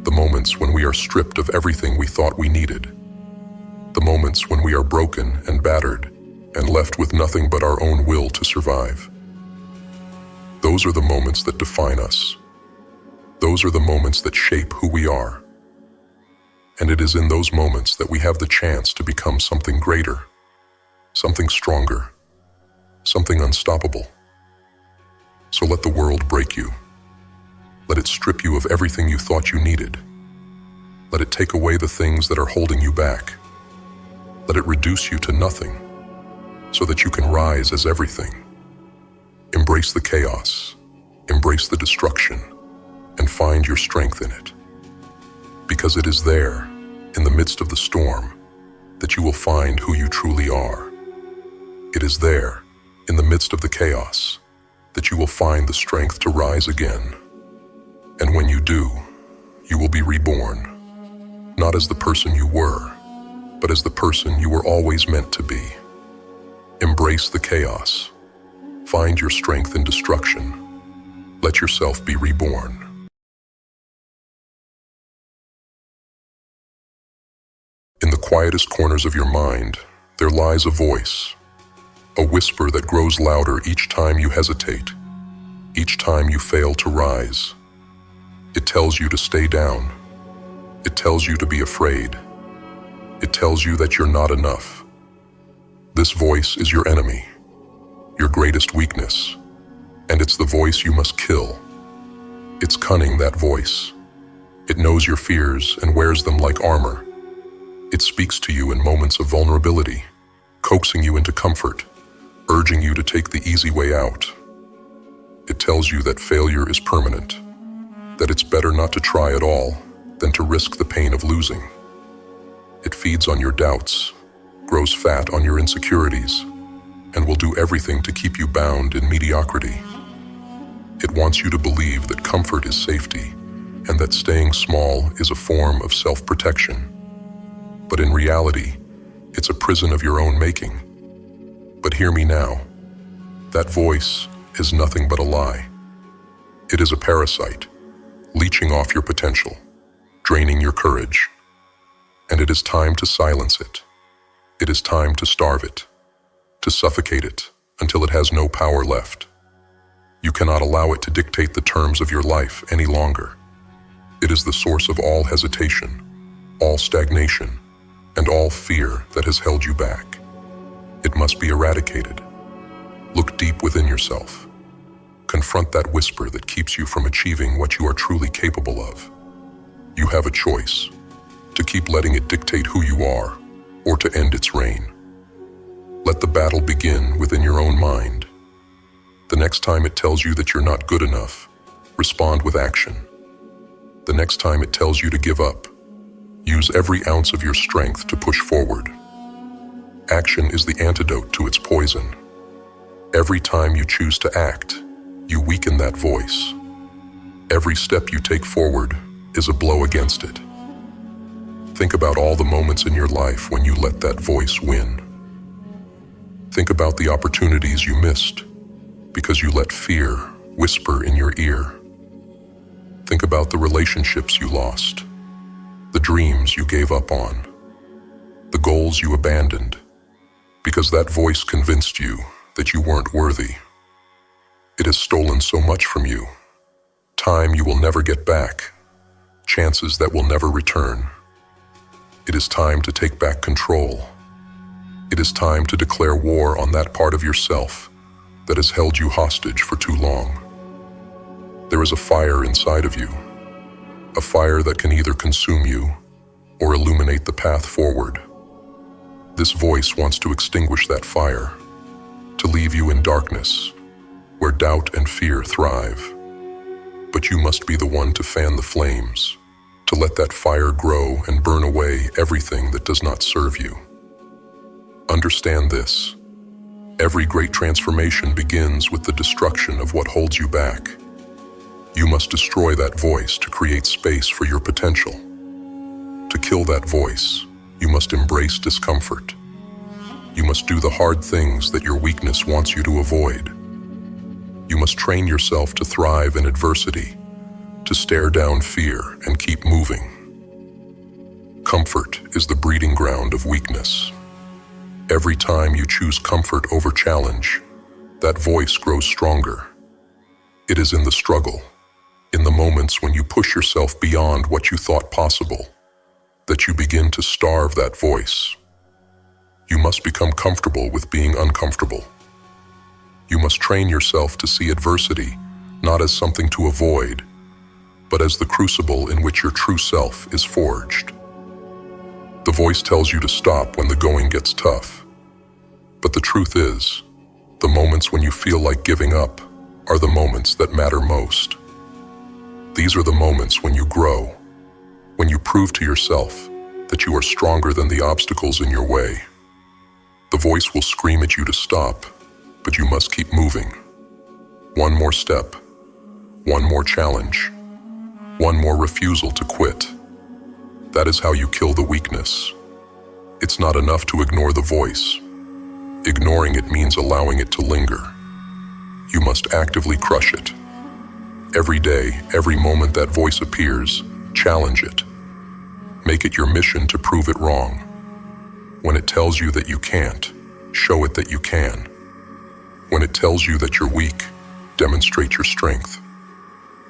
The moments when we are stripped of everything we thought we needed. The moments when we are broken and battered and left with nothing but our own will to survive. Those are the moments that define us. Those are the moments that shape who we are. And it is in those moments that we have the chance to become something greater, something stronger, something unstoppable. So let the world break you. Let it strip you of everything you thought you needed. Let it take away the things that are holding you back. Let it reduce you to nothing, so that you can rise as everything. Embrace the chaos, embrace the destruction, and find your strength in it. Because it is there, in the midst of the storm, that you will find who you truly are. It is there, in the midst of the chaos, that you will find the strength to rise again. And when you do, you will be reborn, not as the person you were, but as the person you were always meant to be. Embrace the chaos. Find your strength in destruction. Let yourself be reborn. In the quietest corners of your mind, there lies a voice, a whisper that grows louder each time you hesitate, each time you fail to rise. It tells you to stay down. It tells you to be afraid. It tells you that you're not enough. This voice is your enemy, your greatest weakness, and it's the voice you must kill. It's cunning, that voice. It knows your fears and wears them like armor. It speaks to you in moments of vulnerability, coaxing you into comfort, urging you to take the easy way out. It tells you that failure is permanent, that it's better not to try at all than to risk the pain of losing. It feeds on your doubts, grows fat on your insecurities, and will do everything to keep you bound in mediocrity. It wants you to believe that comfort is safety and that staying small is a form of self-protection. But in reality, it's a prison of your own making. But hear me now. That voice is nothing but a lie. It is a parasite, leeching off your potential, draining your courage. And it is time to silence it. It is time to starve it, to suffocate it until it has no power left. You cannot allow it to dictate the terms of your life any longer. It is the source of all hesitation, all stagnation, and all fear that has held you back. It must be eradicated. Look deep within yourself. Confront that whisper that keeps you from achieving what you are truly capable of. You have a choice: to keep letting it dictate who you are, or to end its reign. Let the battle begin within your own mind. The next time it tells you that you're not good enough, respond with action. The next time it tells you to give up, use every ounce of your strength to push forward. Action is the antidote to its poison. Every time you choose to act, you weaken that voice. Every step you take forward is a blow against it. Think about all the moments in your life when you let that voice win. Think about the opportunities you missed because you let fear whisper in your ear. Think about the relationships you lost, the dreams you gave up on, the goals you abandoned, because that voice convinced you that you weren't worthy. It has stolen so much from you, time you will never get back, chances that will never return. It is time to take back control. It is time to declare war on that part of yourself that has held you hostage for too long. There is a fire inside of you, a fire that can either consume you or illuminate the path forward. This voice wants to extinguish that fire, to leave you in darkness, where doubt and fear thrive. But you must be the one to fan the flames, to let that fire grow and burn away everything that does not serve you. Understand this. Every great transformation begins with the destruction of what holds you back. You must destroy that voice to create space for your potential. To kill that voice, you must embrace discomfort. You must do the hard things that your weakness wants you to avoid. You must train yourself to thrive in adversity, to stare down fear and keep moving. Comfort is the breeding ground of weakness. Every time you choose comfort over challenge, that voice grows stronger. It is in the struggle, in the moments when you push yourself beyond what you thought possible, that you begin to starve that voice. You must become comfortable with being uncomfortable. You must train yourself to see adversity not as something to avoid, but as the crucible in which your true self is forged. The voice tells you to stop when the going gets tough. But the truth is, the moments when you feel like giving up are the moments that matter most. These are the moments when you grow, when you prove to yourself that you are stronger than the obstacles in your way. The voice will scream at you to stop, but you must keep moving. One more step, one more challenge, one more refusal to quit. That is how you kill the weakness. It's not enough to ignore the voice. Ignoring it means allowing it to linger. You must actively crush it. Every day, every moment that voice appears, challenge it. Make it your mission to prove it wrong. When it tells you that you can't, show it that you can. When it tells you that you're weak, demonstrate your strength.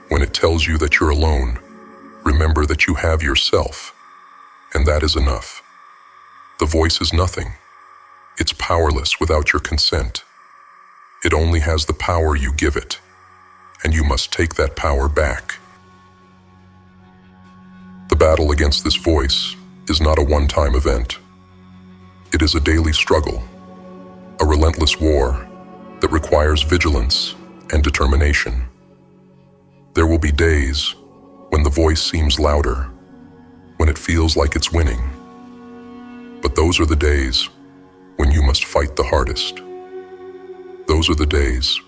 When it tells you that you're alone, remember that you have yourself, and that is enough. The voice is nothing. It's powerless without your consent. It only has the power you give it, and you must take that power back. The battle against this voice is not a one-time event. It is a daily struggle, a relentless war that requires vigilance and determination. There will be days when the voice seems louder, when it feels like it's winning. But those are the days when you must fight the hardest. Those are the days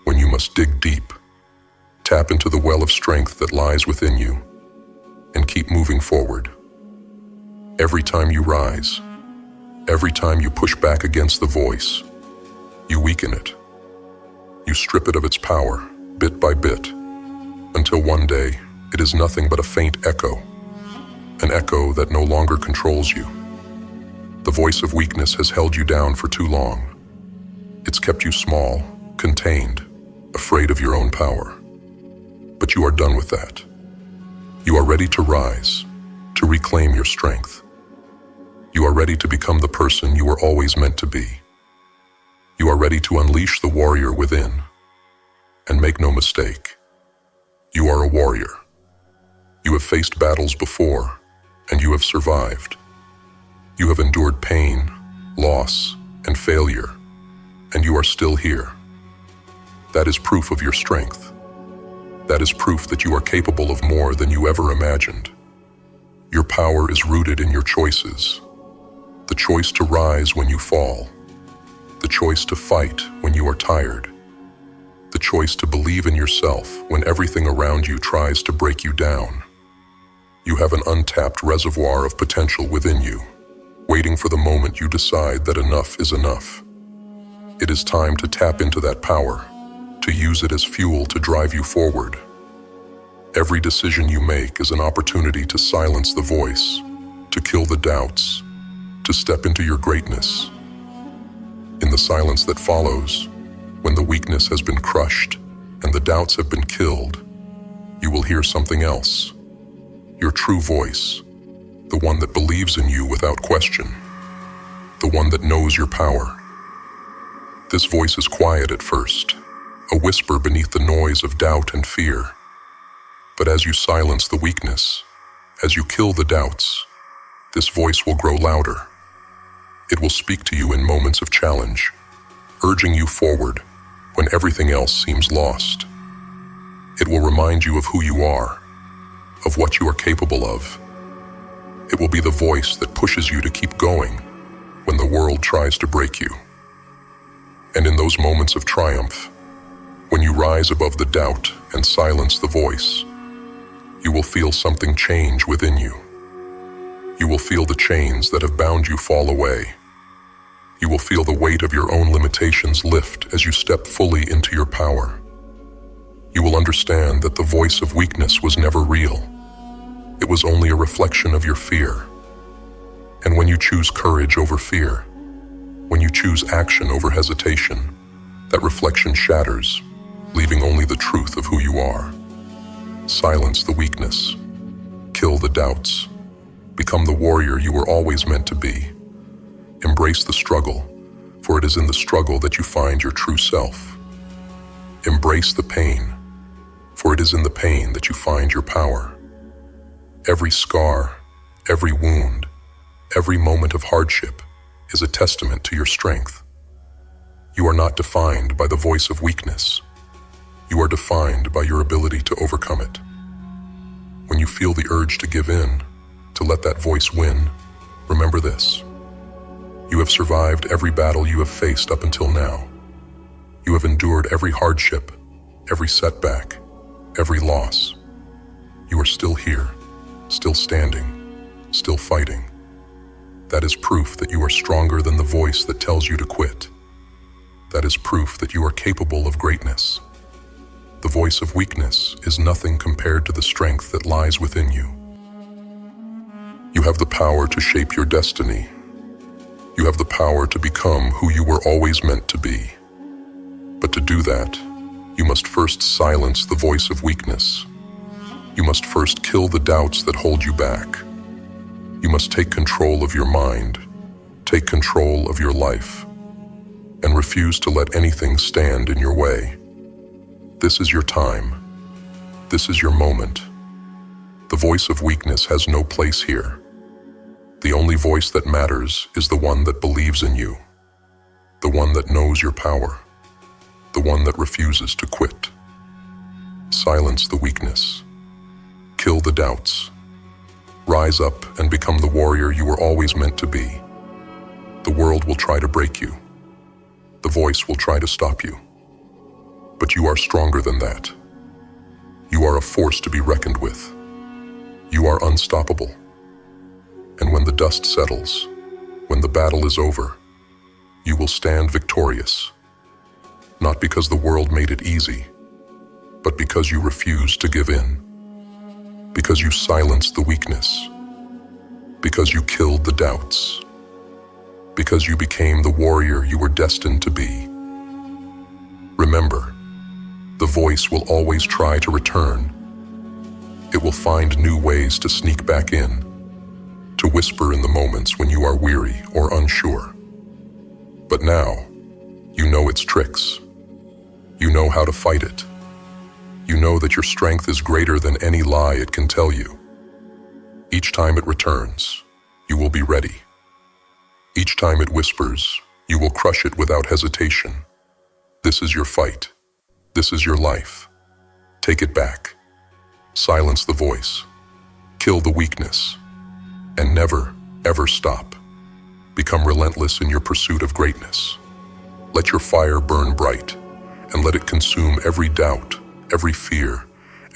when you must dig deep, tap into the well of strength that lies within you, and keep moving forward. Every time you rise, every time you push back against the voice, you weaken it. You strip it of its power, bit by bit, until one day it is nothing but a faint echo, an echo that no longer controls you. The voice of weakness has held you down for too long. It's kept you small, contained, afraid of your own power. But you are done with that. You are ready to rise, to reclaim your strength. You are ready to become the person you were always meant to be. You are ready to unleash the warrior within. And make no mistake, you are a warrior. You have faced battles before, and you have survived. You have endured pain, loss, and failure, and you are still here. That is proof of your strength. That is proof that you are capable of more than you ever imagined. Your power is rooted in your choices. The choice to rise when you fall. The choice to fight when you are tired. The choice to believe in yourself when everything around you tries to break you down. You have an untapped reservoir of potential within you, waiting for the moment you decide that enough is enough. It is time to tap into that power, to use it as fuel to drive you forward. Every decision you make is an opportunity to silence the voice, to kill the doubts, to step into your greatness. In the silence that follows, when the weakness has been crushed and the doubts have been killed, you will hear something else. Your true voice, the one that believes in you without question, the one that knows your power. This voice is quiet at first, a whisper beneath the noise of doubt and fear. But as you silence the weakness, as you kill the doubts, this voice will grow louder. It will speak to you in moments of challenge, urging you forward when everything else seems lost. It will remind you of who you are, of what you are capable of. It will be the voice that pushes you to keep going when the world tries to break you. And in those moments of triumph, when you rise above the doubt and silence the voice, you will feel something change within you. You will feel the chains that have bound you fall away. You will feel the weight of your own limitations lift as you step fully into your power. You will understand that the voice of weakness was never real. It was only a reflection of your fear. And when you choose courage over fear, when you choose action over hesitation, that reflection shatters, leaving only the truth of who you are. Silence the weakness. Kill the doubts. Become the warrior you were always meant to be. Embrace the struggle, for it is in the struggle that you find your true self. Embrace the pain, for it is in the pain that you find your power. Every scar, every wound, every moment of hardship is a testament to your strength. You are not defined by the voice of weakness. You are defined by your ability to overcome it. When you feel the urge to give in, to let that voice win, remember this. You have survived every battle you have faced up until now. You have endured every hardship, every setback, every loss. You are still here, still standing, still fighting. That is proof that you are stronger than the voice that tells you to quit. That is proof that you are capable of greatness. The voice of weakness is nothing compared to the strength that lies within you. You have the power to shape your destiny. You have the power to become who you were always meant to be. But to do that, you must first silence the voice of weakness. You must first kill the doubts that hold you back. You must take control of your mind, take control of your life, and refuse to let anything stand in your way. This is your time. This is your moment. The voice of weakness has no place here. The only voice that matters is the one that believes in you, the one that knows your power, the one that refuses to quit. Silence the weakness. Kill the doubts. Rise up and become the warrior you were always meant to be. The world will try to break you. The voice will try to stop you. But you are stronger than that. You are a force to be reckoned with. You are unstoppable. And when the dust settles, when the battle is over, you will stand victorious. Not because the world made it easy, but because you refused to give in. Because you silenced the weakness. Because you killed the doubts. Because you became the warrior you were destined to be. Remember, the voice will always try to return. It will find new ways to sneak back in, to whisper in the moments when you are weary or unsure. But now, you know its tricks. You know how to fight it. You know that your strength is greater than any lie it can tell you. Each time it returns, you will be ready. Each time it whispers, you will crush it without hesitation. This is your fight. This is your life. Take it back. Silence the voice. Kill the weakness. And never, ever stop. Become relentless in your pursuit of greatness. Let your fire burn bright, and let it consume every doubt, every fear,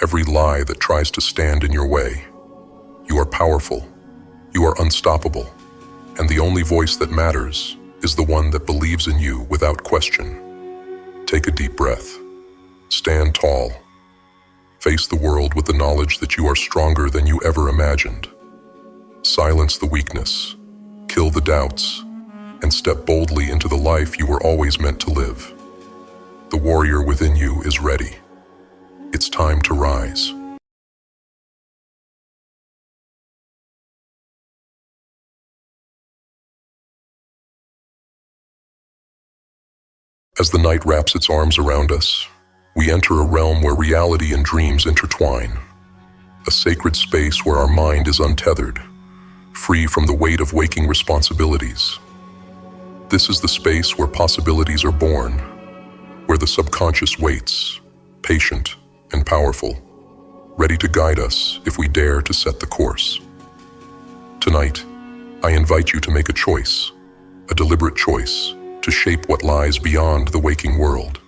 every lie that tries to stand in your way. You are powerful. You are unstoppable. And the only voice that matters is the one that believes in you without question. Take a deep breath. Stand tall. Face the world with the knowledge that you are stronger than you ever imagined. Silence the weakness, kill the doubts, and step boldly into the life you were always meant to live. The warrior within you is ready. It's time to rise. As the night wraps its arms around us, we enter a realm where reality and dreams intertwine. A sacred space where our mind is untethered, free from the weight of waking responsibilities. This is the space where possibilities are born, where the subconscious waits, patient and powerful, ready to guide us if we dare to set the course. Tonight, I invite you to make a choice, a deliberate choice to shape what lies beyond the waking world.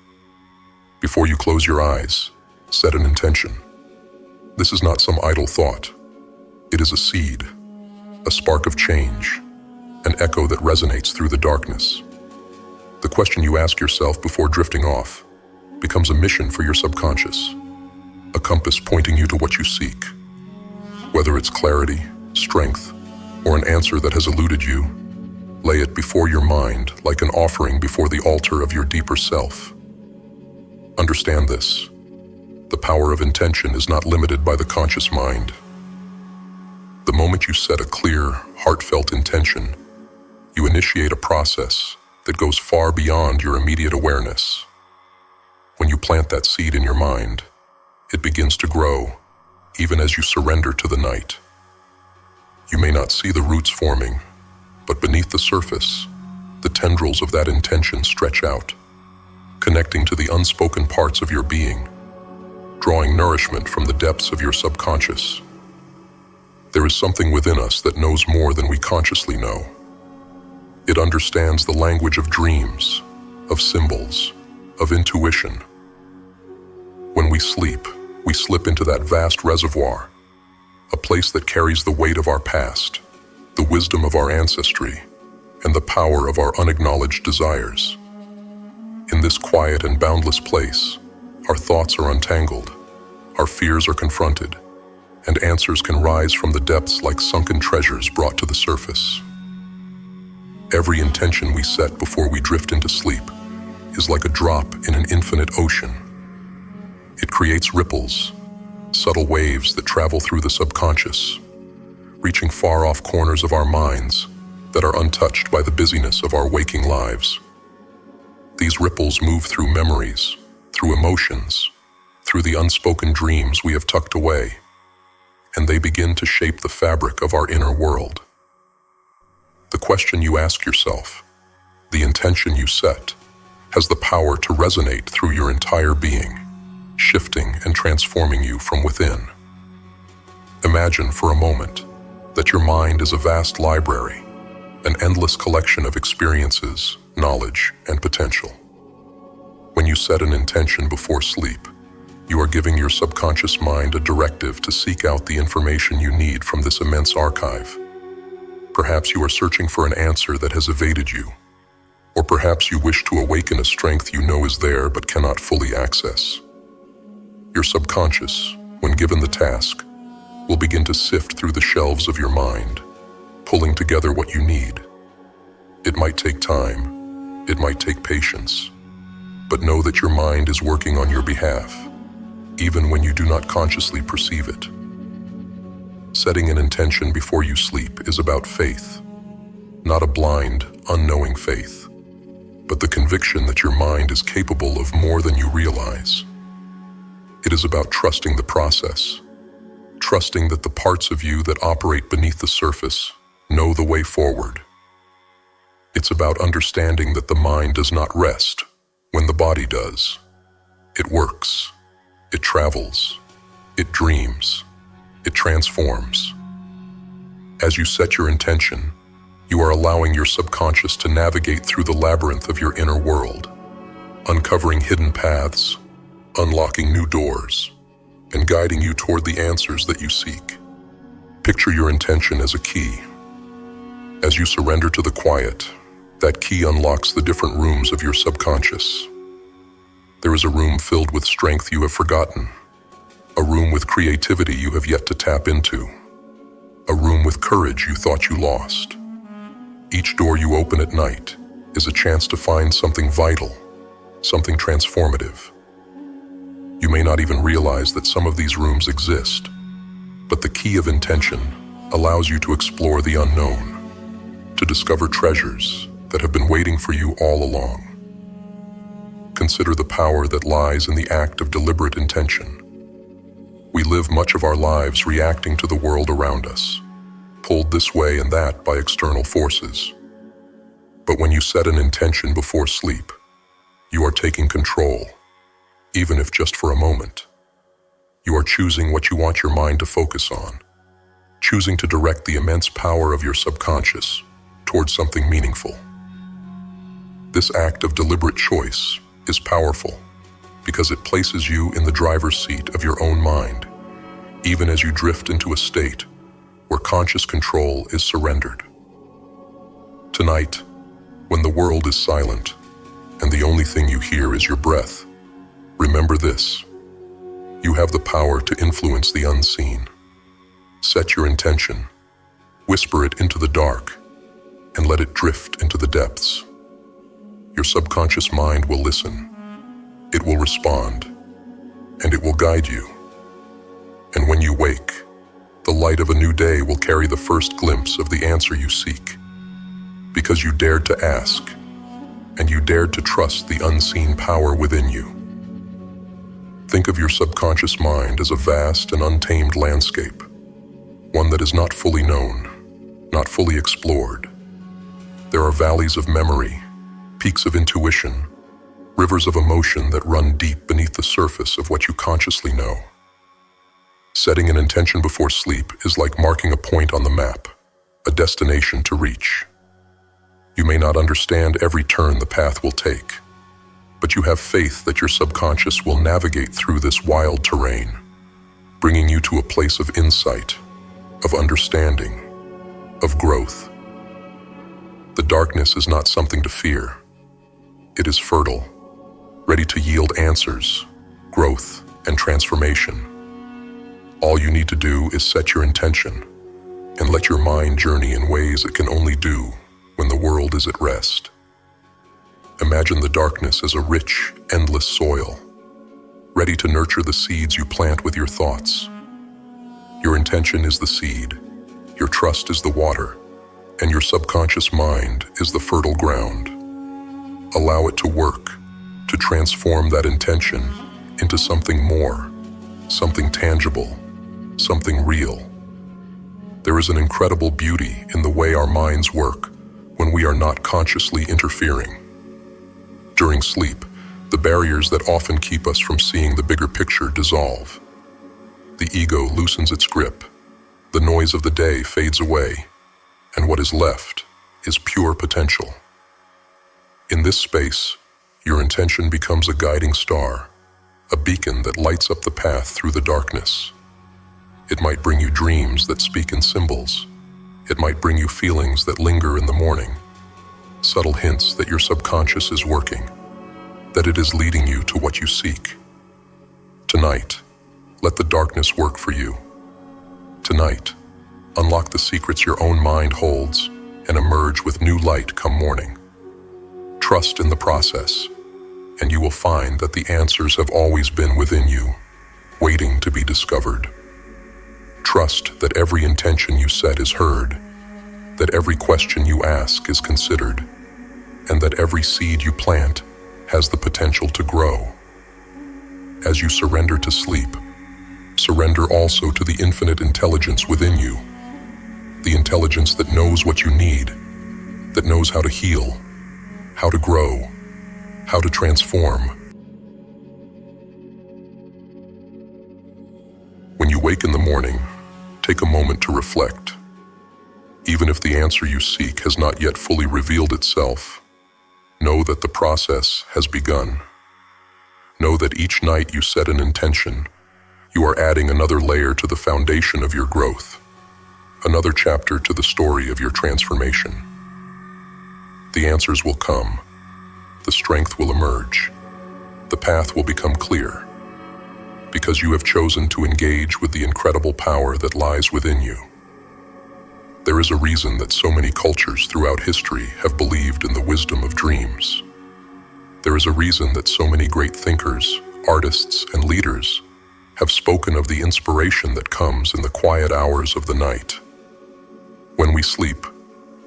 Before you close your eyes, set an intention. This is not some idle thought. It is a seed, a spark of change, an echo that resonates through the darkness. The question you ask yourself before drifting off becomes a mission for your subconscious, a compass pointing you to what you seek. Whether it's clarity, strength, or an answer that has eluded you, lay it before your mind like an offering before the altar of your deeper self. Understand this: the power of intention is not limited by the conscious mind. The moment you set a clear, heartfelt intention, you initiate a process that goes far beyond your immediate awareness. When you plant that seed in your mind, it begins to grow, even as you surrender to the night. You may not see the roots forming, but beneath the surface, the tendrils of that intention stretch out, connecting to the unspoken parts of your being, drawing nourishment from the depths of your subconscious. There is something within us that knows more than we consciously know. It understands the language of dreams, of symbols, of intuition. When we sleep, we slip into that vast reservoir, a place that carries the weight of our past, the wisdom of our ancestry, and the power of our unacknowledged desires. In this quiet and boundless place, our thoughts are untangled, our fears are confronted, and answers can rise from the depths like sunken treasures brought to the surface. Every intention we set before we drift into sleep is like a drop in an infinite ocean. It creates ripples, subtle waves that travel through the subconscious, reaching far off corners of our minds that are untouched by the busyness of our waking lives. These ripples move through memories, through emotions, through the unspoken dreams we have tucked away, and they begin to shape the fabric of our inner world. The question you ask yourself, the intention you set, has the power to resonate through your entire being, shifting and transforming you from within. Imagine for a moment that your mind is a vast library, an endless collection of experiences, knowledge, and potential. When you set an intention before sleep, you are giving your subconscious mind a directive to seek out the information you need from this immense archive. Perhaps you are searching for an answer that has evaded you, or perhaps you wish to awaken a strength you know is there but cannot fully access. Your subconscious, when given the task, will begin to sift through the shelves of your mind, pulling together what you need. It might take time, it might take patience, but know that your mind is working on your behalf, even when you do not consciously perceive it. Setting an intention before you sleep is about faith, not a blind, unknowing faith, but the conviction that your mind is capable of more than you realize. It is about trusting the process, trusting that the parts of you that operate beneath the surface know the way forward. It's about understanding that the mind does not rest when the body does. It works, it travels, it dreams, it transforms. As you set your intention, you are allowing your subconscious to navigate through the labyrinth of your inner world, uncovering hidden paths, unlocking new doors, and guiding you toward the answers that you seek. Picture your intention as a key. As you surrender to the quiet, that key unlocks the different rooms of your subconscious. There is a room filled with strength you have forgotten, a room with creativity you have yet to tap into, a room with courage you thought you lost. Each door you open at night is a chance to find something vital, something transformative. You may not even realize that some of these rooms exist, but the key of intention allows you to explore the unknown, to discover treasures that have been waiting for you all along. Consider the power that lies in the act of deliberate intention. We live much of our lives reacting to the world around us, pulled this way and that by external forces. But when you set an intention before sleep, you are taking control, even if just for a moment. You are choosing what you want your mind to focus on, choosing to direct the immense power of your subconscious towards something meaningful. This act of deliberate choice is powerful because it places you in the driver's seat of your own mind, even as you drift into a state where conscious control is surrendered. Tonight, when the world is silent and the only thing you hear is your breath, remember this: you have the power to influence the unseen. Set your intention, whisper it into the dark, and let it drift into the depths. Your subconscious mind will listen, it will respond, and it will guide you. And when you wake, the light of a new day will carry the first glimpse of the answer you seek, because you dared to ask, and you dared to trust the unseen power within you. Think of your subconscious mind as a vast and untamed landscape, one that is not fully known, not fully explored. There are valleys of memory, peaks of intuition, rivers of emotion that run deep beneath the surface of what you consciously know. Setting an intention before sleep is like marking a point on the map, a destination to reach. You may not understand every turn the path will take, but you have faith that your subconscious will navigate through this wild terrain, bringing you to a place of insight, of understanding, of growth. The darkness is not something to fear. It is fertile, ready to yield answers, growth, and transformation. All you need to do is set your intention and let your mind journey in ways it can only do when the world is at rest. Imagine the darkness as a rich, endless soil, ready to nurture the seeds you plant with your thoughts. Your intention is the seed, your trust is the water, and your subconscious mind is the fertile ground. Allow it to work, to transform that intention into something more, something tangible, something real. There is an incredible beauty in the way our minds work when we are not consciously interfering. During sleep, the barriers that often keep us from seeing the bigger picture dissolve. The ego loosens its grip, the noise of the day fades away, and what is left is pure potential. In this space, your intention becomes a guiding star, a beacon that lights up the path through the darkness. It might bring you dreams that speak in symbols. It might bring you feelings that linger in the morning, subtle hints that your subconscious is working, that it is leading you to what you seek. Tonight, let the darkness work for you. Tonight, unlock the secrets your own mind holds and emerge with new light come morning. Trust in the process, and you will find that the answers have always been within you, waiting to be discovered. Trust that every intention you set is heard, that every question you ask is considered, and that every seed you plant has the potential to grow. As you surrender to sleep, surrender also to the infinite intelligence within you, the intelligence that knows what you need, that knows how to heal, how to grow, how to transform. When you wake in the morning, take a moment to reflect. Even if the answer you seek has not yet fully revealed itself, know that the process has begun. Know that each night you set an intention, you are adding another layer to the foundation of your growth, another chapter to the story of your transformation. The answers will come, the strength will emerge, the path will become clear, because you have chosen to engage with the incredible power that lies within you. There is a reason that so many cultures throughout history have believed in the wisdom of dreams. There is a reason that so many great thinkers, artists, and leaders have spoken of the inspiration that comes in the quiet hours of the night. When we sleep,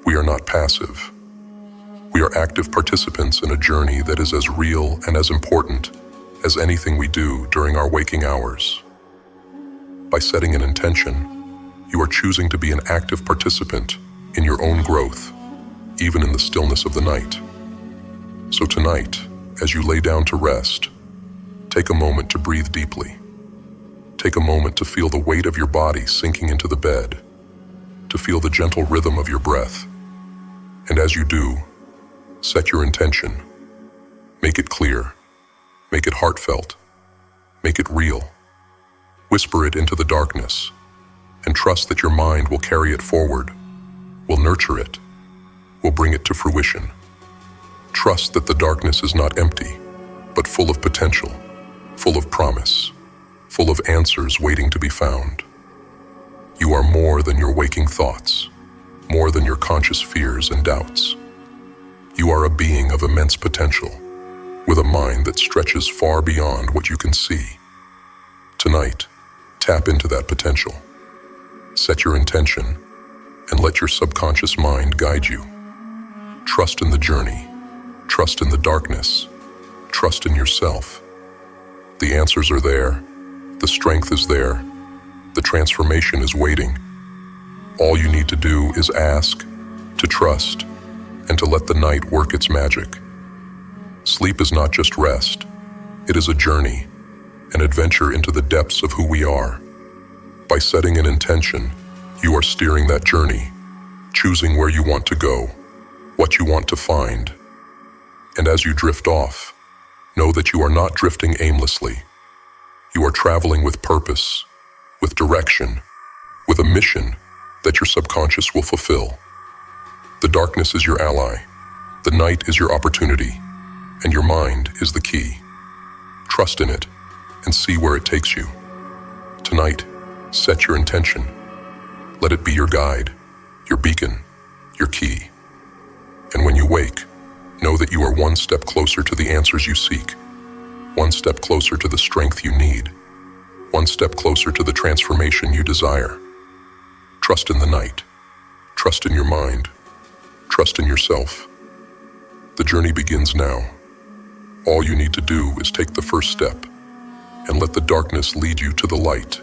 we are not passive. We are active participants in a journey that is as real and as important as anything we do during our waking hours. By setting an intention, you are choosing to be an active participant in your own growth, even in the stillness of the night. So tonight, as you lay down to rest, take a moment to breathe deeply. Take a moment to feel the weight of your body sinking into the bed, to feel the gentle rhythm of your breath. And as you do, Set your intention. Make it clear. Make it heartfelt. Make it real. Whisper it into the darkness, and trust that your mind will carry it forward, will nurture it, will bring it to fruition. Trust that the darkness is not empty, but full of potential, full of promise, full of answers waiting to be found. You are more than your waking thoughts, more than your conscious fears and doubts. You are a being of immense potential, with a mind that stretches far beyond what you can see. Tonight, tap into that potential. Set your intention, and let your subconscious mind guide you. Trust in the journey. Trust in the darkness. Trust in yourself. The answers are there. The strength is there. The transformation is waiting. All you need to do is ask, to trust, and to let the night work its magic. Sleep is not just rest. It is a journey, an adventure into the depths of who we are. By setting an intention, you are steering that journey, choosing where you want to go, what you want to find. And as you drift off, know that you are not drifting aimlessly. You are traveling with purpose, with direction, with a mission that your subconscious will fulfill. The darkness is your ally, the night is your opportunity, and your mind is the key. Trust in it and see where it takes you. Tonight, set your intention. Let it be your guide, your beacon, your key. And when you wake, know that you are one step closer to the answers you seek, one step closer to the strength you need, one step closer to the transformation you desire. Trust in the night. Trust in your mind. Trust in yourself. The journey begins now. All you need to do is take the first step and let the darkness lead you to the light.